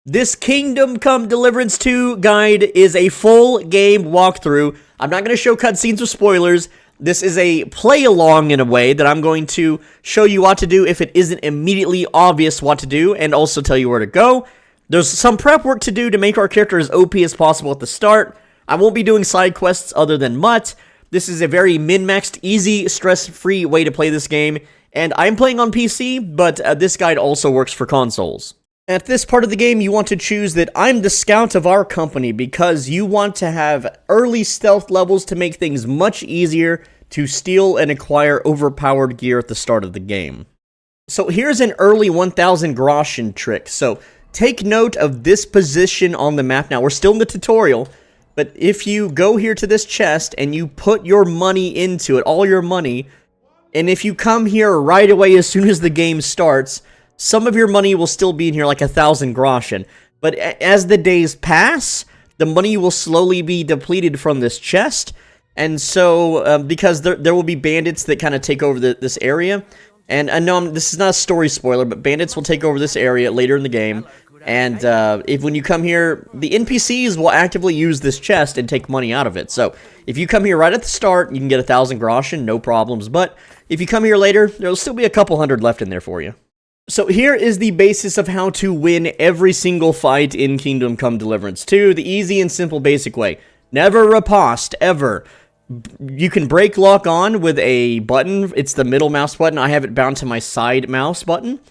This Kingdom Come Deliverance 2 guide is a full game walkthrough. I'm not going to show cutscenes or spoilers. This is a play-along in a way that I'm going to show you what to do if it isn't immediately obvious what to do, and also tell you where to go. There's some prep work to do to make our character as OP as possible at the start. I won't be doing side quests other than Mutt. This is a very min-maxed, easy, stress-free way to play this game, and I'm playing on PC, but this guide also works for consoles. At this part of the game, you want to choose that I'm the scout of our company because you want to have early stealth levels to make things much easier to steal and acquire overpowered gear at the start of the game. So here's an early 1000 groschen trick. So take note of this position on the map. Now, we're still in the tutorial, but if you go here to this chest and you put your money into it, all your money, and if you come here right away as soon as the game starts, some of your money will still be in here, like 1000 groschen. But as the days pass, the money will slowly be depleted from this chest. And so, because there will be bandits that kind of take over this area. And I know this is not a story spoiler, but bandits will take over this area later in the game. And when you come here, the NPCs will actively use this chest and take money out of it. So if you come here right at the start, you can get 1000 groschen, no problems. But if you come here later, there'll still be a couple hundred left in there for you. So here is the basis of how to win every single fight in Kingdom Come Deliverance 2, the easy and simple basic way. Never riposte, ever. You can break lock on with a button. It's the middle mouse button. I have it bound to my side mouse button.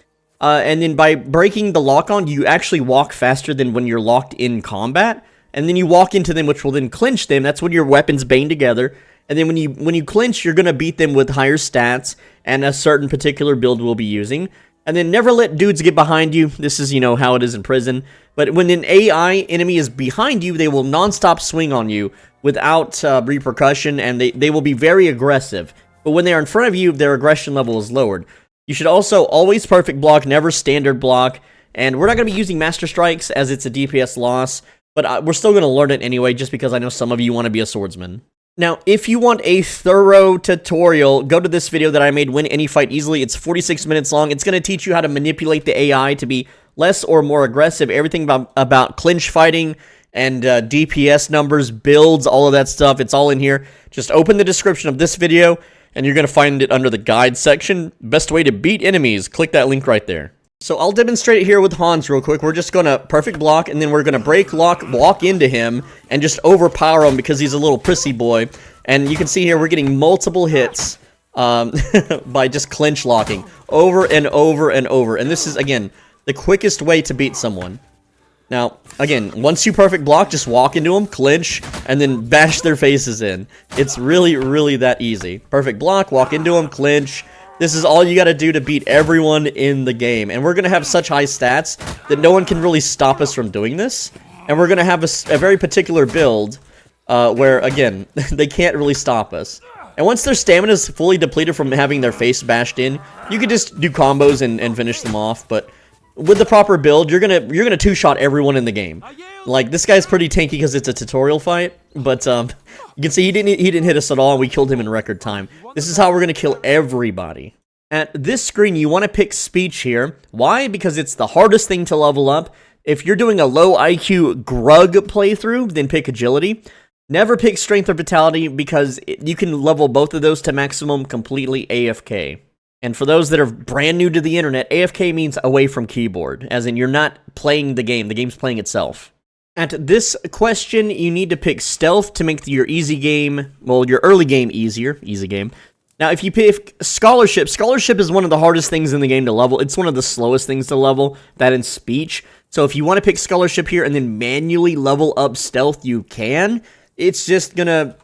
And then by breaking the lock on, you actually walk faster than when you're locked in combat. And then you walk into them, which will then clinch them. That's when your weapons bang together. And then when you clinch, you're going to beat them with higher stats and a certain particular build we'll be using. And then never let dudes get behind you. This is, how it is in prison. But when an AI enemy is behind you, they will non-stop swing on you without repercussion, and they will be very aggressive. But when they are in front of you, their aggression level is lowered. You should also always perfect block, never standard block. And we're not going to be using Master Strikes as it's a DPS loss, but we're still going to learn it anyway, just because I know some of you want to be a swordsman. Now, if you want a thorough tutorial, go to this video that I made, Win Any Fight Easily. It's 46 minutes long. It's going to teach you how to manipulate the AI to be less or more aggressive. Everything about clinch fighting and DPS numbers, builds, all of that stuff. It's all in here. Just open the description of this video, and you're going to find it under the guide section. Best way to beat enemies. Click that link right there. So I'll demonstrate it here with Hans real quick. We're just going to perfect block, and then we're going to break lock, walk into him, and just overpower him because he's a little prissy boy. And you can see here we're getting multiple hits by just clinch locking over and over and over. And this is, again, the quickest way to beat someone. Now, again, once you perfect block, just walk into them, clinch, and then bash their faces in. It's really, really that easy. Perfect block, walk into them, clinch. This is all you gotta do to beat everyone in the game. And we're gonna have such high stats that no one can really stop us from doing this. And we're gonna have a very particular build where, again, they can't really stop us. And once their stamina is fully depleted from having their face bashed in, you can just do combos and finish them off. But with the proper build, you're gonna two-shot everyone in the game. Like, this guy's pretty tanky because it's a tutorial fight, but you can see he didn't hit us at all, and we killed him in record time. This is how we're gonna kill everybody. At this screen, you want to pick speech here. Why? Because it's the hardest thing to level up. If you're doing a low IQ grug playthrough, then pick agility. Never pick strength or vitality because you can level both of those to maximum completely AFK. And for those that are brand new to the internet, AFK means away from keyboard, as in you're not playing the game's playing itself. At this question, you need to pick stealth to make your easy game, well, your early game easier, easy game. Now, if you pick scholarship is one of the hardest things in the game to level. It's one of the slowest things to level, that and speech. So if you want to pick scholarship here and then manually level up stealth, you can. It's just gonna,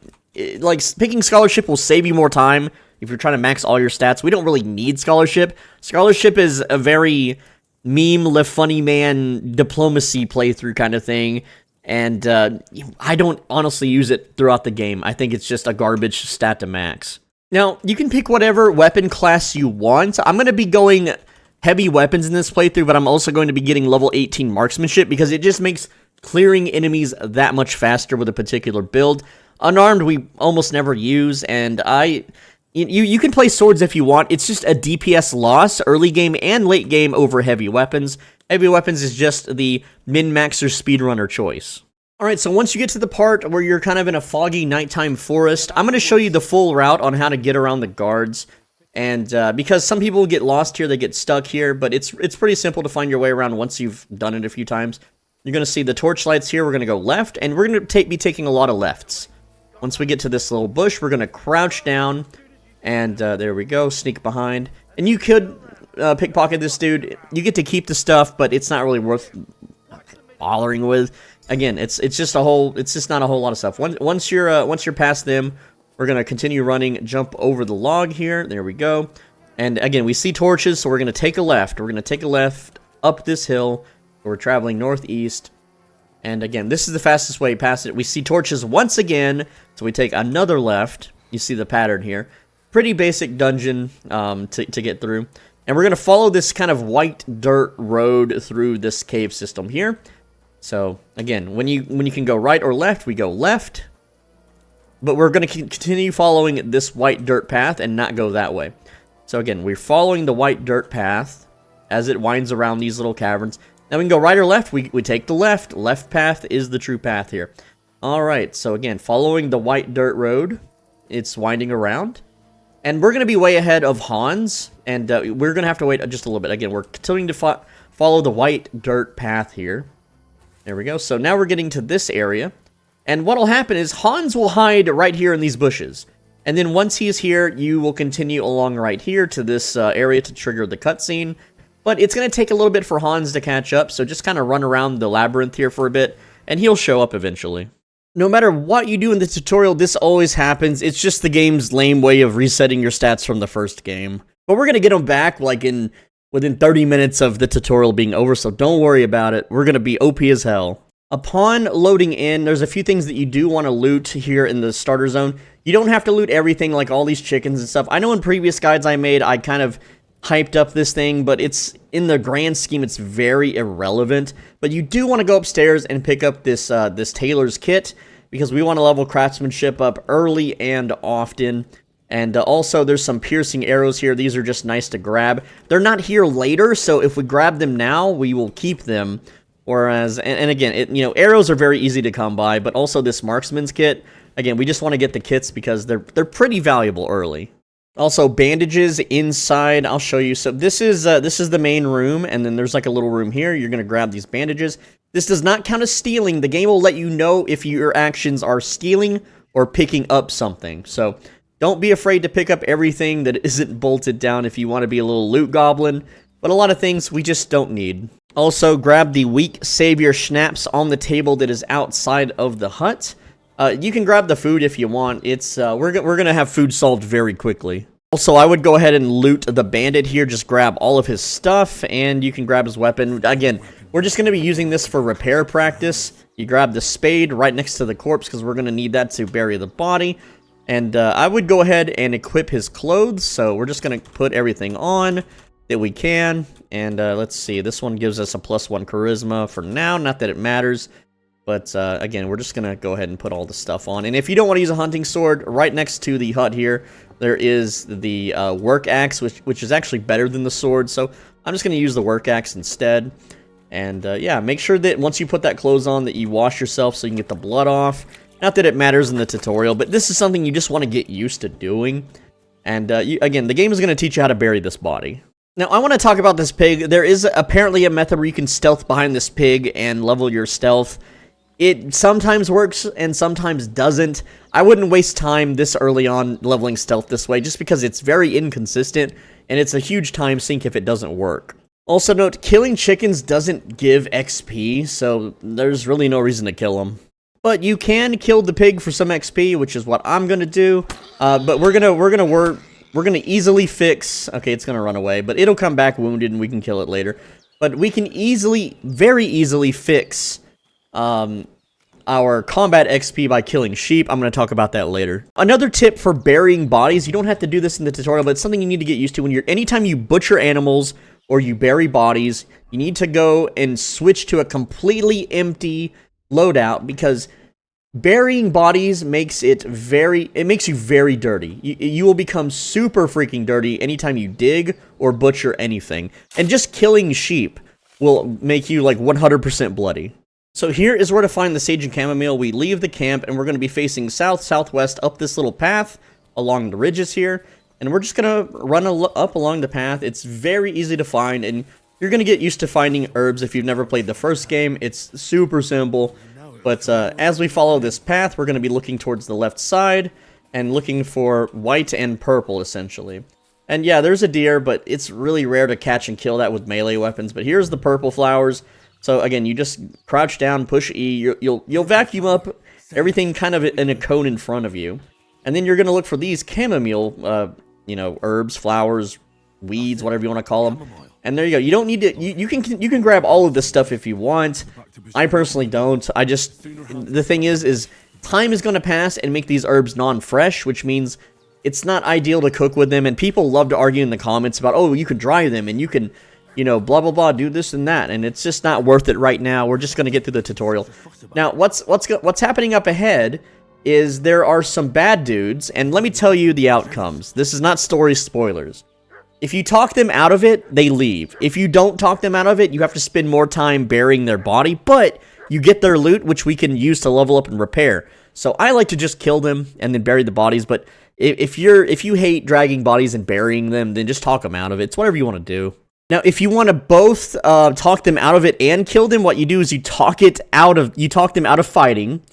like, picking scholarship will save you more time if you're trying to max all your stats. We don't really need scholarship. Scholarship is a very meme, funny man, diplomacy playthrough kind of thing. And I don't honestly use it throughout the game. I think it's just a garbage stat to max. Now, you can pick whatever weapon class you want. I'm going to be going heavy weapons in this playthrough, but I'm also going to be getting level 18 marksmanship because it just makes clearing enemies that much faster with a particular build. Unarmed, we almost never use, and you can play swords if you want. It's just a DPS loss, early game and late game over heavy weapons. Heavy weapons is just the min-maxer speedrunner choice. Alright, so once you get to the part where you're kind of in a foggy nighttime forest, I'm going to show you the full route on how to get around the guards. And because some people get lost here, they get stuck here, but it's pretty simple to find your way around once you've done it a few times. You're going to see the torchlights here. We're going to go left, and we're going to be taking a lot of lefts. Once we get to this little bush, we're going to crouch down, and there we go, sneak behind. And you could pickpocket this dude. You get to keep the stuff, but it's not really worth bothering with. Again, it's just not a whole lot of stuff. Once you're past them, we're gonna continue running, jump over the log here. There we go. And again, we see torches, so we're gonna take a left. We're gonna take a left up this hill. We're traveling northeast. And again, this is the fastest way past it. We see torches once again, so we take another left. You see the pattern here. Pretty basic dungeon to get through. And we're gonna follow this kind of white dirt road through this cave system here. So again, when you can go right or left, we go left. But we're going to continue following this white dirt path and not go that way. So again, we're following the white dirt path as it winds around these little caverns. Now we can go right or left. We take the left. Left path is the true path here. Alright, so again, following the white dirt road, it's winding around. And we're going to be way ahead of Hans. And we're going to have to wait just a little bit. Again, we're continuing to follow the white dirt path here. There we go. So now we're getting to this area. And what'll happen is Hans will hide right here in these bushes. And then once he's here, you will continue along right here to this area to trigger the cutscene. But it's going to take a little bit for Hans to catch up, so just kind of run around the labyrinth here for a bit, and he'll show up eventually. No matter what you do in the tutorial, this always happens. It's just the game's lame way of resetting your stats from the first game. But we're going to get them back like within 30 minutes of the tutorial being over, so don't worry about it. We're going to be OP as hell. Upon loading in, there's a few things that you do want to loot here in the starter zone. You don't have to loot everything like all these chickens and stuff. I know in previous guides I made, I kind of hyped up this thing, but it's in the grand scheme, it's very irrelevant. But you do want to go upstairs and pick up this this tailor's kit, because we want to level craftsmanship up early and often. And also, there's some piercing arrows here. These are just nice to grab. They're not here later, so if we grab them now, we will keep them. Whereas, and again, arrows are very easy to come by, but also this marksman's kit, again, we just want to get the kits because they're pretty valuable early. Also, bandages inside, I'll show you. So this is the main room, and then there's like a little room here. You're going to grab these bandages. This does not count as stealing. The game will let you know if your actions are stealing or picking up something. So don't be afraid to pick up everything that isn't bolted down if you want to be a little loot goblin, but a lot of things we just don't need. Also, grab the weak savior schnapps on the table that is outside of the hut. You can grab the food if you want. It's we're gonna have food solved very quickly. Also, I would go ahead and loot the bandit here. Just grab all of his stuff, and you can grab his weapon. Again, we're just gonna be using this for repair practice. You grab the spade right next to the corpse because we're gonna need that to bury the body. And I would go ahead and equip his clothes. So we're just gonna put everything on that we can, and let's see, this one gives us a +1 charisma for now, not that it matters, but again, we're just gonna go ahead and put all the stuff on. And if you don't want to use a hunting sword, right next to the hut here, there is the work axe, which is actually better than the sword, so I'm just gonna use the work axe instead. And yeah, make sure that once you put that clothes on that you wash yourself so you can get the blood off. Not that it matters in the tutorial, but this is something you just want to get used to doing. And again, the game is going to teach you how to bury this body. Now, I want to talk about this pig. There is apparently a method where you can stealth behind this pig and level your stealth. It sometimes works and sometimes doesn't. I wouldn't waste time this early on leveling stealth this way just because it's very inconsistent and it's a huge time sink if it doesn't work. Also note, killing chickens doesn't give XP, so there's really no reason to kill them. But you can kill the pig for some XP, which is what I'm gonna do. But we're gonna easily fix. Okay, it's gonna run away, but it'll come back wounded, and we can kill it later. But we can very easily fix our combat XP by killing sheep. I'm gonna talk about that later. Another tip for burying bodies. You don't have to do this in the tutorial, but it's something you need to get used to when anytime you butcher animals or you bury bodies, you need to go and switch to a completely empty loadout, because burying bodies makes you very dirty. You will become super freaking dirty anytime you dig or butcher anything. And just killing sheep. will make you like 100% bloody. So here is where to find the sage and chamomile. We leave the camp and we're going to be facing south, southwest up this little path along the ridges here. And we're just going to run up along the path. It's very easy to find, and you're going to get used to finding herbs if you've never played the first game. It's super simple. But as we follow this path, we're going to be looking towards the left side and looking for white and purple, essentially. And yeah, there's a deer, but it's really rare to catch and kill that with melee weapons. But here's the purple flowers. So again, you just crouch down, push E, you'll vacuum up everything kind of in a cone in front of you. And then you're going to look for these chamomile, you know, herbs, flowers, weeds, whatever you want to call them. And there you go. You don't need to, you can grab all of this stuff if you want. I personally don't. The thing is time is going to pass and make these herbs non-fresh, which means it's not ideal to cook with them. And people love to argue in the comments about, oh, you can dry them and you can, you know, blah, blah, blah, do this and that. And it's just not worth it right now. We're just going to get through the tutorial. Now, what's happening up ahead is there are some bad dudes, and let me tell you the outcomes. This is not story spoilers. If you talk them out of it, they leave. If you don't talk them out of it, you have to spend more time burying their body, but you get their loot, which we can use to level up and repair. So I like to just kill them and then bury the bodies, but if you hate dragging bodies and burying them, then just talk them out of it. It's whatever you want to do. Now, if you want to both talk them out of it and kill them, what you do is you talk them out of fighting,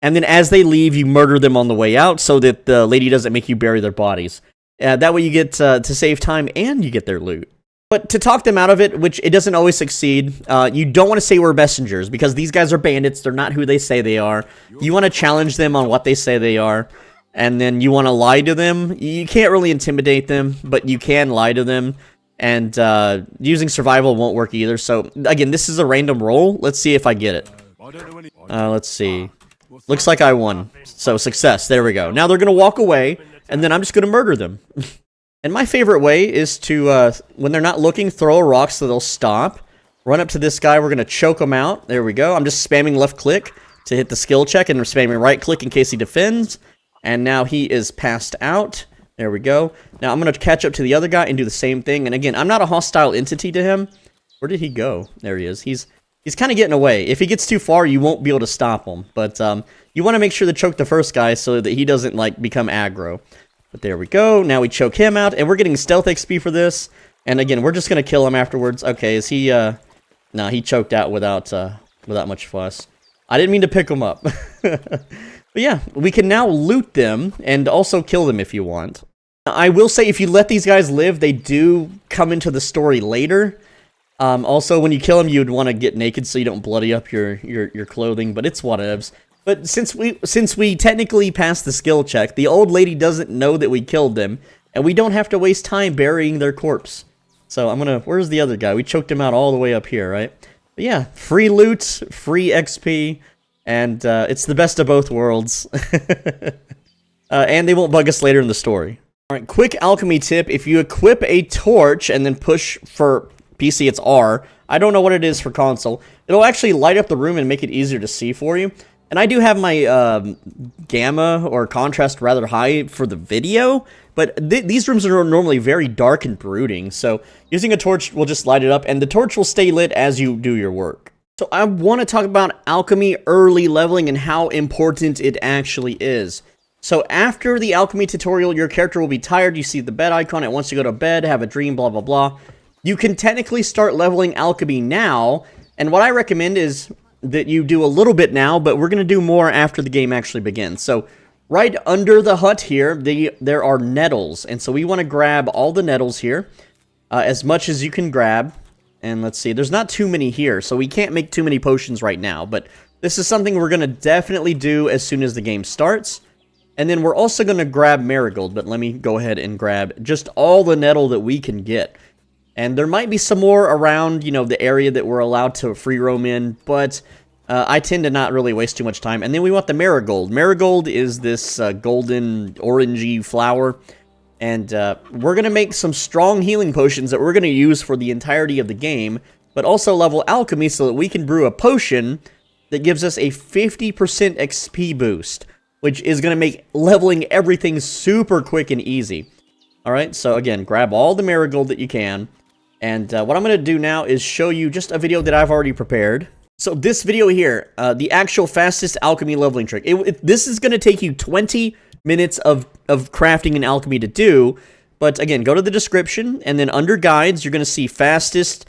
and then as they leave, you murder them on the way out so that the lady doesn't make you bury their bodies. That way you get to save time and you get their loot. But to talk them out of it, which it doesn't always succeed, you don't want to say we're messengers, because these guys are bandits. They're not who they say they are. You want to challenge them on what they say they are, and then you want to lie to them. You can't really intimidate them, but you can lie to them. And using survival won't work either. So, again, this is a random roll. Let's see if I get it. Let's see. Looks like I won. So, success. There we go. Now they're going to walk away, and then I'm just going to murder them. And my favorite way is to, when they're not looking, throw a rock so they'll stop. Run up to this guy. We're going to choke him out. There we go. I'm just spamming left click to hit the skill check, and I'm spamming right click in case he defends. And now he is passed out. There we go. Now I'm going to catch up to the other guy and do the same thing. And again, I'm not a hostile entity to him. Where did he go? There he is. He's kind of getting away. If he gets too far, you won't be able to stop him. But you want to make sure to choke the first guy so that he doesn't like become aggro. But there we go. Now we choke him out, and we're getting stealth XP for this. And again, we're just going to kill him afterwards. Okay, is he... No, he choked out without much fuss. I didn't mean to pick him up. But yeah, we can now loot them and also kill them if you want. I will say, if you let these guys live, they do come into the story later. Also, when you kill them, you'd want to get naked so you don't bloody up your clothing, but it's whatevs. But since we technically passed the skill check, the old lady doesn't know that we killed them, and we don't have to waste time burying their corpse. So I'm gonna... Where's the other guy? We choked him out all the way up here, right? But yeah, free loot, free XP... And it's the best of both worlds. And they won't bug us later in the story. Alright, quick alchemy tip. If you equip a torch and then push for PC, it's R. I don't know what it is for console. It'll actually light up the room and make it easier to see for you. And I do have my gamma or contrast rather high for the video. But these rooms are normally very dark and brooding. So using a torch will just light it up. And the torch will stay lit as you do your work. So I want to talk about alchemy early leveling and how important it actually is. So after the alchemy tutorial, your character will be tired. You see the bed icon. It wants to go to bed, have a dream, blah, blah, blah. You can technically start leveling alchemy now. And what I recommend is that you do a little bit now, but we're going to do more after the game actually begins. So right under the hut here, there are nettles. And so we want to grab all the nettles here, as much as you can grab. And let's see, there's not too many here, so we can't make too many potions right now. But this is something we're going to definitely do as soon as the game starts. And then we're also going to grab marigold, but let me go ahead and grab just all the nettle that we can get. And there might be some more around, you know, the area that we're allowed to free roam in, but I tend to not really waste too much time. And then we want the marigold. Marigold is this golden, orangey flower. And we're going to make some strong healing potions that we're going to use for the entirety of the game, but also level alchemy so that we can brew a potion that gives us a 50% XP boost, which is going to make leveling everything super quick and easy. Alright, so again, grab all the marigold that you can, And what I'm going to do now is show you just a video that I've already prepared. So this video here, the actual fastest alchemy leveling trick. This is going to take you 20 minutes of crafting an alchemy to do. But again, go to the description, and then under guides, you're going to see fastest,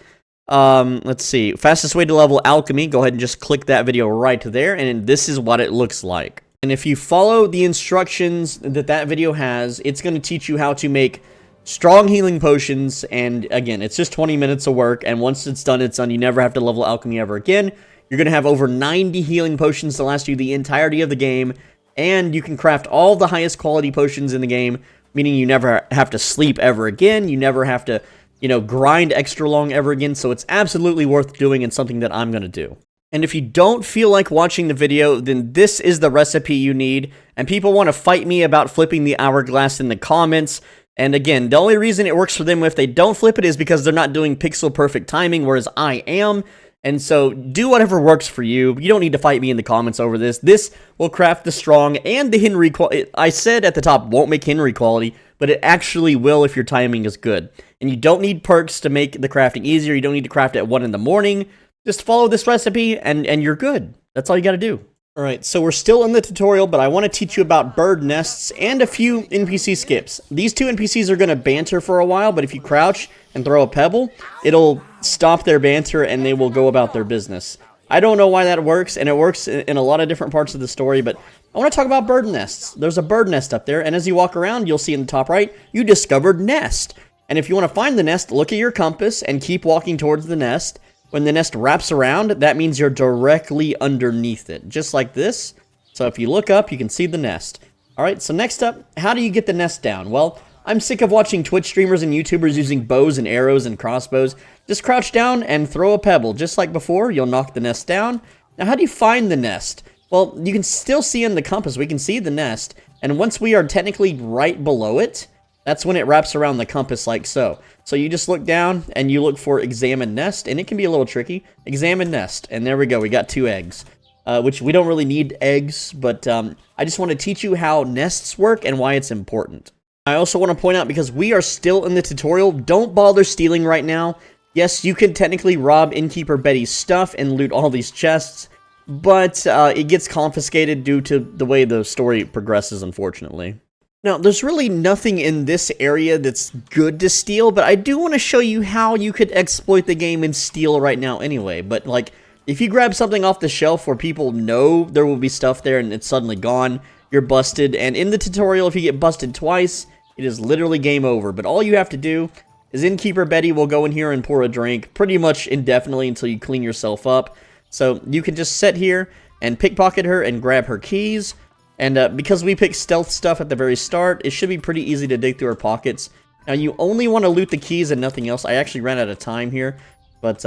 let's see, fastest way to level alchemy. Go ahead and just click that video right there, and this is what it looks like. And if you follow the instructions that video has, it's going to teach you how to make strong healing potions. And again, it's just 20 minutes of work, and once it's done, it's done. You never have to level alchemy ever again. You're going to have over 90 healing potions to last you the entirety of the game, and you can craft all the highest quality potions in the game, meaning you never have to sleep ever again. You never have to, you know, grind extra long ever again. So it's absolutely worth doing, and something that I'm going to do. And if you don't feel like watching the video, then this is the recipe you need. And people want to fight me about flipping the hourglass in the comments. And again, the only reason it works for them if they don't flip it is because they're not doing pixel perfect timing, whereas I am. And so do whatever works for you. You don't need to fight me in the comments over this. This will craft the strong and the Henry quality. I said at the top, won't make Henry quality, but it actually will if your timing is good. And you don't need perks to make the crafting easier. You don't need to craft at 1 in the morning. Just follow this recipe and you're good. That's all you got to do. Alright, so we're still in the tutorial, but I want to teach you about bird nests and a few NPC skips. These two NPCs are going to banter for a while, but if you crouch and throw a pebble, it'll stop their banter and they will go about their business. I don't know why that works, and it works in a lot of different parts of the story, but I want to talk about bird nests. There's a bird nest up there, and as you walk around, you'll see in the top right, you discovered nest. And if you want to find the nest, look at your compass and keep walking towards the nest. When the nest wraps around, that means you're directly underneath it, just like this. So if you look up, you can see the nest. Alright, so next up, how do you get the nest down? Well, I'm sick of watching Twitch streamers and YouTubers using bows and arrows and crossbows. Just crouch down and throw a pebble. Just like before, you'll knock the nest down. Now, how do you find the nest? Well, you can still see in the compass, we can see the nest. And once we are technically right below it, that's when it wraps around the compass like so. So you just look down and you look for examine nest, and it can be a little tricky. Examine nest, and there we go, we got 2 eggs. Which we don't really need eggs, but I just want to teach you how nests work and why it's important. I also want to point out, because we are still in the tutorial, don't bother stealing right now. Yes, you can technically rob Innkeeper Betty's stuff and loot all these chests, but it gets confiscated due to the way the story progresses, unfortunately. Now, there's really nothing in this area that's good to steal, but I do want to show you how you could exploit the game and steal right now anyway. But, like, if you grab something off the shelf where people know there will be stuff there and it's suddenly gone, you're busted. And in the tutorial, if you get busted twice, it is literally game over. But all you have to do is Innkeeper Betty will go in here and pour a drink pretty much indefinitely until you clean yourself up. So you can just sit here and pickpocket her and grab her keys. And because we picked stealth stuff at the very start, it should be pretty easy to dig through our pockets. Now, you only want to loot the keys and nothing else. I actually ran out of time here, but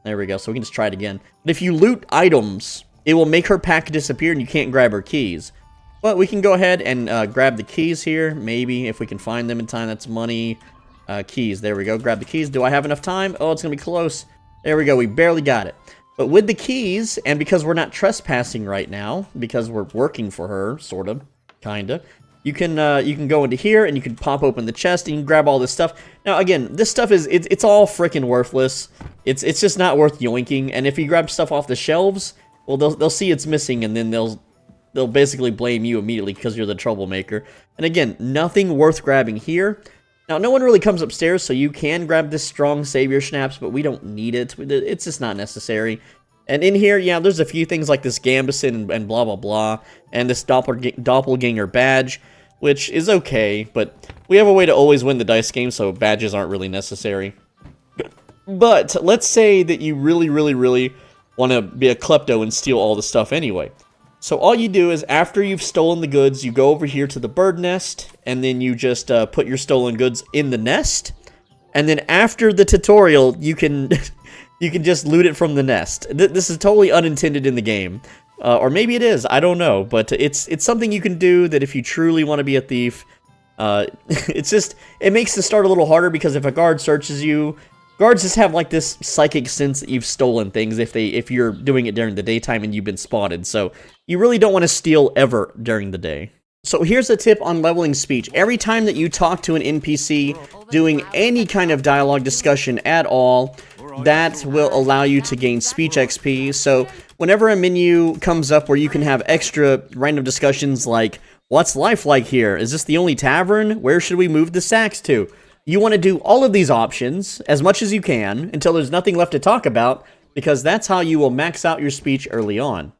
there we go. So we can just try it again. But if you loot items, it will make her pack disappear and you can't grab her keys. But we can go ahead and grab the keys here. Maybe, if we can find them in time. That's money. Keys. There we go. Grab the keys. Do I have enough time? Oh, it's going to be close. There we go. We barely got it. But with the keys, and because we're not trespassing right now, because we're working for her, sort of, kinda, you can go into here and you can pop open the chest and you can grab all this stuff. Now, again, this stuff is it's all freaking worthless. It's just not worth yoinking. And if you grab stuff off the shelves, well, they'll see it's missing, and then they'll basically blame you immediately because you're the troublemaker. And again, nothing worth grabbing here. Now, no one really comes upstairs, so you can grab this strong savior schnapps, but we don't need it. It's just not necessary. And in here, yeah, there's a few things like this Gambit and blah, blah, blah, and this doppelganger badge, which is okay, but we have a way to always win the dice game, so badges aren't really necessary. But let's say that you really, really, really want to be a klepto and steal all the stuff anyway. So all you do is, after you've stolen the goods, you go over here to the bird nest, and then you just put your stolen goods in the nest. And then after the tutorial, you can you can just loot it from the nest. This is totally unintended in the game. Or maybe it is, I don't know. But it's something you can do that if you truly want to be a thief. It makes the start a little harder, because if a guard searches you, guards just have like this psychic sense that you've stolen things if you're doing it during the daytime and you've been spotted. So you really don't want to steal ever during the day. So here's a tip on leveling speech. Every time that you talk to an NPC doing any kind of dialogue discussion at all, that will allow you to gain speech XP. So whenever a menu comes up where you can have extra random discussions like, what's life like here? Is this the only tavern? Where should we move the sacks to? You want to do all of these options as much as you can until there's nothing left to talk about, because that's how you will max out your speech early on.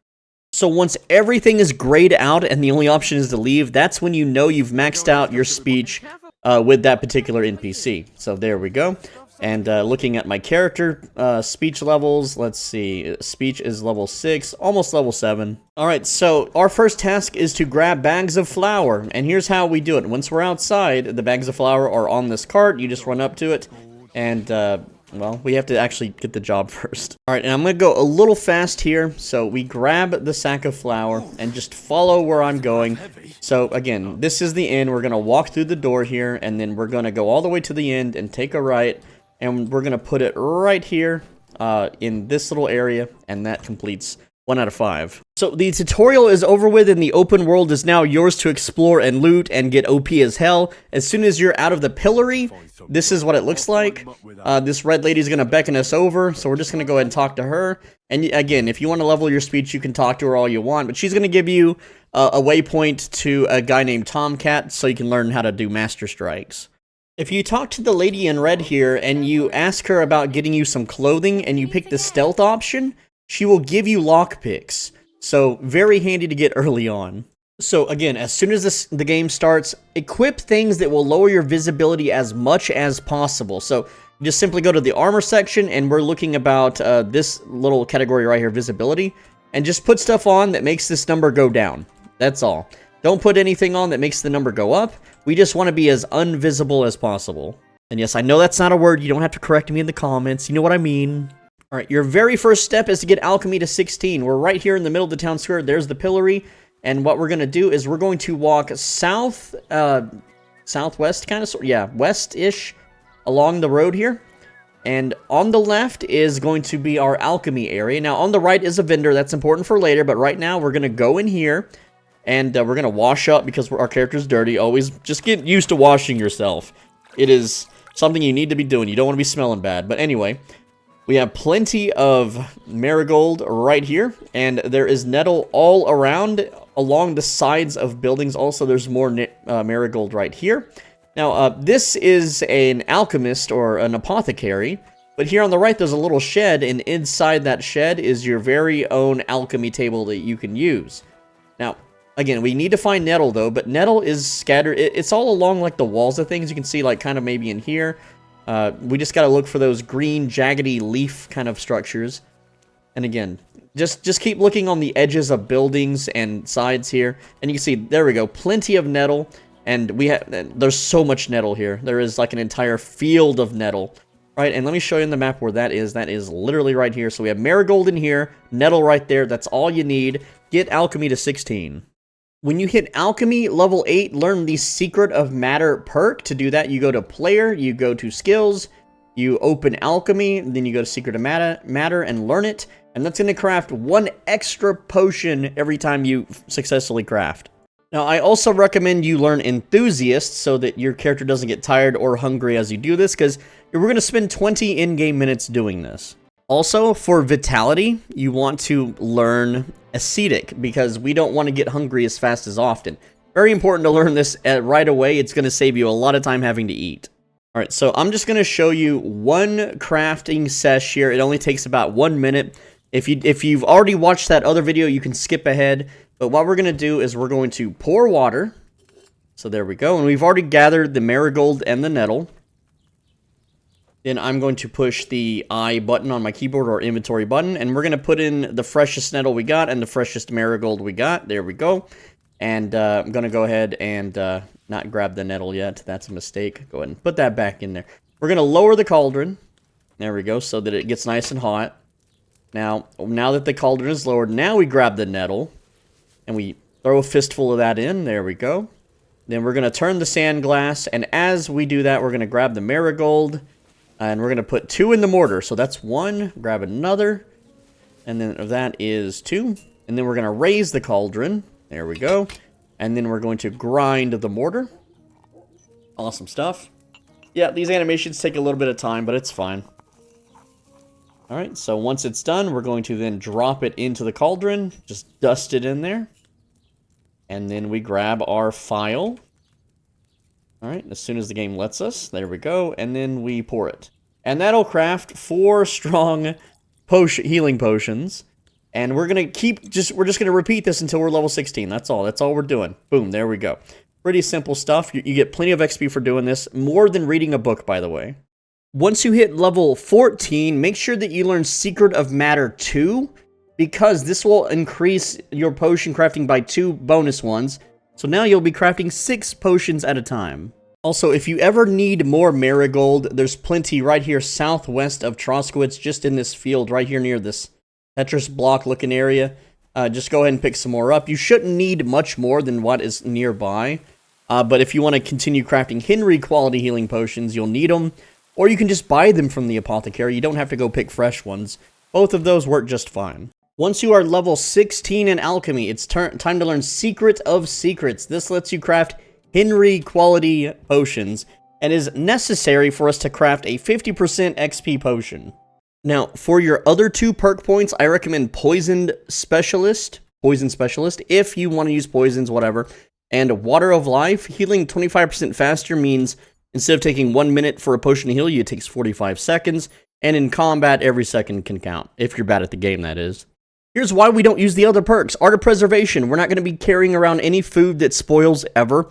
So once everything is grayed out and the only option is to leave, that's when you know you've maxed out your speech with that particular NPC. So there we go. And looking at my character speech levels, let's see, speech is level 6, almost level 7. Alright, so our first task is to grab bags of flour, and here's how we do it. Once we're outside, the bags of flour are on this cart, you just run up to it, and well, we have to actually get the job first. Alright, and I'm going to go a little fast here, so we grab the sack of flour, and just follow where I'm going. So again, this is the end, we're going to walk through the door here, and then we're going to go all the way to the end and take a right, and we're going to put it right here in this little area, and that completes 1 out of 5. So the tutorial is over with, and the open world is now yours to explore and loot and get OP as hell. As soon as you're out of the pillory, this is what it looks like. This red lady's going to beckon us over, so we're just going to go ahead and talk to her. And again, if you want to level your speech, you can talk to her all you want, but she's going to give you a waypoint to a guy named Tomcat, so you can learn how to do master strikes. If you talk to the lady in red here, and you ask her about getting you some clothing, and you pick the stealth option, she will give you lockpicks. So, very handy to get early on. So, again, as soon as the game starts, equip things that will lower your visibility as much as possible. So, you just simply go to the armor section, and we're looking about this little category right here, visibility, and just put stuff on that makes this number go down. That's all. Don't put anything on that makes the number go up. We just want to be as unvisible as possible. And yes, I know that's not a word. You don't have to correct me in the comments. You know what I mean. Alright, your very first step is to get alchemy to 16. We're right here in the middle of the town square. There's the pillory. And what we're going to do is we're going to walk south, southwest kind of, yeah, west-ish along the road here. And on the left is going to be our alchemy area. Now, on the right is a vendor. That's important for later. But right now, we're going to go in here. And we're going to wash up because our character's dirty. Always just get used to washing yourself. It is something you need to be doing. You don't want to be smelling bad. But anyway, we have plenty of marigold right here. And there is nettle all around along the sides of buildings. Also, there's more marigold right here. Now, this is an alchemist or an apothecary. But here on the right, there's a little shed. And inside that shed is your very own alchemy table that you can use. Now, again, we need to find nettle, though, but nettle is scattered. It's all along, like, the walls of things. You can see, like, kind of maybe in here. We just got to look for those green, jaggedy leaf kind of structures. And again, just keep looking on the edges of buildings and sides here. And you can see, there we go, plenty of nettle. And there's so much nettle here. There is, like, an entire field of nettle. Right, and let me show you on the map where that is. That is literally right here. So we have marigold in here, nettle right there. That's all you need. Get alchemy to 16. When you hit Alchemy level 8, learn the Secret of Matter perk. To do that, you go to Player, you go to Skills, you open Alchemy, then you go to Secret of Matter and learn it. And that's going to craft 1 extra potion every time you successfully craft. Now, I also recommend you learn Enthusiast so that your character doesn't get tired or hungry as you do this, because we're going to spend 20 in-game minutes doing this. Also, for Vitality, you want to learn Ascetic, because we don't want to get hungry as fast as often. Very important to learn this right away. It's going to save you a lot of time having to eat. Alright, so I'm just going to show you one crafting sesh here. It only takes about 1 minute. If you've already watched that other video, you can skip ahead. But what we're going to do is we're going to pour water. So there we go. And we've already gathered the marigold and the nettle. Then I'm going to push the I button on my keyboard, or inventory button, and we're going to put in the freshest nettle we got and the freshest marigold we got. There we go. And I'm going to go ahead and not grab the nettle yet. That's a mistake. Go ahead and put that back in there. We're going to lower the cauldron. There we go, so that it gets nice and hot. Now that the cauldron is lowered, now we grab the nettle, and we throw a fistful of that in. There we go. Then we're going to turn the sand glass, and as we do that, we're going to grab the marigold, and we're going to put 2 in the mortar. So that's 1. Grab another. And then that is 2. And then we're going to raise the cauldron. There we go. And then we're going to grind the mortar. Awesome stuff. Yeah, these animations take a little bit of time, but it's fine. Alright, so once it's done, we're going to then drop it into the cauldron. Just dust it in there. And then we grab our file. Alright, as soon as the game lets us, there we go, and then we pour it. And that'll craft 4 strong healing potions. And we're gonna we're just gonna repeat this until we're level 16. That's all we're doing. Boom, there we go. Pretty simple stuff. You get plenty of XP for doing this. More than reading a book, by the way. Once you hit level 14, make sure that you learn Secret of Matter 2, because this will increase your potion crafting by 2 bonus ones. So now you'll be crafting 6 potions at a time. Also, if you ever need more marigold, there's plenty right here southwest of Troskowitz, just in this field right here near this Tetris block looking area. Just go ahead and pick some more up. You shouldn't need much more than what is nearby. But if you want to continue crafting Henry quality healing potions, you'll need them. Or you can just buy them from the apothecary. You don't have to go pick fresh ones. Both of those work just fine. Once you are level 16 in alchemy, it's time to learn Secret of Secrets. This lets you craft Henry quality potions and is necessary for us to craft a 50% XP potion. Now, for your other 2 perk points, I recommend Poison Specialist, if you want to use poisons, whatever. And Water of Life, healing 25% faster means instead of taking 1 minute for a potion to heal you, it takes 45 seconds. And in combat, every second can count, if you're bad at the game, that is. Here's why we don't use the other perks. Art of Preservation, we're not going to be carrying around any food that spoils ever.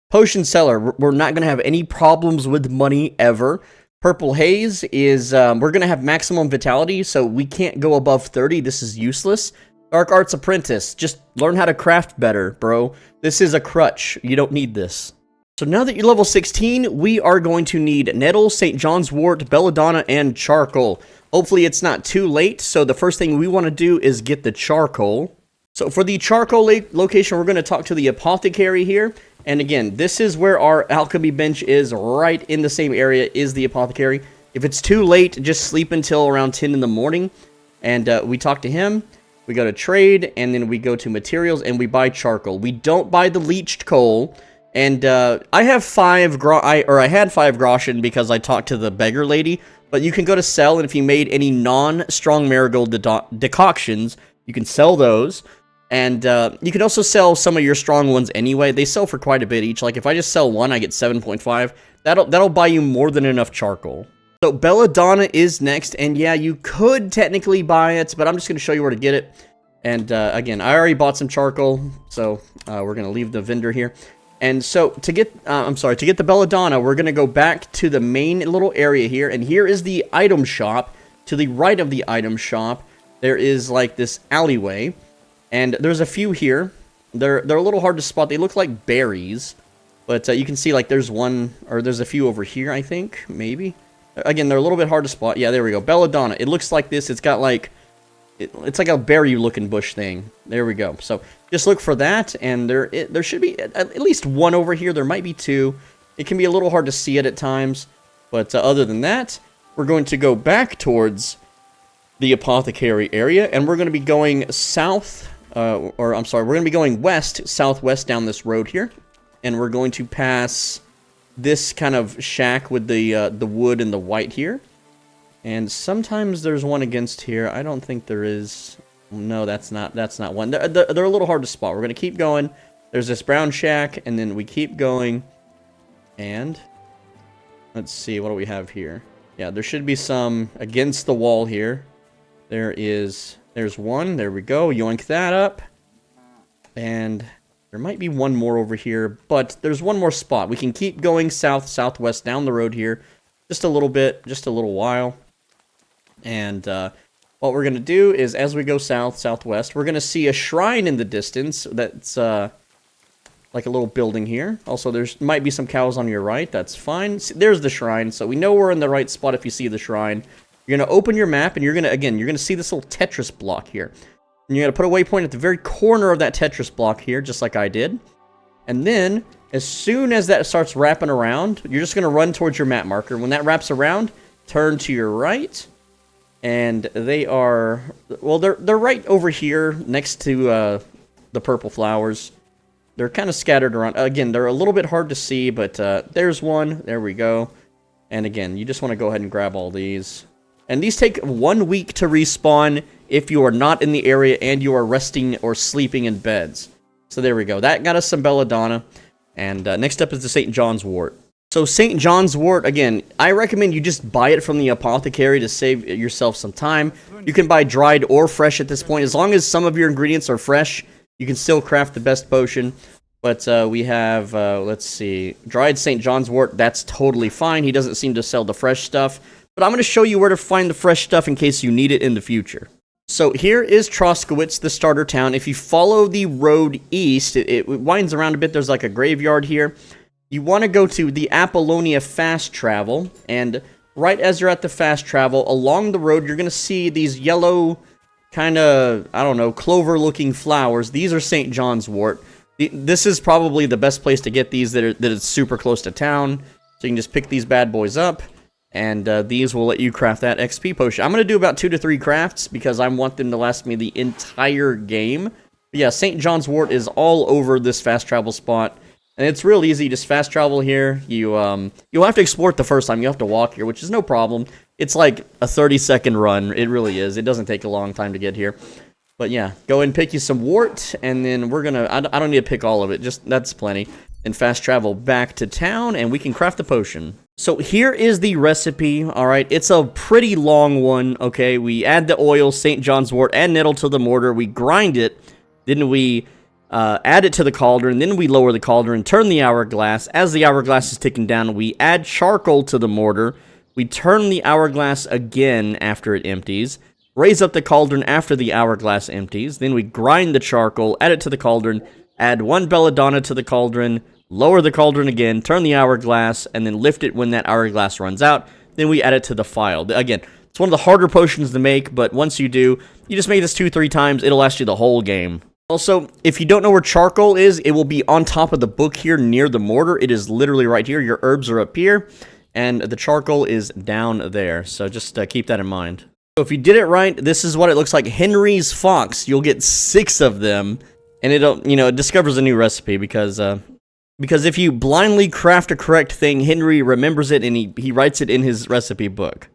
Potion Cellar, we're not going to have any problems with money ever. Purple Haze is, we're going to have maximum vitality, so we can't go above 30. This is useless. Dark Arts Apprentice, just learn how to craft better, bro. This is a crutch. You don't need this. So now that you're level 16, we are going to need Nettle, St. John's Wort, Belladonna, and Charcoal. Hopefully it's not too late, so the first thing we want to do is get the charcoal. So for the charcoal location, we're going to talk to the apothecary here. And again, this is where our alchemy bench is, right in the same area is the apothecary. If it's too late, just sleep until around 10 in the morning. And we talk to him, we go to trade, and then we go to materials, and we buy charcoal. We don't buy the leached coal. And I have 5 I had 5 groschen because I talked to the beggar lady. But you can go to sell, and if you made any non-strong marigold decoctions, you can sell those. And you can also sell some of your strong ones anyway. They sell for quite a bit each. Like if I just sell 1, I get 7.5. That'll buy you more than enough charcoal. So Belladonna is next, and yeah, you could technically buy it, but I'm just going to show you where to get it. And again, I already bought some charcoal, so we're going to leave the vendor here. And so to get the Belladonna, we're going to go back to the main little area here, and here is the item shop. To the right of the item shop, there is like this alleyway, and there's a few here. They're a little hard to spot. They look like berries, but you can see like there's a few over here, I think, maybe. Again, they're a little bit hard to spot. Yeah, there we go. Belladonna. It looks like this. It's got like it's like a berry-looking bush thing. There we go. So just look for that, and there should be at least 1 over here. There might be 2. It can be a little hard to see it at times, but other than that, we're going to go back towards the apothecary area, and we're going to be going south, we're going to be going southwest down this road here, and we're going to pass this kind of shack with the wood and the white here. And sometimes there's one against here. I don't think there is. No, that's not one. They're a little hard to spot. We're going to keep going. There's this brown shack, and then we keep going. And let's see, what do we have here? Yeah, there should be some against the wall here. There's one. There we go. Yoink that up. And there might be one more over here, but there's one more spot. We can keep going southwest down the road here. Just a little bit, just a little while. And what we're going to do is, as we go southwest, we're going to see a shrine in the distance that's like a little building here. Also, there's might be some cows on your right. That's fine. There's the shrine, so we know we're in the right spot if you see the shrine. You're going to open your map, and you're going to see this little Tetris block here. And you're going to put a waypoint at the very corner of that Tetris block here, just like I did. And then, as soon as that starts wrapping around, you're just going to run towards your map marker. When that wraps around, turn to your right. And they are, well, they're right over here next to the purple flowers. They're kind of scattered around. Again, they're a little bit hard to see, but there's one. There we go. And again, you just want to go ahead and grab all these. And these take 1 week to respawn if you are not in the area and you are resting or sleeping in beds. So there we go. That got us some belladonna. And next up is the St. John's wort. So St. John's wort, again, I recommend you just buy it from the apothecary to save yourself some time. You can buy dried or fresh at this point. As long as some of your ingredients are fresh, you can still craft the best potion. But we have, let's see, dried St. John's wort. That's totally fine. He doesn't seem to sell the fresh stuff. But I'm going to show you where to find the fresh stuff in case you need it in the future. So here is Troskowitz, the starter town. If you follow the road east, it winds around a bit. There's like a graveyard here. You want to go to the Apollonia fast travel, and right as you're at the fast travel, along the road, you're going to see these yellow, kind of, I don't know, clover-looking flowers. These are St. John's wort. This is probably the best place to get these that is super close to town. So you can just pick these bad boys up, and these will let you craft that XP potion. I'm going to do about 2 to 3 crafts because I want them to last me the entire game. But yeah, St. John's wort is all over this fast travel spot. And it's real easy, just fast travel here. You'll have to explore it the first time. You have to walk here, which is no problem. It's like a 30-second run. It really is. It doesn't take a long time to get here. But yeah, go and pick you some wort, and then we're gonna... I don't need to pick all of it. Just that's plenty. And fast travel back to town, and we can craft the potion. So here is the recipe. All right, it's a pretty long one. Okay, we add the oil, St. John's wort, add nettle to the mortar. We grind it. Then we... add it to the cauldron, then we lower the cauldron, turn the hourglass. As the hourglass is ticking down, we add charcoal to the mortar. We turn the hourglass again after it empties. Raise up the cauldron after the hourglass empties. Then we grind the charcoal, add it to the cauldron, add 1 belladonna to the cauldron, lower the cauldron again, turn the hourglass, and then lift it when that hourglass runs out. Then we add it to the phial. Again, it's one of the harder potions to make, but once you do, you just make this 2-3 times, it'll last you the whole game. Also, if you don't know where charcoal is, it will be on top of the book here near the mortar. It is literally right here. Your herbs are up here, and the charcoal is down there. So just keep that in mind. So if you did it right, this is what it looks like. Henry's Fox. You'll get 6 of them, and it discovers a new recipe because if you blindly craft a correct thing, Henry remembers it and he writes it in his recipe book.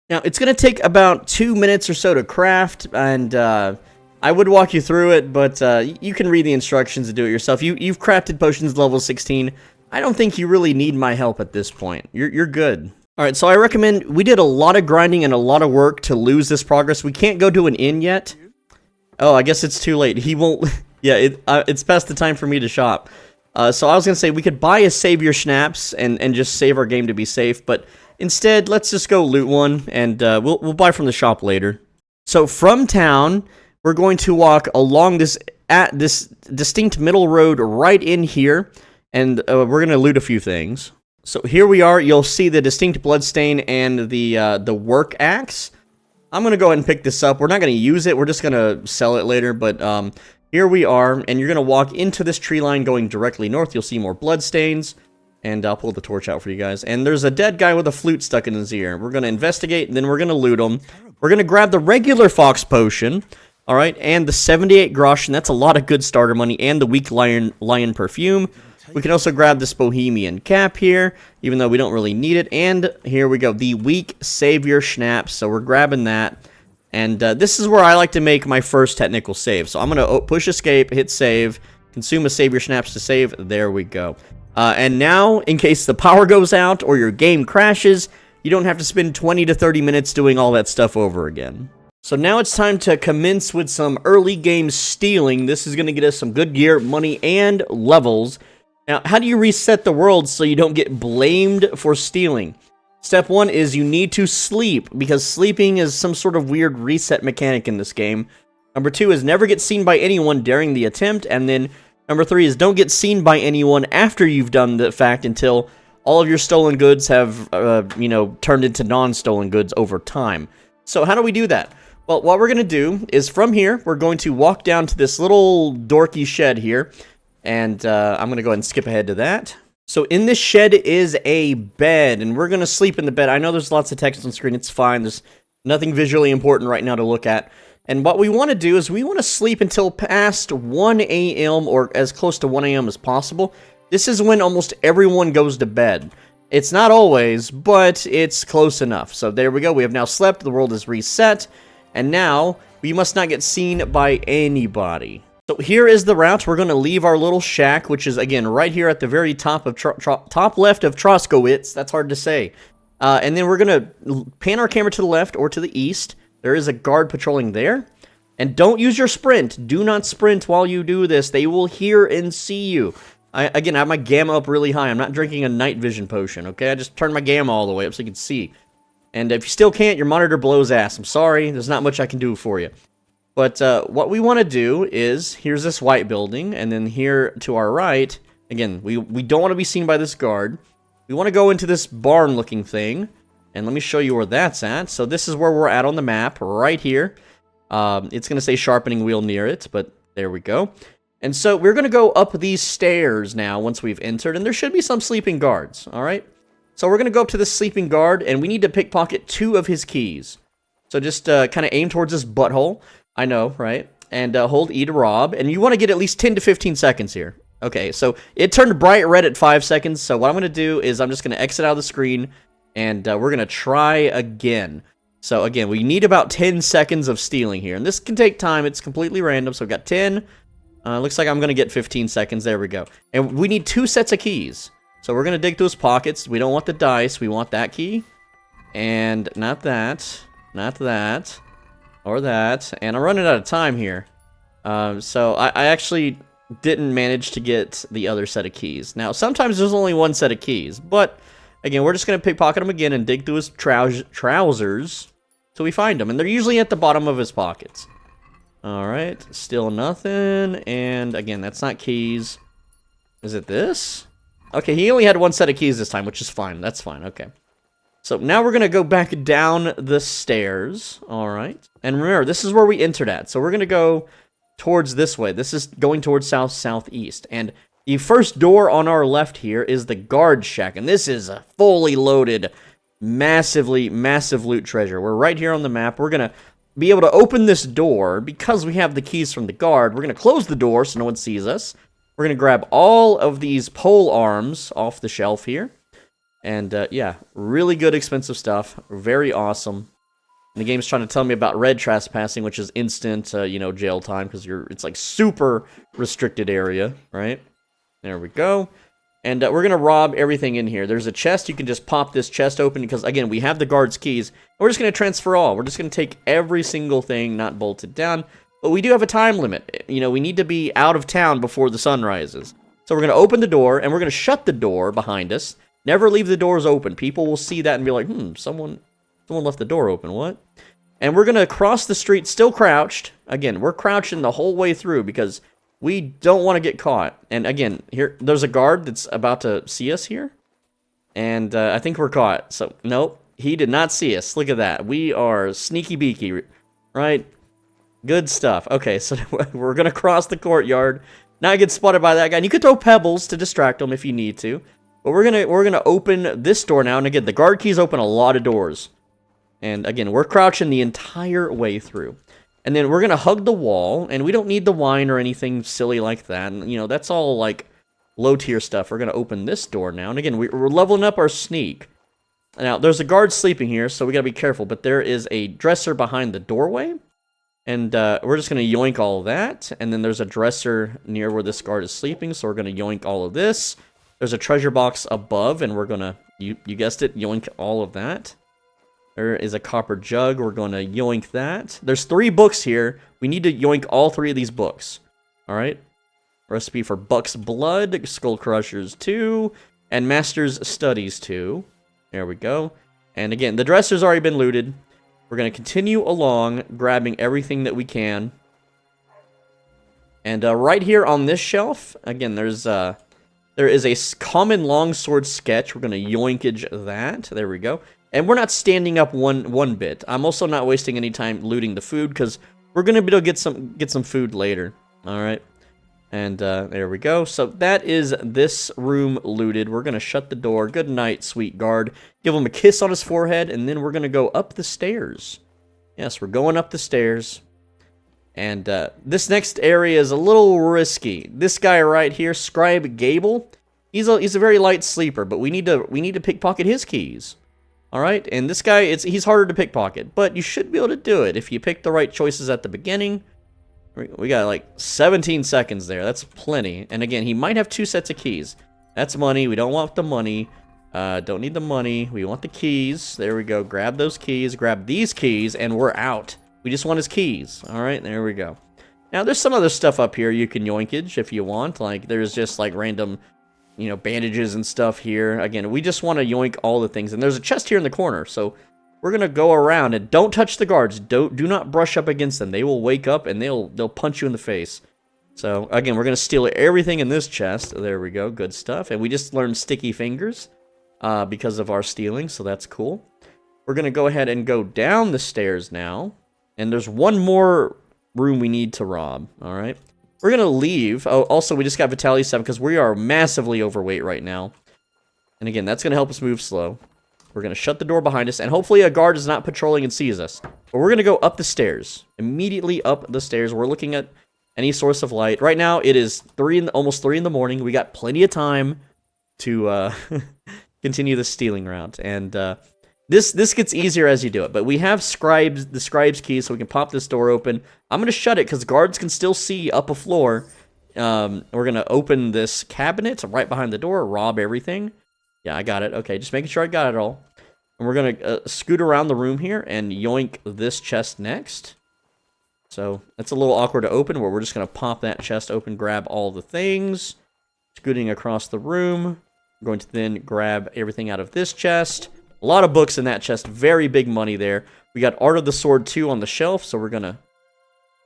Now, it's going to take about 2 minutes or so to craft, and I would walk you through it, but you can read the instructions and do it yourself. You've crafted potions level 16. I don't think you really need my help at this point. You're good. All right, so I recommend... We did a lot of grinding and a lot of work to lose this progress. We can't go to an inn yet. Oh, I guess it's too late. He won't... Yeah, it's past the time for me to shop. So I was going to say we could buy a Savior Schnapps and just save our game to be safe, but instead, let's just go loot one, and we'll buy from the shop later. So from town... We're going to walk along this distinct middle road right in here, and we're going to loot a few things. So here we are. You'll see the distinct bloodstain and the work axe. I'm going to go ahead and pick this up. We're not going to use it. We're just going to sell it later, but here we are, and you're going to walk into this tree line going directly north. You'll see more bloodstains, and I'll pull the torch out for you guys. And there's a dead guy with a flute stuck in his ear. We're going to investigate, and then we're going to loot him. We're going to grab the regular fox potion. All right, and the 78 groschen, that's a lot of good starter money, and the weak lion perfume. We can also grab this bohemian cap here, even though we don't really need it. And here we go, the weak savior schnapps, so we're grabbing that. And this is where I like to make my first technical save. So I'm going to push escape, hit save, consume a savior schnapps to save. There we go. And now, in case the power goes out or your game crashes, you don't have to spend 20 to 30 minutes doing all that stuff over again. So now it's time to commence with some early game stealing. This is going to get us some good gear, money, and levels. Now, how do you reset the world so you don't get blamed for stealing? Step 1 is you need to sleep, because sleeping is some sort of weird reset mechanic in this game. Number 2 is never get seen by anyone during the attempt, and then number 3 is don't get seen by anyone after you've done the fact until all of your stolen goods have, turned into non-stolen goods over time. So how do we do that? Well, what we're going to do is from here, we're going to walk down to this little dorky shed here. And I'm going to go ahead and skip ahead to that. So in this shed is a bed, and we're going to sleep in the bed. I know there's lots of text on screen. It's fine. There's nothing visually important right now to look at. And what we want to do is we want to sleep until past 1 a.m. or as close to 1 a.m. as possible. This is when almost everyone goes to bed. It's not always, but it's close enough. So there we go. We have now slept. The world is reset. And now we must not get seen by anybody. So here is the route. We're going to leave our little shack, which is, again, right here at the very top of top left of Troskowitz. That's hard to say. And then we're going to pan our camera to the left or to the east. There is a guard patrolling there. And don't use your sprint. Do not sprint while you do this. They will hear and see you. Again, I have my gamma up really high. I'm not drinking a night vision potion, okay? I just turned my gamma all the way up so you can see. And if you still can't, your monitor blows ass. I'm sorry. There's not much I can do for you. But what we want to do is, here's this white building, and then here to our right, again, we don't want to be seen by this guard. We want to go into this barn-looking thing, and let me show you where that's at. So this is where we're at on the map, right here. It's going to say sharpening wheel near it, but there we go. And so we're going to go up these stairs now once we've entered, and there should be some sleeping guards, all right? So we're going to go up to this sleeping guard, and we need to pickpocket 2 of his keys. So just kind of aim towards his butthole. I know, right? And hold E to rob. And you want to get at least 10 to 15 seconds here. Okay, so it turned bright red at 5 seconds. So what I'm going to do is I'm just going to exit out of the screen. And we're going to try again. So again, we need about 10 seconds of stealing here. And this can take time. It's completely random. So we've got 10. Looks like I'm going to get 15 seconds. There we go. And we need 2 sets of keys. So we're going to dig through his pockets. We don't want the dice. We want that key. And not that. Not that. Or that, and I'm running out of time here. So I actually didn't manage to get the other set of keys. Now, sometimes there's only 1 set of keys, but again, we're just going to pickpocket him again and dig through his trousers till we find them, and they're usually at the bottom of his pockets. Alright, still nothing, and again, that's not keys. Is it this? Okay, he only had 1 set of keys this time, which is fine. That's fine, okay. So now we're going to go back down the stairs, all right? And remember, this is where we entered at. So we're going to go towards this way. This is going towards south-southeast. And the first door on our left here is the guard shack. And this is a fully loaded, massive loot treasure. We're right here on the map. We're going to be able to open this door because we have the keys from the guard. We're going to close the door so no one sees us. We're going to grab all of these pole arms off the shelf here. And, yeah, really good expensive stuff. Very awesome. And the game's trying to tell me about red trespassing, which is instant, you know, jail time, because it's, like, super restricted area, right? There we go. And we're going to rob everything in here. There's a chest. You can just pop this chest open, because, again, we have the guard's keys. We're just going to transfer all. We're just going to take every single thing not bolted down. But we do have a time limit. You know, we need to be out of town before the sun rises. So we're going to open the door, and we're going to shut the door behind us. Never leave the doors open. People will see that and be like, someone left the door open, what? And we're going to cross the street still crouched. Again, we're crouching the whole way through because we don't want to get caught. And again, here, there's a guard that's about to see us here. And I think we're caught. So, nope, he did not see us. Look at that. We are sneaky beaky, right? Good stuff. Okay, so we're going to cross the courtyard. Not get spotted by that guy. And you could throw pebbles to distract him if you need to. But we're gonna open this door now, and again, the guard keys open a lot of doors. And again, we're crouching the entire way through. And then we're gonna hug the wall, and we don't need the wine or anything silly like that. And, you know, that's all, like, low-tier stuff. We're gonna open this door now, and again, we're leveling up our sneak. Now, there's a guard sleeping here, so we gotta be careful, but there is a dresser behind the doorway. And we're just gonna yoink all of that. And then there's a dresser near where this guard is sleeping, so we're gonna yoink all of this. There's a treasure box above, and we're gonna, you guessed it, yoink all of that. There is a copper jug. We're gonna yoink that. There's 3 books here. We need to yoink all 3 of these books. All right. Recipe for Buck's Blood, Skull Crushers 2, and Master's Studies 2. There we go. And again, the dresser's already been looted. We're gonna continue along, grabbing everything that we can. And right here on this shelf, again, there is a common longsword sketch. We're going to yoinkage that. There we go. And we're not standing up one bit. I'm also not wasting any time looting the food because we're going to be able to get some food later. All right. And there we go. So that is this room looted. We're going to shut the door. Good night, sweet guard. Give him a kiss on his forehead, and then we're going to go up the stairs. Yes, we're going up the stairs. And this next area is a little risky. This guy right here, Scribe Gable, he's a very light sleeper, but we need to pickpocket his keys. All right, and this guy, he's harder to pickpocket, but you should be able to do it if you pick the right choices at the beginning. We got like 17 seconds there. That's plenty. And again, he might have 2 sets of keys. That's money. We don't want the money. Don't need the money. We want the keys. There we go. Grab those keys. Grab these keys, and we're out. We just want his keys. All right, there we go. Now, there's some other stuff up here you can yoinkage if you want. Like, there's just, like, random, you know, bandages and stuff here. Again, we just want to yoink all the things. And there's a chest here in the corner, so we're going to go around. And don't touch the guards. Do not brush up against them. They will wake up, and they'll punch you in the face. So, again, we're going to steal everything in this chest. There we go. Good stuff. And we just learned Sticky Fingers because of our stealing, so that's cool. We're going to go ahead and go down the stairs now. And there's one more room we need to rob, all right? We're going to leave. Oh, also, we just got Vitality 7 because we are massively overweight right now. And again, that's going to help us move slow. We're going to shut the door behind us, and hopefully a guard is not patrolling and sees us. But we're going to go up the stairs. Immediately up the stairs. We're looking at any source of light. Right now, it is almost 3 in the morning. We got plenty of time to continue the stealing route. And This gets easier as you do it, but we have the scribe's key, so we can pop this door open. I'm going to shut it because guards can still see up a floor. We're going to open this cabinet right behind the door, rob everything. Yeah, I got it. Okay, just making sure I got it all. And we're going to scoot around the room here and yoink this chest next. So it's a little awkward to open, where we're just going to pop that chest open, grab all the things. Scooting across the room. We're going to then grab everything out of this chest. A lot of books in that chest. Very big money there. We got Art of the Sword 2 on the shelf, so we're gonna...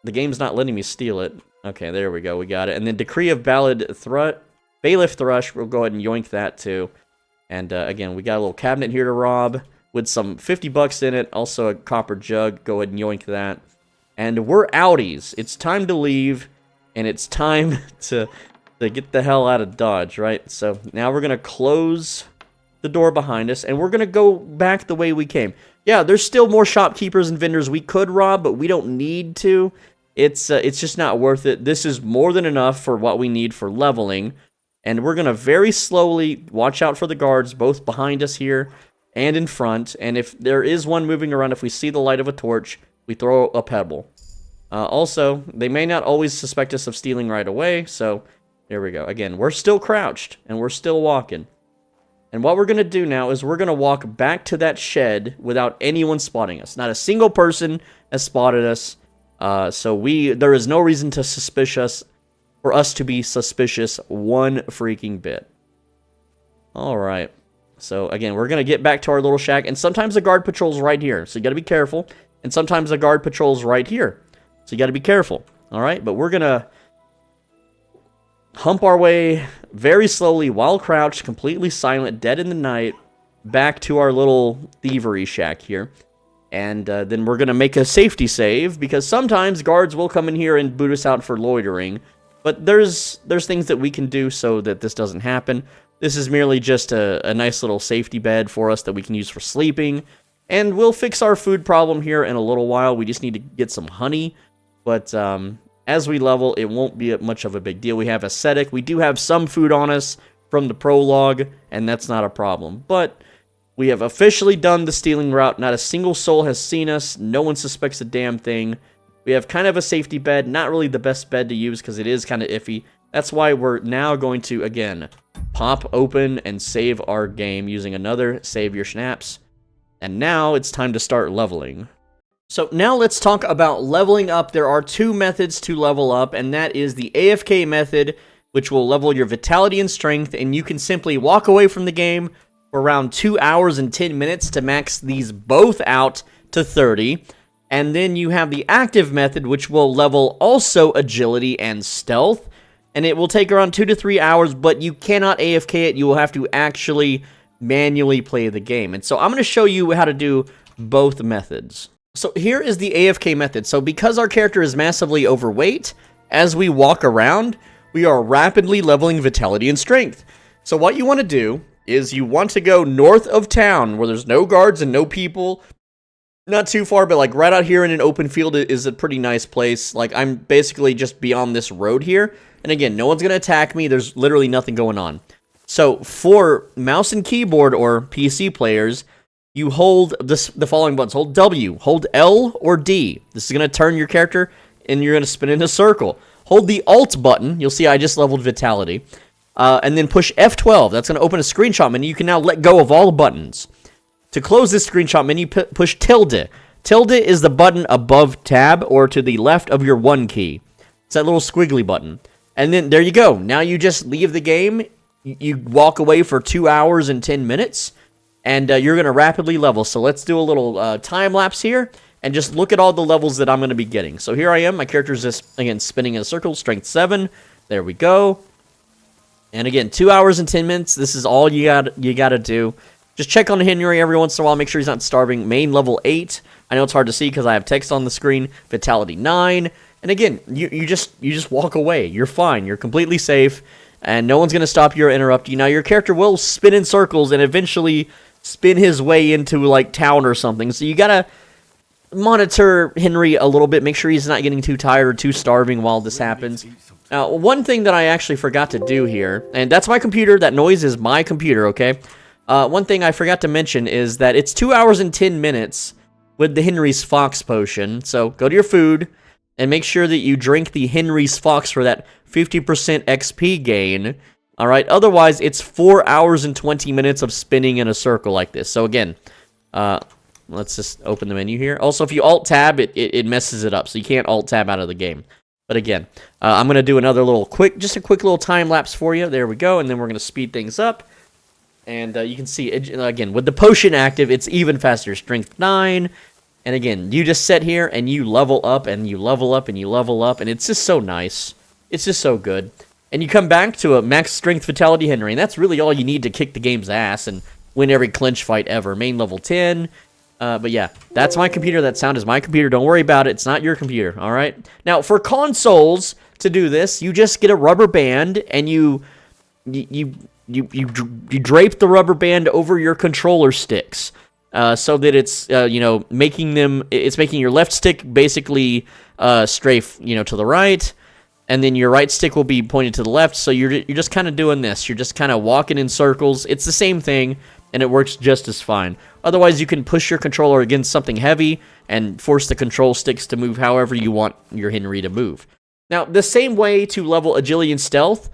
The game's not letting me steal it. Okay, there we go. We got it. And then Decree of Bailiff Thrush. We'll go ahead and yoink that too. And again, we got a little cabinet here to rob with some 50 bucks in it. Also a copper jug. Go ahead and yoink that. And we're outies. It's time to leave. And it's time to get the hell out of Dodge, right? So now we're gonna close the door behind us, and we're gonna go back the way we came. Yeah, there's still more shopkeepers and vendors we could rob, but we don't need to. It's just not worth it. This is more than enough for what we need for leveling, and we're gonna very slowly watch out for the guards, both behind us here and in front. And if there is one moving around, if we see the light of a torch, we throw a pebble. Also, they may not always suspect us of stealing right away, so there we go. Again, we're still crouched, and we're still walking. And what we're going to do now is we're going to walk back to that shed without anyone spotting us. Not a single person has spotted us. So there is no reason to for us to be suspicious one freaking bit. All right. So again, we're going to get back to our little shack. And sometimes a guard patrols right here. So you got to be careful. And sometimes a guard patrols right here. So you got to be careful. All right. But we're going to hump our way very slowly while crouched, completely silent, dead in the night, back to our little thievery shack here. And then we're going to make a safety save, because sometimes guards will come in here and boot us out for loitering. But there's things that we can do so that this doesn't happen. This is merely just a nice little safety bed for us that we can use for sleeping. And we'll fix our food problem here in a little while. We just need to get some honey. But as we level, it won't be much of a big deal. We have ascetic. We do have some food on us from the prologue, and that's not a problem. But we have officially done the stealing route. Not a single soul has seen us. No one suspects a damn thing. We have kind of a safety bed. Not really the best bed to use because it is kind of iffy. That's why we're now going to, again, pop open and save our game using another Save Your Schnapps. And now it's time to start leveling. So now let's talk about leveling up. There are 2 methods to level up, and that is the AFK method, which will level your vitality and strength, and you can simply walk away from the game for around 2 hours and 10 minutes to max these both out to 30. And then you have the active method, which will level also agility and stealth, and it will take around 2 to 3 hours, but you cannot AFK it. You will have to actually manually play the game. And so I'm going to show you how to do both methods. So here is the AFK method. So because our character is massively overweight, as we walk around, we are rapidly leveling vitality and strength. So what you want to do is you want to go north of town where there's no guards and no people, Not too far, but like right out here in an open field is a pretty nice place. Like I'm basically just beyond this road here. And again, no one's going to attack me. There's literally nothing going on. So for mouse and keyboard or PC players, you hold the following buttons. Hold W, hold L or D. This is going to turn your character and you're going to spin in a circle. Hold the Alt button. You'll see I just leveled Vitality. And then push F12. That's going to open a screenshot menu. You can now let go of all the buttons. To close this screenshot menu, push tilde. Tilde is the button above tab or to the left of your 1 key. It's that little squiggly button. And then there you go. Now you just leave the game. You walk away for 2 hours and 10 minutes. And you're going to rapidly level. So let's do a little time lapse here. And just look at all the levels that I'm going to be getting. So here I am. My character's just, again, spinning in a circle. Strength 7. There we go. And again, 2 hours and 10 minutes. This is all you got to do. Just check on Henry every once in a while. Make sure he's not starving. Main level 8. I know it's hard to see because I have text on the screen. Vitality 9. And again, you just walk away. You're fine. You're completely safe. And no one's going to stop you or interrupt you. Now, your character will spin in circles and eventually spin his way into, like, town or something. So you got to monitor Henry a little bit. Make sure he's not getting too tired or too starving while this happens. Now, one thing that I actually forgot to do here, and that's my computer. That noise is my computer, okay? One thing I forgot to mention is that it's 2 hours and 10 minutes with the Henry's Fox potion. So go to your food and make sure that you drink the Henry's Fox for that 50% XP gain. All right. Otherwise, it's 4 hours and 20 minutes of spinning in a circle like this. So again, let's just open the menu here. Also, if you Alt-Tab, it messes it up. So you can't Alt-Tab out of the game. But again, I'm going to do another little just a quick little time lapse for you. There we go. And then we're going to speed things up. And you can see, again, with the potion active, it's even faster. Strength 9. And again, you just sit here and you level up and you level up and you level up. And it's just so nice. It's just so good. And you come back to a max strength Vitality Henry. And that's really all you need to kick the game's ass and win every clinch fight ever. Main level 10. But yeah, that's my computer. That sound is my computer. Don't worry about it. It's not your computer, all right? Now, for consoles to do this, you just get a rubber band and you drape the rubber band over your controller sticks, so that it's making your left stick basically strafe to the right, and then your right stick will be pointed to the left. So you're just kind of doing this. You're just kind of walking in circles. It's the same thing, and it works just as fine. Otherwise, you can push your controller against something heavy and force the control sticks to move however you want your Henry to move. Now, the same way to level agility and stealth.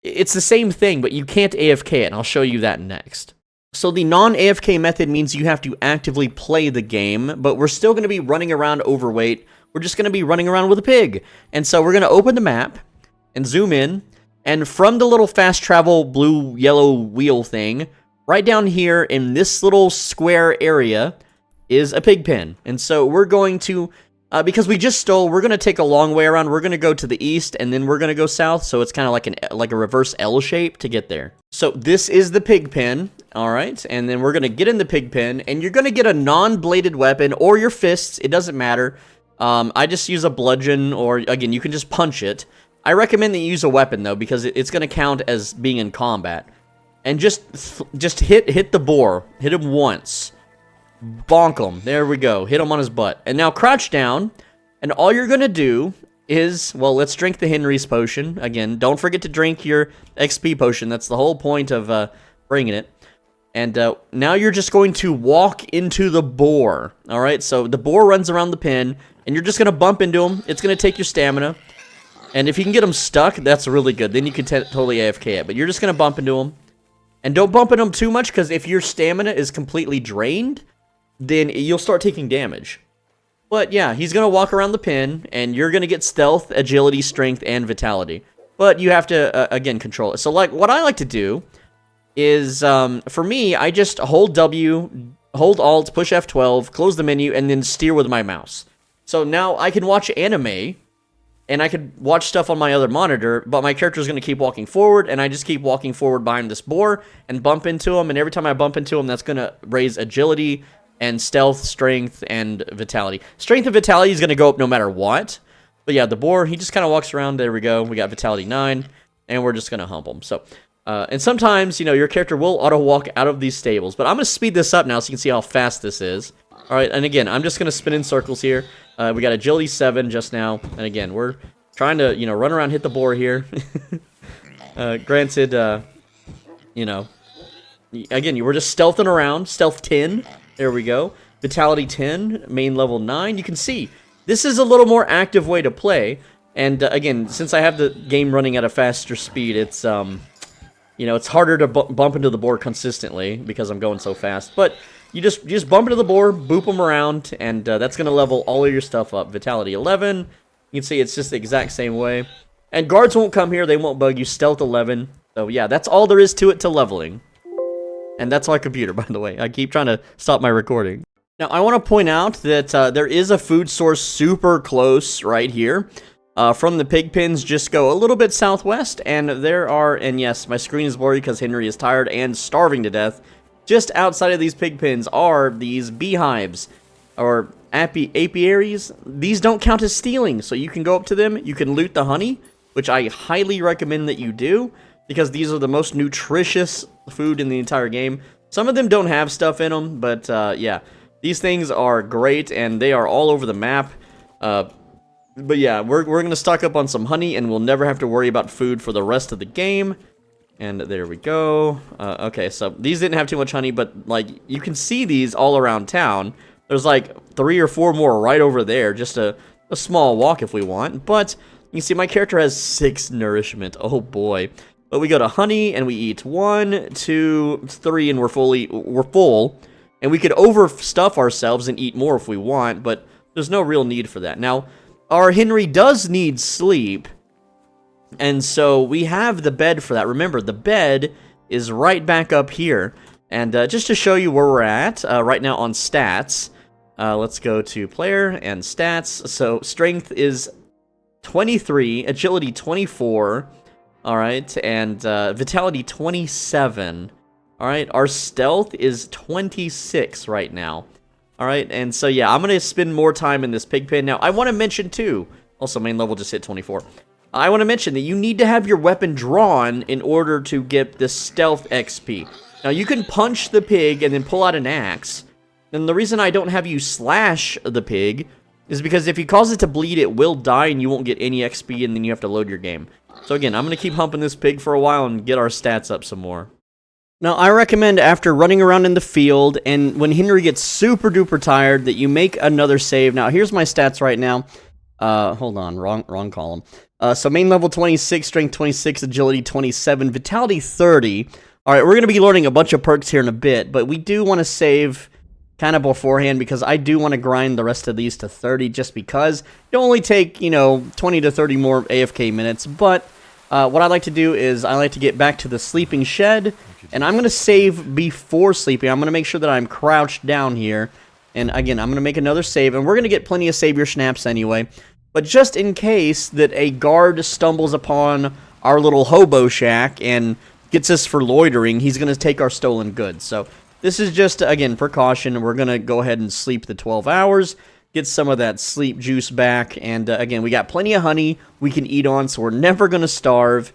It's the same thing, but you can't AFK it, and I'll show you that next. So the non-AFK method means you have to actively play the game, but we're still going to be running around overweight. We're just going to be running around with a pig. And so we're going to open the map and zoom in, and from the little fast travel blue-yellow wheel thing, right down here in this little square area is a pig pen. And so we're going to... because we just stole, we're going to take a long way around. We're going to go to the east, and then we're going to go south, so it's kind of like a reverse L shape to get there. So this is the pig pen, all right? And then we're going to get in the pig pen, and you're going to get a non-bladed weapon or your fists. It doesn't matter. I just use a bludgeon, or, again, you can just punch it. I recommend that you use a weapon, though, because it's going to count as being in combat. And just hit the boar. Hit him once. Bonk him. There we go. Hit him on his butt. And now crouch down. And all you're going to do is, well, let's drink the Henry's potion. Again, don't forget to drink your XP potion. That's the whole point of bringing it. And now you're just going to walk into the boar. All right? So the boar runs around the pen. And you're just going to bump into him. It's going to take your stamina. And if you can get him stuck, that's really good. Then you can totally AFK it. But you're just going to bump into him. And don't bump into him too much, because if your stamina is completely drained, then you'll start taking damage. But yeah, he's going to walk around the pin, and you're going to get stealth, agility, strength, and vitality. But you have to, again, control it. So like what I like to do is, for me, I just hold W, hold Alt, push F12, close the menu, and then steer with my mouse. So now I can watch anime, and I could watch stuff on my other monitor, but my character is going to keep walking forward, and I just keep walking forward behind this boar and bump into him, and every time I bump into him, that's going to raise agility and stealth, strength, and vitality. Strength and vitality is going to go up no matter what. But yeah, the boar, he just kind of walks around. There we go. We got vitality 9, and we're just going to hump him. So, and sometimes, your character will auto-walk out of these stables. But I'm going to speed this up now so you can see how fast this is. All right, and again, I'm just going to spin in circles here. We got agility 7 just now. And again, we're trying to, you know, run around, hit the boar here. Granted, you know, again, we're just stealthing around. Stealth 10. There we go. Vitality 10. Main level 9. You can see, this is a little more active way to play. And again, since I have the game running at a faster speed, it's, you know, it's harder to bump into the board consistently because I'm going so fast. But you just bump into the board, boop them around, and that's going to level all of your stuff up. Vitality 11. You can see it's just the exact same way. And guards won't come here. They won't bug you. Stealth 11. So yeah, that's all there is to it to leveling. And that's my computer, by the way. I keep trying to stop my recording. Now, I want to point out that there is a food source super close right here. From the pig pens, just go a little bit southwest, and there are, and yes, my screen is blurry because Henry is tired and starving to death. Just outside of these pig pens are these beehives, or apiaries. These don't count as stealing, so you can go up to them, you can loot the honey, which I highly recommend that you do, because these are the most nutritious food in the entire game. Some of them don't have stuff in them, but yeah, these things are great, and they are all over the map. But yeah, we're going to stock up on some honey, and we'll never have to worry about food for the rest of the game. And there we go. Okay, so these didn't have too much honey, but like you can see these all around town. There's like 3 or 4 more right over there, just a small walk if we want. But you can see my character has 6 nourishment. Oh boy. But we go to honey, and we eat 1, 2, 3, and we're full. And we could overstuff ourselves and eat more if we want, but there's no real need for that. Now, our Henry does need sleep, and so we have the bed for that. Remember, the bed is right back up here. And just to show you where we're at, right now on stats, let's go to player and stats. So strength is 23, agility 24, all right, and vitality 27. All right, our stealth is 26 right now. All right, and so yeah, I'm going to spend more time in this pig pen. Now, I want to mention too, also main level just hit 24. I want to mention that you need to have your weapon drawn in order to get the stealth XP. Now, you can punch the pig and then pull out an axe. And the reason I don't have you slash the pig is because if you cause it to bleed, it will die and you won't get any XP, and then you have to load your game. So again, I'm going to keep humping this pig for a while and get our stats up some more. Now, I recommend after running around in the field, and when Henry gets super duper tired, that you make another save. Now, here's my stats right now. Hold on, wrong column. So main level 26, strength 26, agility 27, vitality 30. All right, we're going to be learning a bunch of perks here in a bit, but we do want to save kind of beforehand because I do want to grind the rest of these to 30 just because it'll only take, you know, 20 to 30 more AFK minutes. But what I like to do is I like to get back to the sleeping shed, and I'm going to save before sleeping. I'm going to make sure that I'm crouched down here. And again, I'm going to make another save, and we're going to get plenty of savior snaps anyway. But just in case that a guard stumbles upon our little hobo shack and gets us for loitering, he's going to take our stolen goods. So this is just, again, precaution. We're going to go ahead and sleep the 12 hours, get some of that sleep juice back. And again, we got plenty of honey we can eat on, so we're never going to starve.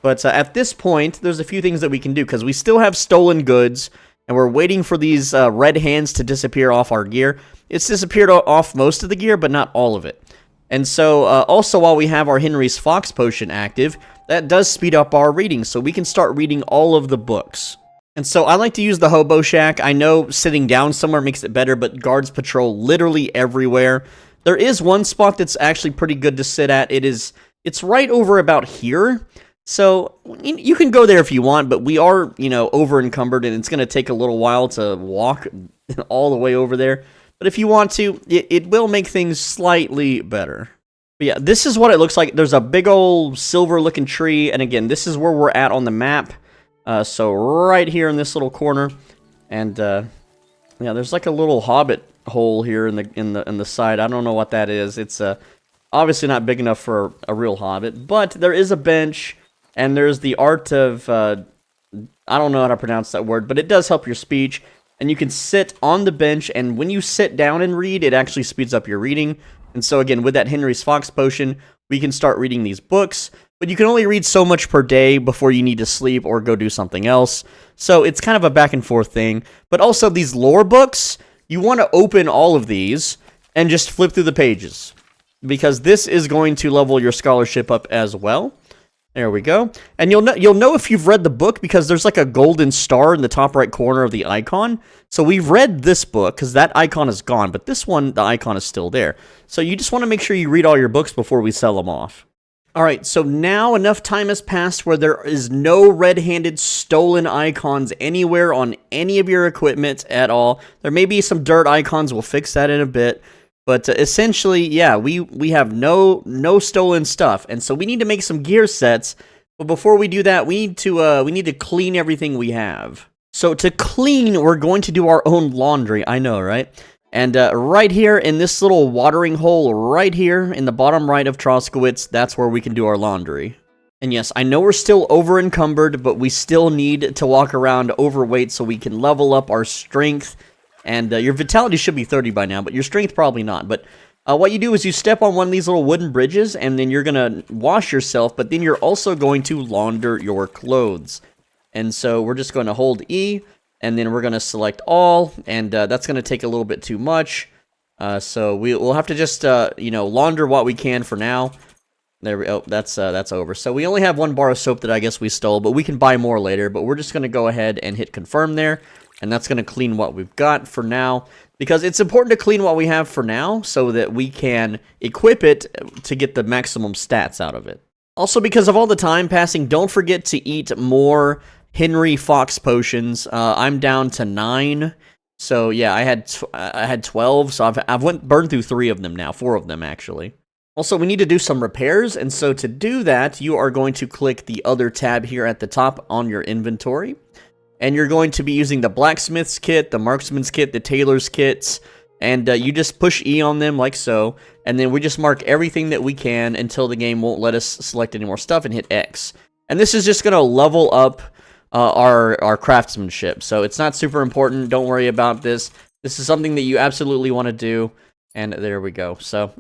But at this point, there's a few things that we can do because we still have stolen goods, and we're waiting for these red hands to disappear off our gear. It's disappeared off most of the gear, but not all of it. And so, also while we have our Henry's Fox Potion active, that does speed up our reading, so we can start reading all of the books. And so I like to use the Hobo Shack. I know sitting down somewhere makes it better, but guards patrol literally everywhere. There is one spot that's actually pretty good to sit at. It's right over about here. So you can go there if you want, but we are, you know, over encumbered, and it's going to take a little while to walk all the way over there. But if you want to, it will make things slightly better. But yeah, this is what it looks like. There's a big old silver-looking tree, and again, this is where we're at on the map. So right here in this little corner, and yeah, there's like a little hobbit hole here in the side. I don't know what that is. It's obviously not big enough for a real hobbit, but there is a bench, and there's the art of I don't know how to pronounce that word, but it does help your speech. And you can sit on the bench, and when you sit down and read, it actually speeds up your reading. And so again, with that Henry's Fox Potion, we can start reading these books. But you can only read so much per day before you need to sleep or go do something else. So it's kind of a back and forth thing. But also these lore books, you want to open all of these and just flip through the pages, because this is going to level your scholarship up as well. There we go. And you'll know if you've read the book, because there's like a golden star in the top right corner of the icon. So we've read this book because that icon is gone, but this one, the icon is still there. So you just want to make sure you read all your books before we sell them off. All right, so now enough time has passed where there is no red-handed stolen icons anywhere on any of your equipment at all. There may be some dirt icons. We'll fix that in a bit. But essentially, yeah, we have no stolen stuff, and so we need to make some gear sets. But before we do that, we need to clean everything we have. So to clean, we're going to do our own laundry. I know, right? And right here in this little watering hole, right here in the bottom right of Troskowitz, that's where we can do our laundry. And yes, I know we're still over encumbered, but we still need to walk around overweight so we can level up our strength. And your vitality should be 30 by now, but your strength probably not. But what you do is you step on one of these little wooden bridges, and then you're going to wash yourself, but then you're also going to launder your clothes. And so we're just going to hold E, and then we're going to select all, and that's going to take a little bit too much. So we'll have to just, launder what we can for now. There we go. That's over. So we only have 1 bar of soap that I guess we stole, but we can buy more later. But we're just going to go ahead and hit confirm there. And that's going to clean what we've got for now, because it's important to clean what we have for now so that we can equip it to get the maximum stats out of it. Also, because of all the time passing, don't forget to eat more Henry Fox potions. I'm down to 9. So yeah, I had 12, so I've burned through 3 of them now, 4 of them actually. Also, we need to do some repairs, and so to do that, you are going to click the other tab here at the top on your inventory. And you're going to be using the blacksmith's kit, the marksman's kit, the tailor's kits, and you just push E on them like so, and then we just mark everything that we can until the game won't let us select any more stuff, and hit X. And this is just going to level up our craftsmanship, so it's not super important. Don't worry about this. This is something that you absolutely want to do, and there we go. So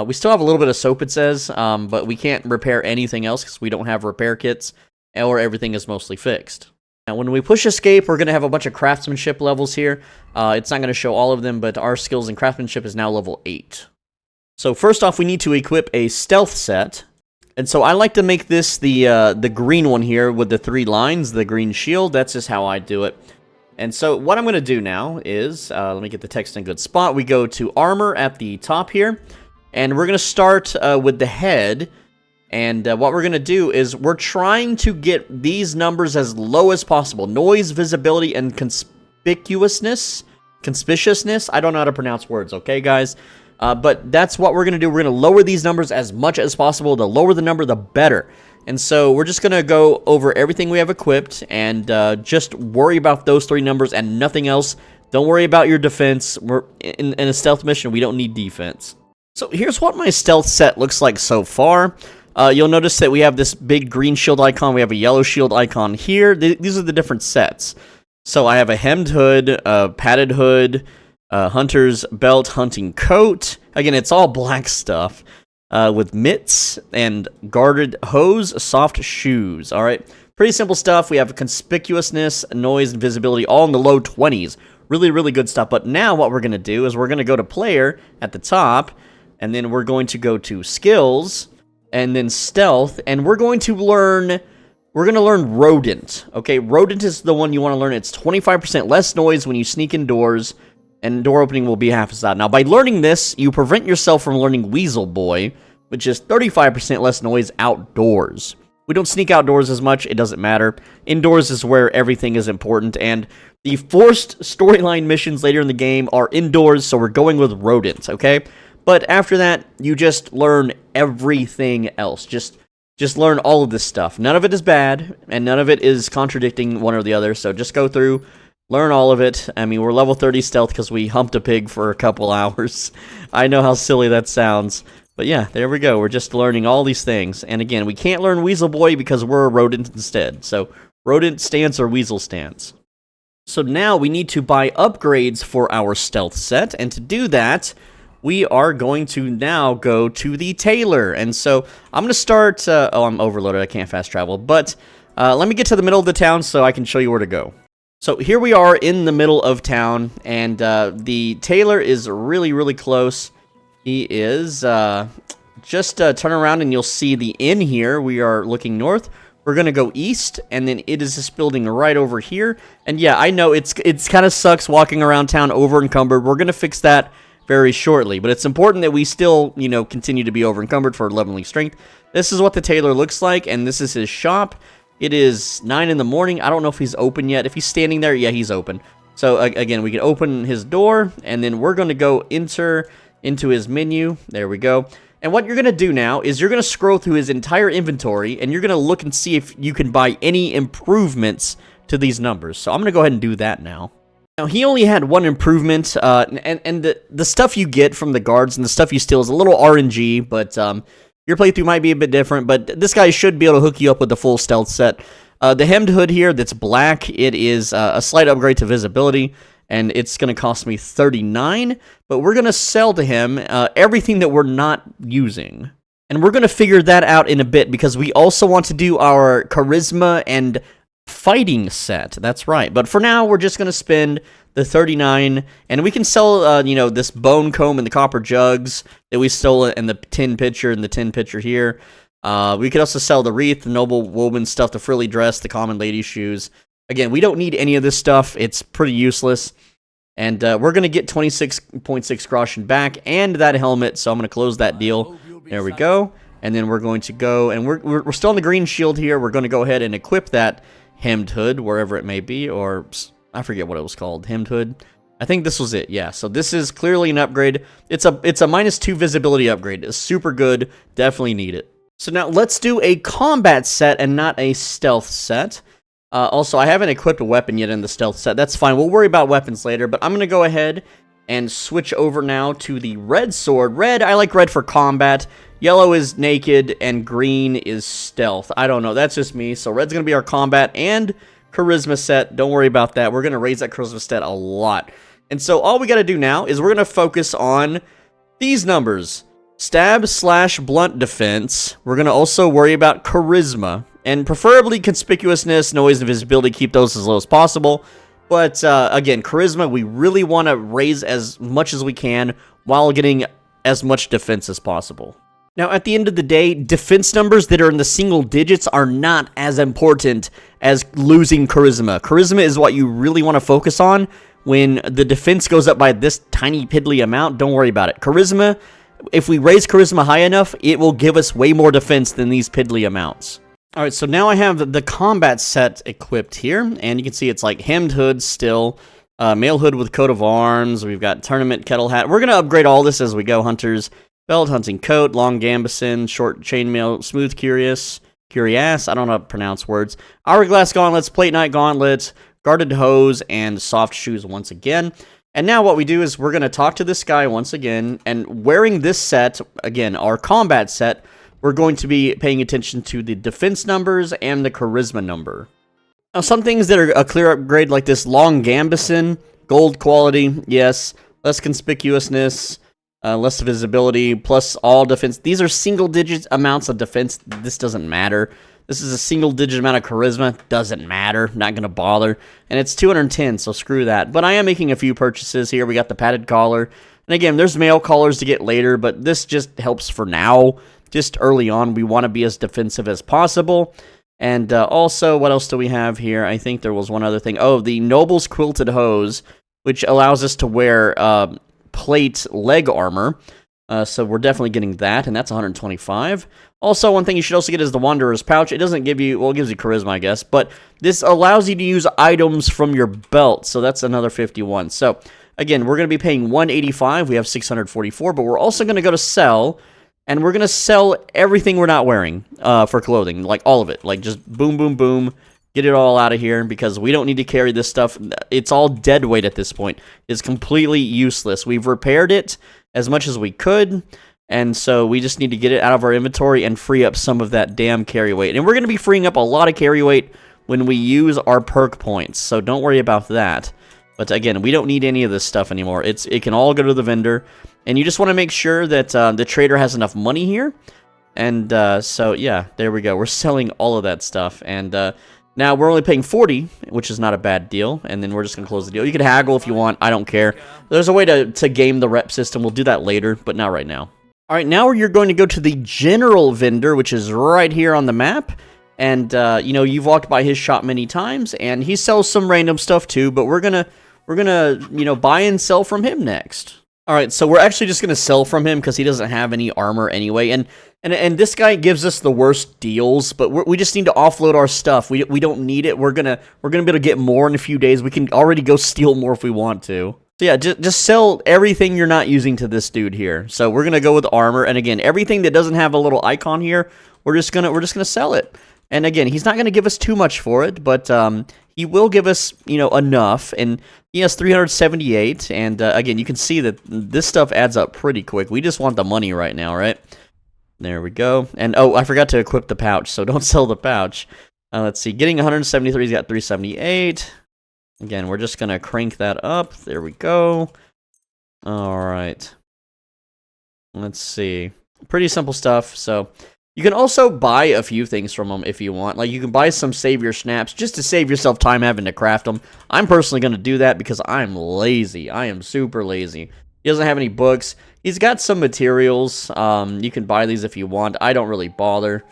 we still have a little bit of soap, it says, but we can't repair anything else because we don't have repair kits, or everything is mostly fixed. Now, when we push escape, we're going to have a bunch of craftsmanship levels here. It's not going to show all of them, but our skills in craftsmanship is now level 8. So first off, we need to equip a stealth set. And so I like to make this the green one here with the 3 lines, the green shield. That's just how I do it. And so what I'm going to do now is, let me get the text in a good spot. We go to armor at the top here, and we're going to start with the head. And what we're going to do is we're trying to get these numbers as low as possible. Noise, visibility, and conspicuousness. Conspicuousness? I don't know how to pronounce words, okay, guys? But that's what we're going to do. We're going to lower these numbers as much as possible. The lower the number, the better. And so we're just going to go over everything we have equipped and just worry about those 3 numbers and nothing else. Don't worry about your defense. We're in a stealth mission. We don't need defense. So here's what my stealth set looks like so far. You'll notice that we have this big green shield icon. We have a yellow shield icon here. These are the different sets. So I have a hemmed hood, a padded hood, hunter's belt, hunting coat. Again, it's all black stuff with mitts and guarded hose, soft shoes. All right, pretty simple stuff. We have conspicuousness, noise, and visibility all in the low 20s. Really, really good stuff. But now what we're going to do is we're going to go to player at the top, and then we're going to go to skills, and then stealth, and we're going to learn rodent. Okay, rodent is the one you want to learn. It's 25% less noise when you sneak indoors, and door opening will be half as loud. Now, by learning this, you prevent yourself from learning Weasel Boy, which is 35% less noise outdoors. We don't sneak outdoors as much, it doesn't matter. Indoors is where everything is important, and the forced storyline missions later in the game are indoors, so we're going with rodents, okay? But after that, you just learn everything else. Just learn all of this stuff. None of it is bad, and none of it is contradicting one or the other. So just go through, learn all of it. I mean, we're level 30 stealth because we humped a pig for a couple hours. I know how silly that sounds. But yeah, there we go. We're just learning all these things. And again, we can't learn Weasel Boy because we're a rodent instead. So rodent stance or weasel stance. So now we need to buy upgrades for our stealth set. And to do that, we are going to now go to the tailor. And so I'm going to start, oh, I'm overloaded, I can't fast travel, but let me get to the middle of the town so I can show you where to go. So here we are in the middle of town, and the tailor is really, really close. He is, just turn around and you'll see the inn here. We are looking north. We're going to go east, and then it is this building right over here. And yeah, I know it's kind of sucks walking around town over encumbered. We're going to fix that very shortly, but it's important that we still, you know, continue to be over encumbered for leveling strength. This is what the tailor looks like, and this is his shop. It is 9 in the morning. I don't know if he's open yet. If he's standing there, yeah, he's open. So, again, we can open his door, and then we're going to go enter into his menu. There we go. And what you're going to do now is you're going to scroll through his entire inventory, and you're going to look and see if you can buy any improvements to these numbers. So I'm going to go ahead and do that now. Now, he only had one improvement, and the stuff you get from the guards and the stuff you steal is a little RNG, but your playthrough might be a bit different, but this guy should be able to hook you up with the full stealth set. The hemmed hood here that's black, it is a slight upgrade to visibility, and it's going to cost me 39, but we're going to sell to him everything that we're not using. And we're going to figure that out in a bit, because we also want to do our charisma and fighting set. That's right. But for now, we're just going to spend the 39, and we can sell, you know, this bone comb and the copper jugs that we stole, and the tin pitcher and the tin pitcher here. We could also sell the wreath, the noble woven stuff, the frilly dress, the common lady shoes. Again, we don't need any of this stuff. It's pretty useless. And we're going to get 26.6 groschen back and that helmet, so I'm going to close that deal. There we go. And then we're going to go, and we're still on the green shield here. We're going to go ahead and equip that hemmed hood, wherever it may be, or I forget what it was called, hemmed hood. I think this was it, yeah. So this is clearly an upgrade. It's a -2 visibility upgrade. It's super good. Definitely need it. So now let's do a combat set and not a stealth set. Also, I haven't equipped a weapon yet in the stealth set. That's fine. We'll worry about weapons later, but I'm going to go ahead and switch over now to the red sword. Red, I like red for combat. Yellow is naked, and green is stealth. I don't know. That's just me. So red's going to be our combat and charisma set. Don't worry about that. We're going to raise that charisma set a lot. And so all we got to do now is we're going to focus on these numbers. Stab / blunt defense. We're going to also worry about charisma. And preferably conspicuousness, noise, and visibility. Keep those as low as possible. But again, charisma, we really want to raise as much as we can while getting as much defense as possible. Now, at the end of the day, defense numbers that are in the single digits are not as important as losing charisma. Charisma is what you really want to focus on. When the defense goes up by this tiny piddly amount, don't worry about it. Charisma, if we raise charisma high enough, it will give us way more defense than these piddly amounts. Alright, so now I have the combat set equipped here, and you can see it's like hemmed hood still, mail hood with coat of arms, we've got tournament kettle hat. We're going to upgrade all this as we go, hunters. Belt, hunting coat, long gambison, short chainmail, smooth curious, I don't know how to pronounce words. Hourglass gauntlets, plate knight gauntlets, guarded hose, and soft shoes once again. And now what we do is we're going to talk to this guy once again, and wearing this set, again, our combat set, we're going to be paying attention to the defense numbers and the charisma number. Now, some things that are a clear upgrade, like this long gambison, gold quality, yes, less conspicuousness, less visibility, plus all defense. These are single-digit amounts of defense. This doesn't matter. This is a single-digit amount of charisma. Doesn't matter. Not going to bother. And it's 210, so screw that. But I am making a few purchases here. We got the padded collar. And again, there's mail collars to get later, but this just helps for now. Just early on, we want to be as defensive as possible. And also, what else do we have here? I think there was one other thing. Oh, the Noble's Quilted Hose, which allows us to wear plate leg armor. So we're definitely getting that, and that's 125. Also, one thing you should also get is the Wanderer's Pouch. It doesn't give you, well, it gives you charisma, I guess, but this allows you to use items from your belt, so that's another 51. So, again, we're going to be paying 185. We have 644, but we're also going to go to sell. And we're going to sell everything we're not wearing for clothing, like all of it. Like just boom, boom, boom, get it all out of here because we don't need to carry this stuff. It's all dead weight at this point. It's completely useless. We've repaired it as much as we could, and so we just need to get it out of our inventory and free up some of that damn carry weight. And we're going to be freeing up a lot of carry weight when we use our perk points, so don't worry about that. But again, we don't need any of this stuff anymore. It can all go to the vendor. And you just want to make sure that the trader has enough money here. And so, yeah, there we go. We're selling all of that stuff. And Now, we're only paying 40, which is not a bad deal, and then we're just going to close the deal. You can haggle if you want, I don't care. There's a way to game the rep system. We'll do that later, but not right now. All right, now you're going to go to the general vendor, which is right here on the map. And, you know, you've walked by his shop many times, and he sells some random stuff too, but we're gonna, you know, buy and sell from him next. All right, so we're actually just gonna sell from him because he doesn't have any armor anyway, and this guy gives us the worst deals, but we just need to offload our stuff. We don't need it. We're gonna be able to get more in a few days. We can already go steal more if we want to. So yeah, just sell everything you're not using to this dude here. So we're gonna go with armor, and again, everything that doesn't have a little icon here, we're just gonna sell it. And again, he's not gonna give us too much for it, but he will give us, you know, enough. And he has 378, and again, you can see that this stuff adds up pretty quick. We just want the money right now, right? There we go. And oh, I forgot to equip the pouch, so don't sell the pouch. Let's see, getting 173, he's got 378. Again, we're just gonna crank that up. There we go. All right. Let's see. Pretty simple stuff. So you can also buy a few things from him if you want. Like, you can buy some savior snaps just to save yourself time having to craft them. I'm personally going to do that because I'm lazy. I am super lazy. He doesn't have any books. He's got some materials. You can buy these if you want. I don't really bother.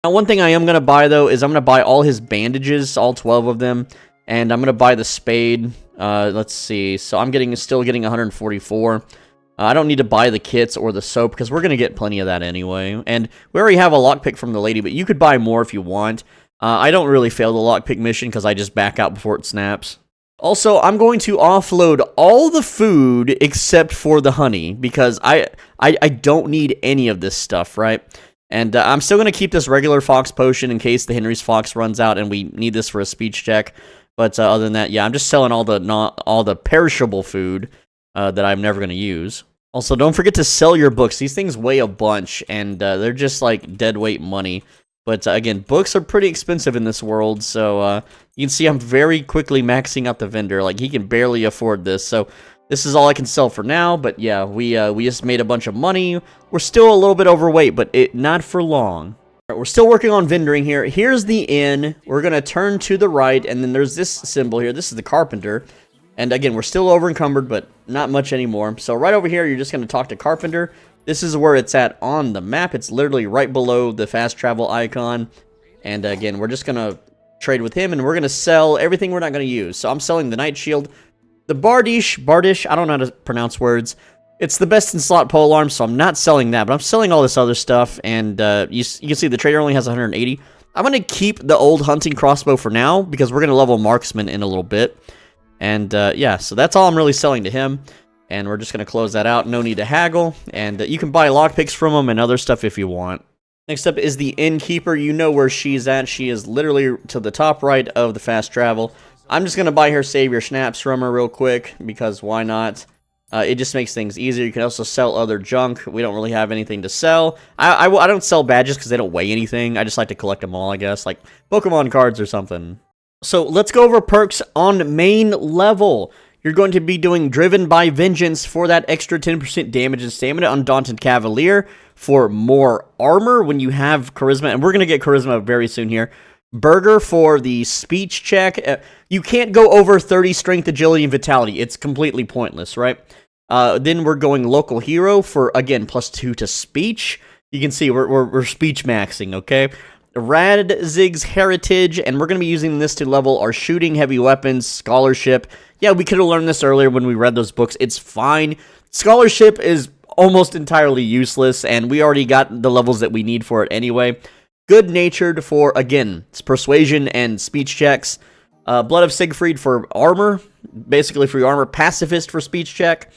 Now, one thing I am going to buy, though, is I'm going to buy all his bandages, all 12 of them. And I'm going to buy the spade. Let's see. So I'm still getting 144. I don't need to buy the kits or the soap because we're going to get plenty of that anyway. And we already have a lockpick from the lady, but you could buy more if you want. I don't really fail the lockpick mission because I just back out before it snaps. Also, I'm going to offload all the food except for the honey because I don't need any of this stuff, right? And I'm still going to keep this regular fox potion in case the Henry's fox runs out and we need this for a speech check. But other than that, yeah, I'm just selling all the perishable food that I'm never going to use. Also, don't forget to sell your books. These things weigh a bunch, and they're just like dead weight money. But again, books are pretty expensive in this world, so you can see I'm very quickly maxing out the vendor. Like, he can barely afford this, so this is all I can sell for now. But yeah, we just made a bunch of money. We're still a little bit overweight, but not for long. All right, we're still working on vendoring here. Here's the inn. We're going to turn to the right, and then there's this symbol here. This is the carpenter. And again, we're still over encumbered, but not much anymore. So right over here, you're just going to talk to Carpenter. This is where it's at on the map. It's literally right below the fast travel icon. And again, we're just going to trade with him, and we're going to sell everything we're not going to use. So I'm selling the Night Shield. The Bardish, I don't know how to pronounce words. It's the best in slot polearm, so I'm not selling that. But I'm selling all this other stuff, and you can see the trader only has 180. I'm going to keep the old hunting crossbow for now, because we're going to level marksman in a little bit. And, yeah, so that's all I'm really selling to him. And we're just going to close that out. No need to haggle. And you can buy lockpicks from him and other stuff if you want. Next up is the innkeeper. You know where she's at. She is literally to the top right of the fast travel. I'm just going to buy her savior snaps from her real quick, because why not? It just makes things easier. You can also sell other junk. We don't really have anything to sell. I don't sell badges because they don't weigh anything. I just like to collect them all, I guess. Like Pokemon cards or something. So let's go over perks on main level. You're going to be doing Driven by Vengeance for that extra 10% damage and stamina. Undaunted Cavalier for more armor when you have Charisma. And we're going to get Charisma very soon here. Burger for the speech check. You can't go over 30 strength, agility, and vitality. It's completely pointless, right? Then we're going Local Hero for, again, +2 to speech. You can see we're speech maxing, okay? Radzig's Heritage, and we're going to be using this to level our shooting, heavy weapons, scholarship. Yeah, we could have learned this earlier when we read those books. It's fine. Scholarship is almost entirely useless, and we already got the levels that we need for it anyway. Good-natured for, again, it's persuasion and speech checks. Blood of Siegfried for armor, basically free armor. Pacifist for speech check.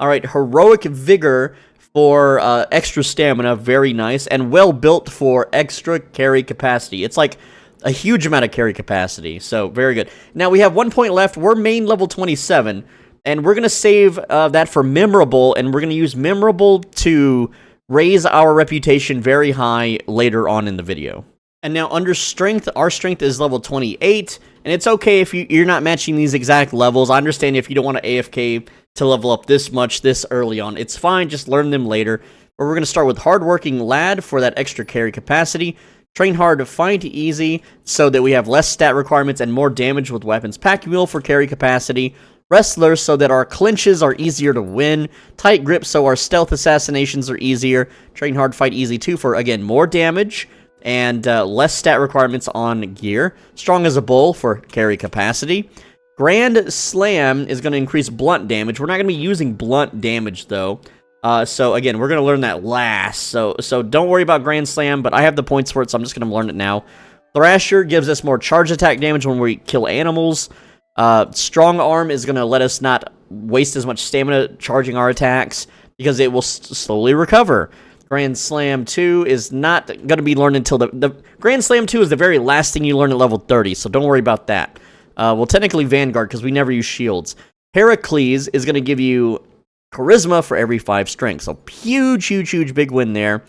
All right, Heroic Vigor for extra stamina, very nice, and well-built for extra carry capacity. It's like a huge amount of carry capacity, so very good. Now, we have 1 point left. We're main level 27, and we're going to save that for Memorable, and we're going to use Memorable to raise our reputation very high later on in the video. And now, under Strength, our Strength is level 28, and it's okay if you're not matching these exact levels. I understand if you don't want to AFK to level up this much this early on. It's fine, just learn them later. But we're going to start with Hardworking Lad for that extra carry capacity. Train hard, fight easy, so that we have less stat requirements and more damage with weapons. Pack mule for carry capacity. Wrestler, so that our clinches are easier to win. Tight grip, so our stealth assassinations are easier. Train hard, fight easy too, for again more damage and less stat requirements on gear. Strong as a bull for carry capacity. Grand Slam is going to increase blunt damage. We're not going to be using blunt damage though. So again, we're going to learn that last. So don't worry about Grand Slam, but I have the points for it, so I'm just going to learn it now. Thrasher gives us more charge attack damage when we kill animals. Strong Arm is going to let us not waste as much stamina charging our attacks because it will slowly recover. Grand Slam 2 is not going to be learned until the Grand Slam 2 is the very last thing you learn at level 30, so don't worry about that. Well, technically Vanguard because we never use shields. Heracles is going to give you Charisma for every 5 strength. So huge big win there.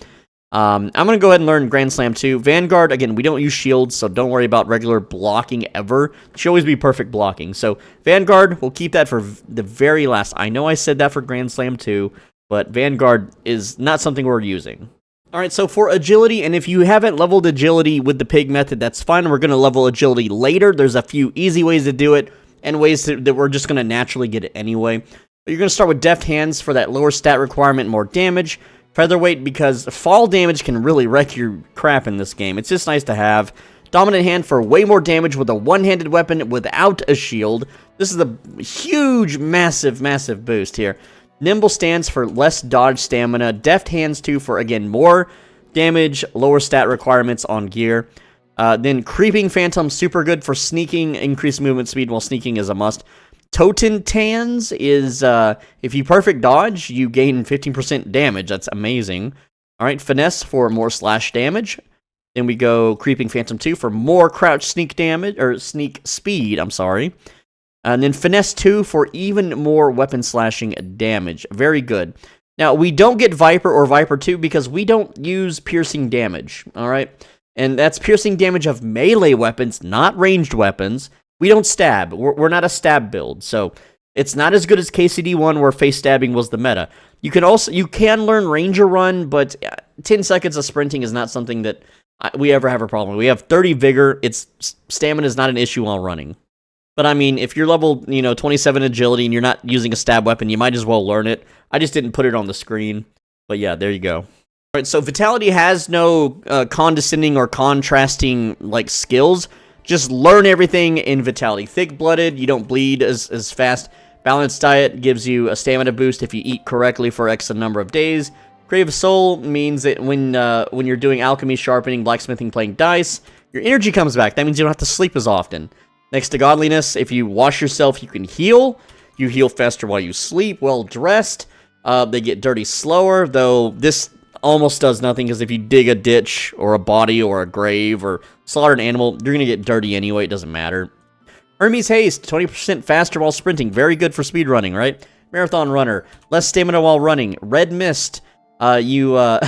I'm going to go ahead and learn Grand Slam 2. Vanguard, again, we don't use shields, so don't worry about regular blocking ever. It should always be perfect blocking. So Vanguard, we'll keep that for the very last. I know I said that for Grand Slam 2, but Vanguard is not something we're using. Alright, so for agility, and if you haven't leveled agility with the pig method, that's fine. We're going to level agility later. There's a few easy ways to do it, and ways that we're just going to naturally get it anyway. But you're going to start with Deft Hands for that lower stat requirement, more damage. Featherweight, because fall damage can really wreck your crap in this game. It's just nice to have. Dominant Hand for way more damage with a one-handed weapon without a shield. This is a huge, massive boost here. Nimble Stance for less dodge stamina. Deft Hands, too, for, again, more damage, lower stat requirements on gear. Then Creeping Phantom, super good for sneaking, increased movement speed while sneaking is a must. Toten Tans is, if you perfect dodge, you gain 15% damage. That's amazing. Alright, Finesse for more slash damage. Then we go Creeping Phantom 2 for more crouch sneak damage, or sneak speed, I'm sorry. And then Finesse 2 for even more weapon slashing damage. Very good. Now, we don't get Viper or Viper 2 because we don't use piercing damage, alright? And that's piercing damage of melee weapons, not ranged weapons. We don't stab. We're not a stab build, so it's not as good as KCD1 where face stabbing was the meta. You can learn Ranger Run, but 10 seconds of sprinting is not something that we ever have a problem with. We have 30 vigor. Stamina is not an issue while running. But I mean, if you're level 27 agility and you're not using a stab weapon, you might as well learn it. I just didn't put it on the screen. But yeah, there you go. Alright, so Vitality has no condescending or contrasting skills. Just learn everything in Vitality. Thick-blooded, you don't bleed as fast. Balanced diet gives you a stamina boost if you eat correctly for X number of days. Crave Soul means that when you're doing alchemy, sharpening, blacksmithing, playing dice, your energy comes back. That means you don't have to sleep as often. Next to Godliness, if you wash yourself, you can heal. You heal faster while you sleep. Well-dressed. They get dirty slower, though this almost does nothing, because if you dig a ditch or a body or a grave or slaughter an animal, you're going to get dirty anyway. It doesn't matter. Hermes Haste, 20% faster while sprinting. Very good for speedrunning, right? Marathon Runner, less stamina while running. Red Mist, you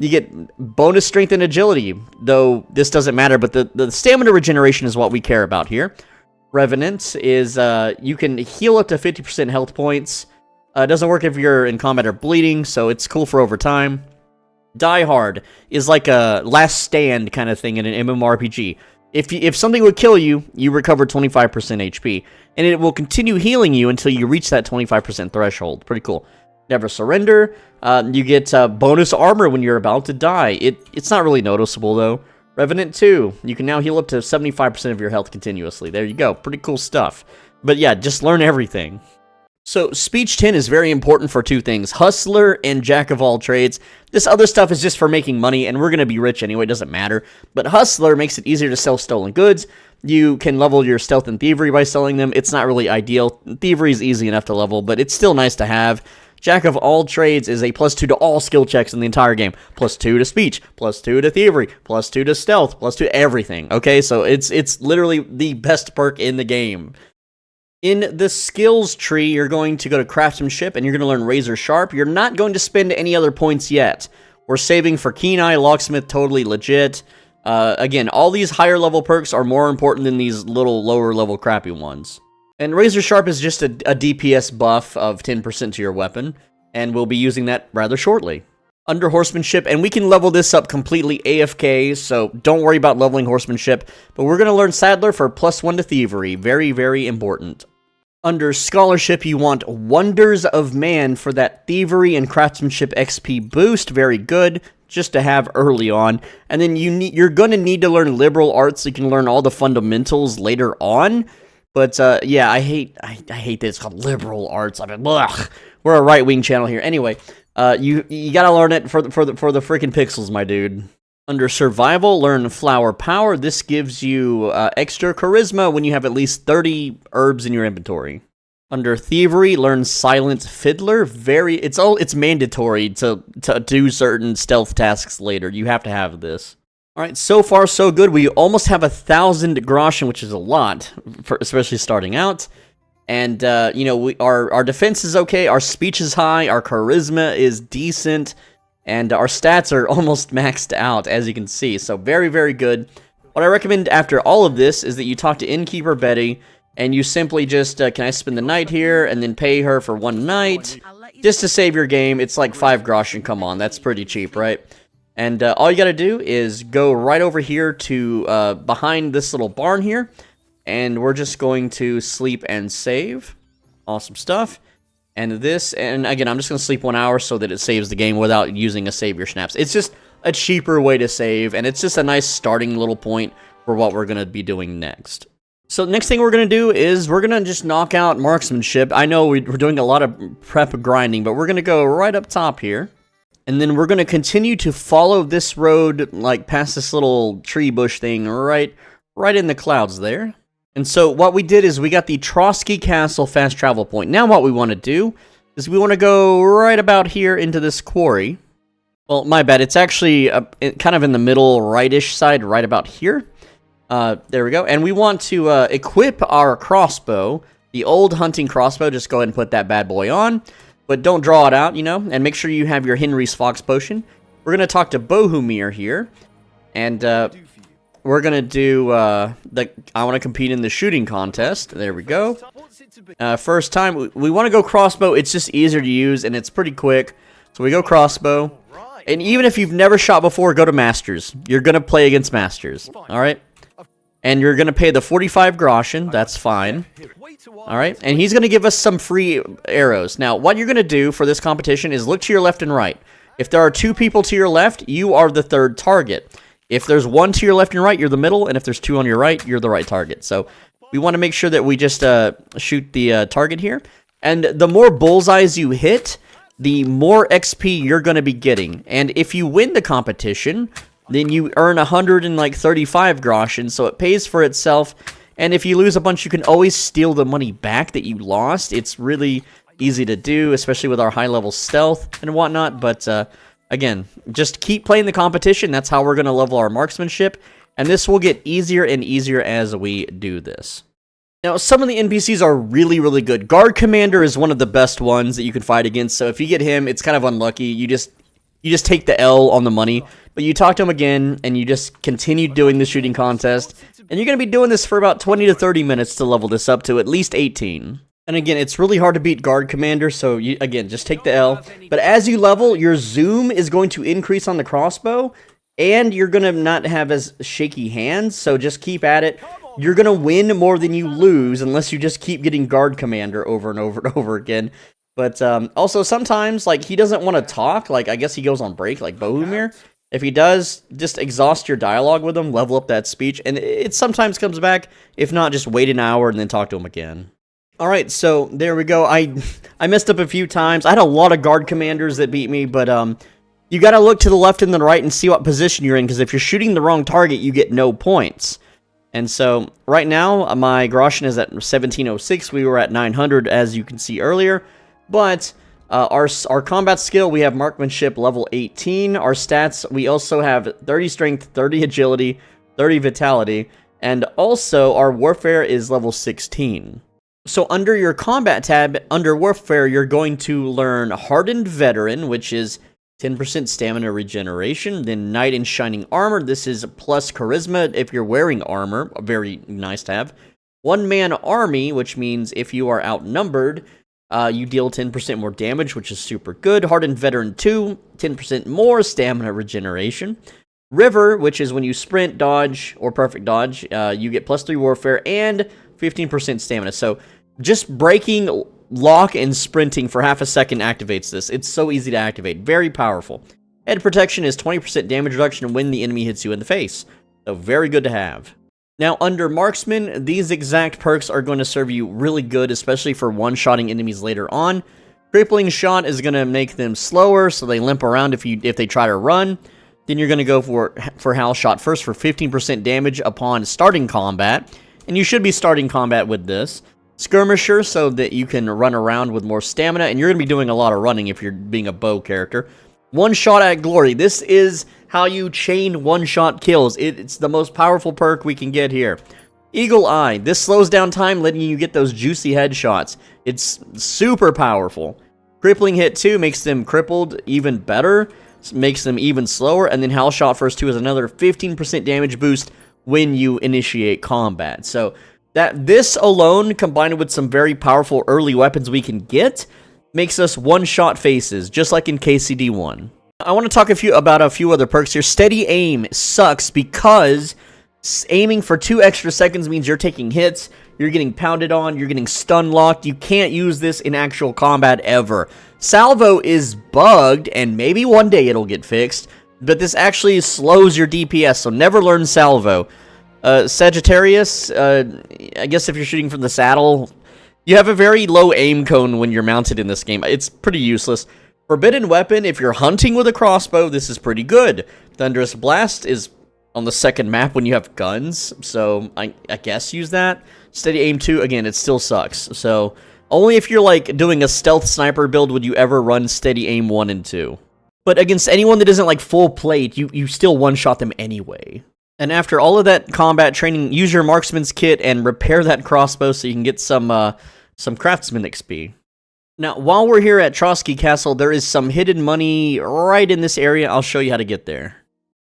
get bonus strength and agility, though this doesn't matter, but the stamina regeneration is what we care about here. Revenant is, you can heal up to 50% health points. It doesn't work if you're in combat or bleeding, so it's cool for overtime. Die Hard is like a last stand kind of thing in an MMORPG. If something would kill you, you recover 25% HP, and it will continue healing you until you reach that 25% threshold. Pretty cool. Never Surrender. You get bonus armor when you're about to die. It's not really noticeable, though. Revenant 2. You can now heal up to 75% of your health continuously. There you go. Pretty cool stuff. But yeah, just learn everything. So, Speech 10 is very important for two things, Hustler and Jack of all trades. This other stuff is just for making money, and we're going to be rich anyway, it doesn't matter. But Hustler makes it easier to sell stolen goods. You can level your Stealth and Thievery by selling them. It's not really ideal. Thievery is easy enough to level, but it's still nice to have. Jack of all trades is a +2 to all skill checks in the entire game. +2 to Speech, +2 to Thievery, +2 to Stealth, +2 to everything. Okay, so it's literally the best perk in the game. In the skills tree, you're going to go to craftsmanship, and you're going to learn Razor Sharp. You're not going to spend any other points yet. We're saving for Keen Eye, Locksmith, totally legit. Again, all these higher level perks are more important than these little lower level crappy ones. And Razor Sharp is just a DPS buff of 10% to your weapon, and we'll be using that rather shortly. under horsemanship, and we can level this up completely AFK, so don't worry about leveling horsemanship. But we're going to learn Saddler for +1 to thievery. Very, very important. Under scholarship, you want Wonders of Man for that thievery and craftsmanship XP boost. Very good, just to have early on. And then you're going to need to learn liberal arts so you can learn all the fundamentals later on. But yeah, I hate that it's called liberal arts. I mean, ugh, we're a right-wing channel here. Anyway, you gotta learn it for the freaking pixels, my dude. Under survival, learn flower power. This gives you extra charisma when you have at least 30 herbs in your inventory. Under thievery, learn silent fiddler. It's mandatory to do certain stealth tasks later. You have to have this. All right, so far so good. We almost have 1,000 groschen, which is a lot, especially starting out. And you know, our defense is okay. Our speech is high. Our charisma is decent. And our stats are almost maxed out, as you can see. So very, very good. What I recommend after all of this is that you talk to Innkeeper Betty, and you simply just, can I spend the night here, and then pay her for 1 night, just to save your game. It's like 5 groschen, come on, that's pretty cheap, right? And all you gotta do is go right over here to, behind this little barn here, and we're just going to sleep and save. Awesome stuff. And this, and again, I'm just going to sleep 1 hour so that it saves the game without using a save your snaps. It's just a cheaper way to save, and it's just a nice starting little point for what we're going to be doing next. So next thing we're going to do is we're going to just knock out marksmanship. I know we're doing a lot of prep grinding, but we're going to go right up top here. And then we're going to continue to follow this road, like past this little tree bush thing, right in the clouds there. And so what we did is we got the Trotsky Castle fast travel point. Now what we want to do is we want to go right about here into this quarry. Well, my bad. It's actually kind of in the middle rightish side, right about here. There we go. And we want to equip our crossbow, the old hunting crossbow. Just go ahead and put that bad boy on. But don't draw it out, you know, and make sure you have your Henry's Fox potion. We're going to talk to Bohumir here. And we're going to do, I want to compete in the shooting contest. There we go. First time, we want to go crossbow. It's just easier to use, and it's pretty quick. So we go crossbow. And even if you've never shot before, go to Masters. You're going to play against Masters. All right? And you're going to pay the 45 groschen. That's fine. All right? And he's going to give us some free arrows. Now, what you're going to do for this competition is look to your left and right. If there are 2 people to your left, you are the 3rd target. If there's 1 to your left and right, you're the middle, and if there's 2 on your right, you're the right target. So we want to make sure that we just shoot the target here. And the more bullseyes you hit, the more XP you're going to be getting. And if you win the competition, then you earn 135 groschen, so it pays for itself. And if you lose a bunch, you can always steal the money back that you lost. It's really easy to do, especially with our high-level stealth and whatnot, but again, just keep playing the competition. That's how we're going to level our marksmanship. And this will get easier and easier as we do this. Now, some of the NPCs are really, really good. Guard Commander is one of the best ones that you can fight against. So if you get him, it's kind of unlucky. You just take the L on the money. But you talk to him again, and you just continue doing the shooting contest. And you're going to be doing this for about 20 to 30 minutes to level this up to at least 18. And again, it's really hard to beat Guard Commander, so again, just take the L. But as you level, your zoom is going to increase on the crossbow, and you're going to not have as shaky hands, so just keep at it. You're going to win more than you lose, unless you just keep getting Guard Commander over and over and over again. But also, sometimes, like, he doesn't want to talk. Like, I guess he goes on break, like Bohumir. If he does, just exhaust your dialogue with him, level up that speech, and it sometimes comes back. If not, just wait an hour and then talk to him again. Alright, so there we go. I messed up a few times. I had a lot of Guard Commanders that beat me, but you gotta look to the left and the right and see what position you're in, because if you're shooting the wrong target, you get no points. And so, right now, my groschen is at 1706. We were at 900, as you can see earlier. But our combat skill, we have marksmanship level 18. Our stats, we also have 30 strength, 30 agility, 30 vitality. And also, our warfare is level 16. So under your combat tab, under warfare, you're going to learn Hardened Veteran, which is 10% stamina regeneration. Then Knight in Shining Armor. This is plus charisma if you're wearing armor. Very nice to have. One-man army, which means if you are outnumbered, You deal 10% more damage, which is super good. Hardened Veteran 2, 10% more stamina regeneration. River, which is when you sprint, dodge, or perfect dodge, you get +3 warfare and 15% stamina. So just breaking lock and sprinting for half a second activates this. It's so easy to activate. Very powerful. Head protection is 20% damage reduction when the enemy hits you in the face. So very good to have. Now, under Marksman, these exact perks are going to serve you really good, especially for one-shotting enemies later on. Crippling Shot is going to make them slower, so they limp around if they try to run. Then you're going to go for Howl Shot first for 15% damage upon starting combat. And you should be starting combat with this. Skirmisher, so that you can run around with more stamina, and you're going to be doing a lot of running if you're being a bow character. One Shot at Glory. This is how you chain one-shot kills. It's the most powerful perk we can get here. Eagle Eye. This slows down time, letting you get those juicy headshots. It's super powerful. Crippling Hit 2 makes them crippled even better, makes them even slower, and then Howl Shot First 2 is another 15% damage boost when you initiate combat. So this alone, combined with some very powerful early weapons we can get, makes us one-shot faces, just like in KCD1. I want to talk about a few other perks here. Steady Aim sucks because aiming for 2 extra seconds means you're taking hits, you're getting pounded on, you're getting stun locked. You can't use this in actual combat ever. Salvo is bugged, and maybe one day it'll get fixed, but this actually slows your DPS, so never learn Salvo. Sagittarius, I guess if you're shooting from the saddle, you have a very low aim cone when you're mounted in this game. It's pretty useless. Forbidden Weapon, if you're hunting with a crossbow, this is pretty good. Thunderous Blast is on the second map when you have guns, so I guess use that. Steady Aim 2, again, it still sucks. So only if you're like doing a stealth sniper build would you ever run Steady Aim 1 and 2. But against anyone that isn't like full plate, you still one-shot them anyway. And after all of that combat training, use your marksman's kit and repair that crossbow so you can get some craftsman XP. Now, while we're here at Trotsky Castle, there is some hidden money right in this area. I'll show you how to get there.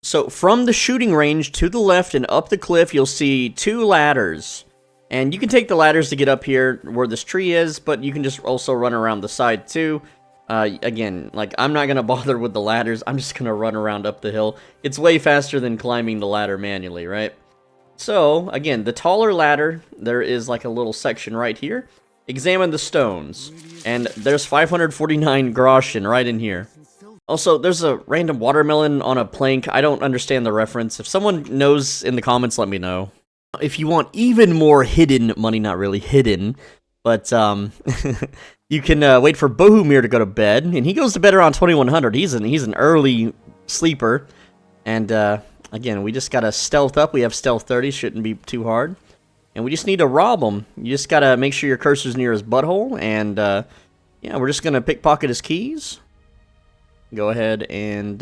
So, from the shooting range to the left and up the cliff, you'll see 2 ladders. And you can take the ladders to get up here where this tree is, but you can just also run around the side too. Again, like, I'm not going to bother with the ladders. I'm just going to run around up the hill. It's way faster than climbing the ladder manually, right? So, again, the taller ladder, there is like a little section right here. Examine the stones. And there's 549 groschen right in here. Also, there's a random watermelon on a plank. I don't understand the reference. If someone knows in the comments, let me know. If you want even more hidden money, not really hidden, but you can wait for Bohumir to go to bed, and he goes to bed around 2100. He's an early sleeper, and again, we just gotta stealth up. We have stealth 30, shouldn't be too hard, and we just need to rob him. You just gotta make sure your cursor's near his butthole, and yeah, we're just gonna pickpocket his keys. Go ahead and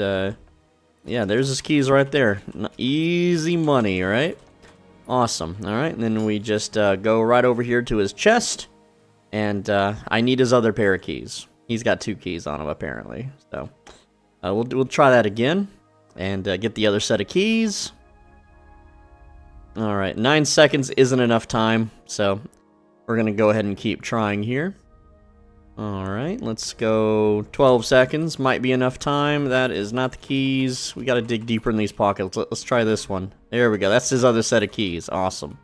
yeah, there's his keys right there. Easy money, right? Awesome. All right, and then we just go right over here to his chest, and I need his other pair of keys. He's got 2 keys on him apparently, so we'll try that again and get the other set of keys. All right, 9 seconds isn't enough time, so we're gonna go ahead and keep trying here. All right, let's go 12 seconds. Might be enough time. That is not the keys. We got to dig deeper in these pockets. Let's try this one. There we go. That's his other set of keys. Awesome.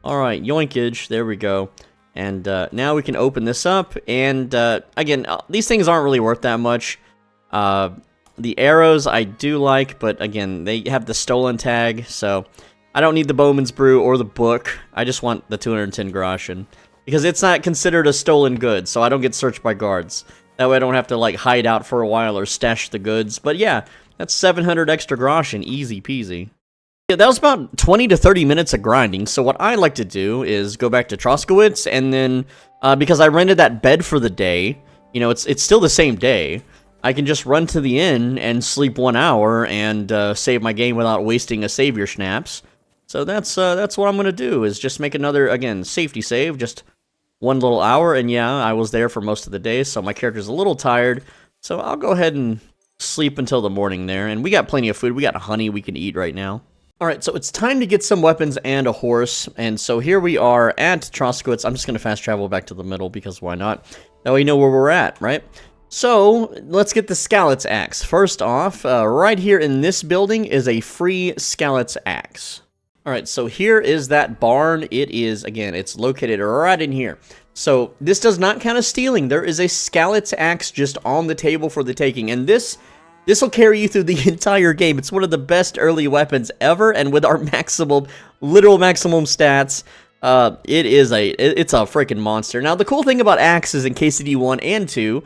All right, yoinkage. There we go. And now we can open this up. And again, these things aren't really worth that much. The arrows I do like, but again, they have the stolen tag. So I don't need the Bowman's Brew or the book. I just want the 210 groschen. Because it's not considered a stolen good, so I don't get searched by guards. That way I don't have to, like, hide out for a while or stash the goods. But yeah, that's 700 extra groschen, easy peasy. Yeah, that was about 20 to 30 minutes of grinding, so what I like to do is go back to Troskowitz, and then, because I rented that bed for the day, you know, it's still the same day, I can just run to the inn and sleep 1 hour and save my game without wasting a savior schnapps. So that's what I'm going to do, is just make another, again, safety save, just 1 little hour, and yeah, I was there for most of the day, so my character's a little tired, so I'll go ahead and sleep until the morning there, and we got plenty of food. We got honey we can eat right now. Alright, so it's time to get some weapons and a horse, and so here we are at Troskowitz. I'm just going to fast travel back to the middle, because why not? That way you know where we're at, right? So, let's get the Scallet's Axe. First off, right here in this building is a free Scallet's Axe. Alright, so here is that barn. It is, again, it's located right in here. So, this does not count as stealing. There is a Scallet's Axe just on the table for the taking. And this will carry you through the entire game. It's one of the best early weapons ever. And with our maximum, literal maximum stats, it's a freaking monster. Now, the cool thing about axes in KCD 1 and 2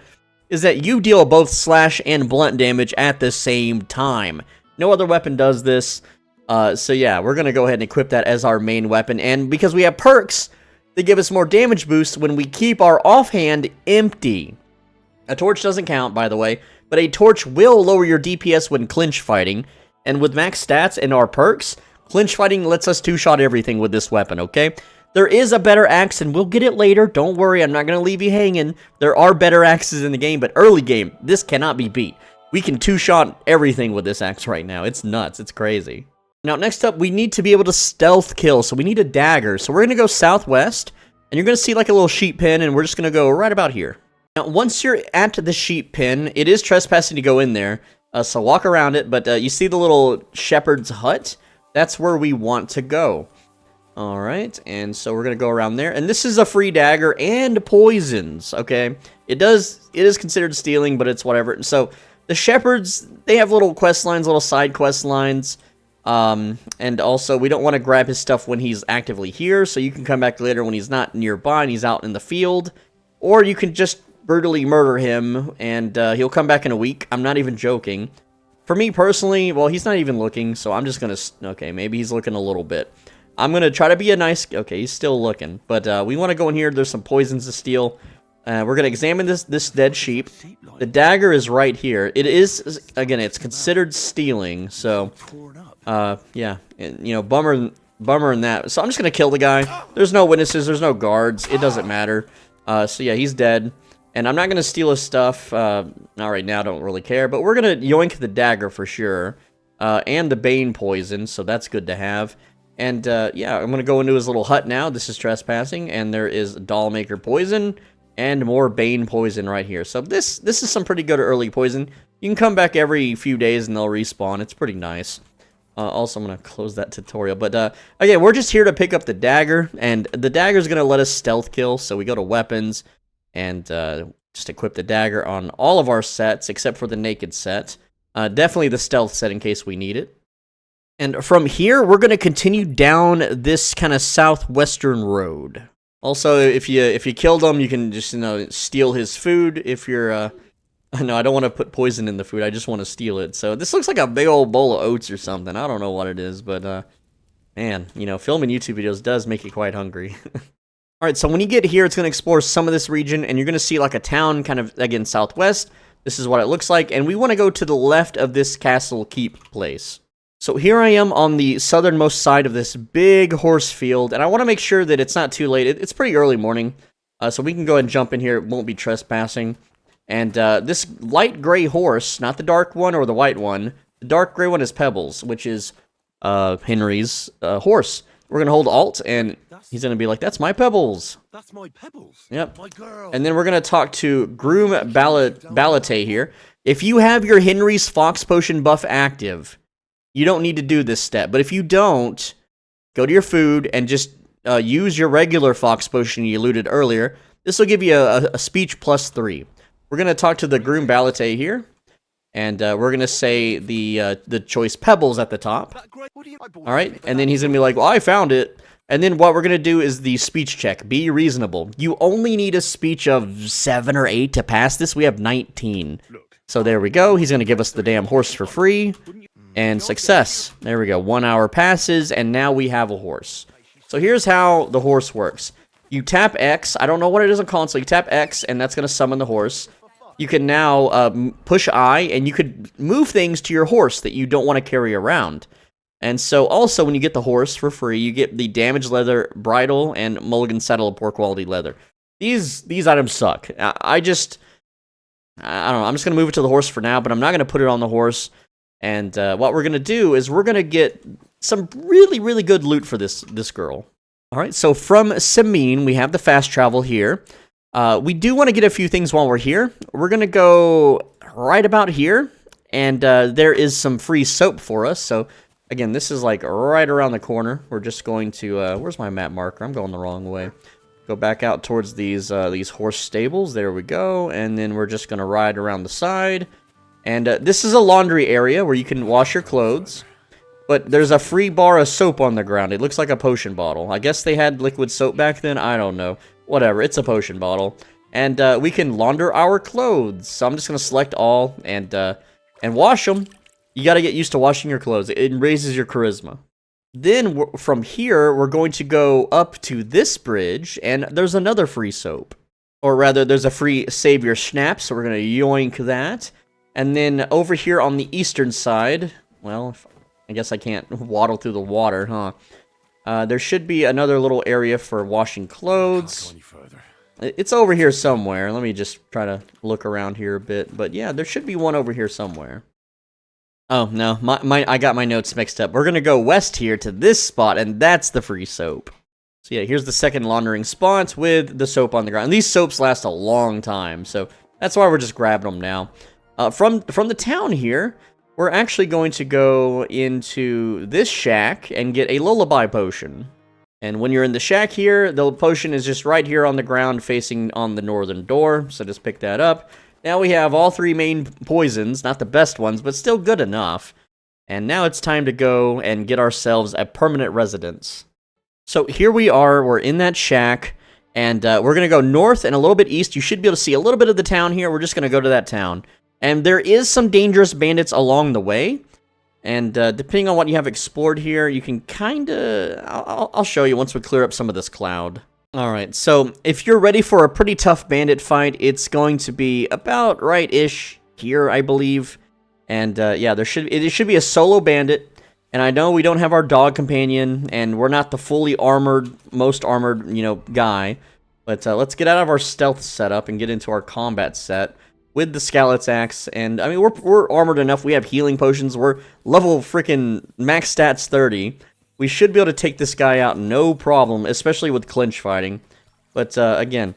is that you deal both slash and blunt damage at the same time. No other weapon does this. So yeah, we're going to go ahead and equip that as our main weapon. And because we have perks, they give us more damage boost when we keep our offhand empty. A torch doesn't count, by the way, but a torch will lower your DPS when clinch fighting. And with max stats and our perks, clinch fighting lets us two-shot everything with this weapon, okay? There is a better axe, and we'll get it later. Don't worry, I'm not going to leave you hanging. There are better axes in the game, but early game, this cannot be beat. We can two-shot everything with this axe right now. It's nuts. It's crazy. Now, next up, we need to be able to stealth kill, so we need a dagger. So we're going to go southwest, and you're going to see like a little sheep pen, and we're just going to go right about here. Now, once you're at the sheep pen, it is trespassing to go in there, so walk around it, but you see the little shepherd's hut? That's where we want to go. Alright, and so we're going to go around there. And this is a free dagger and poisons, okay? It is considered stealing, but it's whatever. So, the shepherds, they have little quest lines, little side quest lines. And also, we don't want to grab his stuff when he's actively here, so you can come back later when he's not nearby and he's out in the field. Or you can just brutally murder him, and he'll come back in a week. I'm not even joking. For me personally, well, he's not even looking, so I'm just going to... Okay, maybe he's looking a little bit. I'm going to try to be a nice... Okay, he's still looking. But we want to go in here. There's some poisons to steal. We're going to examine this dead sheep. The dagger is right here. It is... Again, it's considered stealing. So, yeah. And, you know, bummer in that. So I'm just going to kill the guy. There's no witnesses. There's no guards. It doesn't matter. So, yeah, he's dead. And I'm not going to steal his stuff. Not right now. I don't really care. But we're going to yoink the dagger for sure. And the bane poison. So that's good to have. And, yeah, I'm going to go into his little hut now. This is trespassing, and there is Dollmaker poison and more Bane poison right here. So this is some pretty good early poison. You can come back every few days, and they'll respawn. It's pretty nice. Also, I'm going to close that tutorial. But, again, we're just here to pick up the dagger, and the dagger is going to let us stealth kill. So we go to weapons, and just equip the dagger on all of our sets, except for the naked set. Definitely the stealth set in case we need it. And from here, we're going to continue down this kind of southwestern road. Also, if you killed him, you can just, you know, steal his food. If you're, no, I don't want to put poison in the food. I just want to steal it. So this looks like a big old bowl of oats or something. I don't know what it is, but, man, you know, filming YouTube videos does make you quite hungry. Alright, so when you get here, it's going to explore some of this region, and you're going to see like a town kind of, again, southwest. This is what it looks like, and we want to go to the left of this castle keep place. So here I am on the southernmost side of this big horse field, and I want to make sure that it's not too late. It's pretty early morning, so we can go ahead and jump in here. It won't be trespassing. And this light gray horse, not the dark one or the white one, the dark gray one is Pebbles, which is Henry's horse. We're going to hold Alt, and he's going to be like, that's my Pebbles. That's my Pebbles. Yep. My girl. And then we're going to talk to Groom Balate here. If you have your Henry's Fox Potion buff active, you don't need to do this step. But if you don't, go to your food and just use your regular Fox Potion you looted earlier. This will give you a speech +3. We're going to talk to the Groom Balate here. And we're going to say the choice Pebbles at the top. Alright, and then he's going to be like, well, I found it. And then what we're going to do is the speech check. Be reasonable. You only need a speech of 7 or 8 to pass this. We have 19. So there we go. He's going to give us the damn horse for free. And success. There we go. 1 hour passes, and now we have a horse. So here's how the horse works. You tap X. I don't know what it is on console. You tap X, and that's going to summon the horse. You can now push I, and you could move things to your horse that you don't want to carry around. And so also, when you get the horse for free, you get the damaged leather bridle and mulligan saddle of poor quality leather. These items suck. I don't know. I'm just going to move it to the horse for now, but I'm not going to put it on the horse. And what we're going to do is we're going to get some really, really good loot for this girl. All right, so from Samin, we have the fast travel here. We do want to get a few things while we're here. We're going to go right about here, and there is some free soap for us. So, again, this is like right around the corner. We're just going to, where's my map marker? I'm going the wrong way. Go back out towards these horse stables. There we go. And then we're just going to ride around the side. And this is a laundry area where you can wash your clothes. But there's a free bar of soap on the ground. It looks like a potion bottle. I guess they had liquid soap back then. I don't know. Whatever. It's a potion bottle. And we can launder our clothes. So I'm just going to select all and wash them. You got to get used to washing your clothes. It raises your charisma. Then from here, we're going to go up to this bridge. And there's another free soap. Or rather, there's a free save your schnapps. So we're going to yoink that. And then over here on the eastern side, well, I guess I can't waddle through the water, huh? There should be another little area for washing clothes. It's over here somewhere. Let me just try to look around here a bit. But yeah, there should be one over here somewhere. Oh, no. I got my notes mixed up. We're going to go west here to this spot, and that's the free soap. So yeah, here's the second laundering spot with the soap on the ground. And these soaps last a long time, so that's why we're just grabbing them now. From the town here, we're actually going to go into this shack and get a lullaby potion. And when you're in the shack here, the potion is just right here on the ground facing on the northern door. So just pick that up. Now we have all three main poisons. Not the best ones, but still good enough. And now it's time to go and get ourselves a permanent residence. So here we are. We're in that shack. And we're going to go north and a little bit east. You should be able to see a little bit of the town here. We're just going to go to that town. And there is some dangerous bandits along the way. And depending on what you have explored here, you can kind of... I'll show you once we clear up some of this cloud. Alright, so if you're ready for a pretty tough bandit fight, it's going to be about right-ish here, I believe. And yeah, it should be a solo bandit. And I know we don't have our dog companion, and we're not the fully armored, most armored, guy. But let's get out of our stealth setup and get into our combat set with the Skalit's Axe. And, I mean, we're armored enough. We have healing potions. We're level freaking max stats 30. We should be able to take this guy out no problem, especially with clinch fighting. But, again,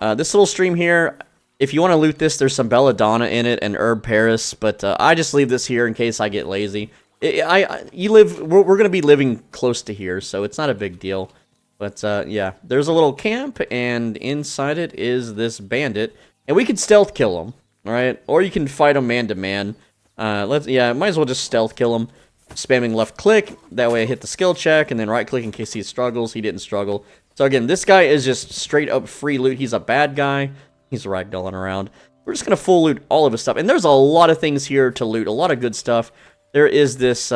this little stream here, if you want to loot this, there's some belladonna in it and herb Paris. But I just leave this here in case I get lazy. We're going to be living close to here, so it's not a big deal. But, yeah, there's a little camp, and inside it is this bandit. And we can stealth kill him. Alright, or you can fight him man-to-man. Might as well just stealth kill him. Spamming left click, that way I hit the skill check, and then right click in case he struggles. He didn't struggle. So again, this guy is just straight up free loot. He's a bad guy. He's ragdolling around. We're just gonna full loot all of his stuff. And there's a lot of things here to loot, a lot of good stuff. There is this,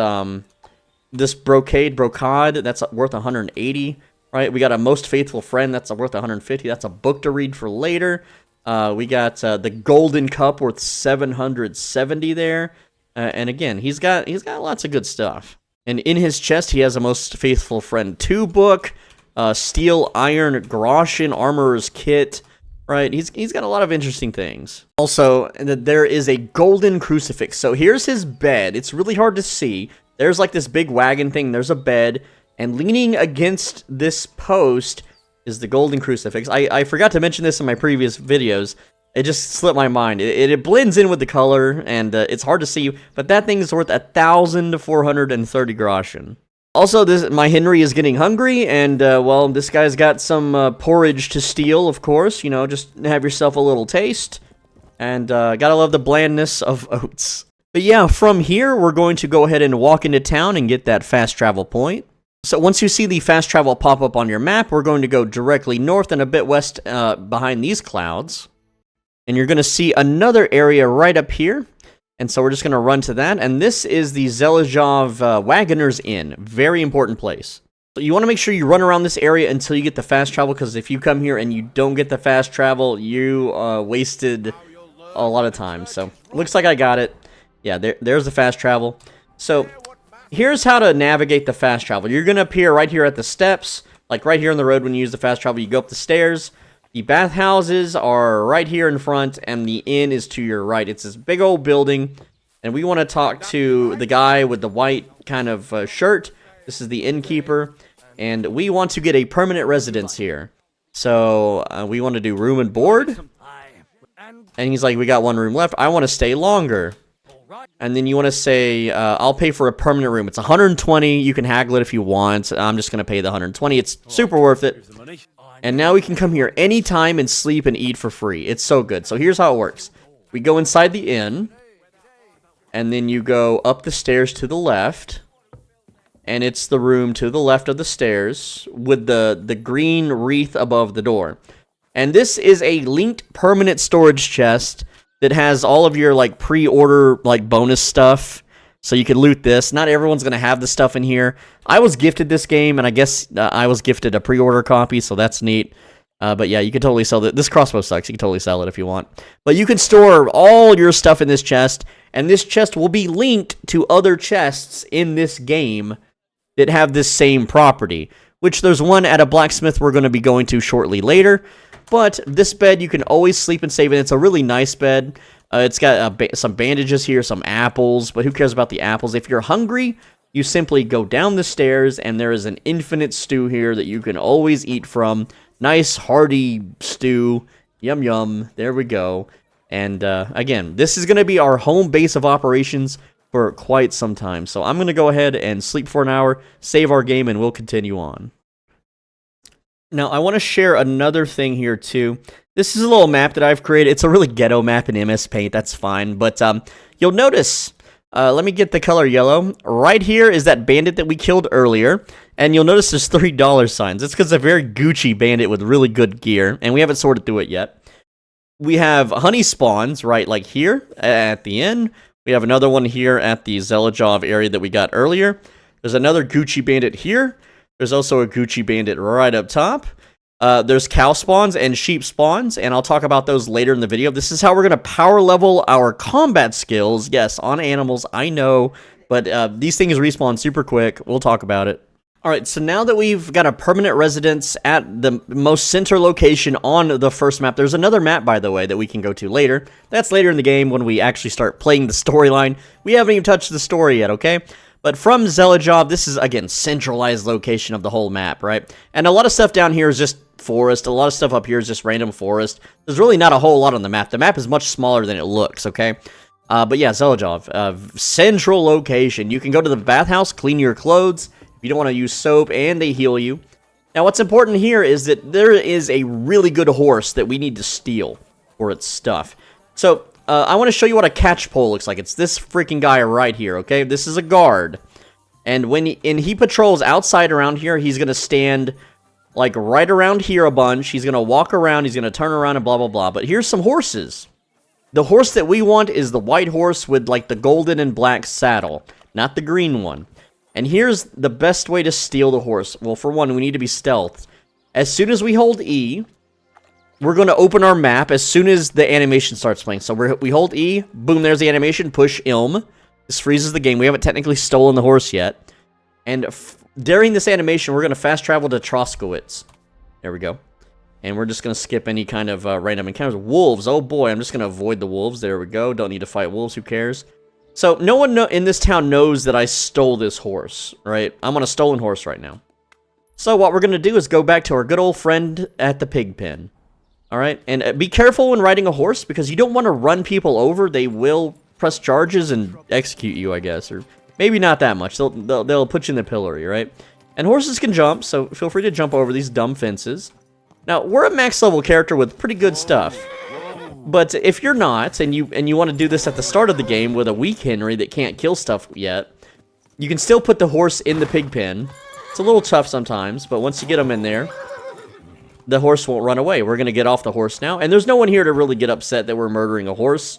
this brocade, that's worth 180, right? We got a most faithful friend, that's worth 150. That's a book to read for later. We got the golden cup worth 770 there. And again, he's got lots of good stuff. And in his chest, he has a most faithful friend 2 book, steel, iron, Groshin, armorer's kit, right? He's got a lot of interesting things. Also, there is a golden crucifix. So here's his bed. It's really hard to see. There's like this big wagon thing. There's a bed. And leaning against this post is the golden crucifix. I forgot to mention this in my previous videos. It just slipped my mind. It blends in with the color, and it's hard to see, but that thing is worth 1,430 groschen. Also, my Henry is getting hungry, and, well, this guy's got some porridge to steal, of course. Just have yourself a little taste. And gotta love the blandness of oats. But yeah, from here, we're going to go ahead and walk into town and get that fast travel point. So once you see the fast travel pop up on your map, we're going to go directly north and a bit west behind these clouds. And you're going to see another area right up here. And so we're just going to run to that. And this is the Zelazhov Wagoner's Inn. Very important place. So you want to make sure you run around this area until you get the fast travel, because if you come here and you don't get the fast travel, you wasted a lot of time. So looks like I got it. Yeah, there's the fast travel. So here's how to navigate the fast travel. You're going to appear right here at the steps, like right here on the road when you use the fast travel. You go up the stairs. The bathhouses are right here in front, and the inn is to your right. It's this big old building, and we want to talk to the guy with the white kind of shirt. This is the innkeeper, and we want to get a permanent residence here. So we want to do room and board. And he's like, we got one room left. I want to stay longer. And then you want to say, I'll pay for a permanent room. It's 120. You can haggle it if you want. I'm just going to pay the 120. It's super worth it. And now we can come here anytime and sleep and eat for free. It's so good. So here's how it works. We go inside the inn. And then you go up the stairs to the left. And it's the room to the left of the stairs with the green wreath above the door. And this is a linked permanent storage chest that has all of your, like, pre-order, like, bonus stuff. So you can loot this. Not everyone's going to have the stuff in here. I was gifted this game, and I guess I was gifted a pre-order copy, so that's neat. But yeah, you can totally sell it. This crossbow sucks. You can totally sell it if you want. But you can store all your stuff in this chest, and this chest will be linked to other chests in this game that have this same property. Which there's one at a blacksmith we're going to be going to shortly later. But this bed, you can always sleep and save in. It's a really nice bed. It's got some bandages here, some apples, but who cares about the apples? If you're hungry, you simply go down the stairs, and there is an infinite stew here that you can always eat from. Nice, hearty stew. Yum, yum. There we go. And, again, this is going to be our home base of operations for quite some time. So I'm going to go ahead and sleep for an hour, save our game, and we'll continue on. Now, I want to share another thing here, too. This is a little map that I've created. It's a really ghetto map in MS Paint. That's fine. But you'll notice, let me get the color yellow. Right here is that bandit that we killed earlier. And you'll notice there's $3 signs. It's because it's a very Gucci bandit with really good gear. And we haven't sorted through it yet. We have honey spawns right like here at the end. We have another one here at the Zelajov area that we got earlier. There's another Gucci bandit here. There's also a Gucci bandit right up top. There's cow spawns and sheep spawns, and I'll talk about those later in the video. This is how we're going to power level our combat skills. Yes, on animals, I know, but these things respawn super quick. We'll talk about it. Alright, so now that we've got a permanent residence at the most center location on the first map, there's another map, by the way, that we can go to later. That's later in the game when we actually start playing the storyline. We haven't even touched the story yet, okay? But from Zelajov, this is, again, centralized location of the whole map, right? And a lot of stuff down here is just forest. A lot of stuff up here is just random forest. There's really not a whole lot on the map. The map is much smaller than it looks, okay? But yeah, Zelajov, central location. You can go to the bathhouse, clean your clothes. If you don't want to use soap, and they heal you. Now, what's important here is that there is a really good horse that we need to steal for its stuff. So, I want to show you what a catch pole looks like. It's this freaking guy right here, okay? This is a guard. And when he patrols outside around here, he's going to stand, like, right around here a bunch. He's going to walk around, he's going to turn around and blah, blah, blah. But here's some horses. The horse that we want is the white horse with, like, the golden and black saddle, not the green one. And here's the best way to steal the horse. Well, for one, we need to be stealth. As soon as we hold E, we're going to open our map as soon as the animation starts playing. So we hold E, boom, there's the animation, push Ilm. This freezes the game. We haven't technically stolen the horse yet. And during this animation, we're going to fast travel to Troskowitz. There we go. And we're just going to skip any kind of random encounters. Wolves, oh boy, I'm just going to avoid the wolves. There we go. Don't need to fight wolves, who cares? So, no one in this town knows that I stole this horse, right? I'm on a stolen horse right now. So, what we're going to do is go back to our good old friend at the pig pen. Alright? And be careful when riding a horse, because you don't want to run people over. They will press charges and execute you, I guess. Or maybe not that much. They'll put you in the pillory, right? And horses can jump, so feel free to jump over these dumb fences. Now, we're a max level character with pretty good stuff. But if you're not, and you want to do this at the start of the game with a weak Henry that can't kill stuff yet, you can still put the horse in the pig pen. It's a little tough sometimes, but once you get them in there, the horse won't run away. We're going to get off the horse now, and there's no one here to really get upset that we're murdering a horse.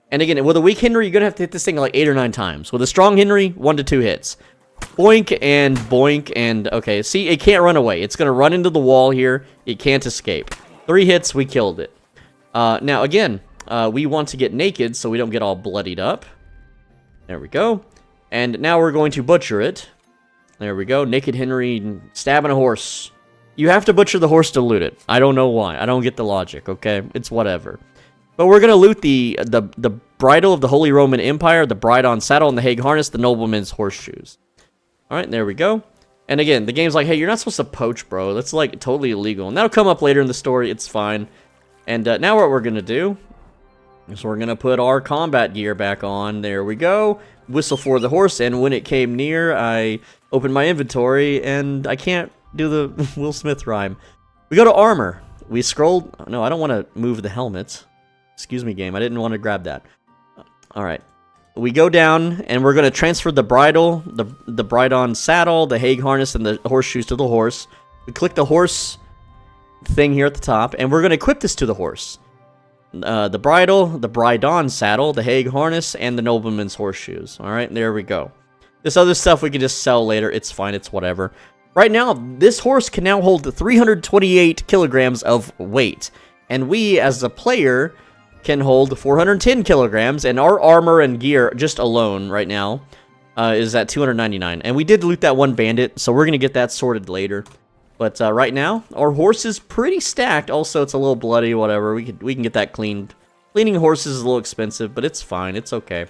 And again, with a weak Henry, you're going to have to hit this thing like 8 or 9 times. With a strong Henry, 1 to 2 hits. Boink and okay, see, it can't run away. It's going to run into the wall here. It can't escape. 3 hits, we killed it. Now, again, we want to get naked so we don't get all bloodied up. There we go. And now we're going to butcher it. There we go. Naked Henry stabbing a horse. You have to butcher the horse to loot it. I don't know why. I don't get the logic, okay? It's whatever. But we're going to loot the bridle of the Holy Roman Empire, the bride on saddle, and the Hague harness, the nobleman's horseshoes. Alright, there we go. And again, the game's like, hey, you're not supposed to poach, bro. That's like totally illegal. And that'll come up later in the story. It's fine. And now what we're going to do is we're going to put our combat gear back on. There we go. Whistle for the horse. And when it came near, I opened my inventory. And I can't do the Will Smith rhyme. We go to armor. We scrolled. No, I don't want to move the helmets. Excuse me, game. I didn't want to grab that. All right. We go down, and we're going to transfer the bridle, the bride-on saddle, the hag harness, and the horseshoes to the horse. We click the horse thing here at the top, and we're going to equip this to the horse. The bridle, the bride-on saddle, the hag harness, and the nobleman's horseshoes. All right, there we go. This other stuff we can just sell later. It's fine. It's whatever. Right now, this horse can now hold 328 kilograms of weight, and we, as a player, can hold 410 kilograms, and our armor and gear just alone right now is at 299. And we did loot that one bandit, so we're gonna get that sorted later. But right now, our horse is pretty stacked. Also, it's a little bloody, whatever. We can get that cleaned. Cleaning horses is a little expensive, but it's fine. It's okay.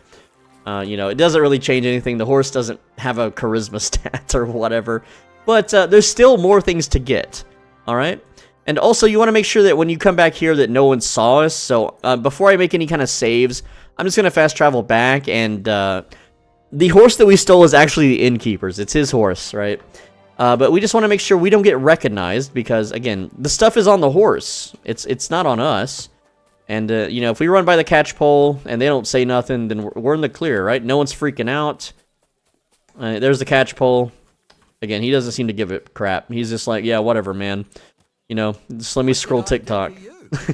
You know, it doesn't really change anything. The horse doesn't have a charisma stat or whatever. But there's still more things to get. All right. And also, you want to make sure that when you come back here that no one saw us. So, before I make any kind of saves, I'm just going to fast travel back. And the horse that we stole is actually the innkeeper's. It's his horse, right? But we just want to make sure we don't get recognized. Because, again, the stuff is on the horse. It's not on us. And, you know, if we run by the catch pole and they don't say nothing, then we're in the clear, right? No one's freaking out. There's the catch pole. Again, he doesn't seem to give it crap. He's just like, yeah, whatever, man. You know, just let me scroll TikTok.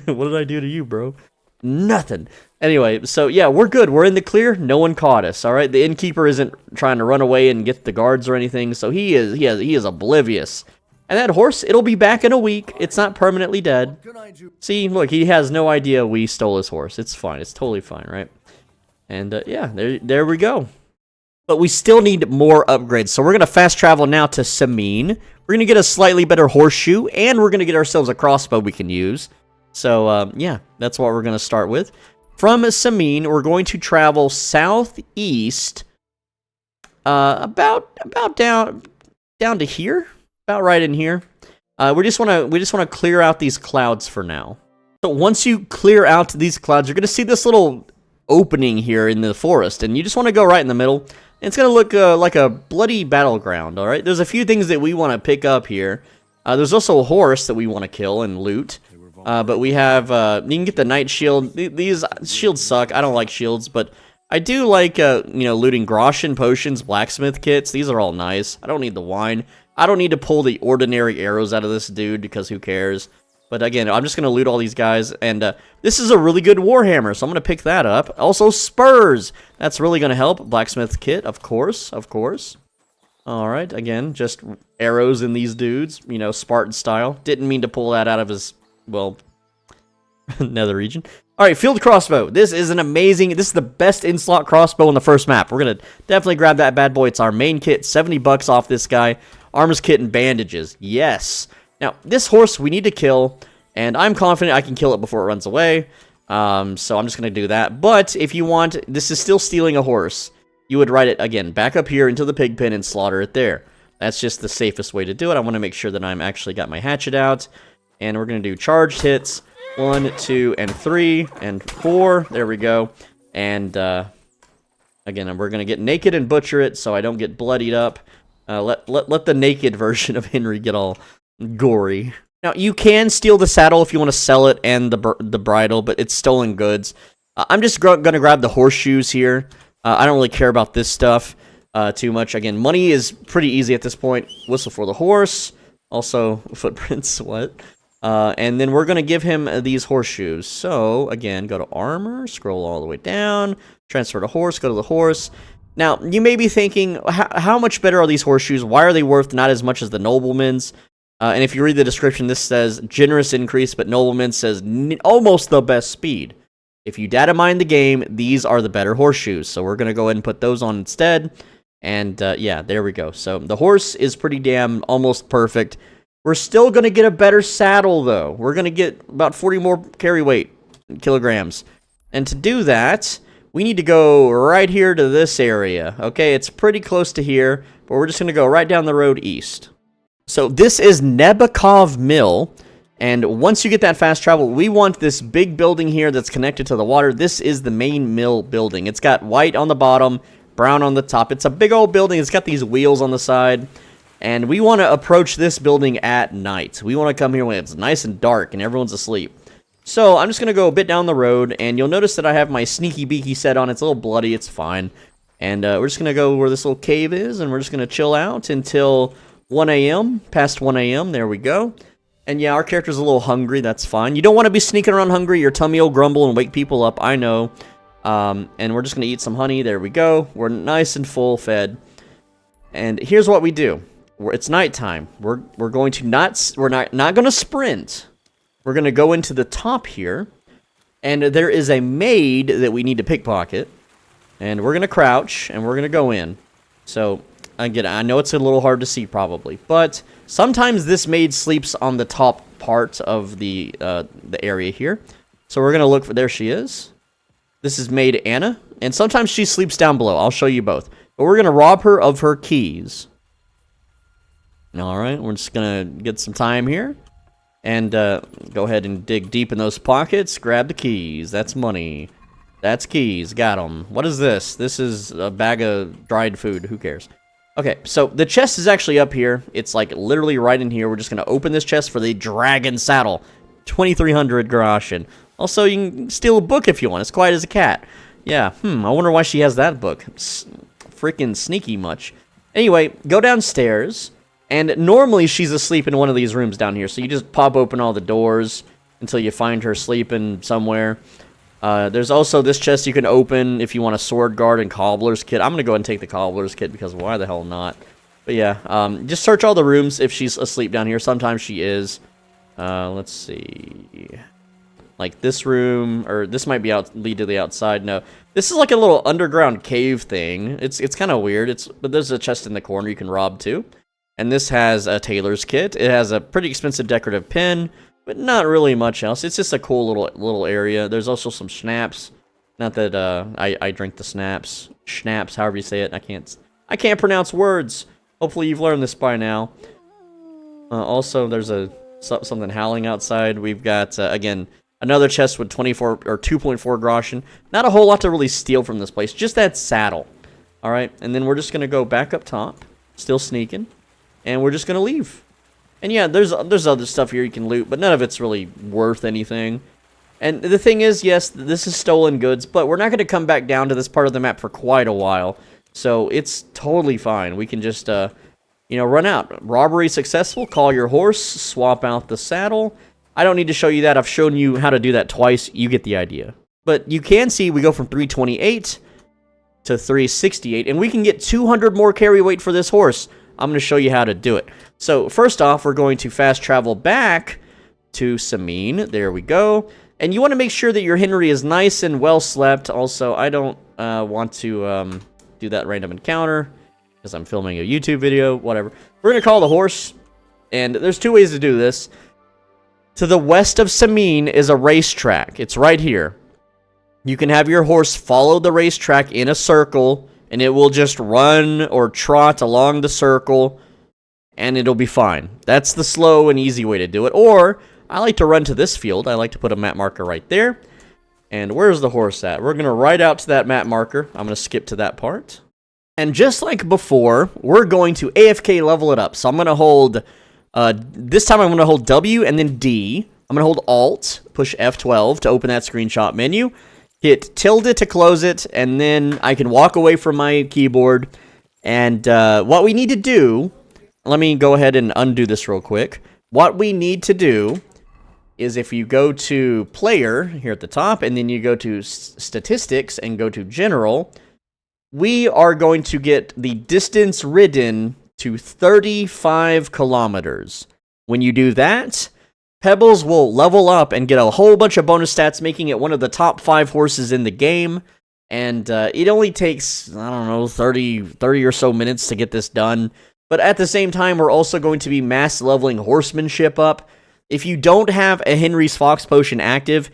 What did I do to you, bro? Nothing. Anyway, so yeah, we're good. We're in the clear. No one caught us, all right? The innkeeper isn't trying to run away and get the guards or anything, so he is oblivious. And that horse, it'll be back in a week. It's not permanently dead. See, look, he has no idea we stole his horse. It's fine. It's totally fine, right? And yeah, there we go. But we still need more upgrades. So we're going to fast travel now to Sameen. We're going to get a slightly better horseshoe, and we're going to get ourselves a crossbow we can use. So, yeah, that's what we're going to start with. From Sameen, we're going to travel southeast, about down to here, about right in here. We just want to clear out these clouds for now. So once you clear out these clouds, you're going to see this little opening here in the forest, and you just want to go right in the middle. It's going to look like a bloody battleground, all right? There's a few things that we want to pick up here. There's also a horse that we want to kill and loot. But we have, you can get the knight shield. These shields suck. I don't like shields, but I do like, you know, looting Groshen potions, blacksmith kits. These are all nice. I don't need the wine. I don't need to pull the ordinary arrows out of this dude because who cares? But again, I'm just going to loot all these guys. And this is a really good warhammer, so I'm going to pick that up. Also, spurs. That's really going to help. Blacksmith kit, of course, of course. All right, again, just arrows in these dudes, you know, Spartan style. Didn't mean to pull that out of his, well, nether region. All right, field crossbow. This is an amazing, this is the best in-slot crossbow on the first map. We're going to definitely grab that bad boy. It's our main kit, 70 bucks off this guy. Armor's kit and bandages. Yes. Now, this horse we need to kill, and I'm confident I can kill it before it runs away. So I'm just going to do that. But if you want, this is still stealing a horse. You would ride it, again, back up here into the pig pen and slaughter it there. That's just the safest way to do it. I want to make sure that I'm actually got my hatchet out. And we're going to do charged hits. 1, 2, and 3, and 4. There we go. And, again, we're going to get naked and butcher it so I don't get bloodied up. Let the naked version of Henry get all gory. Now, you can steal the saddle if you want to sell it and the bridle, but it's stolen goods. I'm just going to grab the horseshoes here. I don't really care about this stuff too much. Again, money is pretty easy at this point. Whistle for the horse. Also, footprints. What? And then we're going to give him these horseshoes. So, again, go to armor, scroll all the way down, transfer to horse, go to the horse. Now, you may be thinking, how much better are these horseshoes? Why are they worth not as much as the nobleman's? And if you read the description, this says generous increase, but nobleman says almost the best speed. If you data mine the game, these are the better horseshoes. So we're going to go ahead and put those on instead. And yeah, there we go. So the horse is pretty damn almost perfect. We're still going to get a better saddle, though. We're going to get about 40 more carry weight kilograms. And to do that, we need to go right here to this area. Okay, it's pretty close to here. but we're just going to go right down the road east. So this is Nebakov Mill, and once you get that fast travel, we want this big building here that's connected to the water. This is the main mill building. It's got white on the bottom, brown on the top. It's a big old building. It's got these wheels on the side, and we want to approach this building at night. We want to come here when it's nice and dark and everyone's asleep. So I'm just going to go a bit down the road, and you'll notice that I have my sneaky beaky set on. It's a little bloody. It's fine. And we're just going to go where this little cave is, and we're just going to chill out until 1 a.m., past 1 a.m., there we go. And yeah, our character's a little hungry, that's fine. You don't want to be sneaking around hungry, your tummy will grumble and wake people up, I know. And we're just going to eat some honey, there we go. We're nice and full fed. And here's what we do. It's nighttime. We're going to not going to sprint. We're going to go into the top here. And there is a maid that we need to pickpocket. And we're going to crouch, and we're going to go in. So, again, I know it's a little hard to see probably, but sometimes this maid sleeps on the top part of the area here. So we're going to look for, there she is. This is maid Anna, and sometimes she sleeps down below. I'll show you both. But we're going to rob her of her keys. Alright, we're just going to get some time here. And go ahead and dig deep in those pockets. Grab the keys. That's money. That's keys. Got them. What is this? This is a bag of dried food. Who cares? Okay, so the chest is actually up here. It's like literally right in here. We're just going to open this chest for the dragon saddle. 2,300 groschen. Also, you can steal a book if you want. It's quiet as a cat. Yeah, I wonder why she has that book. It's freaking sneaky much. Anyway, go downstairs. And normally she's asleep in one of these rooms down here. So you just pop open all the doors until you find her sleeping somewhere. There's also this chest you can open if you want a sword guard and cobbler's kit. I'm going to go ahead and take the cobbler's kit because why the hell not? But yeah, just search all the rooms if she's asleep down here. Sometimes she is. Let's see. Like this room, or this might be lead to the outside. No, this is like a little underground cave thing. It's kind of weird. But there's a chest in the corner you can rob too. And this has a tailor's kit. It has a pretty expensive decorative pin. But not really much else. It's just a cool little area. There's also some schnapps. Not that I drink the snaps. Schnapps, however you say it. I can't pronounce words. Hopefully you've learned this by now. Also, there's something howling outside. We've got again another chest with 24 or 2.4 groschen. Not a whole lot to really steal from this place. Just that saddle. All right, and then we're just gonna go back up top, still sneaking, and we're just gonna leave. And yeah, there's other stuff here you can loot, but none of it's really worth anything. And the thing is, yes, this is stolen goods, but we're not going to come back down to this part of the map for quite a while. So it's totally fine. We can just, run out. Robbery successful. Call your horse. Swap out the saddle. I don't need to show you that. I've shown you how to do that twice. You get the idea. But you can see we go from 328 to 368, and we can get 200 more carry weight for this horse. I'm going to show you how to do it. So first off, we're going to fast travel back to Samine. There we go. And you want to make sure that your Henry is nice and well slept. Also, I don't want to do that random encounter because I'm filming a YouTube video, whatever. We're going to call the horse, and there's two ways to do this. To the west of Samine is a racetrack. It's right here. You can have your horse follow the racetrack in a circle, and it will just run or trot along the circle, and it'll be fine. That's the slow and easy way to do it. Or, I like to run to this field. I like to put a map marker right there. And where's the horse at? We're going to ride out to that map marker. I'm going to skip to that part. And just like before, we're going to AFK level it up. So I'm going to hold, this time I'm going to hold W and then D. I'm going to hold Alt, push F12 to open that screenshot menu. Hit tilde to close it, and then I can walk away from my keyboard. And what we need to do, let me go ahead and undo this real quick. What we need to do is if you go to Player here at the top, and then you go to Statistics and go to General, we are going to get the distance ridden to 35 kilometers. When you do that, Pebbles will level up and get a whole bunch of bonus stats, making it one of the top 5 horses in the game. And it only takes, I don't know, 30 or so minutes to get this done. But at the same time, we're also going to be mass leveling horsemanship up. If you don't have a Henry's Fox Potion active,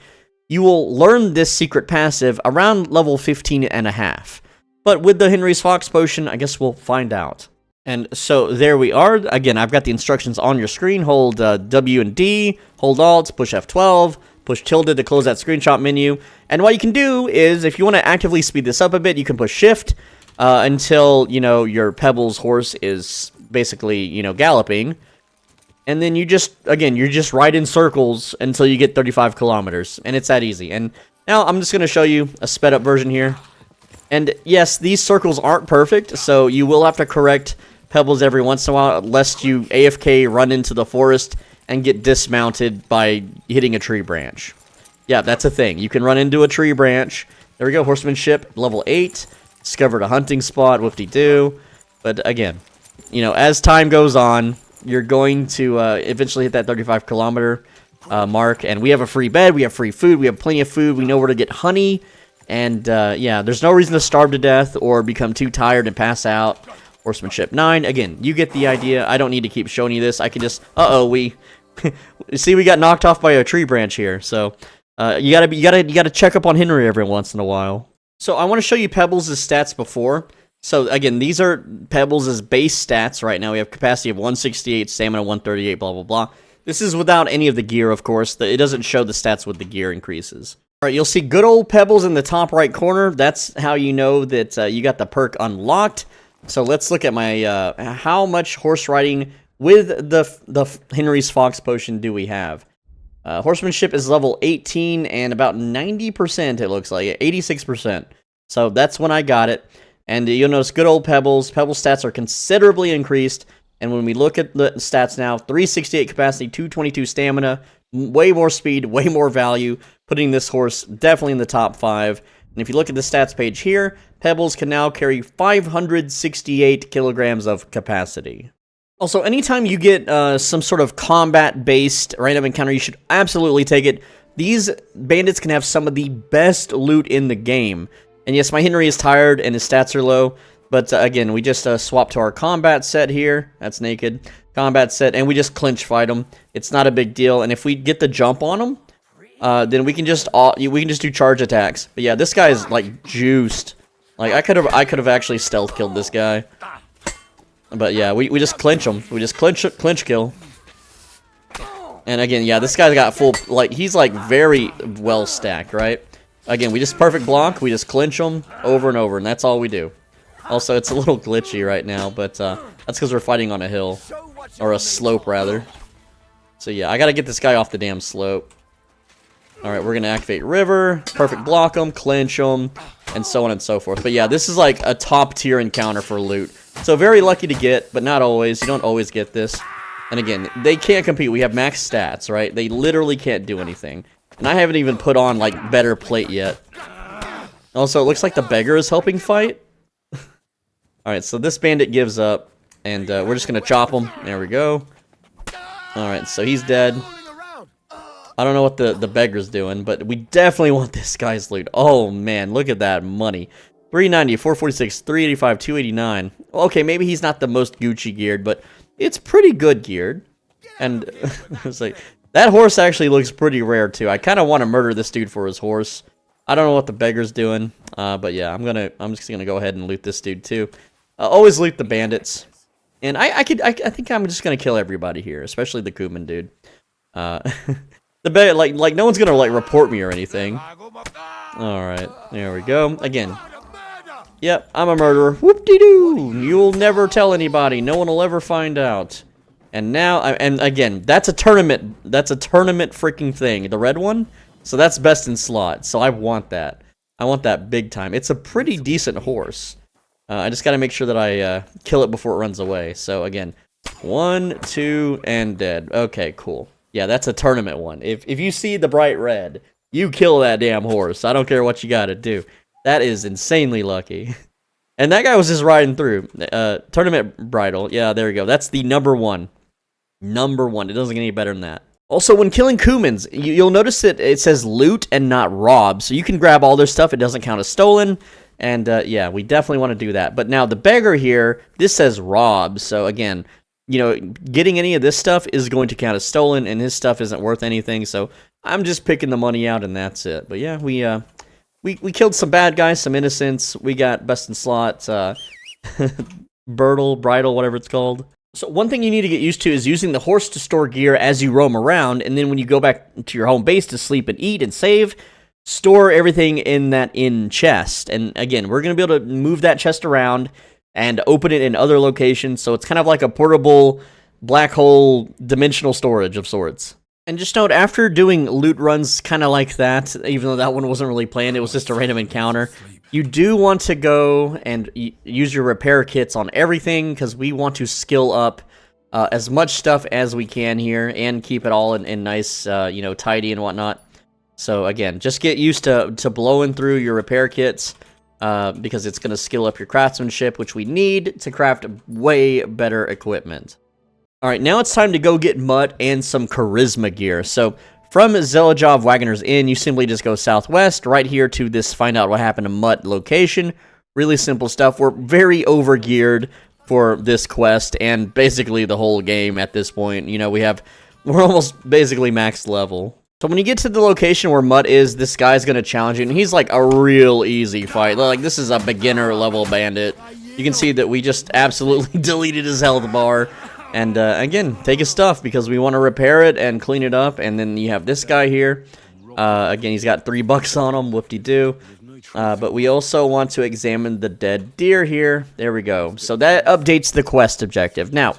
you will learn this secret passive around level 15 and a half. But with the Henry's Fox Potion, I guess we'll find out. And so there we are. Again, I've got the instructions on your screen. Hold W and D, hold Alt, push F12, push tilde to close that screenshot menu. And what you can do is, if you want to actively speed this up a bit, you can push Shift until, you know, your Pebbles horse is basically, you know, galloping. And then you just, again, you're just ride in circles until you get 35 kilometers. And it's that easy. And now I'm just going to show you a sped up version here. And yes, these circles aren't perfect, so you will have to correct Pebbles every once in a while, lest you AFK run into the forest and get dismounted by hitting a tree branch. Yeah, that's a thing. You can run into a tree branch. There we go, horsemanship, level 8. Discovered a hunting spot, whoop-de-doo. But again, you know, as time goes on, you're going to eventually hit that 35 kilometer mark. And we have a free bed, we have free food, we have plenty of food, we know where to get honey. And yeah, there's no reason to starve to death or become too tired and pass out. Horsemanship 9. Again, you get the idea. I don't need to keep showing you this. I can just... we see, we got knocked off by a tree branch here. So you gotta check up on Henry every once in a while. So I want to show you Pebbles' stats before. So again, these are Pebbles' base stats right now. We have capacity of 168, stamina 138, blah blah blah. This is without any of the gear, of course. It doesn't show the stats with the gear increases. All right, you'll see good old Pebbles in the top right corner. That's how you know that you got the perk unlocked. So let's look at my how much horse riding with the Henry's Fox potion do we have? Horsemanship is level 18 and about 90%, it looks like, 86%. So that's when I got it. And you'll notice good old Pebbles. Pebbles stats are considerably increased. And when we look at the stats now, 368 capacity, 222 stamina, way more speed, way more value, putting this horse definitely in the top 5. And if you look at the stats page here, Pebbles can now carry 568 kilograms of capacity. Also, anytime you get some sort of combat-based random encounter, you should absolutely take it. These bandits can have some of the best loot in the game. And yes, my Henry is tired and his stats are low, but again, we just swap to our combat set here. That's naked. Combat set, and we just clinch fight them. It's not a big deal, and if we get the jump on them, then we can just do charge attacks. But yeah, this guy is like juiced. Like I could have actually stealth killed this guy. But yeah, we just clinch him. We just clinch kill. And again, yeah, this guy's got full, like, he's like very well stacked, right? Again, we just perfect block, we just clinch him over and over, and that's all we do. Also, it's a little glitchy right now, but that's because we're fighting on a hill. Or a slope, rather. So yeah, I gotta get this guy off the damn slope. Alright, we're gonna activate river, perfect block him, clinch him, and so on and so forth. But yeah, this is like a top tier encounter for loot. So very lucky to get, but not always. You don't always get this. And again, they can't compete. We have max stats, right? They literally can't do anything. And I haven't even put on, like, better plate yet. Also, it looks like the beggar is helping fight. Alright, so this bandit gives up. And we're just going to chop him. There we go. Alright, so he's dead. I don't know what the beggar's doing, but we definitely want this guy's loot. Oh, man, look at that money. 390, 446, 385, 289. Okay, maybe he's not the most Gucci geared, but it's pretty good geared. And it's like, that horse actually looks pretty rare, too. I kind of want to murder this dude for his horse. I don't know what the beggar's doing, but yeah, I'm just gonna go ahead and loot this dude, too. Always loot the bandits. And I think I'm just gonna kill everybody here, especially the Kuman dude. Like no one's gonna like report me or anything. All right, there we go. Again, yep, I'm a murderer. Whoop-de-doo! You'll never tell anybody. No one will ever find out. And now, and again, that's a tournament. That's a tournament freaking thing. The red one. So that's best in slot. So I want that. I want that big time. It's a pretty decent horse. I just got to make sure that I kill it before it runs away. So again, 1, 2, and dead. Okay, cool. Yeah, that's a tournament one. If you see the bright red, you kill that damn horse. I don't care what you got to do. That is insanely lucky. And that guy was just riding through. Tournament bridle. Yeah, there we go. That's the number one. Number one. It doesn't get any better than that. Also, when killing Kumans, you'll notice that it says loot and not rob. So you can grab all their stuff. It doesn't count as stolen. And yeah, we definitely want to do that. But now the beggar here, this says rob. So again, you know, getting any of this stuff is going to count as stolen, and his stuff isn't worth anything. So I'm just picking the money out, and that's it. But yeah, we killed some bad guys, some innocents. We got best in slots. bridle, whatever it's called. So one thing you need to get used to is using the horse to store gear as you roam around, and then when you go back to your home base to sleep and eat and save, store everything in that inn chest. And again, we're going to be able to move that chest around and open it in other locations, so it's kind of like a portable black hole dimensional storage of sorts. And just note, after doing loot runs kind of like that, even though that one wasn't really planned, it was just a random encounter, you do want to go and use your repair kits on everything, because we want to skill up as much stuff as we can here and keep it all in nice, you know, tidy and whatnot. So again, just get used to blowing through your repair kits, because it's going to skill up your craftsmanship, which we need to craft way better equipment. Alright, now it's time to go get Mutt and some charisma gear. So, from Zelajov Wagoner's Inn, you simply just go southwest, right here to this Find Out What Happened to Mutt location. Really simple stuff. We're very over-geared for this quest, and basically the whole game at this point. You know, we're almost basically max level. So when you get to the location where Mutt is, this guy's going to challenge you, and he's like a real easy fight. Like, this is a beginner level bandit. You can see that we just absolutely deleted his health bar. And again, take his stuff because we want to repair it and clean it up. And then you have this guy here. Again, he's got $3 on him, whoop-de-doo. But we also want to examine the dead deer here. There we go. So that updates the quest objective. Now,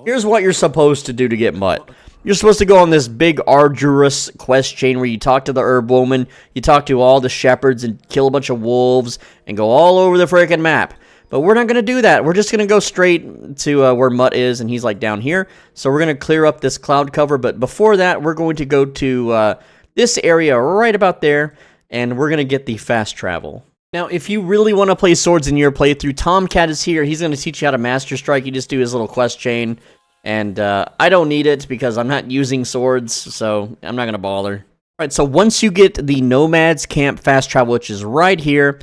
here's what you're supposed to do to get Mutt. You're supposed to go on this big, arduous quest chain where you talk to the herb woman, you talk to all the shepherds and kill a bunch of wolves, and go all over the frickin' map. But we're not going to do that. We're just going to go straight to where Mutt is, and he's like down here. So we're going to clear up this cloud cover. But before that, we're going to go to this area right about there, and we're going to get the fast travel. Now, if you really want to play swords in your playthrough, Tomcat is here. He's going to teach you how to Master Strike. You just do his little quest chain. And I don't need it because I'm not using swords, so I'm not going to bother. All right, so once you get the Nomad's Camp fast travel, which is right here,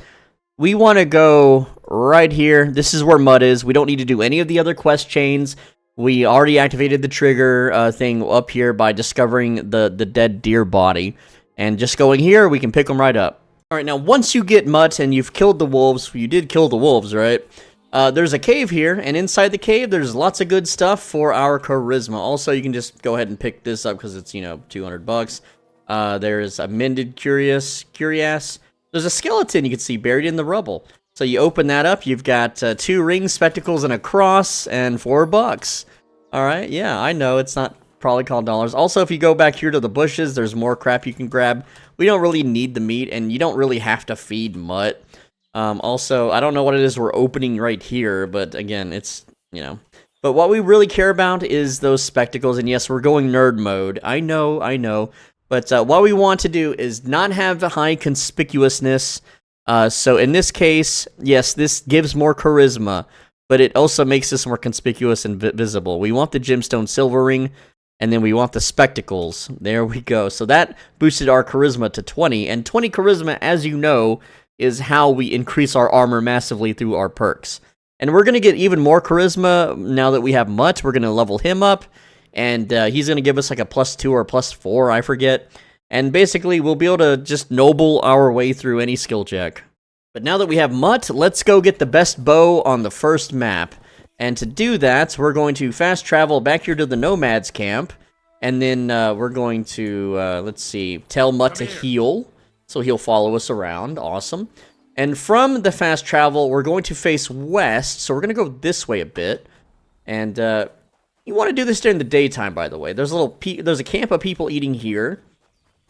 we want to go right here. This is where Mutt is. We don't need to do any of the other quest chains. We already activated the trigger thing up here by discovering the dead deer body. And just going here, we can pick them right up. All right, now once you get Mutt and you've killed the wolves, you did kill the wolves, right? There's a cave here, and inside the cave, there's lots of good stuff for our charisma. Also, you can just go ahead and pick this up because it's, you know, $200. There's a mended cuirass. There's a skeleton you can see buried in the rubble. So you open that up, you've got 2 rings, spectacles, and a cross, and $4. All right, yeah, I know it's not probably called dollars. Also, if you go back here to the bushes, there's more crap you can grab. We don't really need the meat, and you don't really have to feed Mutt. Also, I don't know what it is we're opening right here, but again, it's, you know. But what we really care about is those spectacles, and yes, we're going nerd mode. I know. But what we want to do is not have the high conspicuousness. So in this case, yes, this gives more charisma, but it also makes us more conspicuous and visible. We want the gemstone silver ring, and then we want the spectacles. There we go. So that boosted our charisma to 20, and 20 charisma, as you know, is how we increase our armor massively through our perks. And we're going to get even more charisma now that we have Mutt. We're going to level him up, and he's going to give us like a +2 or +4, I forget. And basically, we'll be able to just noble our way through any skill check. But now that we have Mutt, let's go get the best bow on the first map. And to do that, we're going to fast travel back here to the Nomad's Camp. And then we're going to, let's see, tell Mutt to heal. So he'll follow us around. Awesome. And from the fast travel, we're going to face west. So we're going to go this way a bit. And you want to do this during the daytime, by the way. There's a camp of people eating here.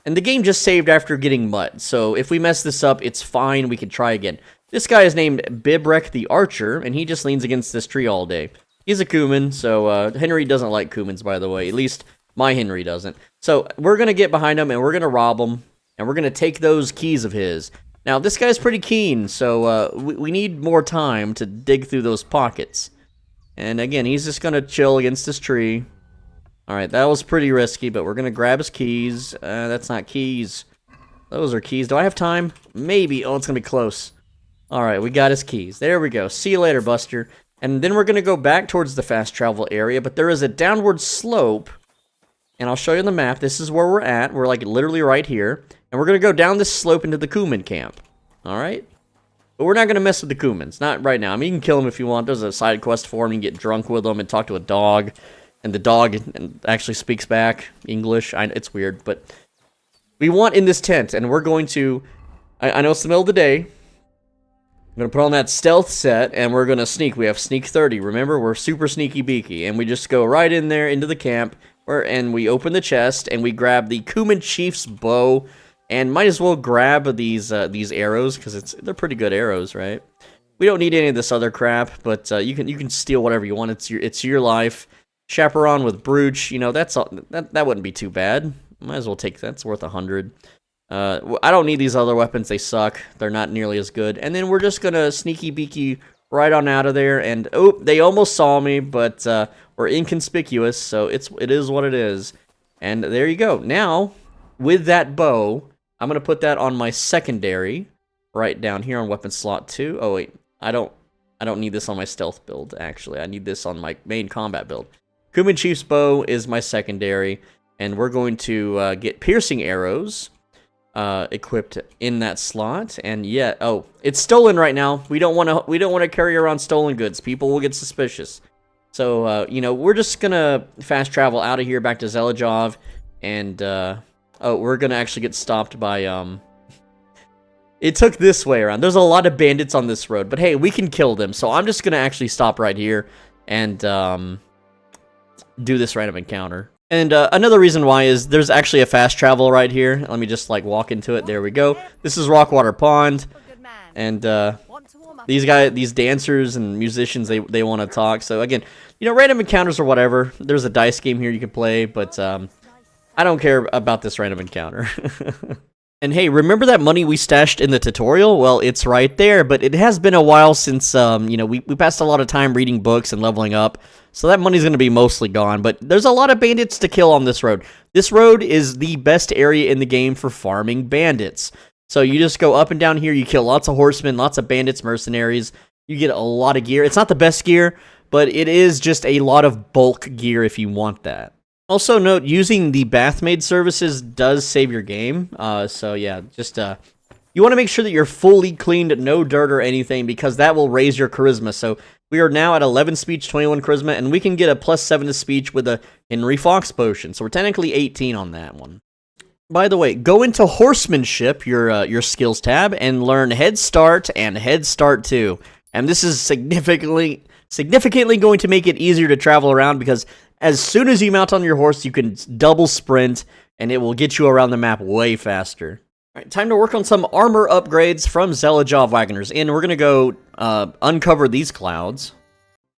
And the game just saved after getting Mutt. So if we mess this up, it's fine. We can try again. This guy is named Bibrek the Archer. And he just leans against this tree all day. He's a Cuman. So Henry doesn't like Cumans, by the way. At least my Henry doesn't. So we're going to get behind him and we're going to rob him. And we're going to take those keys of his. Now, this guy's pretty keen, so we need more time to dig through those pockets. And again, he's just going to chill against this tree. Alright, that was pretty risky, but we're going to grab his keys. That's not keys. Those are keys. Do I have time? Maybe. Oh, it's going to be close. Alright, we got his keys. There we go. See you later, Buster. And then we're going to go back towards the fast travel area, but there is a downward slope. And I'll show you on the map. This is where we're at. We're like literally right here. And we're going to go down this slope into the Cuman camp. Alright? But we're not going to mess with the Kumans. Not right now. I mean, you can kill them if you want. There's a side quest for them. You can get drunk with them and talk to a dog. And the dog actually speaks back English. It's weird, but we want in this tent. And we're going to... I know it's the middle of the day. I'm going to put on that stealth set, and we're going to sneak. We have sneak 30. Remember, we're super sneaky beaky. And we just go right in there into the camp, and we open the chest, and we grab the Kuman Chief's bow, and might as well grab these arrows, because they're pretty good arrows, right? We don't need any of this other crap, but you can steal whatever you want. It's your life. Chaperone with brooch, you know, that wouldn't be too bad. Might as well take that. It's worth 100. I don't need these other weapons. They suck. They're not nearly as good. And then we're just gonna sneaky beaky right on out of there. And oh, they almost saw me, but we're inconspicuous, so it is what it is. And there you go. Now, with that bow, I'm gonna put that on my secondary, right down here on weapon slot 2. Oh wait, I don't need this on my stealth build. Actually, I need this on my main combat build. Kuman Chief's bow is my secondary, and we're going to get piercing arrows equipped in that slot. And yet, oh, it's stolen right now. We don't want to carry around stolen goods. People will get suspicious. So you know, we're just gonna fast travel out of here back to Zelajov, and oh, we're gonna actually get stopped by It took this way around. There's a lot of bandits on this road, but hey, we can kill them. So I'm just gonna actually stop right here and do this random encounter. And another reason why is there's actually a fast travel right here. Let me just like walk into it. There we go. This is Rockwater Pond, and these dancers and musicians, they want to talk. So again, you know, random encounters or whatever. There's a dice game here you can play, but I don't care about this random encounter. And hey, remember that money we stashed in the tutorial? Well, it's right there, but it has been a while since, you know, we passed a lot of time reading books and leveling up, so that money's going to be mostly gone, but there's a lot of bandits to kill on this road. This road is the best area in the game for farming bandits. So you just go up and down here, you kill lots of horsemen, lots of bandits, mercenaries, you get a lot of gear. It's not the best gear, but it is just a lot of bulk gear if you want that. Also note, using the bathmaid services does save your game, so yeah, just, you want to make sure that you're fully cleaned, no dirt or anything, because that will raise your charisma. So we are now at 11 speech, 21 charisma, and we can get a +7 to speech with a Henry Fox potion, so we're technically 18 on that one. By the way, go into horsemanship, your skills tab, and learn Head Start and Head Start 2. And this is significantly going to make it easier to travel around, because as soon as you mount on your horse, you can double sprint, and it will get you around the map way faster. All right, time to work on some armor upgrades from Zelajov Wagoners. And we're going to go uncover these clouds.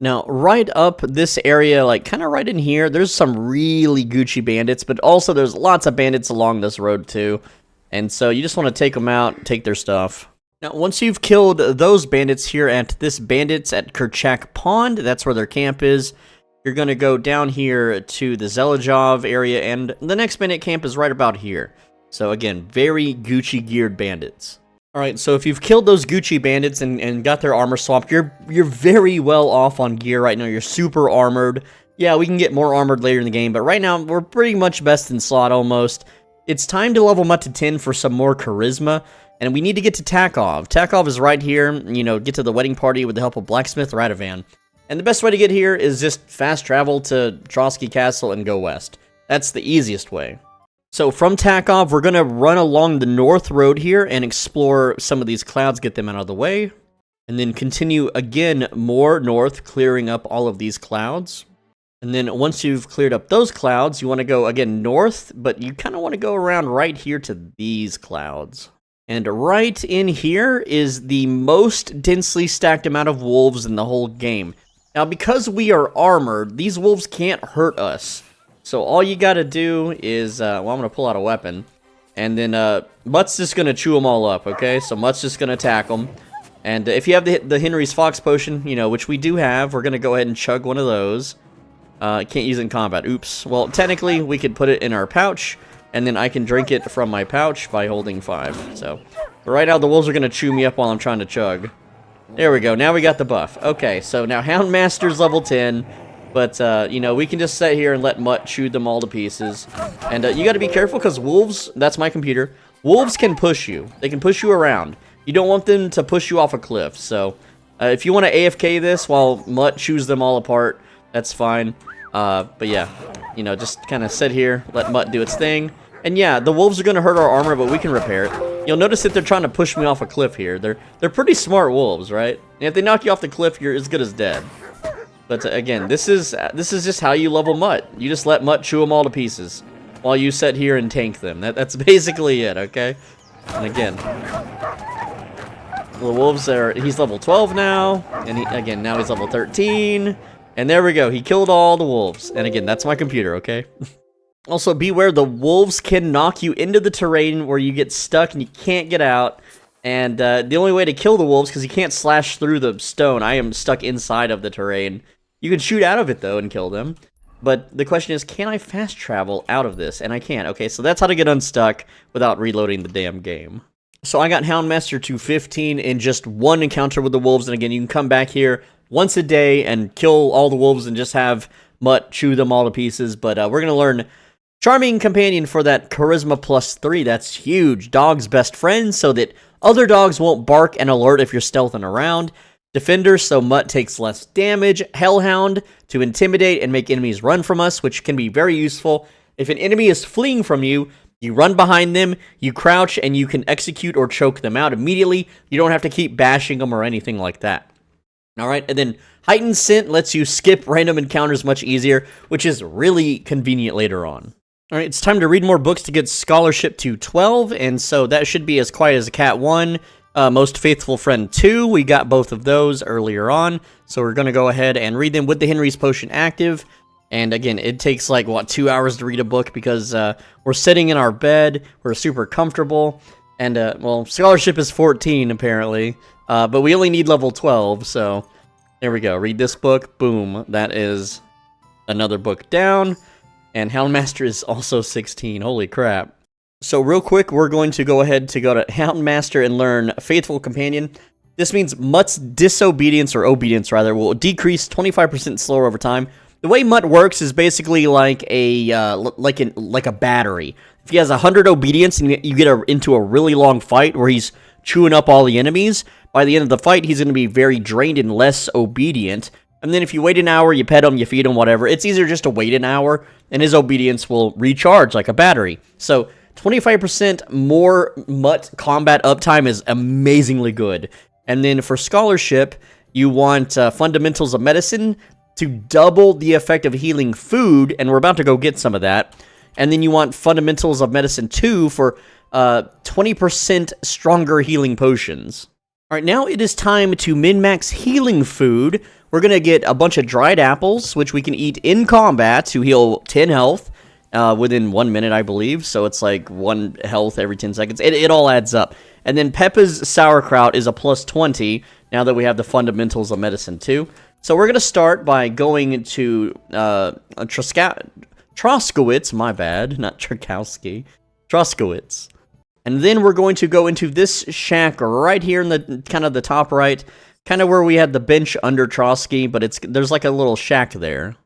Now, right up this area, like kind of right in here, there's some really Gucci bandits, but also there's lots of bandits along this road too. And so you just want to take them out, take their stuff. Now, once you've killed those bandits here at this bandits at Kerchak Pond, that's where their camp is. You're going to go down here to the Zelajov area, and the next bandit camp is right about here. So again, very Gucci geared bandits. Alright, so if you've killed those Gucci bandits and got their armor swapped, you're very well off on gear right now. You're super armored. Yeah, we can get more armored later in the game, but right now we're pretty much best in slot almost. It's time to level Mutt to 10 for some more charisma, and we need to get to Takov. Takov is right here, you know, get to the wedding party with the help of Blacksmith Radovan. And the best way to get here is just fast travel to Trotsky Castle and go west. That's the easiest way. So from Takov, we're going to run along the north road here and explore some of these clouds, get them out of the way. And then continue again more north, clearing up all of these clouds. And then once you've cleared up those clouds, you want to go again north, but you kind of want to go around right here to these clouds. And right in here is the most densely stacked amount of wolves in the whole game. Now, because we are armored, these wolves can't hurt us. So all you gotta do is, well, I'm gonna pull out a weapon. And then, Mutt's just gonna chew them all up, okay? So Mutt's just gonna attack them. And if you have the Henry's Fox potion, you know, which we do have, we're gonna go ahead and chug one of those. Can't use it in combat, oops. Well, technically, we could put it in our pouch, and then I can drink it from my pouch by holding 5. So, right now, the wolves are gonna chew me up while I'm trying to chug. There we go, now we got the buff. Okay, so now Houndmaster's level 10, but, you know, we can just sit here and let Mutt chew them all to pieces. And you gotta be careful, because wolves, that's my computer, wolves can push you. They can push you around. You don't want them to push you off a cliff, so if you want to AFK this while Mutt chews them all apart, that's fine. But yeah, you know, just kind of sit here, let Mutt do its thing. And yeah, the wolves are going to hurt our armor, but we can repair it. You'll notice that they're trying to push me off a cliff here. They're pretty smart wolves, right? And if they knock you off the cliff, you're as good as dead. But again, this is just how you level Mutt. You just let Mutt chew them all to pieces while you sit here and tank them. That's basically it, okay? And again, the wolves he's level 12 now, and again, now he's level 13. And there we go, he killed all the wolves. And again, that's my computer, okay? Also, beware, the wolves can knock you into the terrain where you get stuck and you can't get out. And the only way to kill the wolves, because you can't slash through the stone, I am stuck inside of the terrain. You can shoot out of it, though, and kill them. But the question is, can I fast travel out of this? And I can. Okay, so that's how to get unstuck without reloading the damn game. So I got Houndmaster to 15 in just one encounter with the wolves. And again, you can come back here once a day and kill all the wolves and just have Mutt chew them all to pieces. But we're going to learn Charming Companion for that Charisma +3. That's huge. Dog's best friend, so that other dogs won't bark and alert if you're stealthing around. Defender, so Mutt takes less damage. Hellhound, to intimidate and make enemies run from us, which can be very useful. If an enemy is fleeing from you, you run behind them, you crouch, and you can execute or choke them out immediately. You don't have to keep bashing them or anything like that. Alright, and then Heightened Scent lets you skip random encounters much easier, which is really convenient later on. Alright, it's time to read more books to get Scholarship to 12, and so that should be As Quiet as a Cat 1, Most Faithful Friend 2, we got both of those earlier on, so we're going to go ahead and read them with the Henry's Potion active. And again, it takes like, what, 2 hours to read a book because we're sitting in our bed, we're super comfortable, and, well, Scholarship is 14, apparently, but we only need level 12, so there we go. Read this book, boom, that is another book down, and Houndmaster is also 16, holy crap. So real quick, we're going to go ahead to go to Houndmaster and learn Faithful Companion. This means Mutt's disobedience, or obedience rather, will decrease 25% slower over time. The way Mutt works is basically like a like a battery. If he has 100 obedience and you get into a really long fight where he's chewing up all the enemies, by the end of the fight he's going to be very drained and less obedient. And then if you wait an hour, you pet him, you feed him, whatever, it's easier just to wait an hour and his obedience will recharge like a battery. So 25% more Mutt combat uptime is amazingly good. And then for Scholarship, you want Fundamentals of Medicine to double the effect of healing food, and we're about to go get some of that. And then you want Fundamentals of Medicine 2 for 20% stronger healing potions. Alright, now it is time to min-max healing food. We're going to get a bunch of dried apples, which we can eat in combat to heal 10 health within 1 minute, I believe. So it's like 1 health every 10 seconds. It all adds up. And then Peppa's Sauerkraut is a +20 now that we have the Fundamentals of Medicine 2. So we're going to start by going to Troskowitz, my bad, not Tchaikovsky, Troskowitz. And then we're going to go into this shack right here in the kind of the top right, kind of where we had the bench under Trotsky, but there's like a little shack there.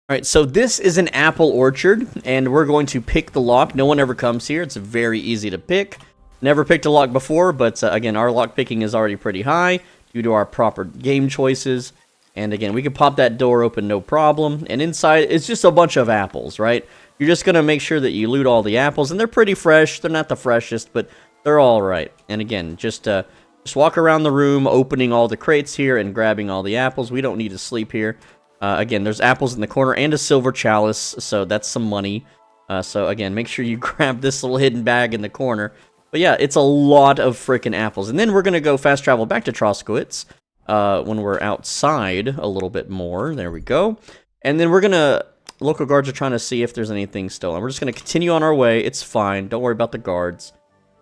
Alright, so this is an apple orchard, and we're going to pick the lock. No one ever comes here. It's very easy to pick. Never picked a lock before, but again, our lock picking is already pretty high due to our proper game choices. And again, we can pop that door open, no problem. And inside, it's just a bunch of apples, right? You're just going to make sure that you loot all the apples. And they're pretty fresh. They're not the freshest, but they're all right. And again, just walk around the room, opening all the crates here and grabbing all the apples. We don't need to sleep here. Again, there's apples in the corner and a silver chalice, so that's some money. So again, make sure you grab this little hidden bag in the corner. But yeah, it's a lot of frickin' apples. And then we're going to go fast travel back to Troskowitz. When we're outside a little bit more. There we go. And then we're going to... Local guards are trying to see if there's anything stolen. We're just going to continue on our way. It's fine. Don't worry about the guards.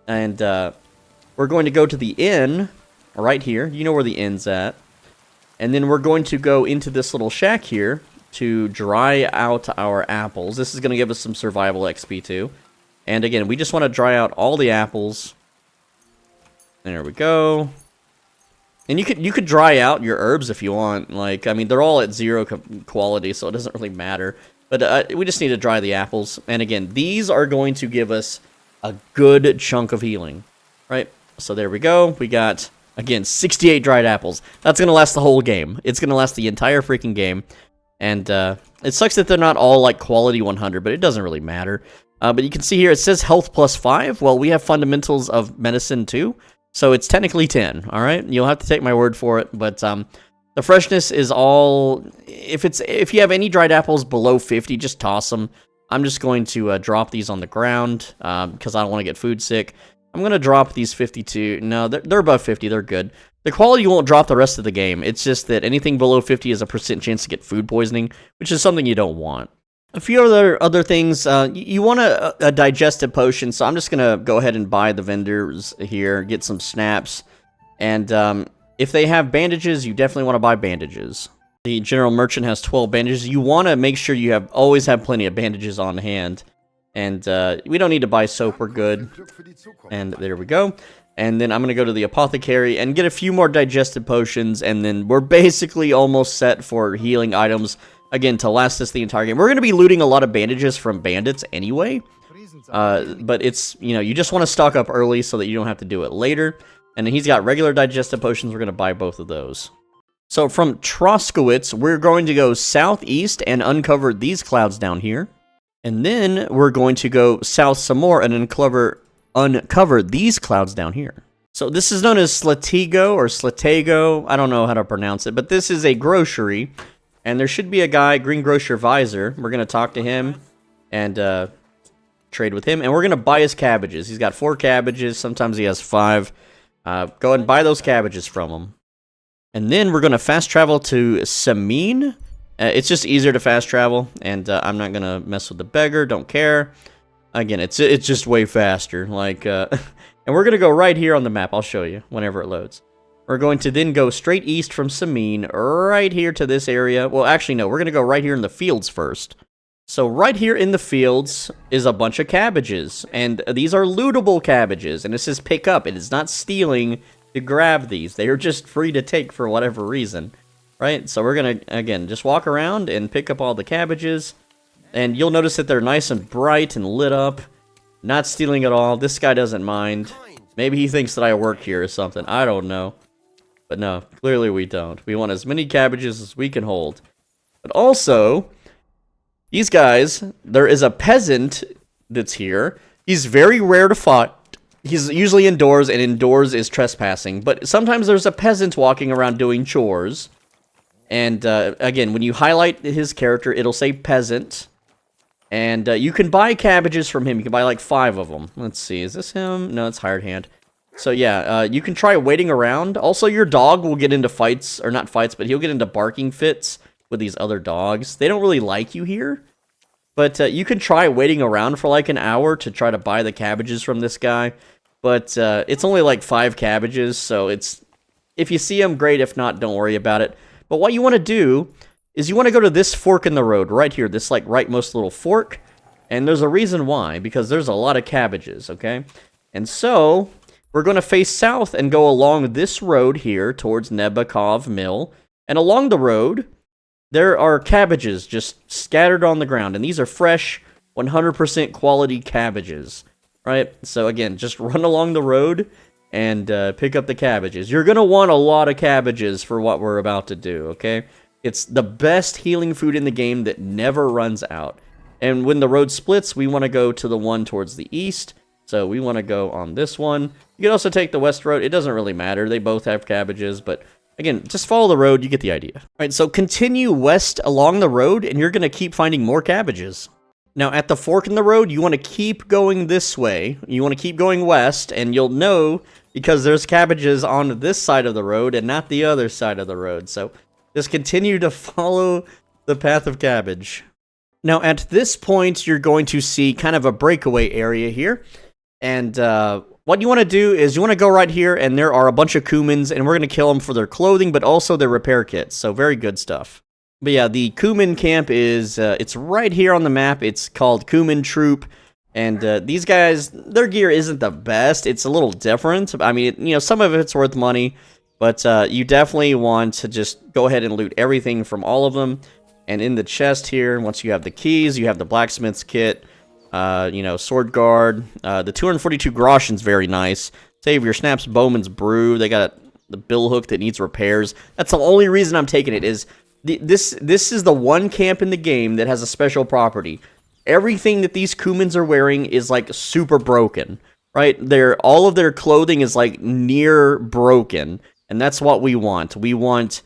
And we're going to go to the inn right here. You know where the inn's at. And then we're going to go into this little shack here to dry out our apples. This is going to give us some survival XP too. And again, we just want to dry out all the apples. There we go. And you could dry out your herbs if you want. Like, I mean, they're all at 0 quality, so it doesn't really matter. But we just need to dry the apples. And again, these are going to give us a good chunk of healing, right? So there we go. We got, again, 68 dried apples. That's going to last the whole game. It's going to last the entire freaking game. And it sucks that they're not all like quality 100, but it doesn't really matter. But you can see here, it says health plus 5. Well, we have fundamentals of medicine too. So it's technically 10, all right? You'll have to take my word for it. But the freshness is all... If you have any dried apples below 50, just toss them. I'm just going to drop these on the ground because I don't want to get food sick. I'm going to drop these 52. No, they're above 50. They're good. The quality won't drop the rest of the game. It's just that anything below 50 is a % chance to get food poisoning, which is something you don't want. A few other things. You want a digestive potion, so I'm just going to go ahead and buy the vendors here, get some snaps. And if they have bandages, you definitely want to buy bandages. The general merchant has 12 bandages. You want to make sure you always have plenty of bandages on hand. And we don't need to buy soap, we're good. And there we go. And then I'm going to go to the apothecary and get a few more digestive potions. And then we're basically almost set for healing items, again, to last us the entire game. We're going to be looting a lot of bandages from bandits anyway. But it's, you just want to stock up early so that you don't have to do it later. And then he's got regular digestive potions. We're going to buy both of those. So from Troskowitz, we're going to go southeast and uncover these clouds down here. And then we're going to go south some more and uncover these clouds down here. So this is known as Slatego or Slatego. I don't know how to pronounce it, but this is a grocery. And there should be a guy, Green Grocer Visor. We're going to talk to him and trade with him. And we're going to buy his cabbages. He's got 4 cabbages. Sometimes he has 5. Go ahead and buy those cabbages from him. And then we're going to fast travel to Samin. It's just easier to fast travel, and I'm not going to mess with the beggar, don't care. Again, it's just way faster. Like, and we're going to go right here on the map. I'll show you whenever it loads. We're going to then go straight east from Samin, right here to this area. Well, actually, no, we're going to go right here in the fields first. So right here in the fields is a bunch of cabbages, and these are lootable cabbages, and it says pick up. It is not stealing to grab these. They are just free to take for whatever reason, right? So we're going to, again, just walk around and pick up all the cabbages, and you'll notice that they're nice and bright and lit up. Not stealing at all. This guy doesn't mind. Maybe he thinks that I work here or something. I don't know. But no, clearly we don't. We want as many cabbages as we can hold. But also, these guys, there is a peasant that's here. He's very rare to fight. He's usually indoors, and indoors is trespassing. But sometimes there's a peasant walking around doing chores. And again, when you highlight his character, it'll say peasant. And you can buy cabbages from him. You can buy like 5 of them. Let's see, is this him? No, it's hired hand. So yeah, you can try waiting around. Also, your dog will get into fights, or not fights, but he'll get into barking fits with these other dogs. They don't really like you here. But you can try waiting around for like an hour to try to buy the cabbages from this guy. But it's only like 5 cabbages, so it's... If you see them, great. If not, don't worry about it. But what you want to do is you want to go to this fork in the road right here. This like rightmost little fork. And there's a reason why. Because there's a lot of cabbages, okay? And so, we're going to face south and go along this road here towards Nebakov Mill. And along the road, there are cabbages just scattered on the ground. And these are fresh, 100% quality cabbages. Right? So again, just run along the road and pick up the cabbages. You're going to want a lot of cabbages for what we're about to do, okay? It's the best healing food in the game that never runs out. And when the road splits, we want to go to the one towards the east. So we want to go on this one. You can also take the west road. It doesn't really matter. They both have cabbages, but again, just follow the road. You get the idea. All right, so continue west along the road, and you're going to keep finding more cabbages. Now, at the fork in the road, you want to keep going this way. You want to keep going west, and you'll know because there's cabbages on this side of the road and not the other side of the road. So just continue to follow the path of cabbage. Now, at this point, you're going to see kind of a breakaway area here. And what you want to do is you want to go right here, and there are a bunch of Kumans, and we're going to kill them for their clothing, but also their repair kits. So very good stuff. But yeah, the Kuman camp is, it's right here on the map. It's called Kuman Troop. And these guys, their gear isn't the best. It's a little different. I mean, some of it's worth money. But you definitely want to just go ahead and loot everything from all of them. And in the chest here, once you have the keys, you have the blacksmith's kit, sword guard. The 242 groschen's very nice. Save your snaps, Bowman's brew. They got the bill hook that needs repairs. That's the only reason I'm taking it. Is this is the one camp in the game that has a special property. Everything that these Kumans are wearing is like super broken, right? All of their clothing is like near broken, and that's what we want. We want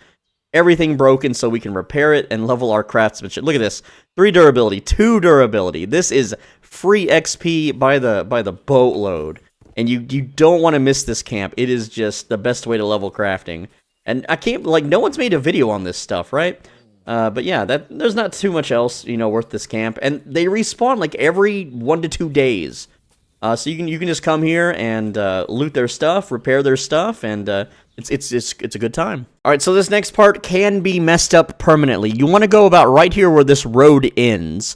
everything broken so we can repair it and level our craftsmanship. Look at this. 3 durability, 2 durability. This is free XP by the boatload. And you don't want to miss this camp. It is just the best way to level crafting. And I can't, like, no one's made a video on this stuff, right? But yeah, there's not too much else, worth this camp. And they respawn like every 1 to 2 days. So you can just come here and loot their stuff, repair their stuff, and it's a good time. All right, so this next part can be messed up permanently. You want to go about right here where this road ends.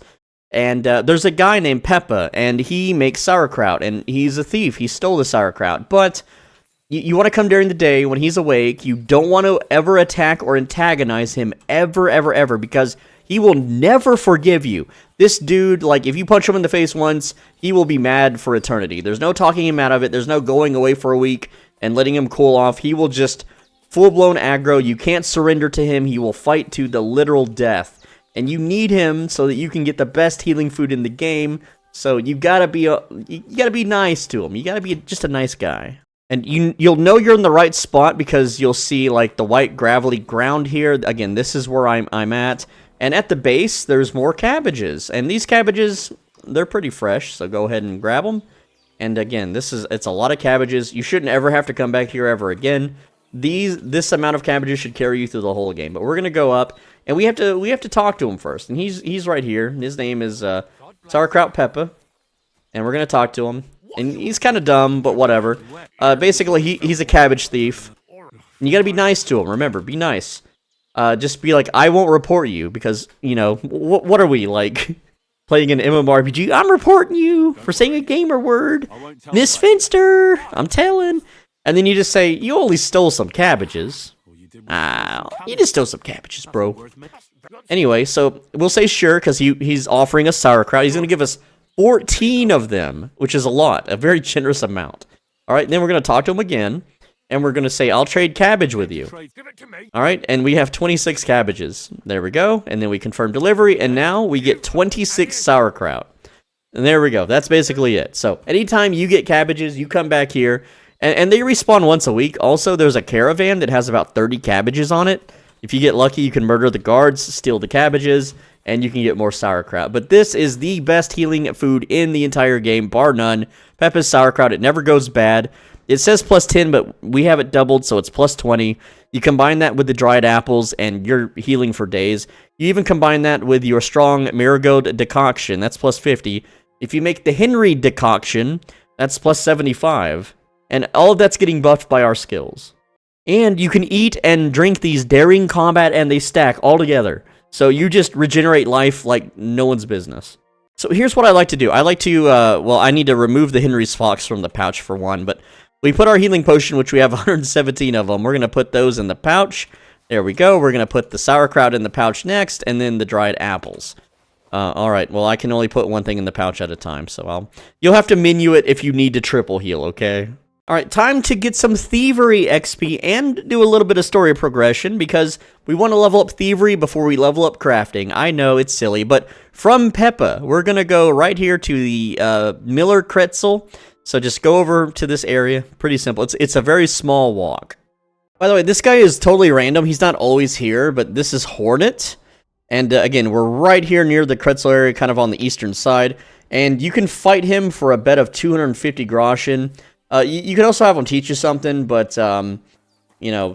And there's a guy named Peppa, and he makes sauerkraut, and he's a thief. He stole the sauerkraut, but you want to come during the day when he's awake. You don't want to ever attack or antagonize him ever, because he will never forgive you. This dude, like, if you punch him in the face once, he will be mad for eternity. There's no talking him out of it. There's no going away for a week and letting him cool off. He will just full-blown aggro. You can't surrender to him. He will fight to the literal death. And you need him so that you can get the best healing food in the game. So you gotta be nice to him. You gotta be just a nice guy. And you'll know you're in the right spot because you'll see like the white gravelly ground here. Again, this is where I'm at. And at the base, there's more cabbages. And these cabbages, they're pretty fresh. So go ahead and grab them. And again, it's a lot of cabbages. You shouldn't ever have to come back here ever again. This amount of cabbages should carry you through the whole game. But we're gonna go up. And we have to talk to him first, and he's right here. His name is Sauerkraut Peppa, and we're gonna talk to him. And he's kind of dumb, but whatever. Basically, he's a cabbage thief, and you gotta be nice to him. Remember, be nice. Just be like, I won't report you because what are we like playing an MMORPG? I'm reporting you for saying a gamer word, Miss Finster. I'm telling. And then you just say you only stole some cabbages. You just stole some cabbages, bro. Anyway, so we'll say sure, because he's offering us sauerkraut. He's going to give us 14 of them, which is a lot, a very generous amount. All right, then we're going to talk to him again, and we're going to say, I'll trade cabbage with you. All right, and we have 26 cabbages. There we go, and then we confirm delivery, and now we get 26 sauerkraut. And there we go. That's basically it. So anytime you get cabbages, you come back here. And they respawn once a week. Also, there's a caravan that has about 30 cabbages on it. If you get lucky, you can murder the guards, steal the cabbages, and you can get more sauerkraut. But this is the best healing food in the entire game, bar none. Peppa's sauerkraut, it never goes bad. It says plus 10, but we have it doubled, so it's plus 20. You combine that with the dried apples, and you're healing for days. You even combine that with your strong marigold decoction. That's plus 50. If you make the Henry decoction, that's plus 75. And all of that's getting buffed by our skills. And you can eat and drink these daring combat and they stack all together. So you just regenerate life like no one's business. So here's what I like to do. I like to, I need to remove the Henry's Fox from the pouch for one. But we put our healing potion, which we have 117 of them. We're going to put those in the pouch. There we go. We're going to put the sauerkraut in the pouch next. And then the dried apples. Alright, well I can only put one thing in the pouch at a time. So you'll have to menu it if you need to triple heal, okay? Alright, time to get some thievery XP and do a little bit of story progression because we want to level up thievery before we level up crafting. I know, it's silly, but from Peppa, we're going to go right here to the Miller Kreyzl. So just go over to this area. Pretty simple. It's a very small walk. By the way, this guy is totally random. He's not always here, but this is Hornet. And again, we're right here near the Kreyzl area, kind of on the eastern side. And you can fight him for a bet of 250 groschen. You can also have him teach you something, but,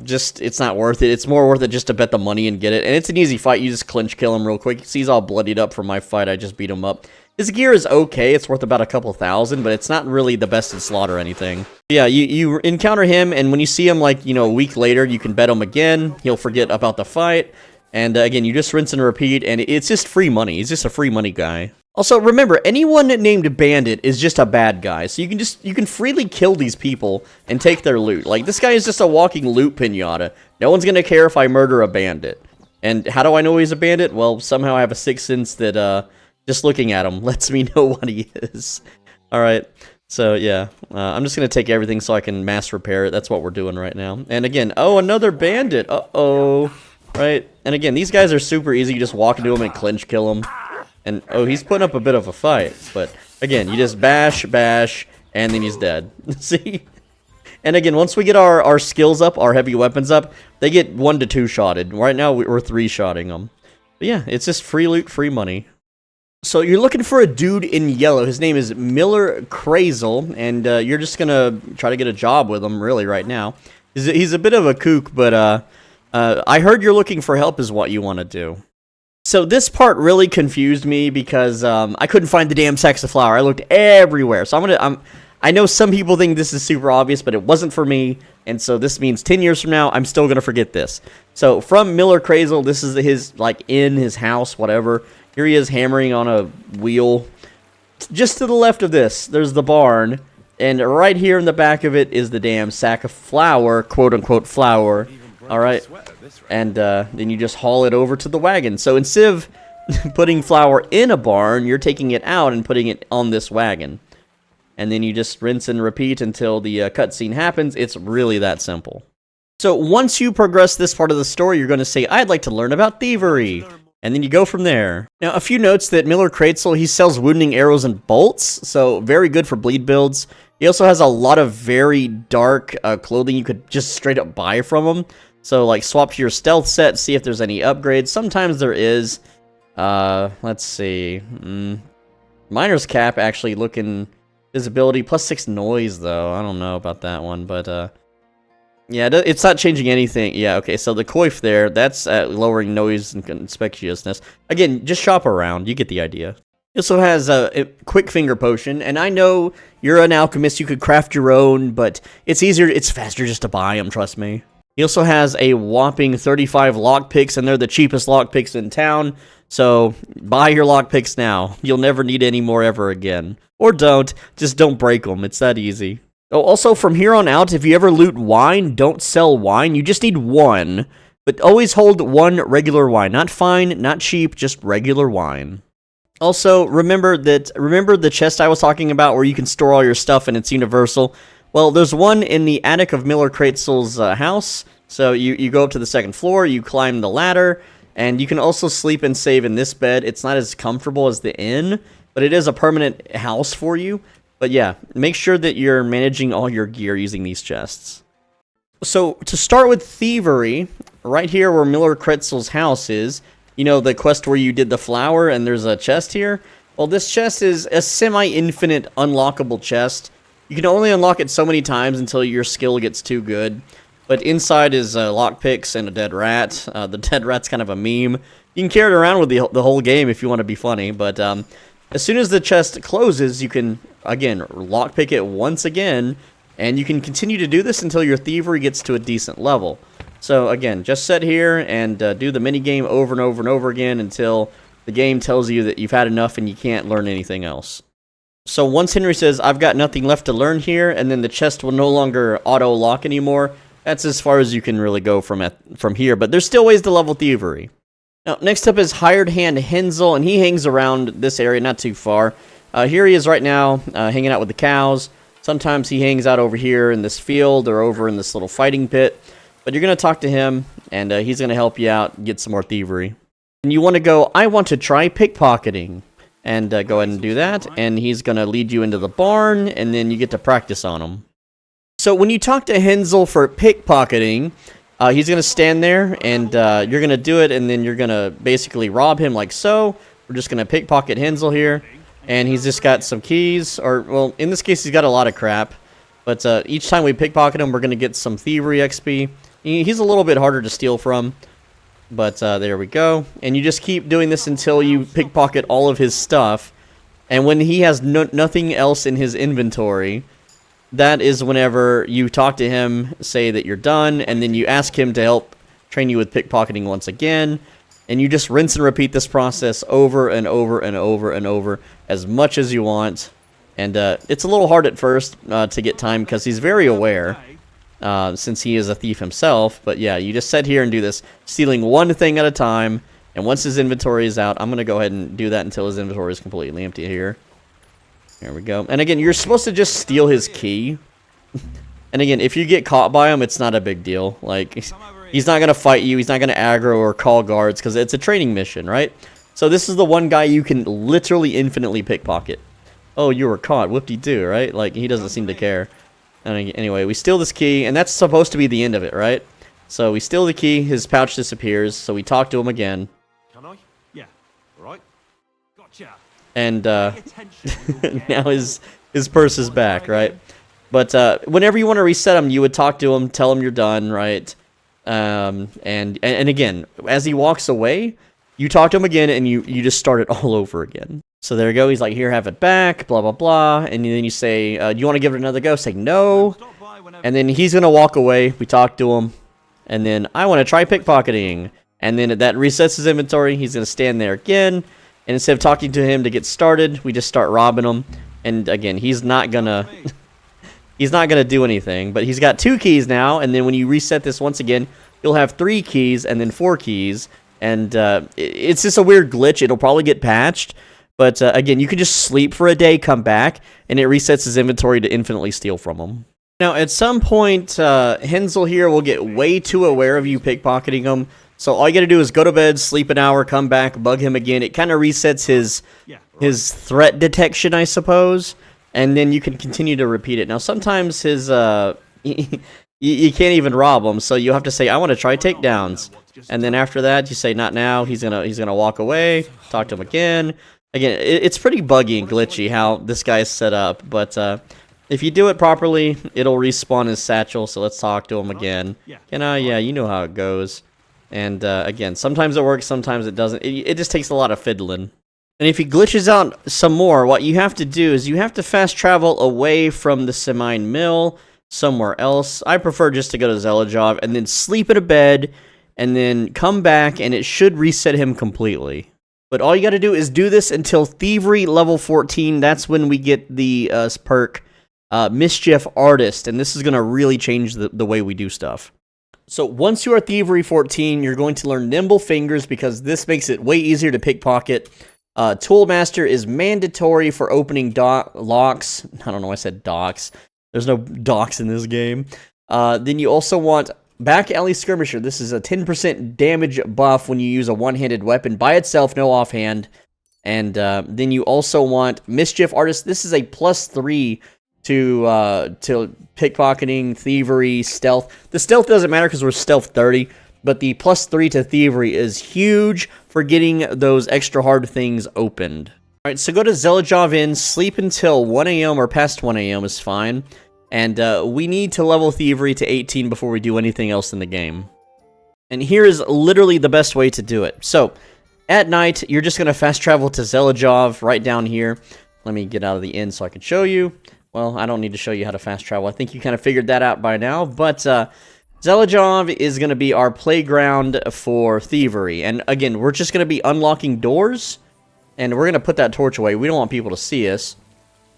just, it's not worth it. It's more worth it just to bet the money and get it. And it's an easy fight. You just clinch kill him real quick. See, he's all bloodied up from my fight. I just beat him up. His gear is okay. It's worth about a couple thousand, but it's not really the best in slot or anything. Yeah, you encounter him, and when you see him, like, a week later, you can bet him again. He'll forget about the fight. And, again, you just rinse and repeat, and it's just free money. He's just a free money guy. Also, remember, anyone named Bandit is just a bad guy, so you can freely kill these people and take their loot. Like, this guy is just a walking loot pinata. No one's gonna care if I murder a bandit. And how do I know he's a bandit? Well, somehow I have a sixth sense that, just looking at him lets me know what he is. Alright, So yeah, I'm just gonna take everything so I can mass repair it. That's what we're doing right now. And again, oh, another bandit. Uh-oh. Right? And again, these guys are super easy. You just walk into them and clinch kill them. And, oh, he's putting up a bit of a fight. But, again, you just bash, and then he's dead. See? And again, once we get our skills up, our heavy weapons up, they get 1 to 2 shotted. Right now, we're 3-shotting them. But yeah, it's just free loot, free money. So you're looking for a dude in yellow. His name is Kreyzl, and you're just gonna try to get a job with him, really, right now. He's a bit of a kook, but I heard you're looking for help is what you want to do. So this part really confused me because I couldn't find the damn sacks of flour. I looked everywhere. So I know some people think this is super obvious, but it wasn't for me. And so this means 10 years from now, I'm still gonna forget this. So from Kreyzl, this is his, like, in his house, whatever. Here he is hammering on a wheel. Just to the left of this, there's the barn. And right here in the back of it is the damn sack of flour, quote-unquote flour. Alright, and then you just haul it over to the wagon. So instead of putting flour in a barn, you're taking it out and putting it on this wagon. And then you just rinse and repeat until the cutscene happens. It's really that simple. So once you progress this part of the story, you're going to say, I'd like to learn about thievery. And then you go from there. Now, a few notes that Kreyzl, he sells wounding arrows and bolts, so very good for bleed builds. He also has a lot of very dark clothing you could just straight up buy from him. So, like, swap to your stealth set, see if there's any upgrades. Sometimes there is. Let's see. Miner's cap, actually, looking visibility. +6 noise, though. I don't know about that one, but, yeah, it's not changing anything. Yeah, okay, so the coif there, that's lowering noise and conspicuousness. Again, just shop around. You get the idea. It also has a quick finger potion, and I know you're an alchemist. You could craft your own, but it's easier. It's faster just to buy them, trust me. He also has a whopping 35 lockpicks, and they're the cheapest lockpicks in town. So buy your lockpicks now. You'll never need any more ever again. Or don't. Just don't break them. It's that easy. Oh, also, from here on out, if you ever loot wine, don't sell wine. You just need one. But always hold one regular wine. Not fine, not cheap, just regular wine. Also, remember the chest I was talking about where you can store all your stuff and it's universal? Well, there's one in the attic of Kreyzl's house. So you go up to the 2nd floor, you climb the ladder, and you can also sleep and save in this bed. It's not as comfortable as the inn, but it is a permanent house for you. But yeah, make sure that you're managing all your gear using these chests. So to start with thievery, right here where Kreyzl's house is, you know, the quest where you did the flower and there's a chest here? Well, this chest is a semi-infinite unlockable chest. You can only unlock it so many times until your skill gets too good. But inside is lockpicks and a dead rat. The dead rat's kind of a meme. You can carry it around with the whole game if you want to be funny. But as soon as the chest closes, you can, again, lockpick it once again. And you can continue to do this until your thievery gets to a decent level. So again, just sit here and do the minigame over and over and over again until the game tells you that you've had enough and you can't learn anything else. So once Henry says, I've got nothing left to learn here, and then the chest will no longer auto-lock anymore, that's as far as you can really go from here, but there's still ways to level thievery. Now, next up is Hired Hand Hensel, and he hangs around this area, not too far. Here he is right now, hanging out with the cows. Sometimes he hangs out over here in this field or over in this little fighting pit, but you're going to talk to him, and he's going to help you out get some more thievery. And you want to go, I want to try pickpocketing. And go ahead and do that, and he's going to lead you into the barn, and then you get to practice on him. So when you talk to Hensel for pickpocketing, he's going to stand there, and you're going to do it, and then you're going to basically rob him like so. We're just going to pickpocket Hensel here, and he's just got some keys, or, well, in this case, he's got a lot of crap. But each time we pickpocket him, we're going to get some thievery XP. He's a little bit harder to steal from. But there we go. And you just keep doing this until you pickpocket all of his stuff. And when he has nothing else in his inventory, that is whenever you talk to him, say that you're done, and then you ask him to help train you with pickpocketing once again. And you just rinse and repeat this process over and over and over and over as much as you want. And it's a little hard at first to get time because he's very aware. Since he is a thief himself, but yeah, you just sit here and do this, stealing one thing at a time, and once his inventory is out, I'm going to go ahead and do that until his inventory is completely empty here. There we go. And again, you're supposed to just steal his key. And again, if you get caught by him, it's not a big deal. Like, he's not going to fight you. He's not going to aggro or call guards because it's a training mission, right? So this is the one guy you can literally infinitely pickpocket. Oh, you were caught. Whoop-de-doo, right? Like, he doesn't seem to care. And anyway, we steal this key, and that's supposed to be the end of it, right? So we steal the key, his pouch disappears, so we talk to him again. Can I? Yeah. All right. Gotcha. And now his purse is back, right? But whenever you want to reset him, you would talk to him, tell him you're done, right? And again, as he walks away, you talk to him again, and you just start it all over again. So there you go. He's like, here, have it back, blah, blah, blah. And then you say, do you want to give it another go? Say no. And then he's going to walk away. We talk to him. And then I want to try pickpocketing. And then that resets his inventory. He's going to stand there again. And instead of talking to him to get started, we just start robbing him. And again, he's not going to... He's not going to do anything, but he's got 2 keys now, and then when you reset this once again, you'll have 3 keys and then 4 keys, and it's just a weird glitch. It'll probably get patched, but again, you can just sleep for a day, come back, and it resets his inventory to infinitely steal from him. Now, at some point, Kreyzl here will get way too aware of you pickpocketing him, so all you got to do is go to bed, sleep an hour, come back, bug him again. It kind of resets his threat detection, I suppose. And then you can continue to repeat it. Now, sometimes his, you can't even rob him, so you have to say, I want to try takedowns. And then after that, you say, not now. He's gonna walk away, talk to him again. Again, it's pretty buggy and glitchy how this guy's set up. But if you do it properly, it'll respawn his satchel, so let's talk to him again. Yeah, you know how it goes. And again, sometimes it works, sometimes it doesn't. It just takes a lot of fiddling. And if he glitches out some more, what you have to do is you have to fast travel away from the Semine Mill somewhere else. I prefer just to go to Zelajov and then sleep in a bed and then come back and it should reset him completely. But all you got to do is do this until Thievery level 14. That's when we get the perk Mischief Artist, and this is going to really change the way we do stuff. So once you are Thievery 14, you're going to learn Nimble Fingers because this makes it way easier to pickpocket. Toolmaster is mandatory for opening locks. I don't know why I said docks. There's no docks in this game. Then you also want Back Alley Skirmisher. This is a 10% damage buff when you use a one-handed weapon by itself, no offhand. And then you also want Mischief Artist. This is a +3 to pickpocketing, thievery, stealth. The stealth doesn't matter because we're stealth 30. But the +3 to thievery is huge for getting those extra hard things opened. Alright, so go to Zelajov Inn, sleep until 1 AM or past 1 AM is fine. And we need to level thievery to 18 before we do anything else in the game. And here is literally the best way to do it. So, at night, you're just going to fast travel to Zelajov right down here. Let me get out of the inn so I can show you. Well, I don't need to show you how to fast travel. I think you kind of figured that out by now. But Zelajov is going to be our playground for thievery. And again, we're just going to be unlocking doors. And we're going to put that torch away. We don't want people to see us.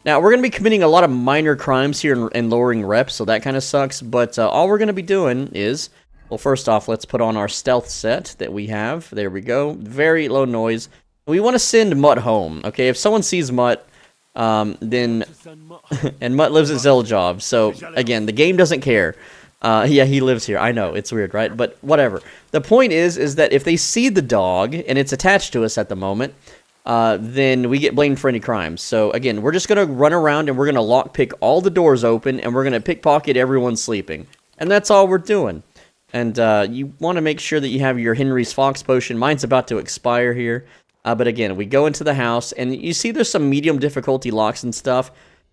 Now, we're going to be committing a lot of minor crimes here and lowering reps, so that kind of sucks. But all we're going to be doing is, well, first off, let's put on our stealth set that we have. There we go. Very low noise. We want to send Mutt home, okay? If someone sees Mutt, then... and Mutt lives at Zelajov, so, again, the game doesn't care. Yeah, he lives here. I know, it's weird, right? But whatever. The point is that if they see the dog, and it's attached to us at the moment, then we get blamed for any crimes. So, again, we're just going to run around and we're going to lockpick all the doors open, and we're going to pickpocket everyone sleeping. And that's all we're doing. And you want to make sure that you have your Henry's Fox potion. Mine's about to expire here. But again, we go into the house, and you see there's some medium difficulty locks and stuff.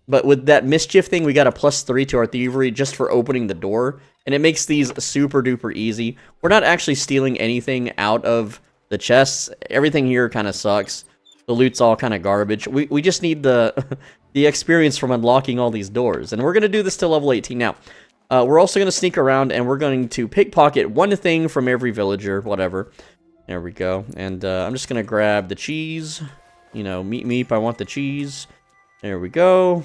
But with that mischief thing, we got a +3 to our thievery just for opening the door. And it makes these super duper easy. We're not actually stealing anything out of the chests. Everything here kind of sucks. The loot's all kind of garbage. We just need the the experience from unlocking all these doors. And we're going to do this to level 18. Now, we're also going to sneak around and we're going to pickpocket one thing from every villager, whatever. There we go. And I'm just going to grab the cheese. You know, meep, I want the cheese. There we go.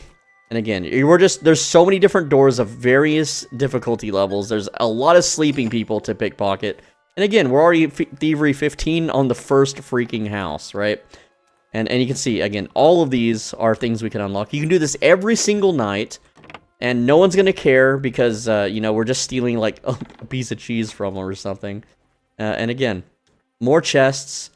And again, there's so many different doors of various difficulty levels. There's a lot of sleeping people to pickpocket. And again, we're already thievery 15 on the first freaking house, right? And you can see, again, all of these are things we can unlock. You can do this every single night, and no one's going to care because, you know, we're just stealing, like, a piece of cheese from them or something. And again, more chests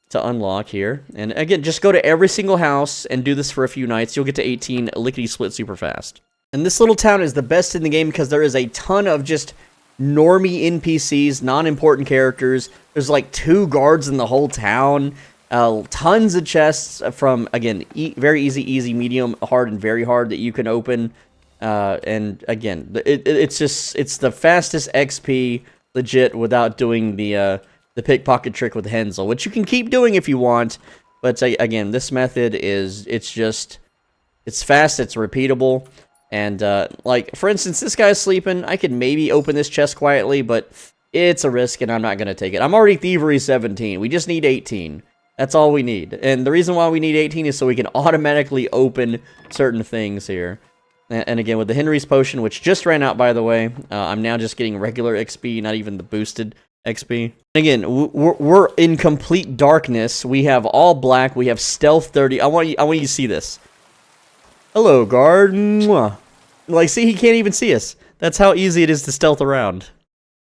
to unlock here. And again, just go to every single house and do this for a few nights. You'll get to 18 lickety-split super fast. And this little town is the best in the game because there is a ton of just normie NPCs, non-important characters. There's like 2 guards in the whole town. Tons of chests from, again, very easy, medium, hard, and very hard that you can open. And again, it's the fastest XP legit without doing the pickpocket trick with Hensel, which you can keep doing if you want. But again, this method it's fast, it's repeatable. And, like, for instance, this guy's sleeping. I could maybe open this chest quietly, but it's a risk, and I'm not going to take it. I'm already thievery 17. We just need 18. That's all we need. And the reason why we need 18 is so we can automatically open certain things here. And again, with the Henry's Potion, which just ran out, by the way, I'm now just getting regular XP, not even the boosted XP. Again, we're in complete darkness. We have all black. We have stealth 30. I want you to see this. Hello, guard. Mwah. Like, see, he can't even see us. That's how easy it is to stealth around.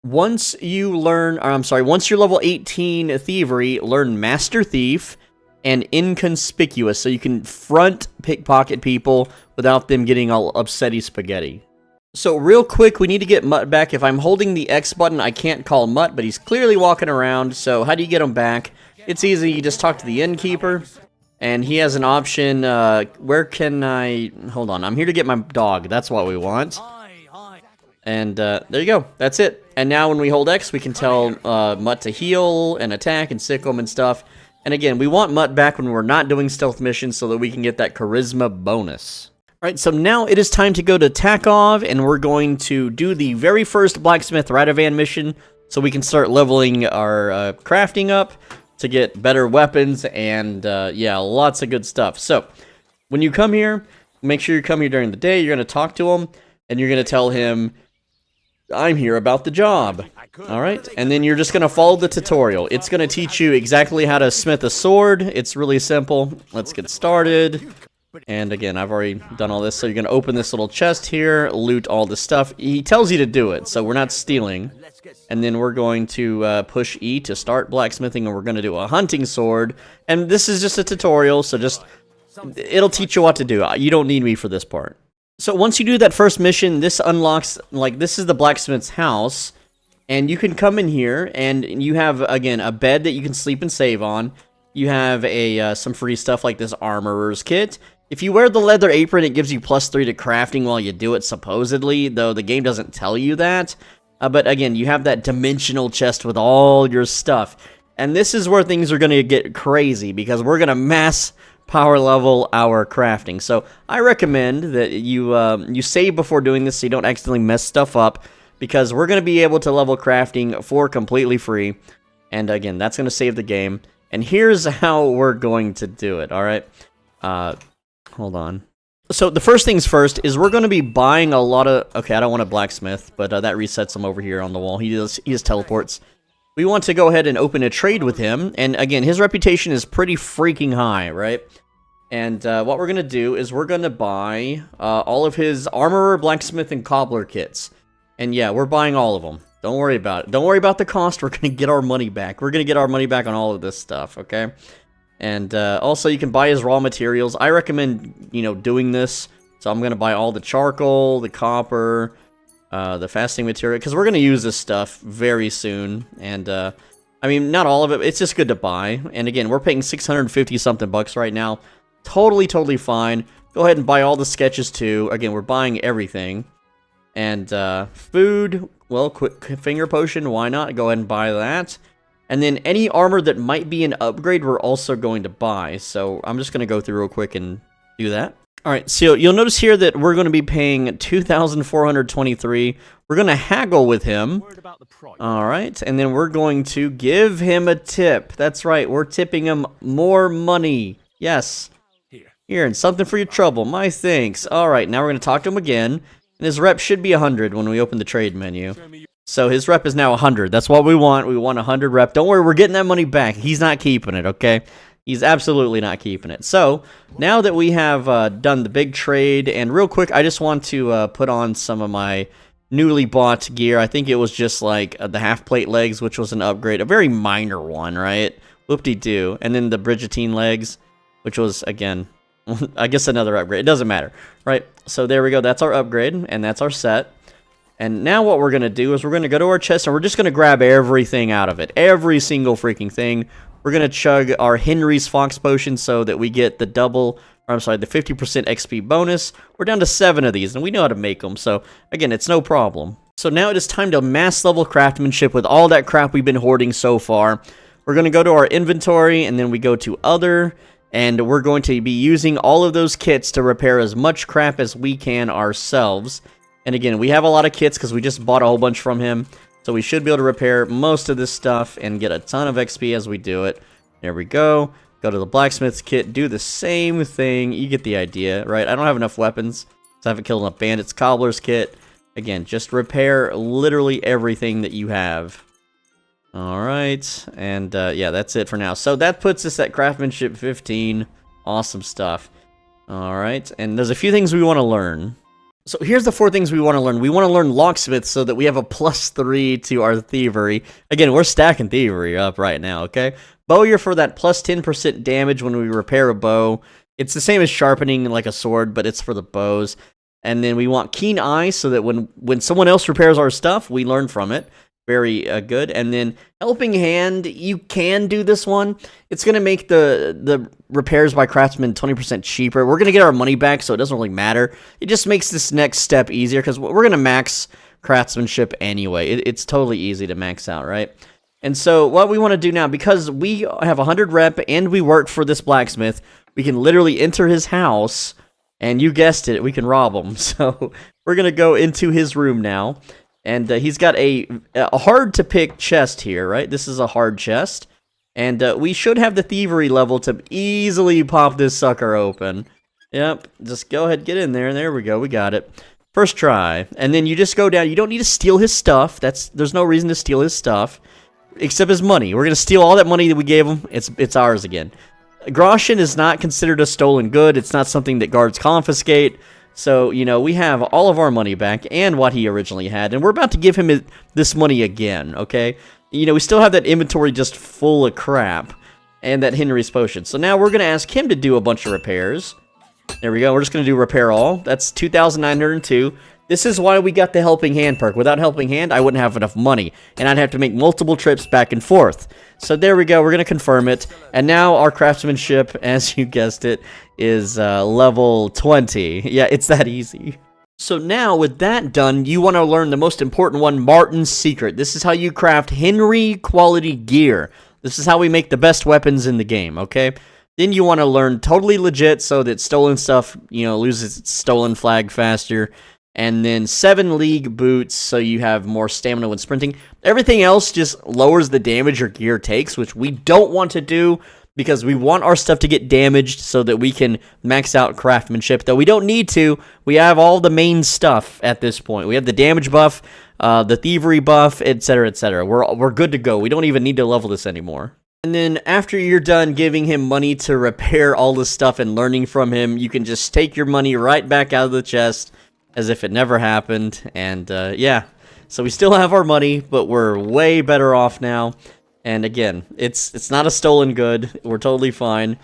Once you're level 18 thievery, learn Master Thief and Inconspicuous, so you can front pickpocket people without them getting all upsetty spaghetti. So real quick, we need to get Mutt back. If I'm holding the X button, I can't call Mutt, but he's clearly walking around, so how do you get him back? It's easy, you just talk to the innkeeper. And he has an option, where can I... Hold on, I'm here to get my dog. That's what we want. And, there you go. That's it. And now when we hold X, we can tell Mutt to heal and attack and sickle him and stuff. And again, we want Mutt back when we're not doing stealth missions so that we can get that charisma bonus. Alright, so now it is time to go to Takov, and we're going to do the very first Blacksmith Radovan mission so we can start leveling our crafting up to get better weapons and, yeah, lots of good stuff. So, when you come here, make sure you come here during the day. You're going to talk to him, and you're going to tell him, I'm here about the job. Alright? And then you're just going to follow the tutorial. It's going to teach you exactly how to smith a sword. It's really simple. Let's get started. And again, I've already done all this. So you're going to open this little chest here, loot all the stuff. He tells you to do it, so we're not stealing. And then we're going to push E to start blacksmithing, and we're going to do a hunting sword. And this is just a tutorial, so it'll teach you what to do. You don't need me for this part. So once you do that first mission, this unlocks, like, this is the blacksmith's house. And you can come in here, and you have, again, a bed that you can sleep and save on. You have some free stuff like this armorer's kit. If you wear the leather apron, it gives you +3 to crafting while you do it, supposedly, though the game doesn't tell you that. But again, you have that dimensional chest with all your stuff. And this is where things are going to get crazy, because we're going to mass power level our crafting. So I recommend that you save before doing this so you don't accidentally mess stuff up, because we're going to be able to level crafting for completely free. And again, that's going to save the game. And here's how we're going to do it, alright? Hold on. So the first things first is we're going to be buying a lot of... Okay, I don't want a blacksmith, but that resets him over here on the wall. He just teleports. We want to go ahead and open a trade with him. And again, his reputation is pretty freaking high, right? And what we're going to do is we're going to buy all of his armorer, blacksmith, and cobbler kits. And yeah, we're buying all of them. Don't worry about it. Don't worry about the cost. We're going to get our money back. We're going to get our money back on all of this stuff, okay? And also, you can buy his raw materials. I recommend, doing this. So I'm going to buy all the charcoal, the copper, the fasting material, because we're going to use this stuff very soon. And, I mean, not all of it. It's just good to buy. And again, we're paying 650-something bucks right now. Totally fine. Go ahead and buy all the sketches, too. Again, we're buying everything. And food, well, quick finger potion, why not? Go ahead and buy that. And then any armor that might be an upgrade, we're also going to buy. So I'm just going to go through real quick and do that. Alright, so you'll notice here that we're going to be paying $2,423. We're going to haggle with him. Alright, and then we're going to give him a tip. That's right, we're tipping him more money. Yes. Here, and something for your trouble. My thanks. Alright, now we're going to talk to him again. And his rep should be 100 when we open the trade menu. So his rep is now 100. That's what we want. We want 100 rep. Don't worry, we're getting that money back. He's not keeping it, okay? He's absolutely not keeping it. So, now that we have done the big trade, and real quick, I just want to put on some of my newly bought gear. I think it was just like the half-plate legs, which was an upgrade. A very minor one, right? Whoop-de-doo. And then the Brigantine legs, which was, again, I guess another upgrade. It doesn't matter, right? So there we go. That's our upgrade, and that's our set. And now what we're going to do is we're going to go to our chest, and we're just going to grab everything out of it. Every single freaking thing. We're going to chug our Henry's Fox Potion so that we get the the 50% XP bonus. We're down to 7 of these, and we know how to make them. So, again, it's no problem. So now it is time to mass level craftsmanship with all that crap we've been hoarding so far. We're going to go to our inventory, and then we go to other, and we're going to be using all of those kits to repair as much crap as we can ourselves. And again, we have a lot of kits because we just bought a whole bunch from him. So we should be able to repair most of this stuff and get a ton of XP as we do it. There we go. Go to the blacksmith's kit, do the same thing. You get the idea, right? I don't have enough weapons, so I haven't killed enough bandits. Cobbler's kit. Again, just repair literally everything that you have. Alright, and yeah, that's it for now. So that puts us at craftsmanship 15. Awesome stuff. Alright, and there's a few things we want to learn. So here's the 4 things we want to learn. We want to learn locksmith so that we have a +3 to our thievery. Again, we're stacking thievery up right now, okay? Bowyer for that plus 10% damage when we repair a bow. It's the same as sharpening like a sword, but it's for the bows. And then we want keen eye so that when someone else repairs our stuff, we learn from it. Very good. And then helping hand, you can do this one. It's going to make the repairs by craftsmen 20% cheaper. We're going to get our money back, so it doesn't really matter. It just makes this next step easier because we're going to max craftsmanship anyway. It's totally easy to max out, right? And so what we want to do now, because we have 100 rep and we work for this blacksmith, we can literally enter his house, and you guessed it, we can rob him. So we're going to go into his room now. And he's got a hard-to-pick chest here, right? This is a hard chest. And we should have the thievery level to easily pop this sucker open. Yep, just go ahead, get in there. There we go, we got it. First try. And then you just go down. You don't need to steal his stuff. There's no reason to steal his stuff. Except his money. We're going to steal all that money that we gave him. It's ours again. Groschen is not considered a stolen good. It's not something that guards confiscate. So, you know, we have all of our money back and what he originally had, and we're about to give him this money again, okay? You know, we still have that inventory just full of crap and that Henry's potion. So now we're going to ask him to do a bunch of repairs. There we go. We're just going to do repair all. That's 2,902. This is why we got the helping hand perk. Without helping hand, I wouldn't have enough money, and I'd have to make multiple trips back and forth. So there we go. We're going to confirm it. And now our craftsmanship, as you guessed it, is level 20. Yeah, it's that easy. So now, with that done, you want to learn the most important one, Martin's Secret. This is how you craft Henry quality gear. This is how we make the best weapons in the game, okay? Then you want to learn totally legit so that stolen stuff, you know, loses its stolen flag faster. And then 7 league boots so you have more stamina when sprinting. Everything else just lowers the damage your gear takes, which we don't want to do because we want our stuff to get damaged so that we can max out craftsmanship. Though we don't need to. We have all the main stuff at this point. We have the damage buff, the thievery buff, etc., etc. We're good to go. We don't even need to level this anymore. And then after you're done giving him money to repair all this stuff and learning from him, you can just take your money right back out of the chest as if it never happened. And yeah, so we still have our money, but we're way better off now. And again, it's not a stolen good. We're totally fine.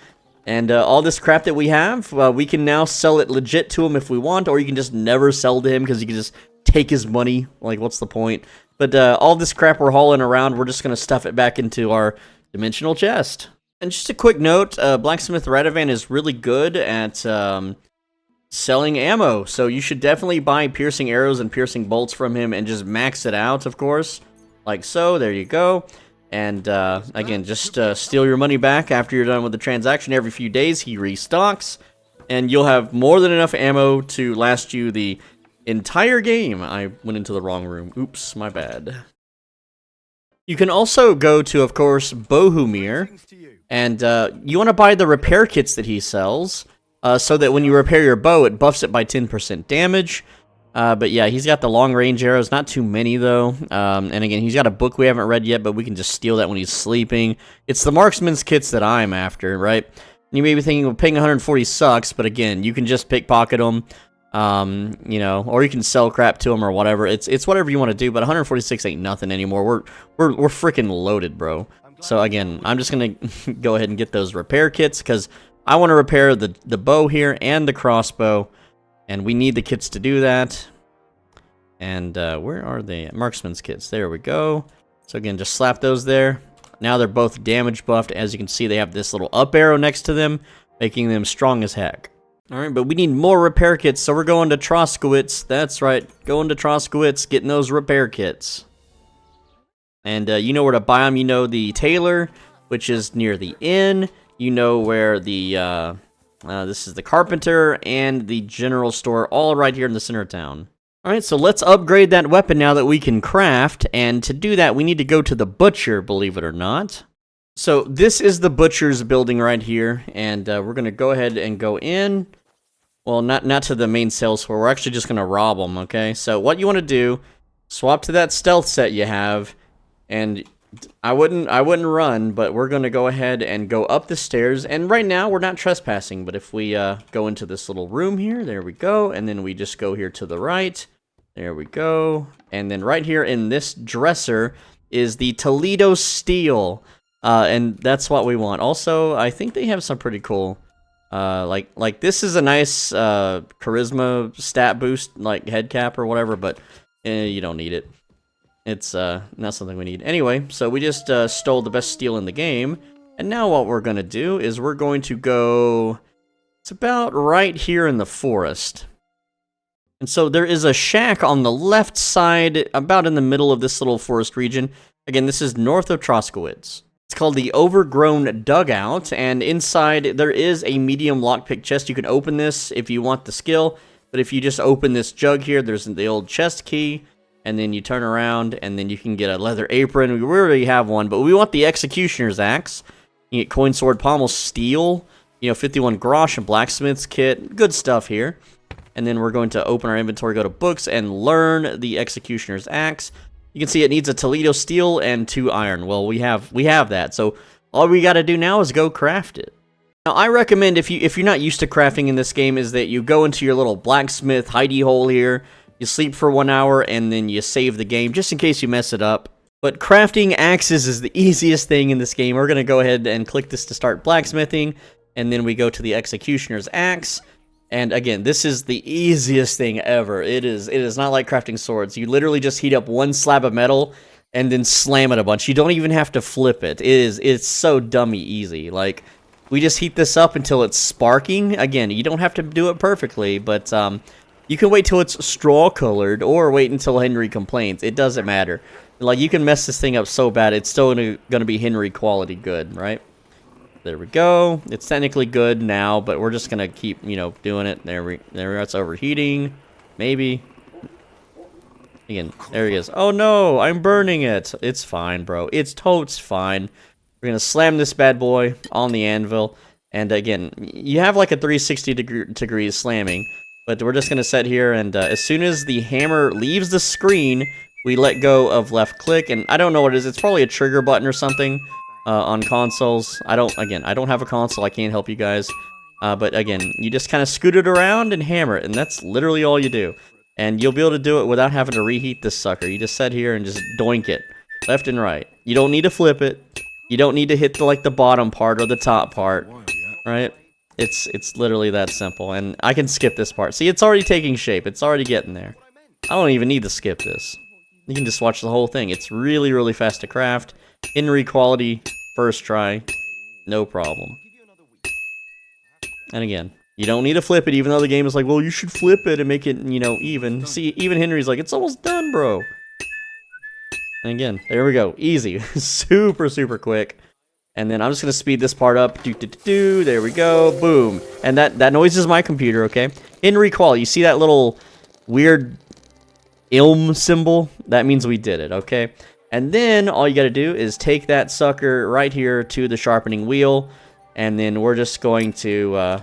And all this crap that we have, we can now sell it legit to him if we want, or you can just never sell to him because you can just take his money. Like, what's the point? But all this crap we're hauling around, we're just going to stuff it back into our dimensional chest. And just a quick note, Blacksmith Radovan is really good at selling ammo, so you should definitely buy piercing arrows and piercing bolts from him and just max it out, of course. Like so, there you go. And again, just steal your money back after you're done with the transaction. Every few days, he restocks, and you'll have more than enough ammo to last you the entire game. I went into the wrong room. Oops, my bad. You can also go to, of course, Bohumir, and you want to buy the repair kits that he sells, so that when you repair your bow, it buffs it by 10% damage. But yeah, he's got the long-range arrows. Not too many, though. And again, he's got a book we haven't read yet, but we can just steal that when he's sleeping. It's the marksman's kits that I'm after, right? You may be thinking, well, paying 140 sucks, but again, you can just pickpocket them, you know, or you can sell crap to them or whatever. It's whatever you want to do, but 146 ain't nothing anymore. We're freaking loaded, bro. So again, I'm just gonna go ahead and get those repair kits because I want to repair the bow here and the crossbow, and we need the kits to do that. And where are they? Marksman's kits. There we go. So again, just slap those there. Now they're both damage buffed. As you can see, they have this little up arrow next to them, making them strong as heck. Alright, but we need more repair kits, so we're going to Troskowitz. That's right, going to Troskowitz, getting those repair kits. And you know where to buy them. You know the tailor, which is near the inn. You know where the, this is the carpenter and the general store, all right here in the center of town. Alright, so let's upgrade that weapon now that we can craft, and to do that we need to go to the butcher, believe it or not. So this is the butcher's building right here, and we're going to go ahead and go in. Well, not to the main sales floor, we're actually just going to rob them, okay? So what you want to do, swap to that stealth set you have, and I wouldn't run, but we're going to go ahead and go up the stairs, and right now we're not trespassing, but if we go into this little room here, there we go, and then we just go here to the right. There we go. And then right here in this dresser is the Toledo Steel. And that's what we want. Also, I think they have some pretty cool, like this is a nice charisma stat boost, like head cap or whatever, but you don't need it. It's not something we need. Anyway, so we just stole the best steel in the game. And now what we're going to do is we're going to go, it's about right here in the forest. And so there is a shack on the left side, about in the middle of this little forest region. Again, this is north of Troskowitz. It's called the Overgrown Dugout, and inside there is a medium lockpick chest. You can open this if you want the skill, but if you just open this jug here, there's the old chest key, and then you turn around, and then you can get a leather apron. We already have one, but we want the Executioner's Axe. You get coin, sword, pommel, steel, 51 grosh, and blacksmith's kit. Good stuff here. And then we're going to open our inventory, go to books, and learn the Executioner's Axe. You can see it needs a Toledo Steel and 2 iron. Well, we have that, so all we got to do now is go craft it. Now, I recommend, if you're not used to crafting in this game, is that you go into your little blacksmith hidey hole here, you sleep for 1 hour, and then you save the game, just in case you mess it up. But crafting axes is the easiest thing in this game. We're going to go ahead and click this to start blacksmithing, and then we go to the Executioner's Axe. And again, this is the easiest thing ever. It is not like crafting swords. You literally just heat up 1 slab of metal and then slam it a bunch. You don't even have to flip it. It's so dummy easy. Like, we just heat this up until it's sparking. Again, you don't have to do it perfectly, but you can wait till it's straw colored or wait until Henry complains. It doesn't matter. Like, you can mess this thing up so bad, it's still gonna be Henry quality good, right? There we go. It's technically good now, but we're just gonna keep, doing it. There we are. It's overheating. Maybe. Again, there he is. Oh no, I'm burning it. It's fine, bro. It's totes fine. We're gonna slam this bad boy on the anvil. And again, you have like a 360 degrees slamming, but we're just gonna set here, and as soon as the hammer leaves the screen, we let go of left click, and I don't know what it is. It's probably a trigger button or something. On consoles. I don't have a console, I can't help you guys. But again, you just kind of scoot it around and hammer it, and that's literally all you do. And you'll be able to do it without having to reheat this sucker. You just sit here and just doink it, left and right. You don't need to flip it. You don't need to hit the bottom part or the top part, right? It's literally that simple, and I can skip this part. See, it's already taking shape. It's already getting there. I don't even need to skip this. You can just watch the whole thing. It's really, really fast to craft. Henry quality, first try, no problem. And again, you don't need to flip it, even though the game is like, well, you should flip it and make it, even. See, even Henry's like, it's almost done, bro. And again, there we go, easy, super, super quick. And then I'm just gonna speed this part up. There we go, boom. And that noise is my computer, okay? Henry quality, you see that little weird ilm symbol? That means we did it, okay? And then all you gotta do is take that sucker right here to the sharpening wheel, and then we're just going to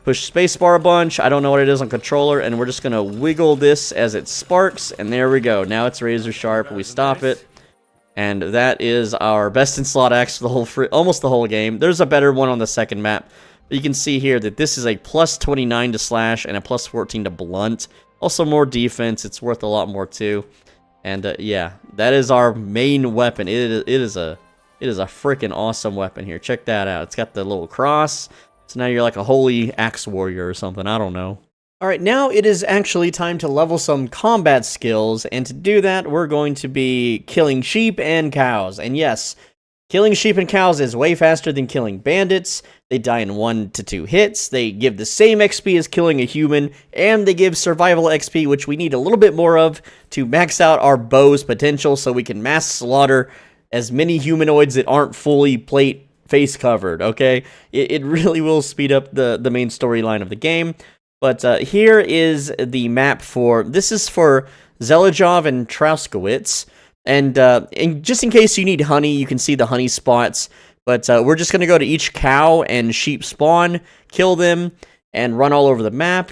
Push spacebar a bunch. I don't know what it is on controller, and we're just going to wiggle this as it sparks, and there we go. Now it's razor sharp. We stop it, and that is our best in slot axe for the whole almost the whole game. There's a better one on the second map. But you can see here that this is a plus 29 to slash and a plus 14 to blunt. Also more defense. It's worth a lot more too. And yeah, that is our main weapon. It is a freaking awesome weapon here. Check that out. It's got the little cross. So now you're like a holy axe warrior or something. I don't know. Alright, now it is actually time to level some combat skills. And to do that, we're going to be killing sheep and cows. And yes, killing sheep and cows is way faster than killing bandits. They die in 1 to 2 hits. They give the same XP as killing a human. And they give survival XP, which we need a little bit more of to max out our bow's potential so we can mass slaughter as many humanoids that aren't fully plate face covered, okay? It really will speed up the main storyline of the game. But here is the map for... This is for Zelejov and Trauskowitz. And just in case you need honey, you can see the honey spots. But we're just going to go to each cow and sheep spawn, kill them, and run all over the map.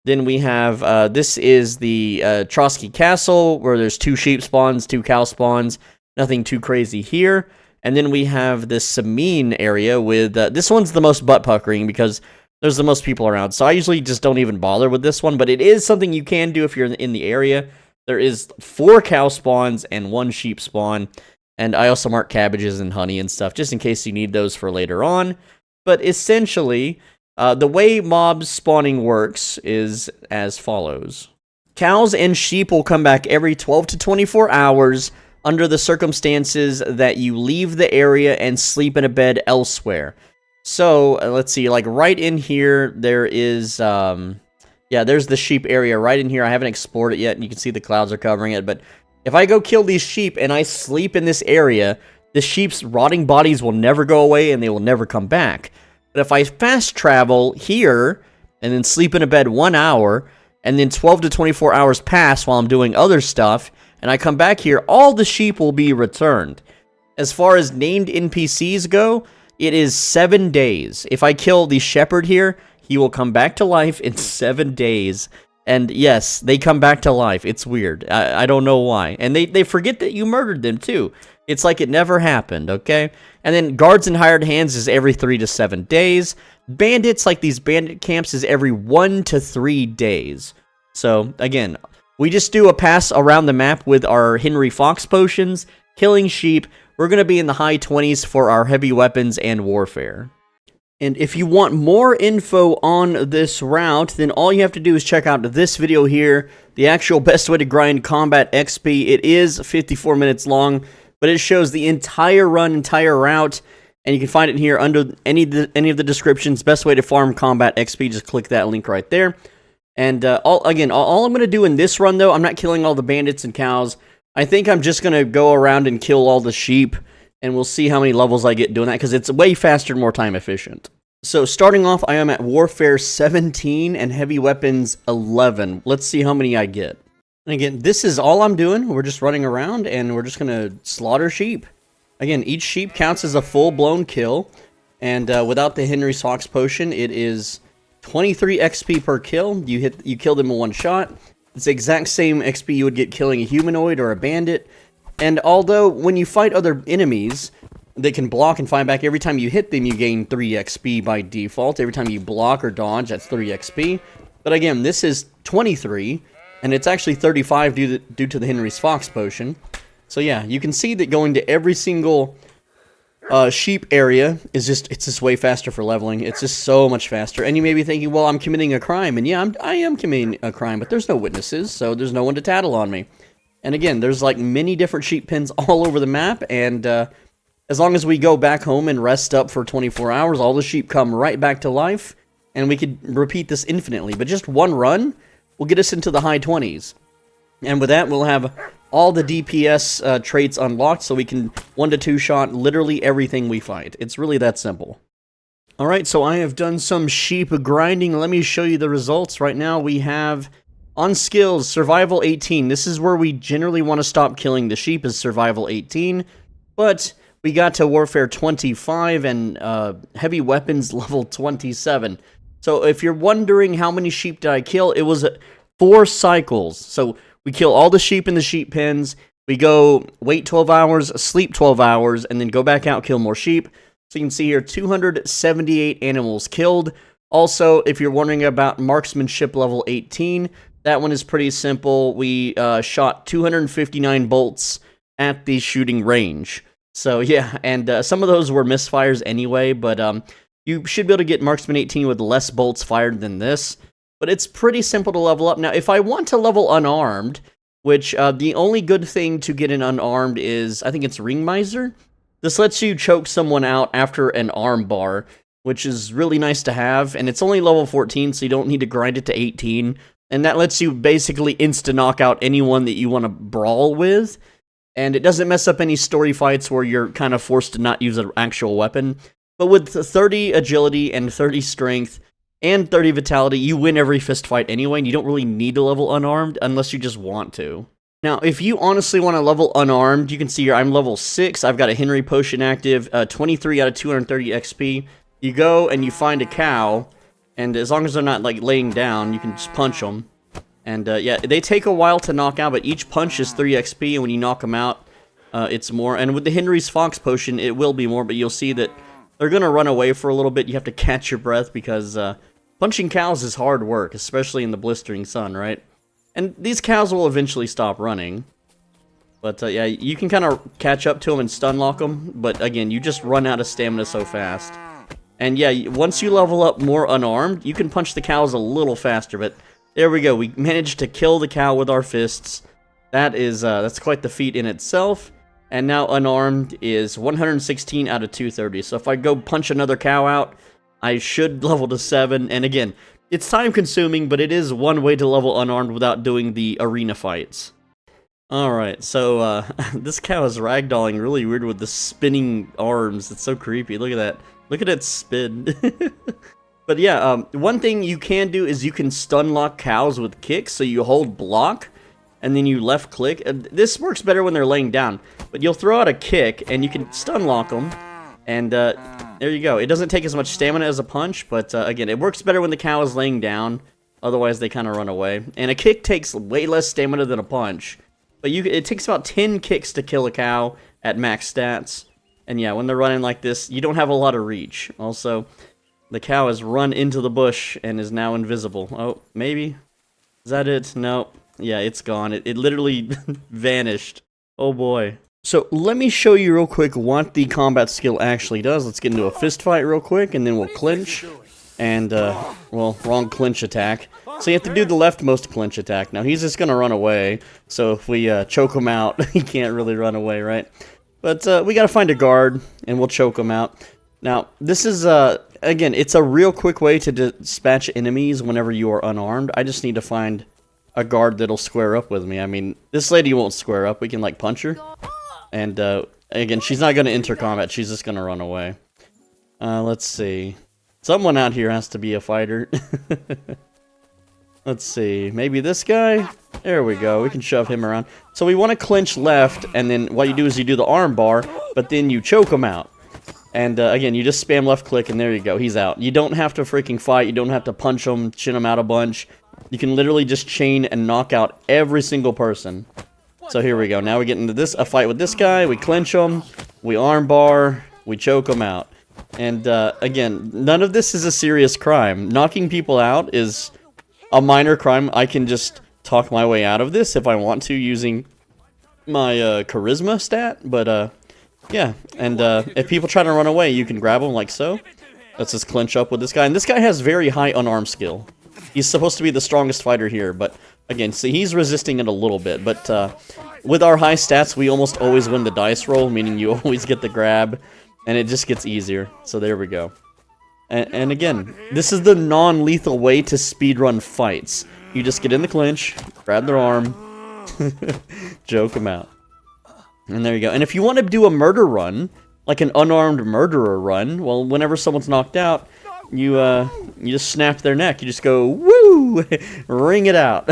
Then we have... this is the Trotsky Castle, where there's 2 sheep spawns, 2 cow spawns. Nothing too crazy here. And then we have this Samine area with... this one's the most butt-puckering because there's the most people around. So I usually just don't even bother with this one. But it is something you can do if you're in the area. There is 4 cow spawns and 1 sheep spawn. And I also mark cabbages and honey and stuff just in case you need those for later on. But essentially, the way mobs spawning works is as follows. Cows and sheep will come back every 12 to 24 hours... under the circumstances that you leave the area and sleep in a bed elsewhere. So, let's see, like right in here, there is, yeah, there's the sheep area right in here. I haven't explored it yet, and you can see the clouds are covering it, but if I go kill these sheep and I sleep in this area, the sheep's rotting bodies will never go away and they will never come back. But if I fast travel here, and then sleep in a bed 1 hour, and then 12 to 24 hours pass while I'm doing other stuff, and I come back here, all the sheep will be returned. As far as named NPCs go, it is 7 days. If I kill the shepherd here, he will come back to life in 7 days. And yes, they come back to life. It's weird. I don't know why. And they forget that you murdered them too. It's like it never happened, okay? And then guards and hired hands is every 3 to 7 days. Bandits, like these bandit camps, is every 1 to 3 days. So, again... we just do a pass around the map with our Henry Fox potions, killing sheep. We're going to be in the high 20s for our heavy weapons and warfare. And if you want more info on this route, then all you have to do is check out this video here, the actual best way to grind combat XP. It is 54 minutes long, but it shows the entire run, entire route, and you can find it here under any of the descriptions. Best way to farm combat XP, just click that link right there. And all I'm going to do in this run, though, I'm not killing all the bandits and cows. I think I'm just going to go around and kill all the sheep, and we'll see how many levels I get doing that, because it's way faster and more time efficient. So starting off, I am at Warfare 17 and Heavy Weapons 11. Let's see how many I get. And again, this is all I'm doing. We're just running around, and we're just going to slaughter sheep. Again, each sheep counts as a full-blown kill, and without the Henry Fox potion, it is... 23 XP per kill. You kill them in 1 shot. It's the exact same XP you would get killing a humanoid or a bandit. And although when you fight other enemies, they can block and fight back. Every time you hit them, you gain 3 XP by default. Every time you block or dodge, that's 3 XP. But again, this is 23, and it's actually 35 due to the Henry's Fox potion. So yeah, you can see that going to every single sheep area is just way faster for leveling. It's just so much faster. And you may be thinking, well, I'm committing a crime. And yeah, I am committing a crime, but there's no witnesses, so there's no one to tattle on me. And again, there's like many different sheep pens all over the map, and as long as we go back home and rest up for 24 hours, all the sheep come right back to life, and we could repeat this infinitely. But just one run will get us into the high 20s. And with that, we'll have all the DPS traits unlocked, so we can 1 to 2 shot literally everything we fight. It's really that simple. Alright, so I have done some sheep grinding. Let me show you the results. Right now we have, on skills, Survival 18. This is where we generally want to stop killing the sheep, is Survival 18. But we got to Warfare 25 and Heavy Weapons level 27. So if you're wondering how many sheep did I kill, it was 4 cycles. So we kill all the sheep in the sheep pens, we go wait 12 hours, sleep 12 hours, and then go back out, kill more sheep. So you can see here 278 animals killed. Also, if you're wondering about marksmanship level 18, that one is pretty simple. We shot 259 bolts at the shooting range. So yeah, and some of those were misfires anyway, but you should be able to get marksman 18 with less bolts fired than this. But it's pretty simple to level up. Now, if I want to level unarmed, which the only good thing to get an unarmed is, I think it's Ring Miser. This lets you choke someone out after an arm bar, which is really nice to have, and it's only level 14, so you don't need to grind it to 18, and that lets you basically insta-knock out anyone that you want to brawl with, and it doesn't mess up any story fights where you're kind of forced to not use an actual weapon. But with 30 agility and 30 strength and 30 vitality, you win every fist fight anyway, and you don't really need to level unarmed unless you just want to. Now, if you honestly want to level unarmed, you can see here I'm level 6, I've got a Henry Potion active, 23 out of 230 XP. You go and you find a cow, and as long as they're not like laying down, you can just punch them. And yeah, they take a while to knock out, but each punch is 3 XP, and when you knock them out, it's more. And with the Henry's Fox Potion, it will be more, but you'll see that they're going to run away for a little bit. You have to catch your breath because punching cows is hard work, especially in the blistering sun, right? And these cows will eventually stop running. But yeah, you can kind of catch up to them and stun lock them, but again, you just run out of stamina so fast. And yeah, once you level up more unarmed, you can punch the cows a little faster, but there we go. We managed to kill the cow with our fists. That's quite the feat in itself. And now unarmed is 116 out of 230. So if I go punch another cow out, I should level to 7. And again, it's time consuming, but it is one way to level unarmed without doing the arena fights. Alright, so this cow is ragdolling really weird with the spinning arms. It's so creepy. Look at that. Look at it spin. But yeah, one thing you can do is you can stun lock cows with kicks. So you hold block, and then you left click. This works better when they're laying down. But you'll throw out a kick, and you can stun lock them. And there you go. It doesn't take as much stamina as a punch, but again, it works better when the cow is laying down. Otherwise, they kind of run away. And a kick takes way less stamina than a punch. But it takes about 10 kicks to kill a cow at max stats. And yeah, when they're running like this, you don't have a lot of reach. Also, the cow has run into the bush and is now invisible. Oh, maybe? Is that it? No. Yeah, it's gone. It literally vanished. Oh boy. So let me show you real quick what the combat skill actually does. Let's get into a fist fight real quick, and then we'll clinch. And, well, wrong clinch attack. So you have to do the leftmost clinch attack. Now, he's just going to run away. So if we choke him out, he can't really run away, right? But we got to find a guard, and we'll choke him out. Now, this is, again, it's a real quick way to dispatch enemies whenever you are unarmed. I just need to find a guard that'll square up with me. I mean, this lady won't square up. We can, like, punch her. And, again, she's not going to enter combat. She's just going to run away. Let's see. Someone out here has to be a fighter. Let's see. Maybe this guy? There we go. We can shove him around. So we want to clinch left, and then what you do is you do the arm bar, but then you choke him out. And, again, you just spam left click, and there you go. He's out. You don't have to freaking fight. You don't have to punch him, chin him out a bunch. You can literally just chain and knock out every single person. So here we go. Now we get into a fight with this guy. We clinch him. We arm bar. We choke him out. And, again, none of this is a serious crime. Knocking people out is a minor crime. I can just talk my way out of this if I want to using my charisma stat. But, yeah. And if people try to run away, you can grab them like so. Let's just clinch up with this guy. And this guy has very high unarmed skill. He's supposed to be the strongest fighter here. But, again, see, he's resisting it a little bit. But with our high stats, we almost always win the dice roll, meaning you always get the grab. And it just gets easier. So there we go. And again, this is the non-lethal way to speedrun fights. You just get in the clinch, grab their arm, joke them out. And there you go. And if you want to do a murder run, like an unarmed murderer run, well, whenever someone's knocked out, you just snap their neck. You just go, woo! Ring it out.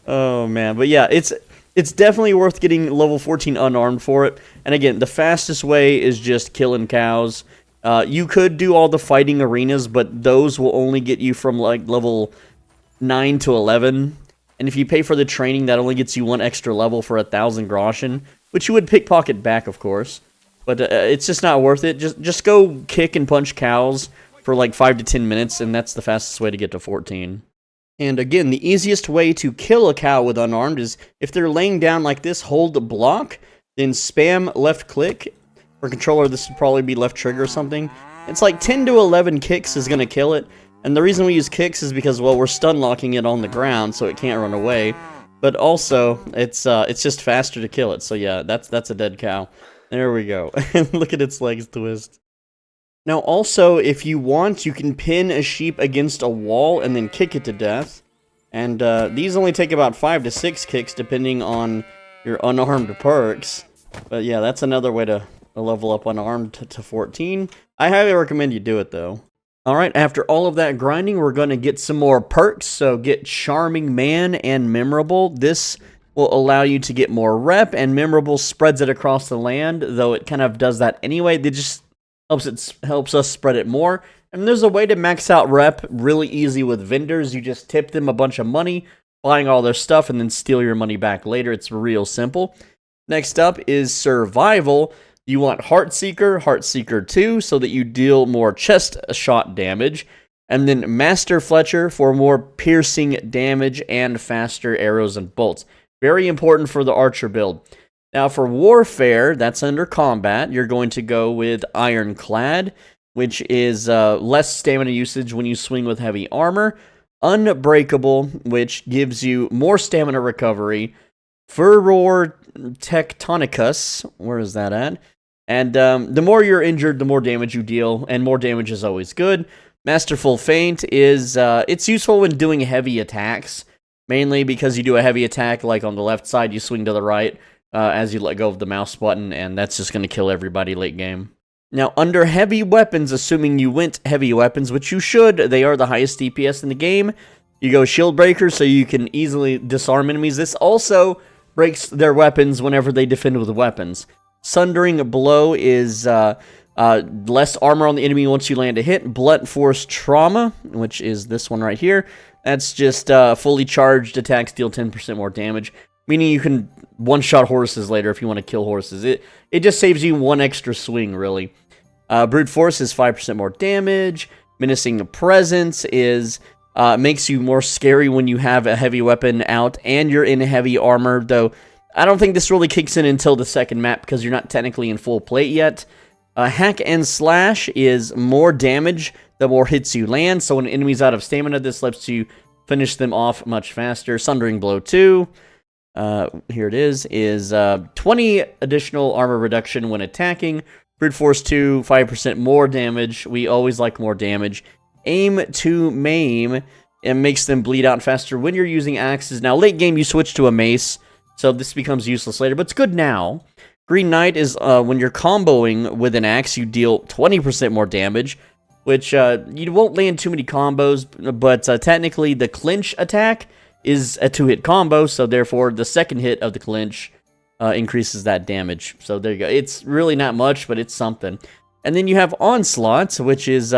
Oh, man. But yeah, it's definitely worth getting level 14 unarmed for it. And again, the fastest way is just killing cows. You could do all the fighting arenas, but those will only get you from like level 9 to 11. And if you pay for the training, that only gets you one extra level for 1,000 groschen, which you would pickpocket back, of course. But it's just not worth it. Just go kick and punch cows for like 5 to 10 minutes, and that's the fastest way to get to 14. And again, the easiest way to kill a cow with unarmed is if they're laying down like this, hold the block, then spam left click. For controller, this would probably be left trigger or something. It's like 10 to 11 kicks is going to kill it. And the reason we use kicks is because, well, we're stun locking it on the ground so it can't run away. But also, it's just faster to kill it. So yeah, that's a dead cow. There we go. And look at its legs twist. Now also, if you want, you can pin a sheep against a wall and then kick it to death. And these only take about 5 to 6 kicks depending on your unarmed perks. But yeah, that's another way to level up unarmed to 14. I highly recommend you do it though. Alright, after all of that grinding, we're going to get some more perks. So get Charming Man and Memorable. This will allow you to get more rep, and Memorable spreads it across the land, though it kind of does that anyway. It just helps us spread it more. And there's a way to max out rep really easy with vendors. You just tip them a bunch of money, buying all their stuff, and then steal your money back later. It's real simple. Next up is Survival. You want Heartseeker 2, so that you deal more chest shot damage. And then Master Fletcher for more piercing damage and faster arrows and bolts. Very important for the archer build. Now for Warfare, that's under combat, you're going to go with Ironclad, which is less stamina usage when you swing with heavy armor. Unbreakable, which gives you more stamina recovery. Furor Tectonicus, where is that at? And the more you're injured, the more damage you deal, and more damage is always good. Masterful Feint is, it's useful when doing heavy attacks, mainly because you do a heavy attack, like on the left side, you swing to the right as you let go of the mouse button, and that's just going to kill everybody late game. Now, under heavy weapons, assuming you went heavy weapons, which you should, they are the highest DPS in the game, you go Shield Breaker, so you can easily disarm enemies. This also breaks their weapons whenever they defend with weapons. Sundering Blow is less armor on the enemy once you land a hit. Blunt Force Trauma, which is this one right here. That's just fully charged attacks deal 10% more damage, meaning you can one-shot horses later if you want to kill horses. It just saves you one extra swing, really. Brute Force is 5% more damage. Menacing Presence is makes you more scary when you have a heavy weapon out and you're in heavy armor, though I don't think this really kicks in until the second map because you're not technically in full plate yet. Hack and Slash is more damage the more hits you land, so when an enemy's out of stamina, this lets you finish them off much faster. Sundering Blow 2, here it is 20 additional armor reduction when attacking. Brute Force 2, 5% more damage. We always like more damage. Aim to Maim, it makes them bleed out faster when you're using axes. Now, late game, you switch to a mace, so this becomes useless later, but it's good now. Green Knight is when you're comboing with an axe, you deal 20% more damage, which you won't land too many combos, but technically the clinch attack is a 2-hit combo, so therefore the second hit of the clinch increases that damage. So there you go. It's really not much, but it's something. And then you have Onslaught, which is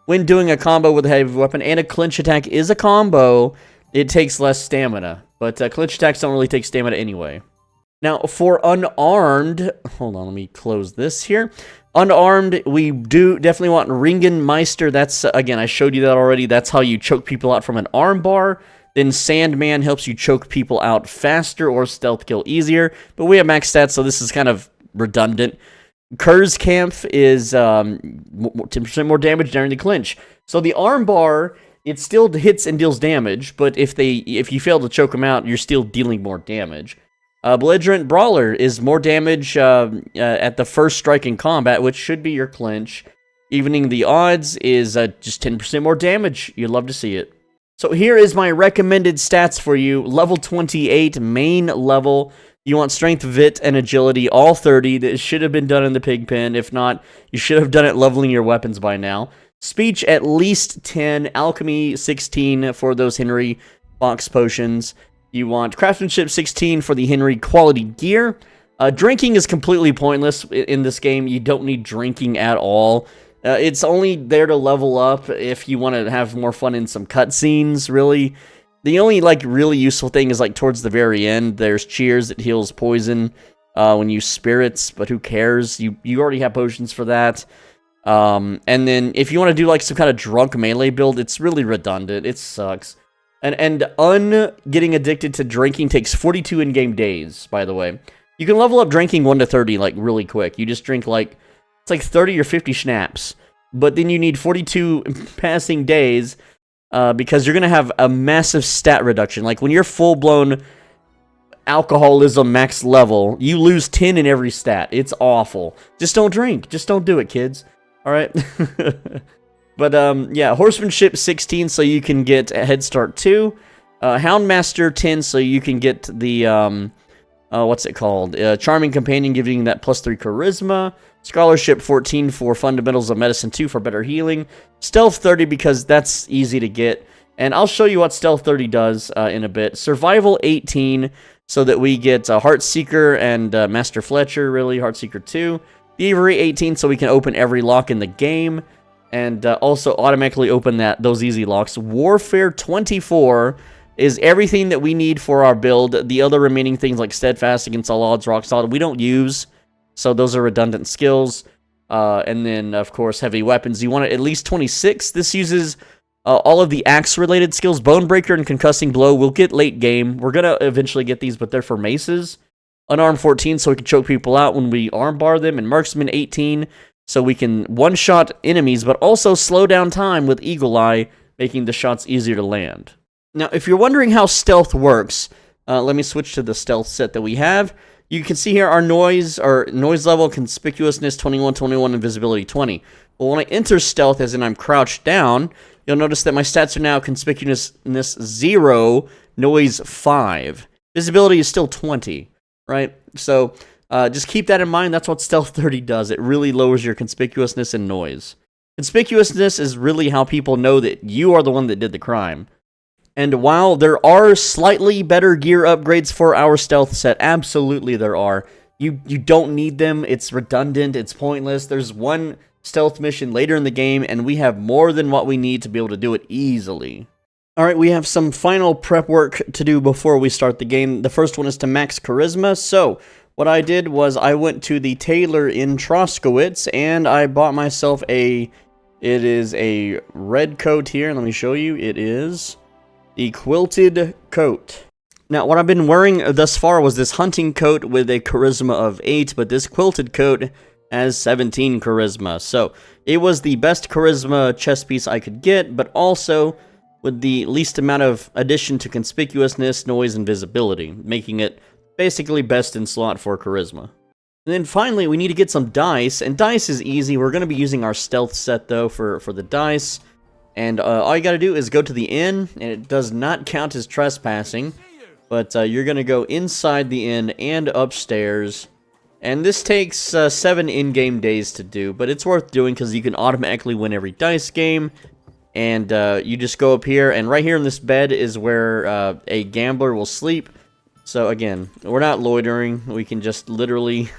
when doing a combo with a heavy weapon and a clinch attack is a combo, it takes less stamina. But clinch attacks don't really take stamina anyway. Now, for unarmed, hold on, let me close this here. Unarmed, we do definitely want Ringenmeister. That's, again, I showed you that already. That's how you choke people out from an arm bar. Then Sandman helps you choke people out faster or stealth kill easier. But we have max stats, so this is kind of redundant. Kurzkampf is 10% more damage during the clinch. So the arm bar, it still hits and deals damage, but if you fail to choke them out, you're still dealing more damage. Belligerent Brawler is more damage at the first strike in combat, which should be your clinch. Evening the odds is just 10% more damage. You'd love to see it. So here is my recommended stats for you. Level 28, main level. You want Strength, Vit, and Agility, all 30. That should have been done in the pig pen. If not, you should have done it leveling your weapons by now. Speech, at least 10. Alchemy, 16 for those Henry box potions. You want Craftsmanship, 16 for the Henry quality gear. Drinking is completely pointless in this game. You don't need drinking at all. It's only there to level up if you want to have more fun in some cutscenes, really. The only, like, really useful thing is, like, towards the very end, there's Cheers that heals poison when you spirits, but who cares? You already have potions for that. And then if you want to do, like, some kind of drunk melee build, it's really redundant. It sucks. And getting addicted to drinking takes 42 in-game days, by the way. You can level up drinking 1 to 30, like, really quick. You just drink, like, it's like 30 or 50 schnapps. But then you need 42 passing days because you're going to have a massive stat reduction. Like, when you're full-blown alcoholism max level, you lose 10 in every stat. It's awful. Just don't drink. Just don't do it, kids. All right? But, yeah, Horsemanship 16 so you can get a Head Start 2. Houndmaster 10 so you can get the, what's it called? Charming Companion giving you that +3 Charisma. Scholarship 14 for Fundamentals of Medicine 2 for better healing. Stealth 30 because that's easy to get. And I'll show you what Stealth 30 does in a bit. Survival 18 so that we get Heartseeker and Master Fletcher, really, Heartseeker 2. Thievery 18 so we can open every lock in the game. And also automatically open those easy locks. Warfare 24 is everything that we need for our build. The other remaining things like Steadfast against all odds, Rock Solid, we don't use. So those are redundant skills. And then, of course, heavy weapons. You want at least 26. This uses all of the axe-related skills. Bonebreaker and Concussing Blow will get late game. We're going to eventually get these, but they're for maces. Unarmed 14, so we can choke people out when we armbar them. And Marksman 18, so we can one-shot enemies, but also slow down time with Eagle Eye, making the shots easier to land. Now, if you're wondering how stealth works, let me switch to the stealth set that we have. You can see here our noise level, conspicuousness 21, 21, and visibility 20. Well, when I enter stealth, as in I'm crouched down, you'll notice that my stats are now conspicuousness 0, noise 5. Visibility is still 20, right? So just keep that in mind. That's what Stealth 30 does. It really lowers your conspicuousness and noise. Conspicuousness is really how people know that you are the one that did the crime. And while there are slightly better gear upgrades for our stealth set, absolutely there are. You don't need them. It's redundant. It's pointless. There's one stealth mission later in the game, and we have more than what we need to be able to do it easily. Alright, we have some final prep work to do before we start the game. The first one is to max Charisma. So, what I did was I went to the tailor in Troskowitz, and I bought myself it is a red coat here. Let me show you. It is the quilted coat. Now, what I've been wearing thus far was this hunting coat with a charisma of 8, but this quilted coat has 17 charisma. So, it was the best charisma chest piece I could get, but also with the least amount of addition to conspicuousness, noise, and visibility, making it basically best in slot for charisma. And then finally, we need to get some dice, and dice is easy. We're going to be using our stealth set, though, for the dice. And all you gotta do is go to the inn, and it does not count as trespassing, but you're gonna go inside the inn and upstairs, and this takes 7 in-game days to do, but it's worth doing because you can automatically win every dice game, and you just go up here, and right here in this bed is where a gambler will sleep. So again, we're not loitering, we can just literally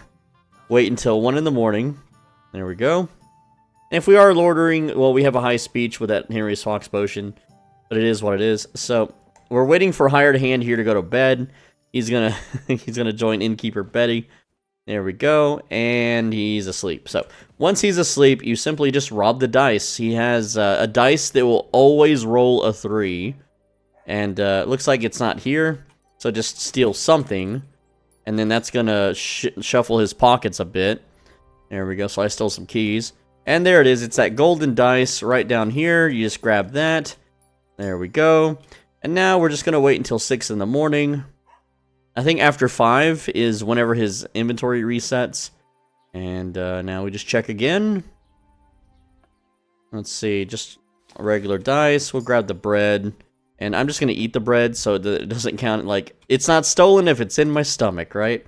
wait until 1 in the morning. There we go. If we are loitering, well, we have a high speech with that Henry's Fox potion, but it is what it is. So we're waiting for hired hand here to go to bed. He's gonna join innkeeper Betty. There we go, and he's asleep. So once he's asleep, you simply just rob the dice. He has a dice that will always roll a 3, and it looks like it's not here. So just steal something, and then that's gonna shuffle his pockets a bit. There we go. So I stole some keys. And there it is. It's that golden dice right down here. You just grab that. There we go. And now we're just going to wait until 6 in the morning. I think after 5 is whenever his inventory resets. And now we just check again. Let's see. Just a regular dice. We'll grab the bread. And I'm just going to eat the bread so that it doesn't count. Like, it's not stolen if it's in my stomach, right?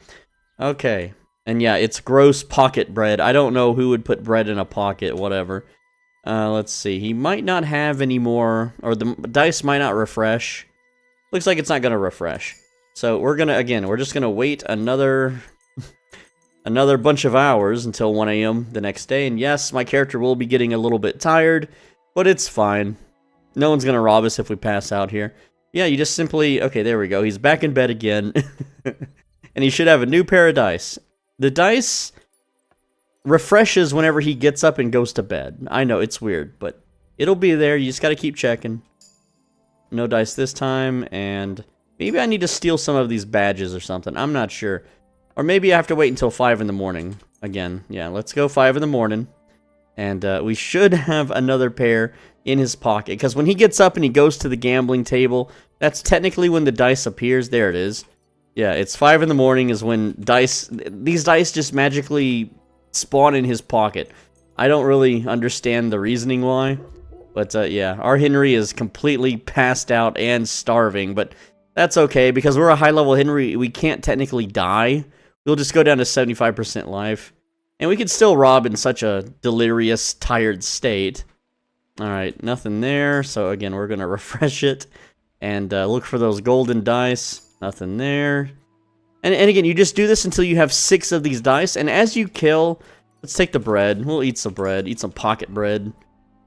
Okay. And yeah, it's gross pocket bread. I don't know who would put bread in a pocket, whatever. Let's see. He might not have any more, or the dice might not refresh. Looks like it's not going to refresh. So we're just going to wait another another bunch of hours until 1 a.m. the next day. And yes, my character will be getting a little bit tired, but it's fine. No one's going to rob us if we pass out here. Yeah, you just simply... Okay, there we go. He's back in bed again. And he should have a new pair of dice. The dice refreshes whenever he gets up and goes to bed. I know, it's weird, but it'll be there. You just got to keep checking. No dice this time, and maybe I need to steal some of these badges or something. I'm not sure. Or maybe I have to wait until 5 in the morning. Again, yeah, let's go 5 in the morning. And we should have another pair in his pocket. Because when he gets up and he goes to the gambling table, that's technically when the dice appears. There it is. Yeah, it's 5 in the morning is when these dice just magically spawn in his pocket. I don't really understand the reasoning why. But yeah, our Henry is completely passed out and starving. But that's okay, because we're a high-level Henry. We can't technically die. We'll just go down to 75% life. And we could still rob in such a delirious, tired state. Alright, nothing there. So again, we're going to refresh it. And look for those golden dice. Nothing there. And again, you just do this until you have 6 of these dice. And as you kill... Let's take the bread. We'll eat some bread. Eat some pocket bread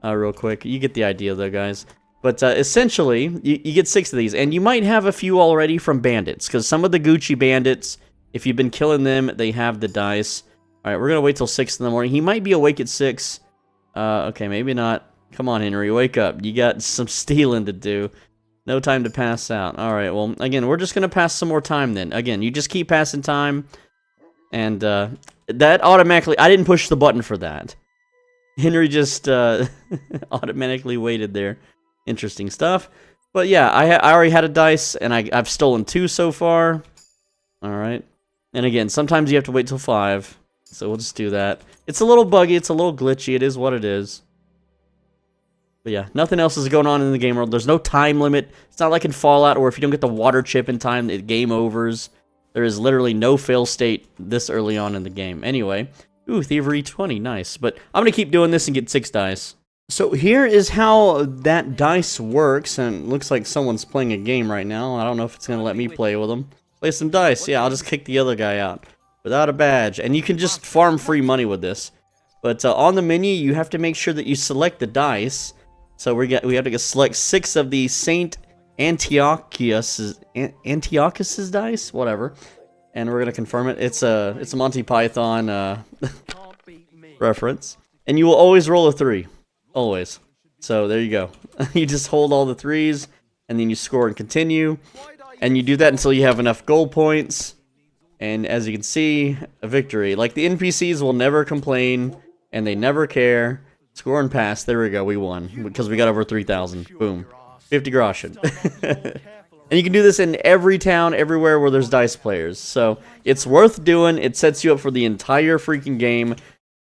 real quick. You get the idea though, guys. But essentially, you get 6 of these. And you might have a few already from bandits. Because some of the Gucci bandits, if you've been killing them, they have the dice. Alright, we're going to wait till 6 in the morning. He might be awake at 6. Okay, maybe not. Come on, Henry, wake up. You got some stealing to do. No time to pass out. Alright, well, again, we're just going to pass some more time then. Again, you just keep passing time. And that automatically... I didn't push the button for that. Henry just automatically waited there. Interesting stuff. But yeah, I already had a dice, and I've stolen 2 so far. Alright. And again, sometimes you have to wait till 5. So we'll just do that. It's a little buggy, it's a little glitchy, it is what it is. But yeah, nothing else is going on in the game world. There's no time limit. It's not like in Fallout, or if you don't get the water chip in time, the game overs. There is literally no fail state this early on in the game. Anyway, ooh, thievery 20, nice. But I'm going to keep doing this and get 6 dice. So here is how that dice works, and it looks like someone's playing a game right now. I don't know if it's going to let me play with them. Play some dice. Yeah, I'll just kick the other guy out without a badge. And you can just farm free money with this. But on the menu, you have to make sure that you select the dice. So we have to select 6 of the Saint Antiochus's dice, whatever, and we're gonna confirm it. It's a Monty Python reference, and you will always roll a 3, always. So there you go. You just hold all the 3s, and then you score and continue, and you do that until you have enough gold points. And as you can see, a victory. Like, the NPCs will never complain, and they never care. Score and pass. There we go. We won because we got over 3,000. Boom. 50 groschen. And you can do this in every town, everywhere where there's dice players. So it's worth doing. It sets you up for the entire freaking game.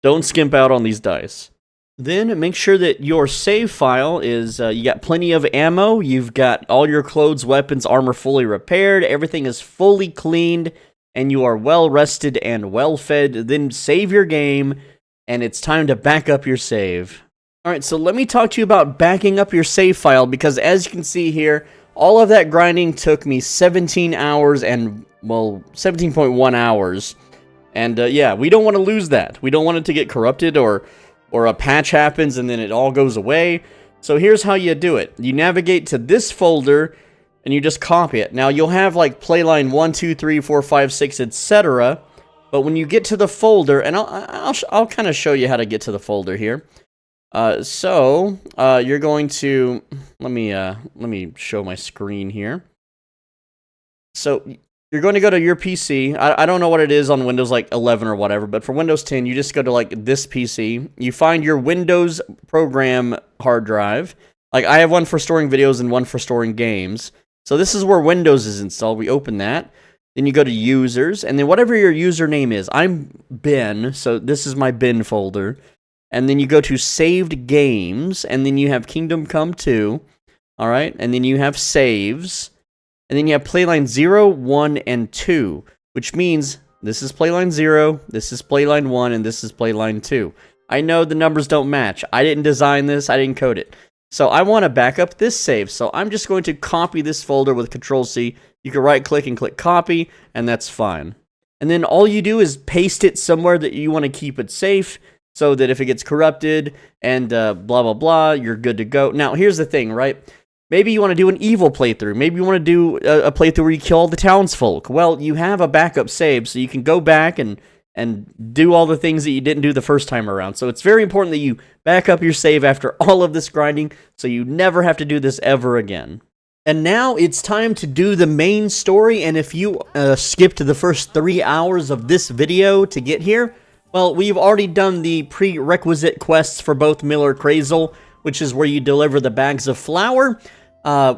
Don't skimp out on these dice. Then make sure that your save file is, you got plenty of ammo. You've got all your clothes, weapons, armor fully repaired. Everything is fully cleaned. And you are well rested and well fed. Then save your game. And it's time to back up your save. Alright, so let me talk to you about backing up your save file, because as you can see here, all of that grinding took me 17 hours and, well, 17.1 hours. And yeah, we don't want to lose that. We don't want it to get corrupted or a patch happens and then it all goes away. So here's how you do it. You navigate to this folder and you just copy it. Now you'll have like playline 1, 2, 3, 4, 5, 6, etc. But when you get to the folder, and I'll kind of show you how to get to the folder here. You're going to let me show my screen here. So you're going to go to your PC. I don't know what it is on Windows like 11 or whatever, but for Windows 10, you just go to like this PC. You find your Windows program hard drive. Like I have one for storing videos and one for storing games. So this is where Windows is installed. We open that. Then you go to users, and then whatever your username is. I'm Ben, so this is my Ben folder. And then you go to saved games, and then you have Kingdom Come 2. All right, and then you have saves. And then you have playline 0, 1, and 2, which means this is playline 0, this is playline 1, and this is playline 2. I know the numbers don't match. I didn't design this. I didn't code it. So I want to back up this save. So I'm just going to copy this folder with Control-C. You can right-click and click copy, and that's fine. and then all you do is paste it somewhere that you want to keep it safe, so that if it gets corrupted and blah, blah, blah, you're good to go. Now, here's the thing, right? Maybe you want to do an evil playthrough. Maybe you want to do a playthrough where you kill all the townsfolk. Well, you have a backup save, so you can go back and do all the things that you didn't do the first time around. So it's very important that you back up your save after all of this grinding, so you never have to do this ever again. And now it's time to do the main story, and if you skipped the first 3 hours of this video to get here, well, we've already done the prerequisite quests for both Miller Kreyzl, which is where you deliver the bags of flour.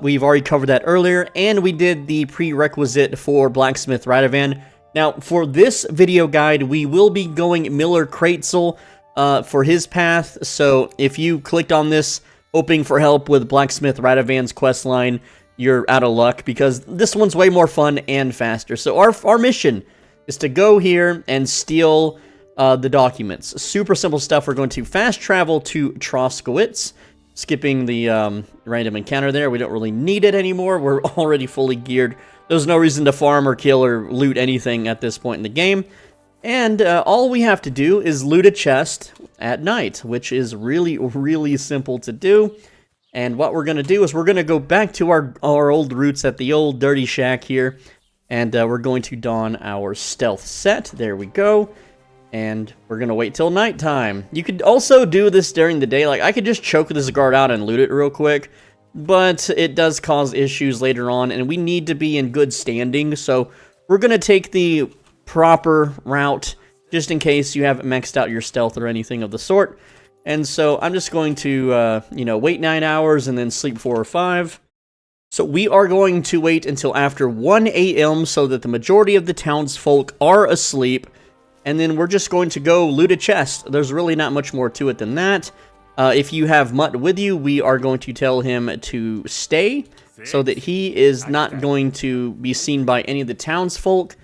We've already covered that earlier, and we did the prerequisite for Blacksmith Radovan. Now, for this video guide, we will be going Miller Kreyzl for his path, so if you clicked on this hoping for help with Blacksmith Radovan's questline, you're out of luck, because this one's way more fun and faster. So our mission is to go here and steal the documents. Super simple stuff. We're going to fast travel to Troskowitz, skipping the random encounter there. We don't really need it anymore. We're already fully geared. There's no reason to farm or kill or loot anything at this point in the game. And all we have to do is loot a chest at night, which is really, really simple to do. And what we're going to do is we're going to go back to our old roots at the old dirty shack here. And we're going to don our stealth set. There we go. And we're going to wait till nighttime. You could also do this during the day. Like, I could just choke this guard out and loot it real quick. But it does cause issues later on. And we need to be in good standing. So we're going to take the proper route, just in case you haven't maxed out your stealth or anything of the sort. And so I'm just going to, wait 9 hours and then sleep 4 or 5. So we are going to wait until after 1 a.m. so that the majority of the townsfolk are asleep. And then we're just going to go loot a chest. There's really not much more to it than that. If you have Mutt with you, we are going to tell him to stay so that he is not going to be seen by any of the townsfolk.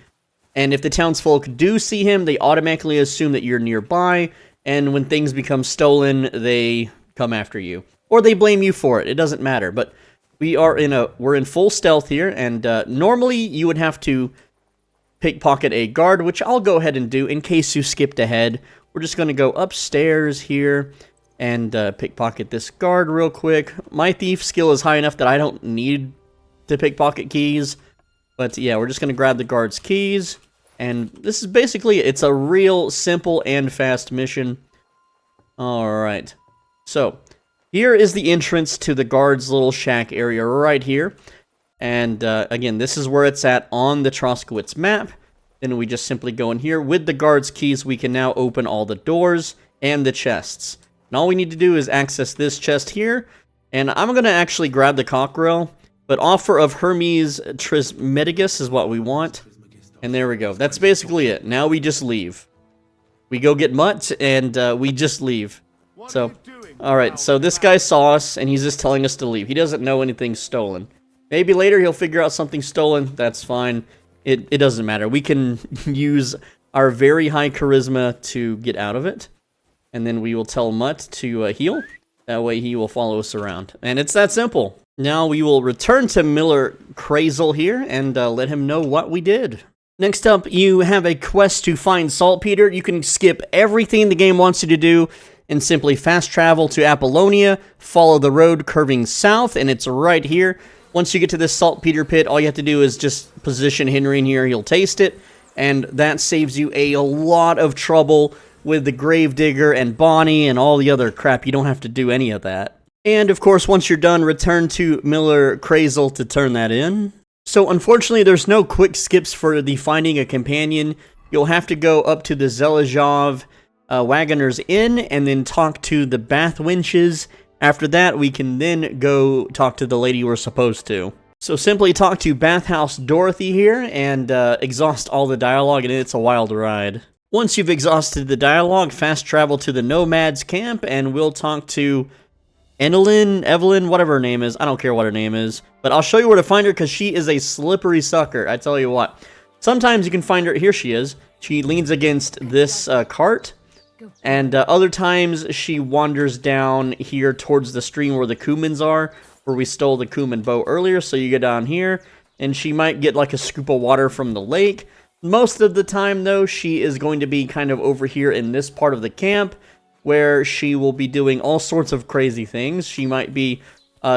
And if the townsfolk do see him, they automatically assume that you're nearby. And when things become stolen, they come after you. Or they blame you for it. It doesn't matter. But we're in full stealth here. And normally you would have to pickpocket a guard, which I'll go ahead and do in case you skipped ahead. We're just going to go upstairs here and pickpocket this guard real quick. My thief skill is high enough that I don't need to pickpocket keys. But yeah, we're just going to grab the guard's keys. And this is basically, it's a real simple and fast mission. Alright. So, here is the entrance to the guard's little shack area right here. And again, this is where it's at on the Troskowitz map. Then we just simply go in here. With the guard's keys, we can now open all the doors and the chests. And all we need to do is access this chest here. And I'm going to actually grab the cockerel. But offer of Hermes Trismegistus is what we want. And there we go. That's basically it. Now we just leave. We go get Mutt, and we just leave. So, alright, so this guy saw us, and he's just telling us to leave. He doesn't know anything's stolen. Maybe later he'll figure out something's stolen. That's fine. It doesn't matter. We can use our very high charisma to get out of it. And then we will tell Mutt to heal. That way he will follow us around. And it's that simple. Now we will return to Miller Kreyzl here, and let him know what we did. Next up, you have a quest to find Saltpeter. You can skip everything the game wants you to do and simply fast travel to Apollonia, follow the road curving south, and it's right here. Once you get to this Saltpeter pit, all you have to do is just position Henry in here. He'll taste it, and that saves you a lot of trouble with the Gravedigger and Bonnie and all the other crap. You don't have to do any of that. And, of course, once you're done, return to Miller Kreyzl to turn that in. So, unfortunately, there's no quick skips for the finding a companion. You'll have to go up to the Zelazhov Wagoner's Inn and then talk to the Bath Wenches. After that, we can then go talk to the lady we're supposed to. So, simply talk to Bathhouse Dorothy here and exhaust all the dialogue, and it's a wild ride. Once you've exhausted the dialogue, fast travel to the Nomads camp, and we'll talk to Evelyn, whatever her name is. I don't care what her name is. But I'll show you where to find her because she is a slippery sucker. I tell you what. Sometimes you can find her. Here she is. She leans against this cart. And other times she wanders down here towards the stream where the Kumans are. Where we stole the Kuman bow earlier. So you go down here. And she might get like a scoop of water from the lake. Most of the time, though, she is going to be kind of over here in this part of the camp, where she will be doing all sorts of crazy things. She might be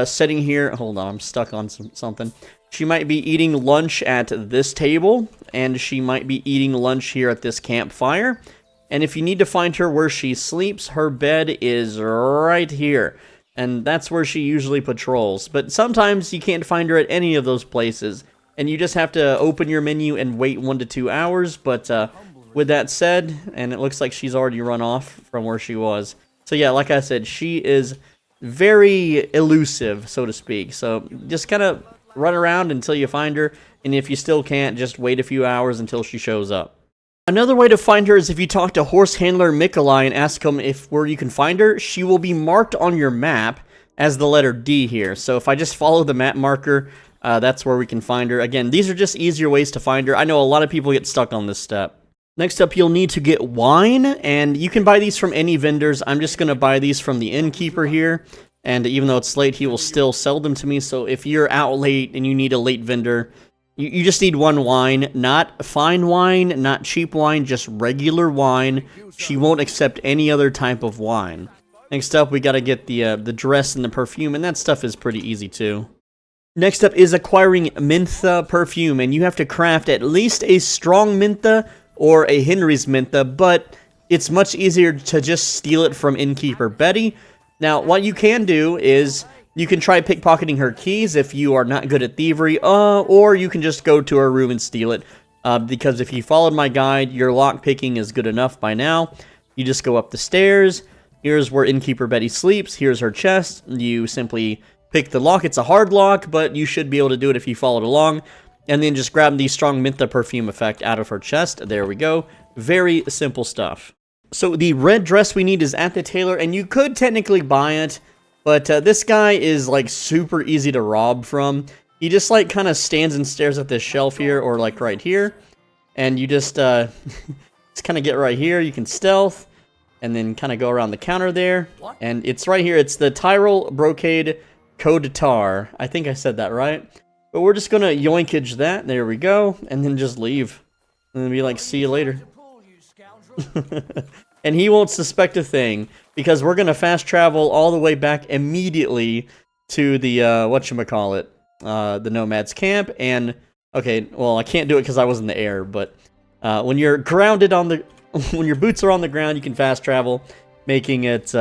sitting here. Hold on, I'm stuck on something. She might be eating lunch at this table, and she might be eating lunch here at this campfire. And if you need to find her where she sleeps, her bed is right here. And that's where she usually patrols. But sometimes you can't find her at any of those places. And you just have to open your menu and wait 1 to 2 hours. But with that said, and it looks like she's already run off from where she was. So yeah, like I said, she is very elusive, so to speak. So just kind of run around until you find her. And if you still can't, just wait a few hours until she shows up. Another way to find her is if you talk to horse handler Mikolai and ask him where you can find her. She will be marked on your map as the letter D here. So if I just follow the map marker, that's where we can find her. Again, these are just easier ways to find her. I know a lot of people get stuck on this step. Next up, you'll need to get wine, and you can buy these from any vendors. I'm just going to buy these from the innkeeper here, and even though it's late, he will still sell them to me. So if you're out late and you need a late vendor, you just need one wine, not fine wine, not cheap wine, just regular wine. She won't accept any other type of wine. Next up, we got to get the dress and the perfume, and that stuff is pretty easy too. Next up is acquiring Mintha perfume, and you have to craft at least a strong Mintha or a Henry's Mintha, but it's much easier to just steal it from innkeeper Betty. Now, what you can do is you can try pickpocketing her keys if you are not good at thievery, or you can just go to her room and steal it, because if you followed my guide, your lock picking is good enough by now. You just go up the stairs. Here's where innkeeper Betty sleeps. Here's her chest. You simply pick the lock. It's a hard lock, but you should be able to do it if you followed along. And then just grab the strong Mintha perfume effect out of her chest. There we go. Very simple stuff. So the red dress we need is at the tailor, and you could technically buy it, but this guy is like super easy to rob from. He just like kind of stands and stares at this shelf here, or like right here, and you just just kind of get right here. You can stealth, and then kind of go around the counter there, and it's right here. It's the Tyrol Brocade Code Tar. I think I said that right. But we're just gonna yoinkage that, there we go, and then just leave. And then be like, see you later. And he won't suspect a thing, because we're gonna fast travel all the way back immediately to the, whatchamacallit, the Nomad's camp, and, okay, well, I can't do it because I was in the air, but, when you're grounded on the, when your boots are on the ground, you can fast travel, making it,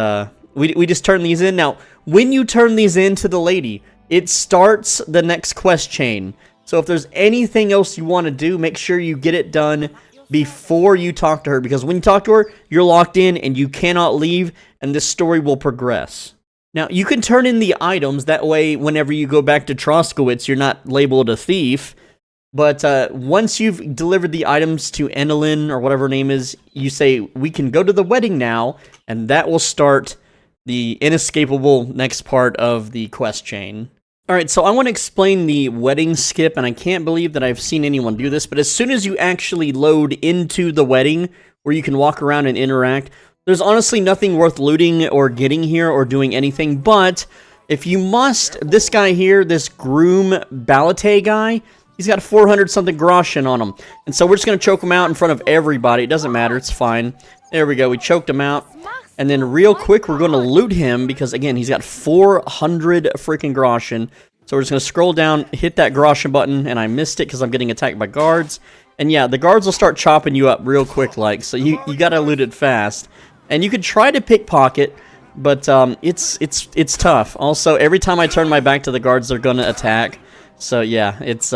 we just turn these in. Now, when you turn these in to the lady, it starts the next quest chain. So if there's anything else you want to do, make sure you get it done before you talk to her. Because when you talk to her, you're locked in and you cannot leave, and this story will progress. Now, you can turn in the items. That way, whenever you go back to Troskowitz, you're not labeled a thief. But once you've delivered the items to Enelin, or whatever her name is, you say, we can go to the wedding now, and that will start the inescapable next part of the quest chain. Alright, so I want to explain the wedding skip, and I can't believe that I've seen anyone do this, but as soon as you actually load into the wedding, where you can walk around and interact, there's honestly nothing worth looting or getting here or doing anything, but if you must, this guy here, this groom Balate guy, he's got 400-something groschen on him, and so we're just going to choke him out in front of everybody. It doesn't matter, it's fine. There we go, we choked him out. And then real quick, we're going to loot him because, again, he's got 400 freaking groschen. So we're just going to scroll down, hit that groschen button, and I missed it because I'm getting attacked by guards. And yeah, the guards will start chopping you up real quick, like, so you got to loot it fast. And you could try to pickpocket, but it's tough. Also, every time I turn my back to the guards, they're going to attack. So yeah, it's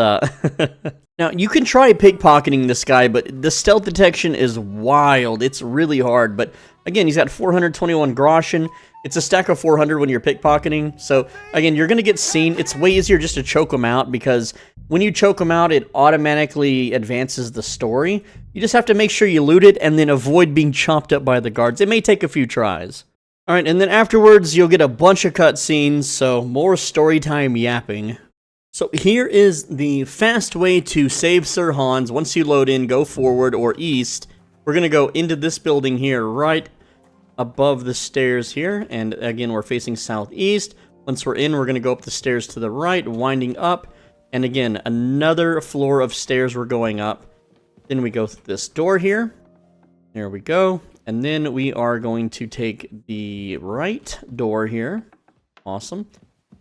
Now, you can try pickpocketing this guy, but the stealth detection is wild. It's really hard, but again, he's got 421 groschen. It's a stack of 400 when you're pickpocketing. So, again, you're going to get seen. It's way easier just to choke him out, because when you choke him out, it automatically advances the story. You just have to make sure you loot it and then avoid being chopped up by the guards. It may take a few tries. Alright, and then afterwards, you'll get a bunch of cutscenes, so more story time yapping. So here is the fast way to save Sir Hans. Once you load in, go forward or east. We're going to go into this building here, right above the stairs here. And again, we're facing southeast. Once we're in, we're going to go up the stairs to the right, winding up. And again, another floor of stairs we're going up. Then we go through this door here. There we go. And then we are going to take the right door here. Awesome.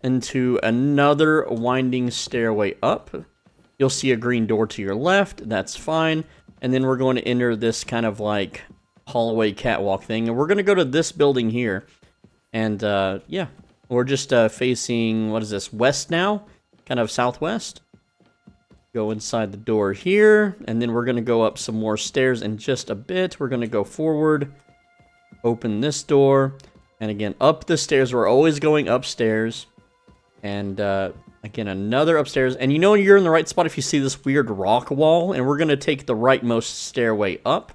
Into another winding stairway up. You'll see a green door to your left. That's fine. And then we're going to enter this kind of like hallway catwalk thing. And we're going to go to this building here. And yeah, we're just facing, what is this, west now? Kind of southwest. Go inside the door here. And then we're going to go up some more stairs in just a bit. We're going to go forward. Open this door. And again, up the stairs. We're always going upstairs. And again, another upstairs. And you know you're in the right spot if you see this weird rock wall. And we're going to take the rightmost stairway up.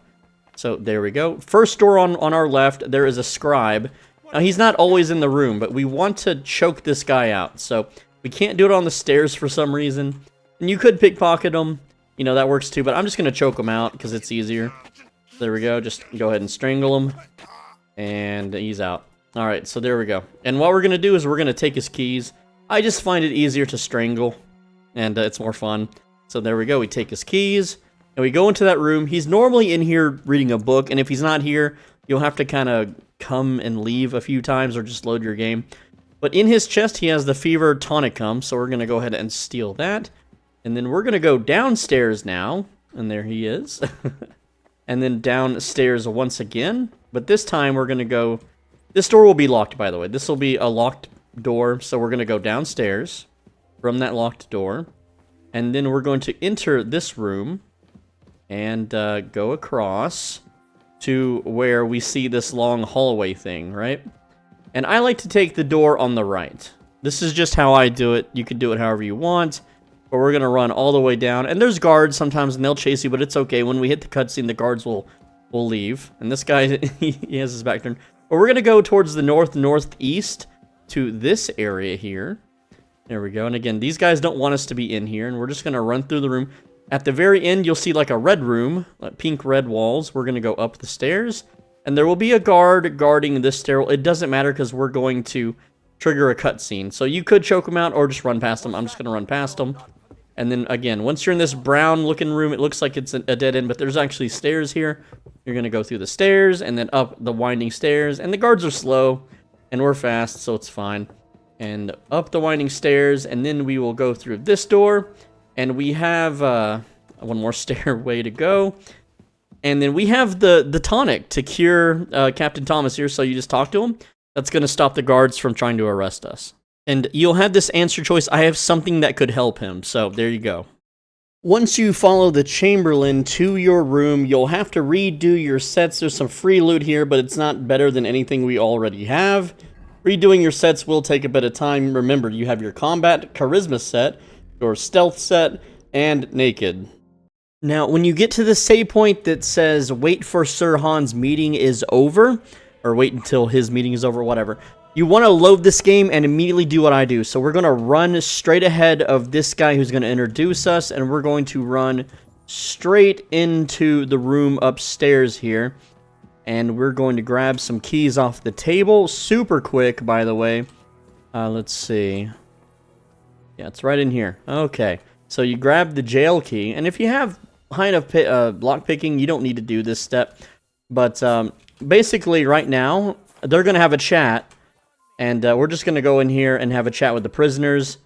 So there we go. First door on our left, there is a scribe. Now, he's not always in the room, but we want to choke this guy out. So we can't do it on the stairs for some reason. And you could pickpocket him. You know, that works too. But I'm just going to choke him out because it's easier. There we go. Just go ahead and strangle him. And he's out. All right, so there we go. And what we're going to do is we're going to take his keys. I just find it easier to strangle, and it's more fun. So there we go. We take his keys, and we go into that room. He's normally in here reading a book, and if he's not here, you'll have to kind of come and leave a few times or just load your game. But in his chest, he has the Fever Tonicum, so we're going to go ahead and steal that. And then we're going to go downstairs now, and there he is. And then downstairs once again, but this time we're going to go... This door will be locked, by the way. This will be a locked door, so we're going to go downstairs from that locked door. And then we're going to enter this room and go across to where we see this long hallway thing, right? And I like to take the door on the right. This is just how I do it. You can do it however you want. But we're going to run all the way down. And there's guards sometimes, and they'll chase you, but it's okay. When we hit the cutscene, the guards will leave. And this guy, he has his back turned. But we're going to go towards the northeast to this area here. There we go. And again, these guys don't want us to be in here, and we're just going to run through the room. At the very end, you'll see like a red room, like pink-red walls. We're going to go up the stairs, and there will be a guard guarding this stairwell. It doesn't matter because we're going to trigger a cutscene. So you could choke them out or just run past them. I'm just going to run past them. And then, again, once you're in this brown-looking room, it looks like it's a dead end, but there's actually stairs here. You're going to go through the stairs and then up the winding stairs. And the guards are slow, and we're fast, so it's fine. And up the winding stairs, and then we will go through this door. And we have one more stairway to go. And then we have the tonic to cure Captain Thomas here, so you just talk to him. That's going to stop the guards from trying to arrest us. And you'll have this answer choice. I have something that could help him, so there you go. Once you follow the Chamberlain to your room, you'll have to redo your sets. There's some free loot here, but it's not better than anything we already have. Redoing your sets will take a bit of time. Remember, you have your Combat Charisma set, your Stealth set, and Naked. Now, when you get to the save point that says, wait for Sir Han's meeting is over, or wait until his meeting is over, whatever, you want to load this game and immediately do what I do. So we're going to run straight ahead of this guy who's going to introduce us, and we're going to run straight into the room upstairs here. And we're going to grab some keys off the table. Super quick, by the way. Let's see. Yeah, it's right in here. Okay. So you grab the jail key, and if you have high enough lockpicking, you don't need to do this step. But basically, right now, they're going to have a chat. And we're just going to go in here and have a chat with the prisoners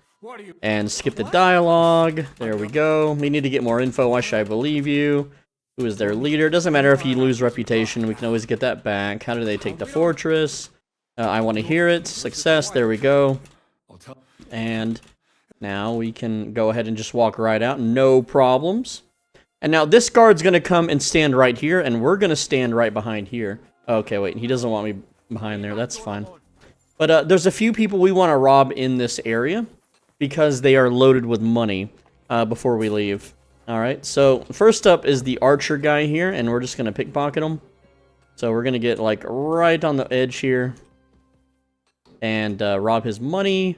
and skip the dialogue. There we go. We need to get more info. Why should I believe you? Who is their leader? It doesn't matter if you lose reputation. We can always get that back. How do they take the fortress? I want to hear it. Success. There we go. And now we can go ahead and just walk right out. No problems. And now this guard's going to come and stand right here. And we're going to stand right behind here. Okay, wait. He doesn't want me behind there. That's fine. But there's a few people we want to rob in this area because they are loaded with money before we leave. All right, so first up is the archer guy here, and we're just going to pickpocket him. So we're going to get like right on the edge here and rob his money.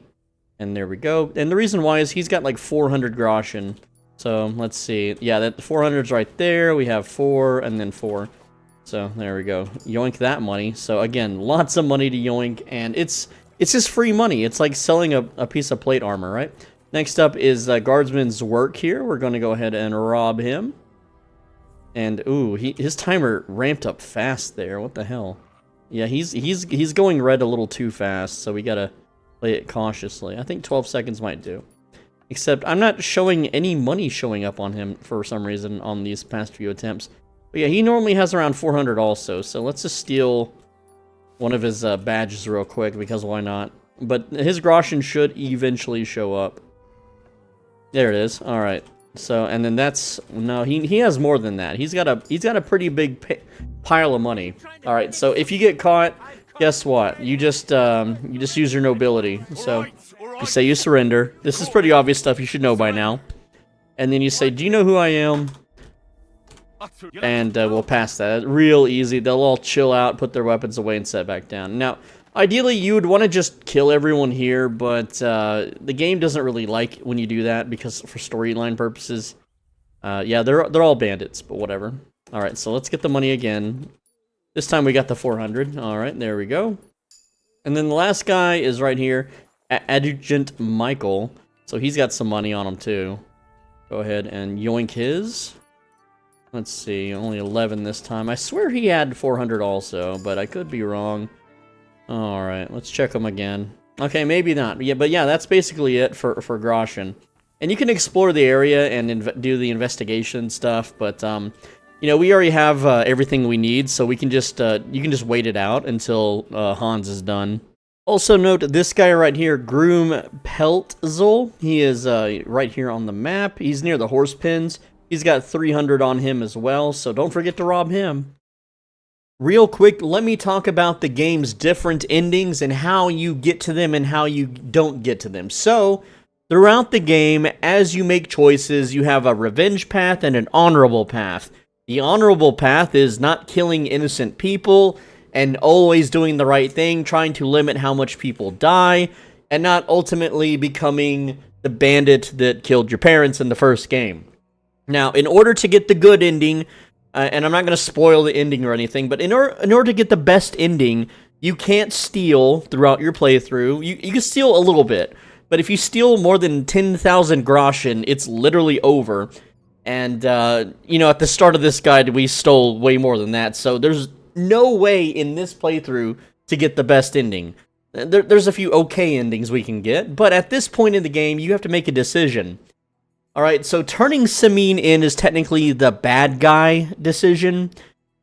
And there we go. And the reason why is he's got like 400 groschen. So let's see. Yeah, that 400's right there. We have 4 and then 4. So there we go. Yoink that money. So again, lots of money to yoink, and it's just free money. It's like selling a piece of plate armor, right? Next up is Guardsman's work here. We're going to go ahead and rob him. And ooh, his timer ramped up fast there. What the hell? Yeah, he's going red a little too fast, so we gotta play it cautiously. I think 12 seconds might do. Except I'm not showing any money showing up on him for some reason on these past few attempts. But yeah, he normally has around 400 also, so let's just steal one of his badges real quick, because why not? But his groschen should eventually show up. There it is. All right. So, and then that's no, he has more than that. He's got a pretty big pile of money. All right. So if you get caught, guess what? You just use your nobility. So you say you surrender. This is pretty obvious stuff you should know by now. And then you say, "Do you know who I am?" And we'll pass that. Real easy. They'll all chill out, put their weapons away, and set back down. Now, ideally, you would want to just kill everyone here, but the game doesn't really like when you do that, because for storyline purposes, yeah, they're all bandits, but whatever. All right, so let's get the money again. This time we got the 400. All right, there we go. And then the last guy is right here, Adjutant Michael. So he's got some money on him too. Go ahead and yoink his. Let's see, only 11 this time. I swear he had 400 also, but I could be wrong. Alright, let's check them again. Okay, maybe not. Yeah, but yeah, that's basically it for groschen. And you can explore the area and do the investigation stuff, but you know, we already have everything we need, so we can just you can just wait it out until Hans is done. Also note this guy right here, Groom Peltzl. He is right here on the map. He's near the horse pens. He's got 300 on him as well, so don't forget to rob him. Real quick, let me talk about the game's different endings and how you get to them and how you don't get to them. So, throughout the game, as you make choices, you have a revenge path and an honorable path. The honorable path is not killing innocent people and always doing the right thing, trying to limit how much people die, and not ultimately becoming the bandit that killed your parents in the first game. Now, in order to get the good ending, and I'm not going to spoil the ending or anything, but in order to get the best ending, you can't steal throughout your playthrough. You can steal a little bit, but if you steal more than 10,000 groschen, it's literally over. And, you know, at the start of this guide, we stole way more than that, so there's no way in this playthrough to get the best ending. There's a few okay endings we can get, but at this point in the game, you have to make a decision. Alright, so turning Samin in is technically the bad guy decision,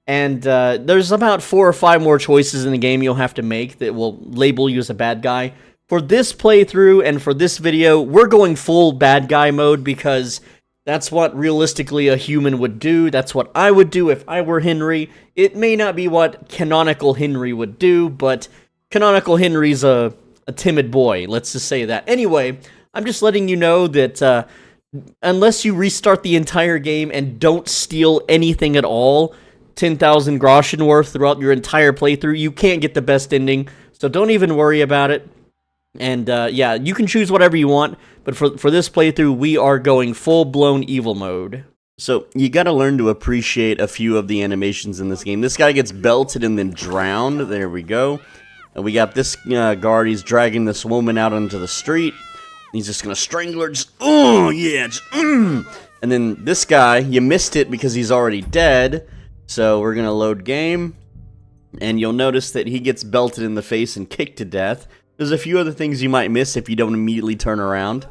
and there's about 4 or 5 more choices in the game you'll have to make that will label you as a bad guy. For this playthrough and for this video, we're going full bad guy mode because that's what realistically a human would do. That's what I would do if I were Henry. It may not be what canonical Henry would do, but canonical Henry's a timid boy, let's just say that. Anyway, I'm just letting you know that unless you restart the entire game and don't steal anything at all, 10,000 groschen worth throughout your entire playthrough, you can't get the best ending, so don't even worry about it. And yeah, you can choose whatever you want, but for this playthrough, we are going full-blown evil mode. So, you gotta learn to appreciate a few of the animations in this game. This guy gets belted and then drowned, there we go. And we got this guard, he's dragging this woman out onto the street. He's just gonna strangle her, just, oh, yeah, just, And then this guy, you missed it because he's already dead. So we're gonna load game. And you'll notice that he gets belted in the face and kicked to death. There's a few other things you might miss if you don't immediately turn around.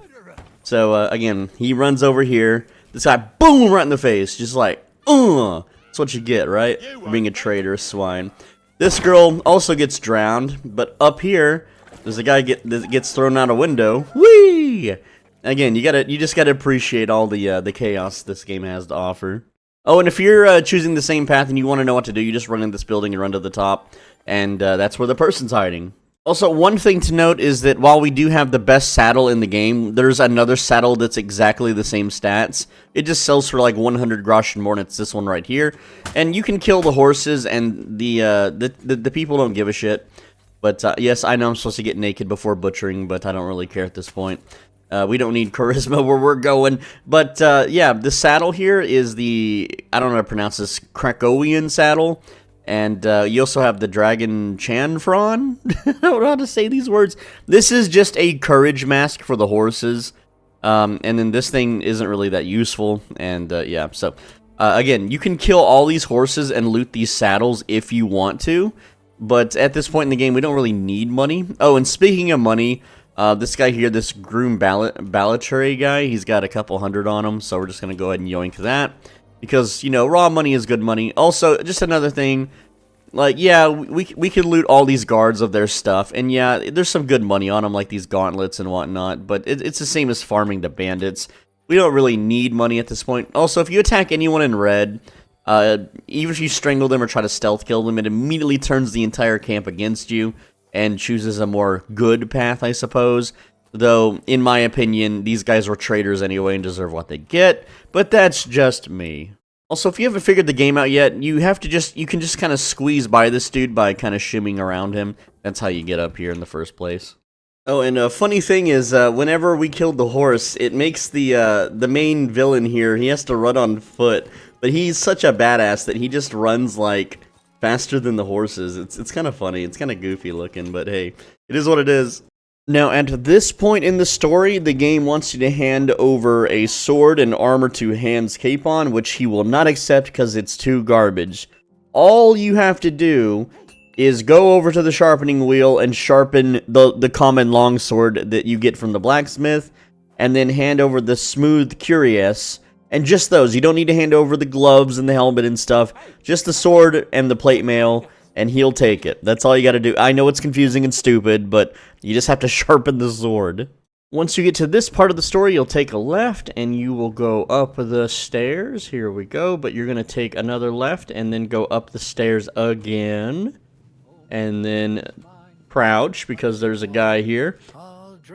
So, again, he runs over here. This guy, boom, right in the face. Just like, That's what you get, right? For being a traitorous swine. This girl also gets drowned, but up here, there's a guy that gets thrown out a window. Whee! Again, you just gotta appreciate all the chaos this game has to offer. Oh, and if you're choosing the same path and you want to know what to do, you just run in this building and run to the top, and that's where the person's hiding. Also, one thing to note is that while we do have the best saddle in the game, there's another saddle that's exactly the same stats. It just sells for like 100 groschen more, and it's this one right here. And you can kill the horses, and the people don't give a shit. But yes, I know I'm supposed to get naked before butchering, but I don't really care at this point. We don't need charisma where we're going. But yeah, the saddle here is the, I don't know how to pronounce this, Kreyzl saddle. And you also have the Dragon Chanfron. I don't know how to say these words. This is just a courage mask for the horses. And then this thing isn't really that useful. And yeah, so Again, you can kill all these horses and loot these saddles if you want to, but at this point in the game, we don't really need money. Oh, and speaking of money, this guy here, this groom ballotary guy, he's got a couple hundred on him, so we're just going to go ahead and yoink that, because, you know, raw money is good money. Also, just another thing, like, yeah, we could loot all these guards of their stuff, and yeah, there's some good money on them, like these gauntlets and whatnot, but it's the same as farming the bandits. We don't really need money at this point. Also, if you attack anyone in red, even if you strangle them or try to stealth kill them, it immediately turns the entire camp against you and chooses a more good path, I suppose. Though, in my opinion, these guys were traitors anyway and deserve what they get, but that's just me. Also, if you haven't figured the game out yet, you can just kind of squeeze by this dude by kind of shimming around him. That's how you get up here in the first place. Oh, and a funny thing is, whenever we killed the horse, it makes the main villain here, he has to run on foot, but he's such a badass that he just runs, like, faster than the horses. It's kind of funny, it's kind of goofy looking, but hey, it is what it is. Now, at this point in the story, the game wants you to hand over a sword and armor to Hans Capon, which he will not accept because it's too garbage. All you have to do is go over to the sharpening wheel and sharpen the common longsword that you get from the blacksmith, and then hand over the smooth cuirass, and just those. You don't need to hand over the gloves and the helmet and stuff, just the sword and the plate mail, and he'll take it. That's all you gotta do. I know it's confusing and stupid, but you just have to sharpen the sword. Once you get to this part of the story, you'll take a left, and you will go up the stairs. Here we go, but you're gonna take another left, and then go up the stairs again. And then crouch, because there's a guy here.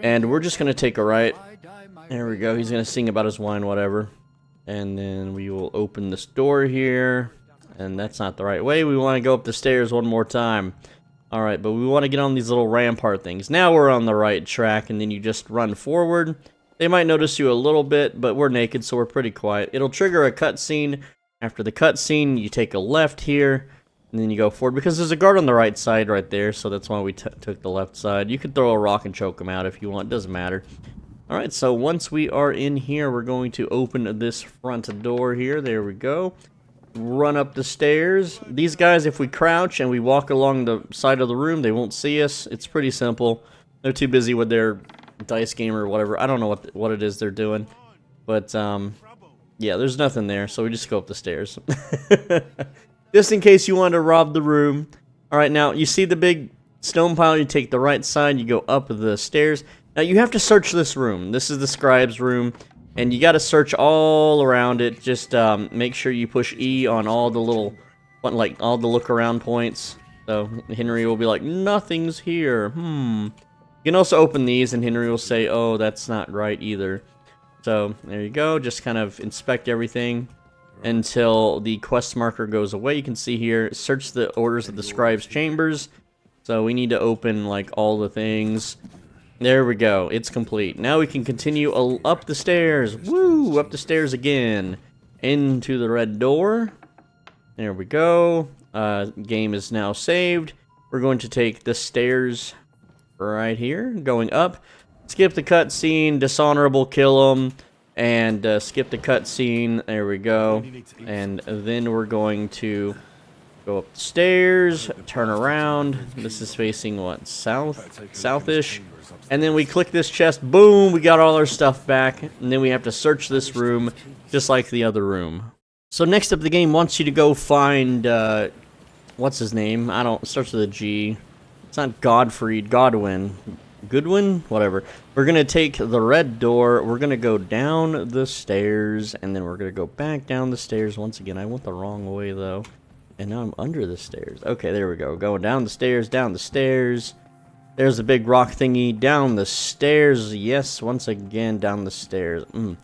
And we're just going to take a right. There we go. He's going to sing about his wine, whatever. And then we will open this door here. And that's not the right way. We want to go up the stairs one more time. Alright, but we want to get on these little rampart things. Now we're on the right track, and then you just run forward. They might notice you a little bit, but we're naked, so we're pretty quiet. It'll trigger a cutscene. After the cutscene, you take a left here. And then you go forward, because there's a guard on the right side right there, so that's why we took the left side. You could throw a rock and choke him out if you want, doesn't matter. Alright, so once we are in here, we're going to open this front door here. There we go. Run up the stairs. These guys, if we crouch and we walk along the side of the room, they won't see us. It's pretty simple. They're too busy with their dice game or whatever. I don't know what it is they're doing. But, yeah, there's nothing there, so we just go up the stairs. Just in case you want to rob the room. Alright, now, you see the big stone pile? You take the right side, you go up the stairs. Now, you have to search this room. This is the scribe's room, and you got to search all around it. Just make sure you push E on all the little, like, all the look-around points. So, Henry will be like, nothing's here. You can also open these, and Henry will say, oh, that's not right either. So, there you go. Just kind of inspect everything until the quest marker goes away. You can see here, search the orders of the scribe's chambers. So we need to open, like, all the things. There we go. It's complete. Now we can continue up the stairs. Woo! Up the stairs again. Into the red door. There we go. Game is now saved. We're going to take the stairs right here. Going up. Skip the cutscene. Dishonorable kill him. And skip the cutscene. There we go. And then we're going to go up the stairs, turn around. This is facing what? Southish. And then we click this chest. Boom! We got all our stuff back. And then we have to search this room, just like the other room. So next up, the game wants you to go find what's his name? It starts with a G. It's not Godwin. Goodwin? Whatever. We're going to take the red door. We're going to go down the stairs. And then we're going to go back down the stairs. Once again, I went the wrong way, though. And now I'm under the stairs. Okay, there we go. Going down the stairs, down the stairs. There's a big rock thingy. Down the stairs. Yes, once again, down the stairs. Now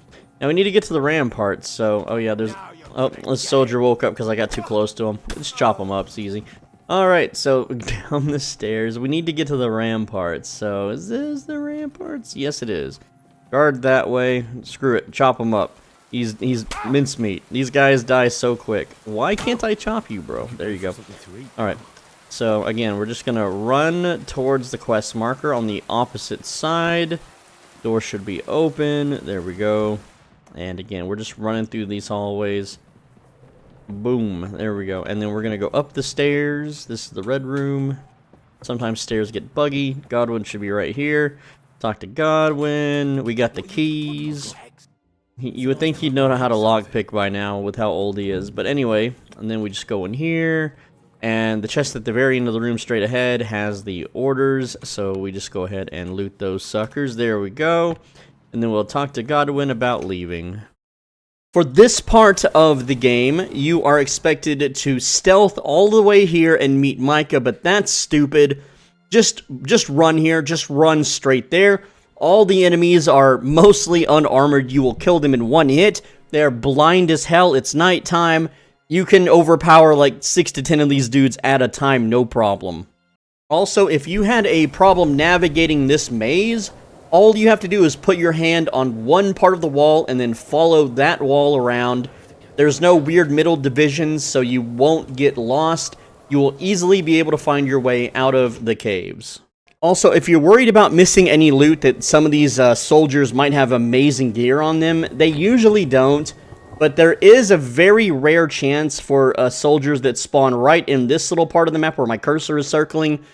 we need to get to the ramparts. So, oh yeah, there's... Oh, this soldier woke up because I got too close to him. Let's chop him up. It's easy. Alright, so down the stairs. We need to get to the ramparts. So, is this the ramparts? Yes, it is. Guard that way. Screw it. Chop him up. He's mincemeat. These guys die so quick. Why can't I chop you, bro? There you go. Alright. So, again, we're just going to run towards the quest marker on the opposite side. Door should be open. There we go. And again, we're just running through these hallways. Boom. There we go. And then we're going to go up the stairs. This is the red room. Sometimes stairs get buggy. Godwin should be right here. Talk to Godwin. We got the keys. You would think he'd know how to lockpick by now with how old he is. But anyway, and then we just go in here. And the chest at the very end of the room straight ahead has the orders. So we just go ahead and loot those suckers. There we go. And then we'll talk to Godwin about leaving. For this part of the game, you are expected to stealth all the way here and meet Micah, but that's stupid. Just run here, just run straight there. All the enemies are mostly unarmored. You will kill them in one hit. They're blind as hell. It's nighttime. You can overpower like 6 to 10 of these dudes at a time, no problem. Also, if you had a problem navigating this maze, all you have to do is put your hand on one part of the wall and then follow that wall around. There's no weird middle divisions, so you won't get lost. You will easily be able to find your way out of the caves. Also, if you're worried about missing any loot, that some of these soldiers might have amazing gear on them, they usually don't. But there is a very rare chance for soldiers that spawn right in this little part of the map where my cursor is circling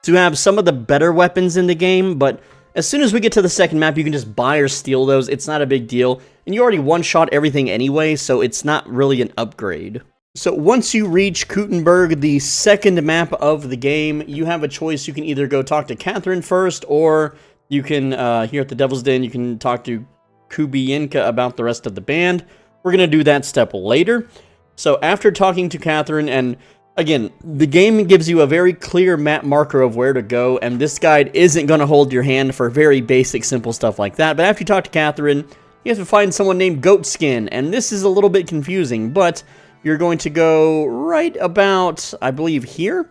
to have some of the better weapons in the game, but as soon as we get to the second map, you can just buy or steal those. It's not a big deal. And you already one-shot everything anyway, so it's not really an upgrade. So once you reach Kuttenberg, the second map of the game, you have a choice. You can either go talk to Catherine first, or you can, here at the Devil's Den, you can talk to Kubienka about the rest of the band. We're going to do that step later. So after talking to Catherine, and again, the game gives you a very clear map marker of where to go, and this guide isn't going to hold your hand for very basic, simple stuff like that. But after you talk to Catherine, you have to find someone named Goatskin, and this is a little bit confusing, but you're going to go right about, I believe, here,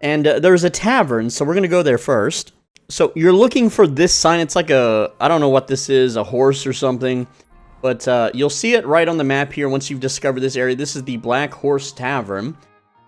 and there's a tavern, so we're going to go there first. So you're looking for this sign. It's like a, I don't know what this is, a horse or something, but you'll see it right on the map here once you've discovered this area. This is the Black Horse Tavern.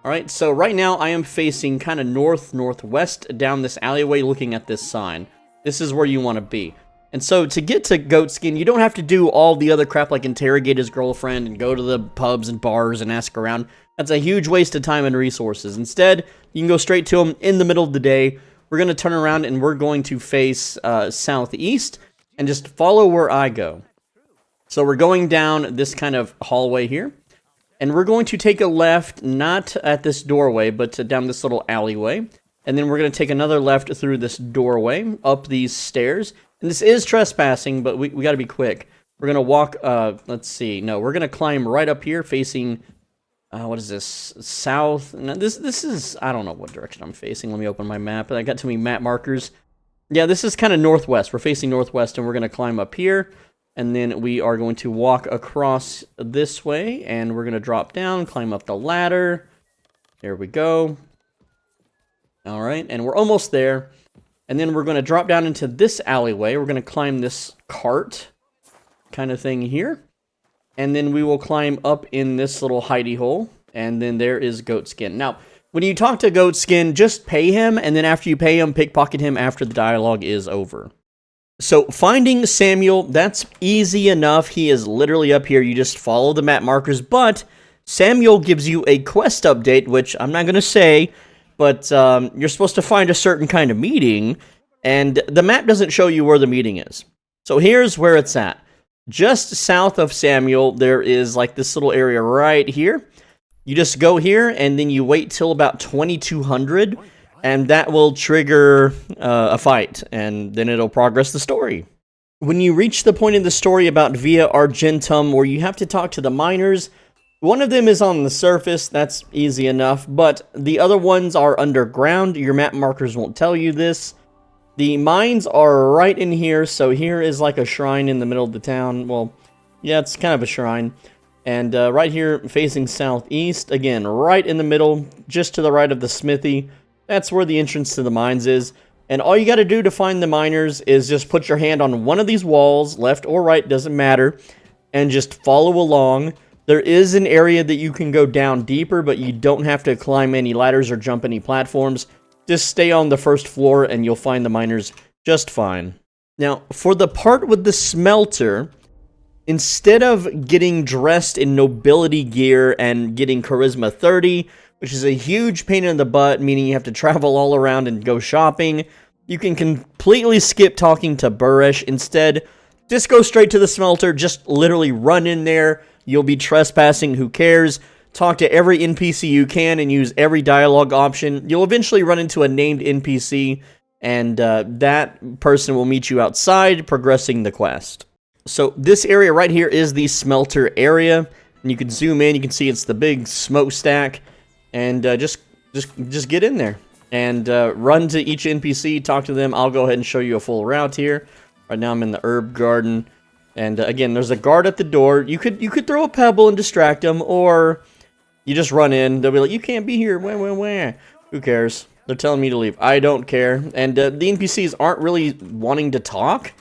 Alright, so right now I am facing kind of northwest down this alleyway looking at this sign. This is where you want to be. And so to get to Goatskin, you don't have to do all the other crap like interrogate his girlfriend and go to the pubs and bars and ask around. That's a huge waste of time and resources. Instead, you can go straight to him in the middle of the day. We're going to turn around and we're going to face southeast and just follow where I go. So we're going down this kind of hallway here. And we're going to take a left, not at this doorway, but down this little alleyway. And then we're going to take another left through this doorway, up these stairs. And this is trespassing, but we got to be quick. We're going to walk, let's see. No, we're going to climb right up here facing, what is this? South. No, this is, I don't know what direction I'm facing. Let me open my map. I got too many map markers. Yeah, this is kind of northwest. We're facing northwest, and we're going to climb up here. And then we are going to walk across this way, and we're going to drop down, climb up the ladder. There we go. All right, and we're almost there. And then we're going to drop down into this alleyway. We're going to climb this cart kind of thing here. And then we will climb up in this little hidey hole. And then there is Goatskin. Now, when you talk to Goatskin, just pay him, and then after you pay him, pickpocket him after the dialogue is over. So, finding Samuel, that's easy enough. He is literally up here. You just follow the map markers. But Samuel gives you a quest update, which I'm not going to say, but you're supposed to find a certain kind of meeting, and the map doesn't show you where the meeting is. So, here's where it's at. Just south of Samuel, there is like this little area right here. You just go here, and then you wait till about 2200. And that will trigger a fight, and then it'll progress the story. When you reach the point in the story about Via Argentum, where you have to talk to the miners, one of them is on the surface, that's easy enough, but the other ones are underground. Your map markers won't tell you this. The mines are right in here, so here is like a shrine in the middle of the town. Well, yeah, it's kind of a shrine. And right here, facing southeast, again, right in the middle, just to the right of the smithy. That's where the entrance to the mines is. And all you got to do to find the miners is just put your hand on one of these walls, left or right, doesn't matter, and just follow along. There is an area that you can go down deeper, but you don't have to climb any ladders or jump any platforms. Just stay on the first floor and you'll find the miners just fine. Now, for the part with the smelter, instead of getting dressed in nobility gear and getting charisma 30, which is a huge pain in the butt, meaning you have to travel all around and go shopping, you can completely skip talking to Burish. Instead, just go straight to the smelter, just literally run in there. You'll be trespassing, who cares? Talk to every NPC you can and use every dialogue option. You'll eventually run into a named NPC, and that person will meet you outside, progressing the quest. So this area right here is the smelter area, and you can zoom in. You can see it's the big smokestack, and just get in there and run to each NPC, talk to them. I'll go ahead and show you a full route here. Right now I'm in the herb garden, and again, there's a guard at the door. You could throw a pebble and distract them, or you just run in. They'll be like, "You can't be here." Wah. Who cares? They're telling me to leave. I don't care. And the NPCs aren't really wanting to talk.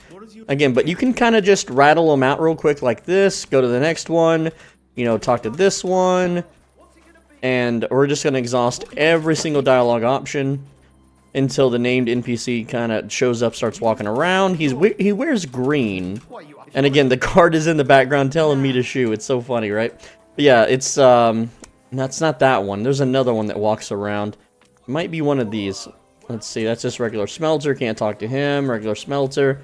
Again, but you can kind of just rattle them out real quick like this. Go to the next one. You know, talk to this one. And we're just going to exhaust every single dialogue option until the named NPC kind of shows up, starts walking around. He wears green. And again, the guard is in the background telling me to shoo. It's so funny, right? But yeah, it's that's not that one. There's another one that walks around. Might be one of these. Let's see. That's just regular smelter. Can't talk to him. Regular smelter.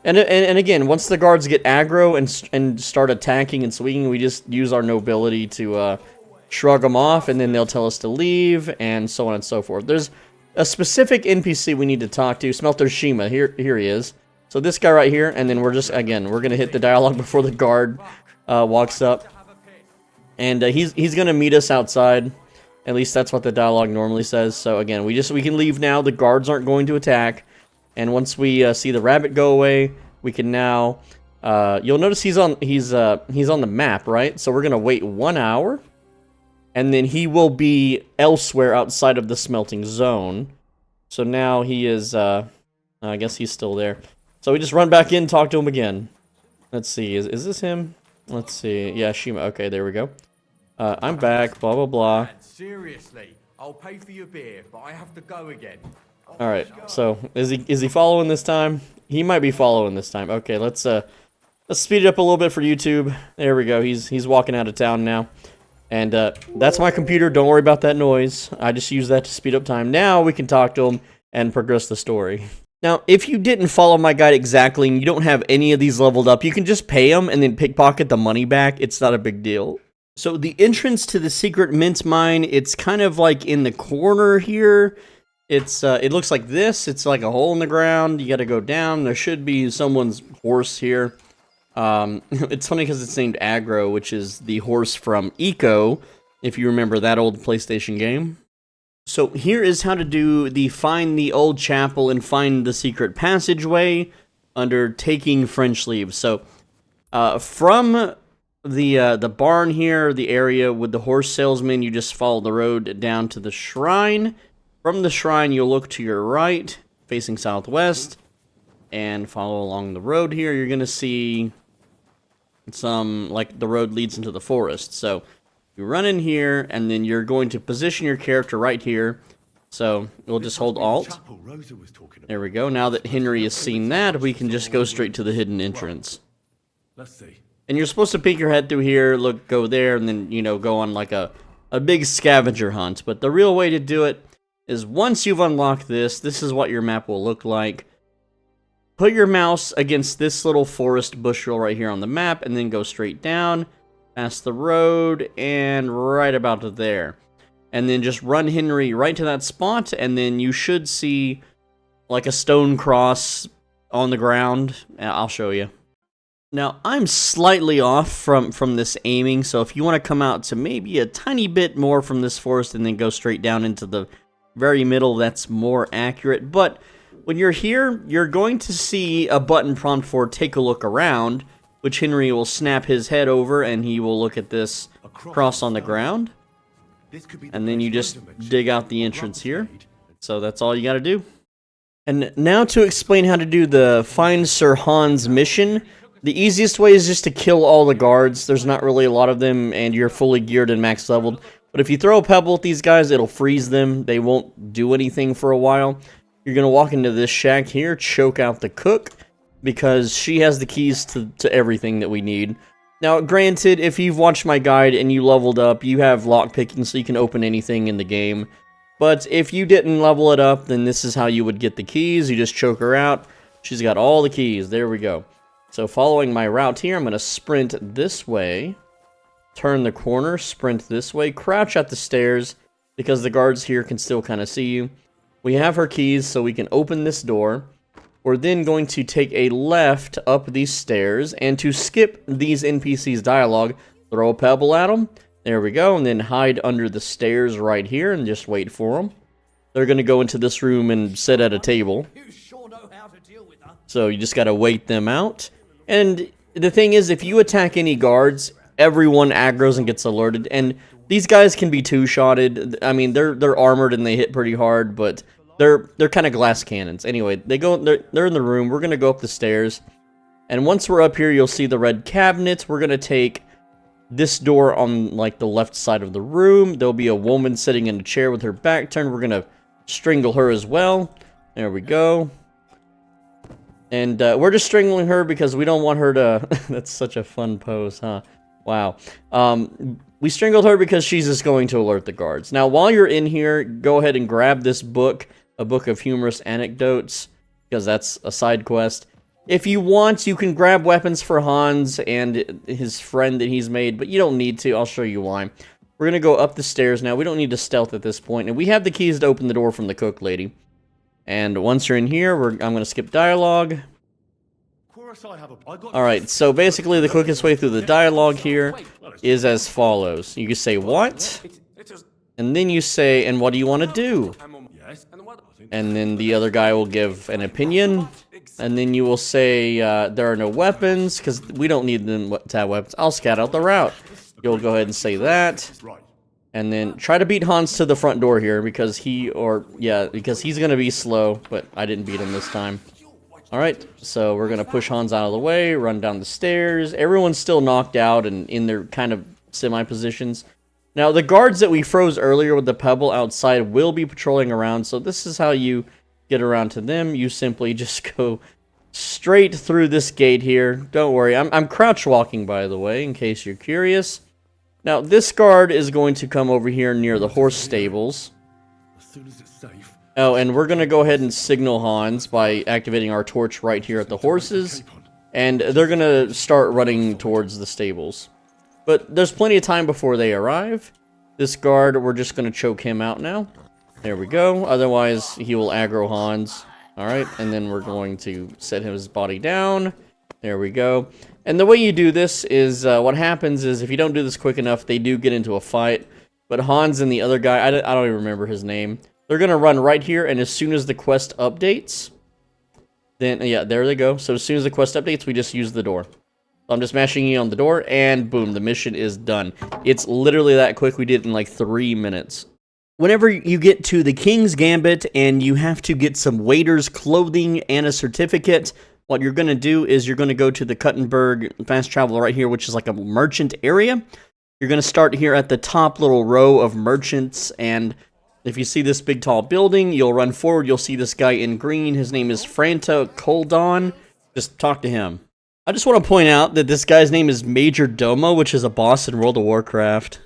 And again, once the guards get aggro and start attacking and swinging, we just use our nobility to shrug them off, and then they'll tell us to leave, and so on and so forth. There's a specific NPC we need to talk to. Smelter Shima. Here he is. So this guy right here, and then we're gonna hit the dialogue before the guard walks up, and he's gonna meet us outside. At least that's what the dialogue normally says. So again, we can leave now. The guards aren't going to attack. And once we see the rabbit go away, we can now. You'll notice he's on the map, right? So we're gonna wait 1 hour, and then he will be elsewhere outside of the smelting zone. So now he is. I guess he's still there. So we just run back in, talk to him again. Let's see. Is this him? Let's see. Yeah, Shima. Okay, there we go. I'm back. Blah blah blah. Seriously, I'll pay for your beer, but I have to go again. All right. So is he following this time? He might be following this time. Okay, let's speed it up a little bit for YouTube. There we go. He's walking out of town now, and that's my computer. Don't worry about that noise. I just use that to speed up time. Now we can talk to him and progress the story. Now, if you didn't follow my guide exactly and you don't have any of these leveled up, you can just pay them and then pickpocket the money back. It's not a big deal. So the entrance to the secret mint mine, it's kind of like in the corner here. It looks like this. It's like a hole in the ground. You got to go down. There should be someone's horse here. It's funny because it's named Aggro, which is the horse from Eco, if you remember that old PlayStation game. So here is how to do the find the old chapel and find the secret passageway under taking French leave. So from the barn here, the area with the horse salesman, you just follow the road down to the shrine. From the shrine, you'll look to your right, facing southwest, and follow along the road here. You're going to see some, like, the road leads into the forest. So you run in here, and then you're going to position your character right here. So we'll just hold Alt. There we go. Now that Henry has seen that, we can just go straight to the hidden entrance. Let's see. And you're supposed to peek your head through here, look, go there, and then, go on like a big scavenger hunt. But the real way to do it is once you've unlocked this is what your map will look like. Put your mouse against this little forest bushel right here on the map, and then go straight down, past the road, and right about there. And then just run Henry right to that spot, and then you should see like a stone cross on the ground. I'll show you. Now, I'm slightly off from this aiming, so if you want to come out to maybe a tiny bit more from this forest and then go straight down into the very middle, that's more accurate. But when you're here, you're going to see a button prompt for take a look around, which Henry will snap his head over and he will look at this cross on the ground. And then you just dig out the entrance here. So that's all you got to do. And now to explain how to do the Find Sir Hans mission. The easiest way is just to kill all the guards. There's not really a lot of them, and you're fully geared and max leveled. But if you throw a pebble at these guys, it'll freeze them. They won't do anything for a while. You're going to walk into this shack here, choke out the cook, because she has the keys to everything that we need. Now, granted, if you've watched my guide and you leveled up, you have lockpicking so you can open anything in the game. But if you didn't level it up, then this is how you would get the keys. You just choke her out. She's got all the keys. There we go. So following my route here, I'm going to sprint this way. Turn the corner, sprint this way, crouch at the stairs, because the guards here can still kind of see you. We have her keys, so we can open this door. We're then going to take a left up these stairs, and to skip these NPCs' dialogue, throw a pebble at them. There we go, and then hide under the stairs right here, and just wait for them. They're going to go into this room and sit at a table. So you just got to wait them out. And the thing is, if you attack any guards, everyone aggroes and gets alerted, and these guys can be two-shotted. I mean, they're armored and they hit pretty hard, but they're kind of glass cannons. Anyway, they're in the room. We're gonna go up the stairs, and once we're up here, you'll see the red cabinet. We're gonna take this door on like the left side of the room. There'll be a woman sitting in a chair with her back turned. We're gonna strangle her as well. There we go. And we're just strangling her because we don't want her to... That's such a fun pose, huh? Wow. We strangled her because she's just going to alert the guards. Now, while you're in here, go ahead and grab this book, a book of humorous anecdotes, because that's a side quest. If you want, you can grab weapons for Hans and his friend that he's made, but you don't need to. I'll show you why. We're going to go up the stairs now. We don't need to stealth at this point, and we have the keys to open the door from the cook lady. And once you're in here, I'm going to skip dialogue. Alright, so basically the quickest way through the dialogue here is as follows. You can say, what? And then you say, and what do you want to do? And then the other guy will give an opinion. And then you will say, there are no weapons, because we don't need them to have weapons. I'll scout out the route. You'll go ahead and say that. And then try to beat Hans to the front door here, because he's going to be slow, but I didn't beat him this time. Alright, so we're going to push Hans out of the way, run down the stairs. Everyone's still knocked out and in their kind of semi-positions. Now, the guards that we froze earlier with the pebble outside will be patrolling around, so this is how you get around to them. You simply just go straight through this gate here. Don't worry, I'm crouch walking, by the way, in case you're curious. Now, this guard is going to come over here near the horse stables. As soon as it's safe. Oh, and we're going to go ahead and signal Hans by activating our torch right here at the horses. And they're going to start running towards the stables. But there's plenty of time before they arrive. This guard, we're just going to choke him out now. There we go. Otherwise, he will aggro Hans. Alright, and then we're going to set his body down. There we go. And the way you do this is, what happens is, if you don't do this quick enough, they do get into a fight. But Hans and the other guy, I don't even remember his name. They're going to run right here, and as soon as the quest updates, then, yeah, there they go. So as soon as the quest updates, we just use the door. I'm just mashing E on the door, and boom, the mission is done. It's literally that quick. We did it in like 3 minutes. Whenever you get to the King's Gambit, and you have to get some waiter's clothing and a certificate, what you're going to do is you're going to go to the Kuttenberg fast travel right here, which is like a merchant area. You're going to start here at the top little row of merchants, and if you see this big tall building, you'll run forward, you'll see this guy in green. His name is Franta Koldon. Just talk to him. I just want to point out that this guy's name is Major Domo, which is a boss in World of Warcraft.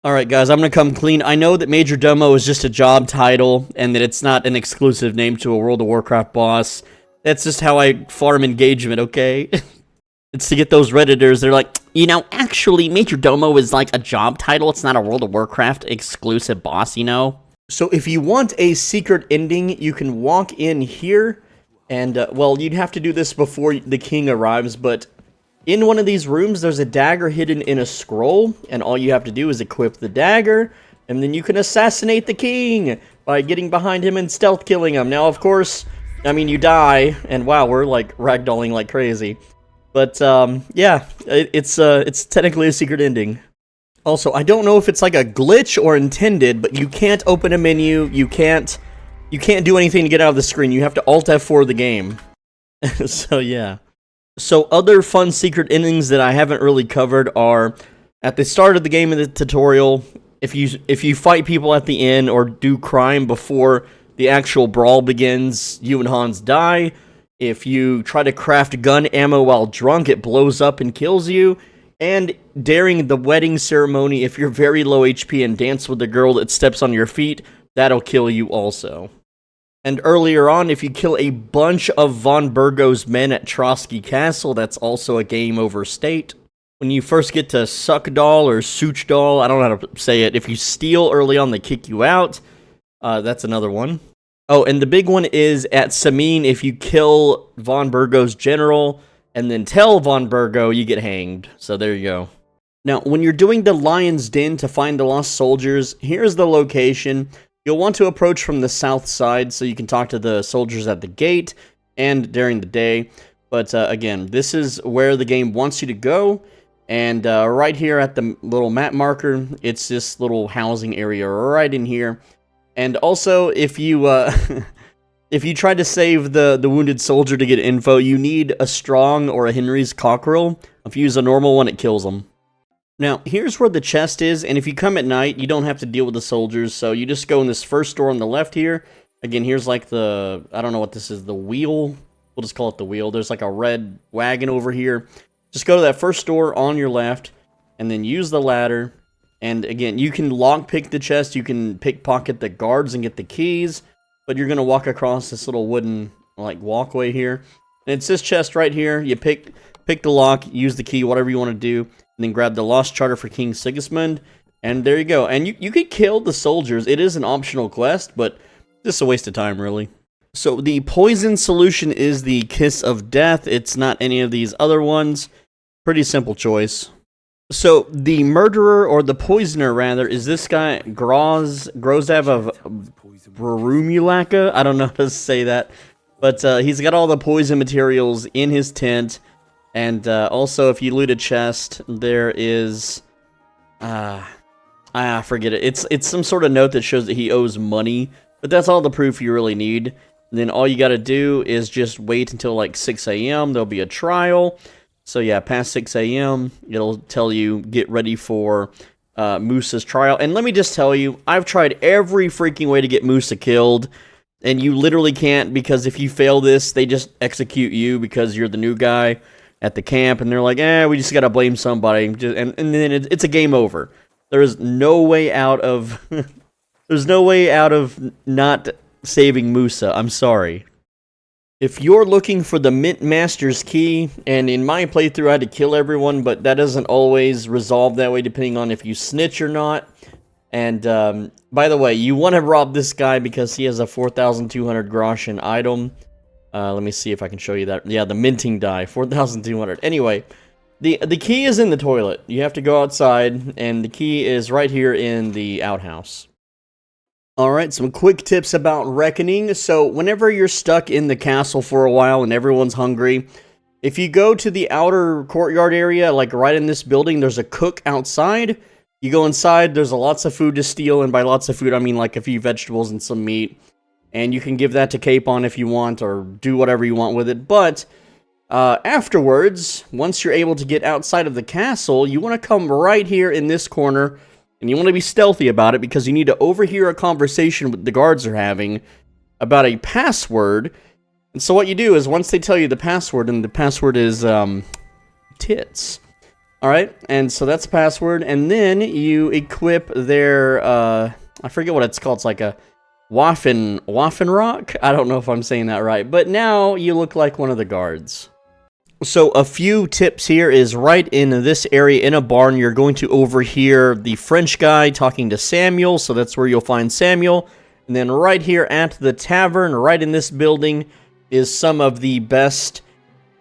Alright guys, I'm going to come clean. I know that Major Domo is just a job title, and that it's not an exclusive name to a World of Warcraft boss. That's just how I farm engagement, okay? It's to get those Redditors, they're like, you know, actually, Major Domo is like a job title. It's not a World of Warcraft exclusive boss, you know? So if you want a secret ending, you can walk in here, and, well, you'd have to do this before the king arrives, but in one of these rooms, there's a dagger hidden in a scroll, and all you have to do is equip the dagger, and then you can assassinate the king by getting behind him and stealth killing him. Now, of course, I mean, you die, and wow, we're, like, ragdolling like crazy. But, yeah, it's technically a secret ending. Also, I don't know if it's like a glitch or intended, but you can't open a menu, you can't do anything to get out of the screen. You have to Alt F4 the game. So, yeah. So, other fun secret endings that I haven't really covered are, at the start of the game in the tutorial, if you fight people at the inn or do crime before the actual brawl begins, you and Hans die. If you try to craft gun ammo while drunk, it blows up and kills you. And during the wedding ceremony, if you're very low HP and dance with a girl that steps on your feet, that'll kill you also. And earlier on, if you kill a bunch of Von Burgo's men at Trotsky Castle, that's also a game over state. When you first get to Suckdal or Suchdal, I don't know how to say it, if you steal early on, they kick you out. That's another one. Oh, and the big one is at Samin, if you kill Von Burgo's general and then tell Von Burgo, you get hanged. So there you go. Now, when you're doing the Lion's Den to find the lost soldiers, here's the location. You'll want to approach from the south side so you can talk to the soldiers at the gate and during the day. But again, this is where the game wants you to go. And right here at the little map marker, it's this little housing area right in here. And also, if you if you try to save the wounded soldier to get info, you need a strong or a Henry's cockerel. If you use a normal one, it kills them. Now, here's where the chest is, and if you come at night, you don't have to deal with the soldiers, so you just go in this first door on the left here. Again, here's like the, I don't know what this is, the wheel? We'll just call it the wheel. There's like a red wagon over here. Just go to that first door on your left, and then use the ladder. And again, you can lockpick the chest, you can pickpocket the guards and get the keys, but you're going to walk across this little wooden, like, walkway here. And it's this chest right here. You pick the lock, use the key, whatever you want to do, and then grab the Lost Charter for King Sigismund, and there you go. And you could kill the soldiers. It is an optional quest, but just a waste of time, really. So the poison solution is the Kiss of Death. It's not any of these other ones. Pretty simple choice. So, the murderer, or the poisoner, rather, is this guy, Grozav of Brumulaka? I don't know how to say that. But he's got all the poison materials in his tent. And also, if you loot a chest, there is... forget it. It's some sort of note that shows that he owes money. But that's all the proof you really need. And then all you gotta do is just wait until like 6 a.m. There'll be a trial. So yeah, past 6 a.m., it'll tell you, get ready for Musa's trial. And let me just tell you, I've tried every freaking way to get Musa killed, and you literally can't, because if you fail this, they just execute you because you're the new guy at the camp, and they're like, we just gotta blame somebody, and then it's a game over. There is no way out of... there's no way out of not saving Musa, I'm sorry. If you're looking for the Mint Master's Key, and in my playthrough I had to kill everyone, but that doesn't always resolve that way depending on if you snitch or not. And by the way, you want to rob this guy because he has a 4,200 groschen item. Let me see if I can show you that. Yeah, the minting die, 4,200. Anyway, the key is in the toilet. You have to go outside, and the key is right here in the outhouse. Alright, some quick tips about reckoning. So, whenever you're stuck in the castle for a while and everyone's hungry, if you go to the outer courtyard area, like right in this building, there's a cook outside. You go inside, there's lots of food to steal, and by lots of food, I mean like a few vegetables and some meat. And you can give that to Capon if you want, or do whatever you want with it. But, afterwards, once you're able to get outside of the castle, you want to come right here in this corner. And you want to be stealthy about it because you need to overhear a conversation the guards are having about a password. And so what you do is once they tell you the password, and the password is tits. Alright, and so that's the password. And then you equip their, I forget what it's called. It's like a Waffenrock? I don't know if I'm saying that right. But now you look like one of the guards. So a few tips here is right in this area in a barn, you're going to overhear the French guy talking to Samuel, so that's where you'll find Samuel. And then right here at the tavern, right in this building, is some of the best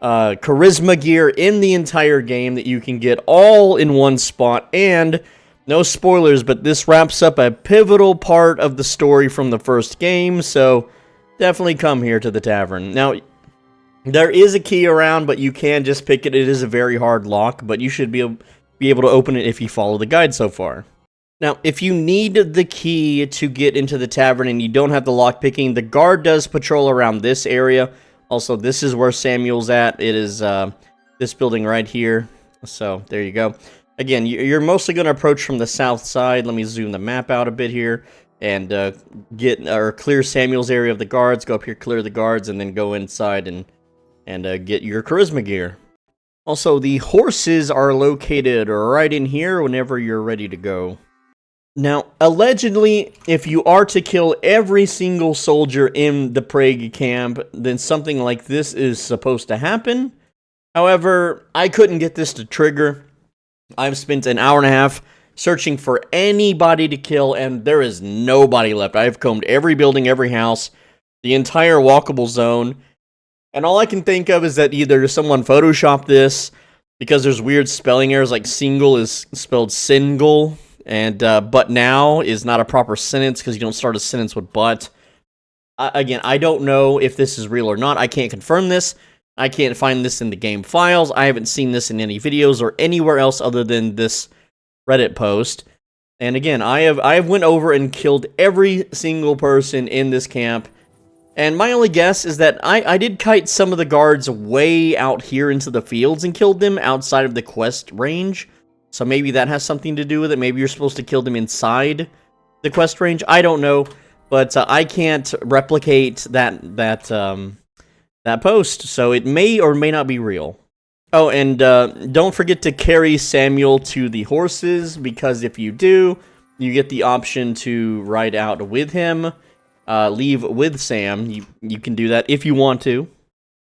charisma gear in the entire game that you can get all in one spot. And no spoilers, but this wraps up a pivotal part of the story from the first game, so definitely come here to the tavern. Now, there is a key around, but you can just pick it. It is a very hard lock, but you should be able to open it if you follow the guide so far. Now, if you need the key to get into the tavern and you don't have the lock picking, the guard does patrol around this area. Also, this is where Samuel's at. It is this building right here. So, there you go. Again, you're mostly going to approach from the south side. Let me zoom the map out a bit here. And clear Samuel's area of the guards. Go up here, clear the guards, and then go inside and and get your charisma gear. Also, the horses are located right in here whenever you're ready to go. Now, allegedly, if you are to kill every single soldier in the Prague camp, then something like this is supposed to happen. However, I couldn't get this to trigger. I've spent an hour and a half searching for anybody to kill, and there is nobody left. I've combed every building, every house, the entire walkable zone, and all I can think of is that either someone photoshopped this, because there's weird spelling errors, like single is spelled single, and but now is not a proper sentence because you don't start a sentence with but. Again, I don't know if this is real or not. I can't confirm this. I can't find this in the game files. I haven't seen this in any videos or anywhere else other than this Reddit post. And again, I have went over and killed every single person in this camp. And my only guess is that I did kite some of the guards way out here into the fields and killed them outside of the quest range. So maybe that has something to do with it. Maybe you're supposed to kill them inside the quest range. I don't know. But I can't replicate that post. So it may or may not be real. Oh, and don't forget to carry Samuel to the horses, because if you do, you get the option to ride out with him. Leave with Sam. You can do that if you want to.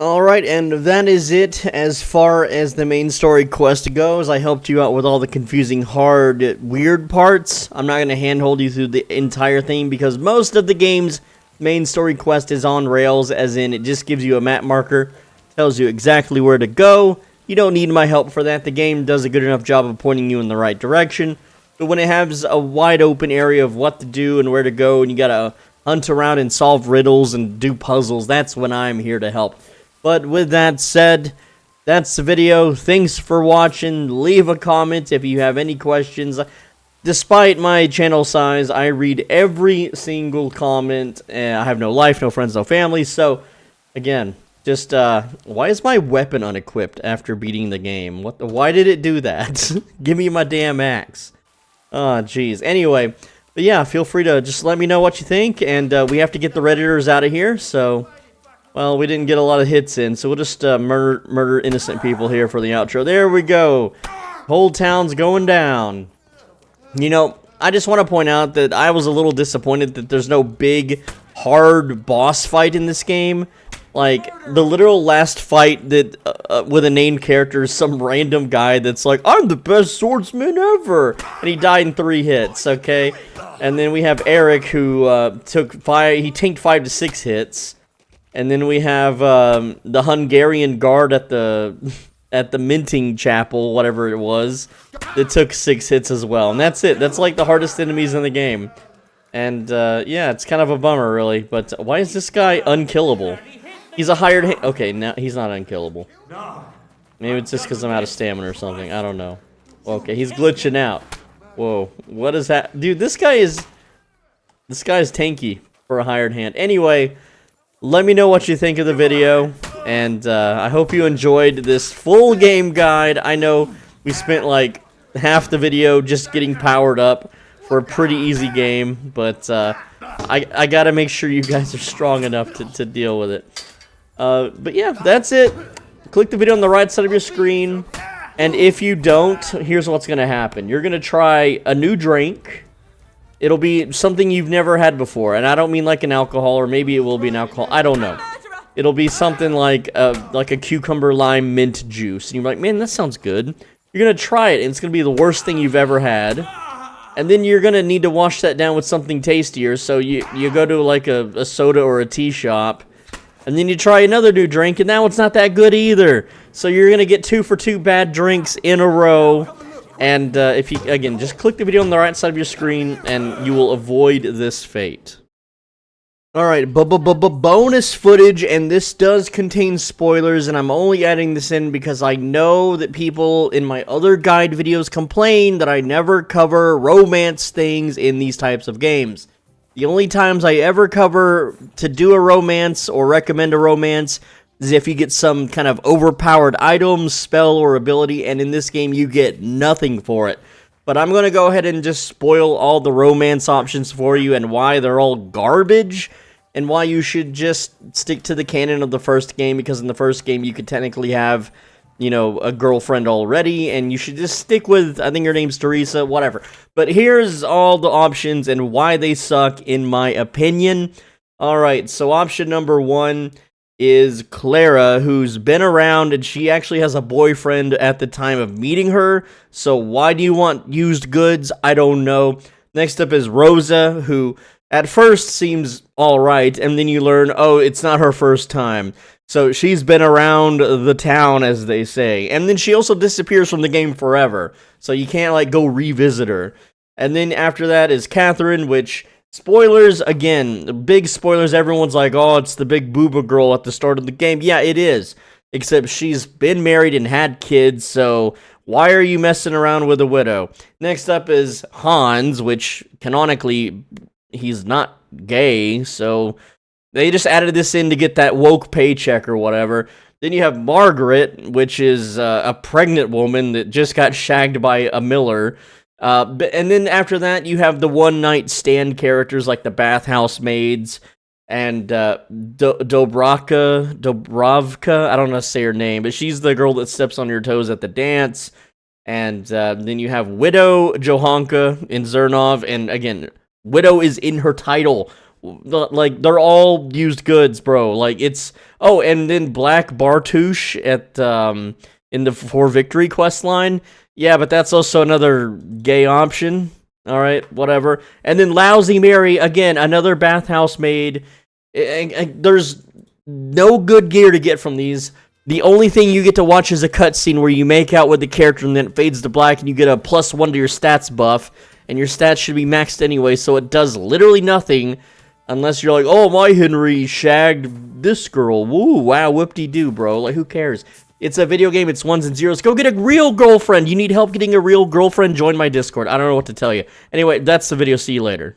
Alright, and that is it as far as the main story quest goes. I helped you out with all the confusing, hard, weird parts. I'm not going to handhold you through the entire thing because most of the game's main story quest is on rails, as in it just gives you a map marker, tells you exactly where to go. You don't need my help for that. The game does a good enough job of pointing you in the right direction. But when it has a wide open area of what to do and where to go, and you gotta hunt around and solve riddles and do puzzles, that's when I'm here to help. But with that said, that's the video. Thanks for watching. Leave a comment if you have any questions. Despite my channel size, I read every single comment. I have no life, no friends, no family. So, again, just, why is my weapon unequipped after beating the game? Why did it do that? Give me my damn axe. Oh, jeez. Anyway, but yeah, feel free to just let me know what you think. And we have to get the Redditors out of here, so... Well, we didn't get a lot of hits in, so we'll just murder innocent people here for the outro. There we go. Whole town's going down. You know, I just want to point out that I was a little disappointed that there's no big, hard boss fight in this game. Like, the literal last fight that with a named character is some random guy that's like, I'm the best swordsman ever! And he died in 3 hits, okay? And then we have Eric, who he tanked 5 to 6 hits. And then we have the Hungarian guard at the minting chapel, whatever it was, that took 6 hits as well. And that's it. That's like the hardest enemies in the game. And yeah, it's kind of a bummer, really. But why is this guy unkillable? He's a hired hand. Okay, now he's not unkillable. Maybe it's just because I'm out of stamina or something. I don't know. Okay, he's glitching out. Whoa, what is that? Dude, this guy is tanky for a hired hand. Anyway. Let me know what you think of the video, and I hope you enjoyed this full game guide. I know we spent like half the video just getting powered up for a pretty easy game, but I gotta make sure you guys are strong enough to deal with it. But yeah, that's it. Click the video on the right side of your screen, and if you don't, here's what's gonna happen. You're gonna try a new drink. It'll be something you've never had before, and I don't mean like an alcohol, or maybe it will be an alcohol. I don't know. It'll be something like a cucumber lime mint juice, and you're like, man, that sounds good. You're gonna try it, and it's gonna be the worst thing you've ever had, and then you're gonna need to wash that down with something tastier. So you go to like a soda or a tea shop, and then you try another new drink, and now it's not that good either. So you're gonna get 2 for 2 bad drinks in a row. And if you, again, just click the video on the right side of your screen, and you will avoid this fate. Alright, bonus footage, and this does contain spoilers, and I'm only adding this in because I know that people in my other guide videos complain that I never cover romance things in these types of games. The only times I ever cover to do a romance or recommend a romance is if you get some kind of overpowered item, spell, or ability, and in this game you get nothing for it. But I'm going to go ahead and just spoil all the romance options for you and why they're all garbage. and why you should just stick to the canon of the first game, because in the first game you could technically have, you know, a girlfriend already, and you should just stick with, I think her name's Teresa, whatever. But here's all the options and why they suck, in my opinion. Alright, so option number 1 is Clara, who's been around, and she actually has a boyfriend at the time of meeting her, so why do you want used goods? I don't know. Next up is Rosa, who at first seems alright, and then you learn, oh, it's not her first time. So she's been around the town, as they say. And then she also disappears from the game forever, so you can't, like, go revisit her. And then after that is Catherine, which, spoilers, again, big spoilers, everyone's like, oh, it's the big booba girl at the start of the game. Yeah, it is. Except she's been married and had kids, so why are you messing around with a widow? Next up is Hans, which, canonically, he's not gay, so they just added this in to get that woke paycheck or whatever. Then you have Margaret, which is a pregnant woman that just got shagged by a miller. And then after that, you have the one-night stand characters like the bathhouse maids and Dobravka. I don't know how to say her name, but she's the girl that steps on your toes at the dance. And then you have Widow Johanka in Zernov, and again, Widow is in her title. Like, they're all used goods, bro. Like, it's... Oh, and then Black Bartouche at, in the For Victory quest line. Yeah, but that's also another gay option. Alright, whatever. And then Lousy Mary, again, another bathhouse maid. There's no good gear to get from these. The only thing you get to watch is a cutscene where you make out with the character and then it fades to black and you get a +1 to your stats buff. And your stats should be maxed anyway, so it does literally nothing. Unless you're like, oh, my Henry shagged this girl. Woo, wow, whoop-de-doo, bro. Like, who cares? It's a video game. It's ones and zeros. Go get a real girlfriend. You need help getting a real girlfriend? Join my Discord. I don't know what to tell you. Anyway, that's the video. See you later.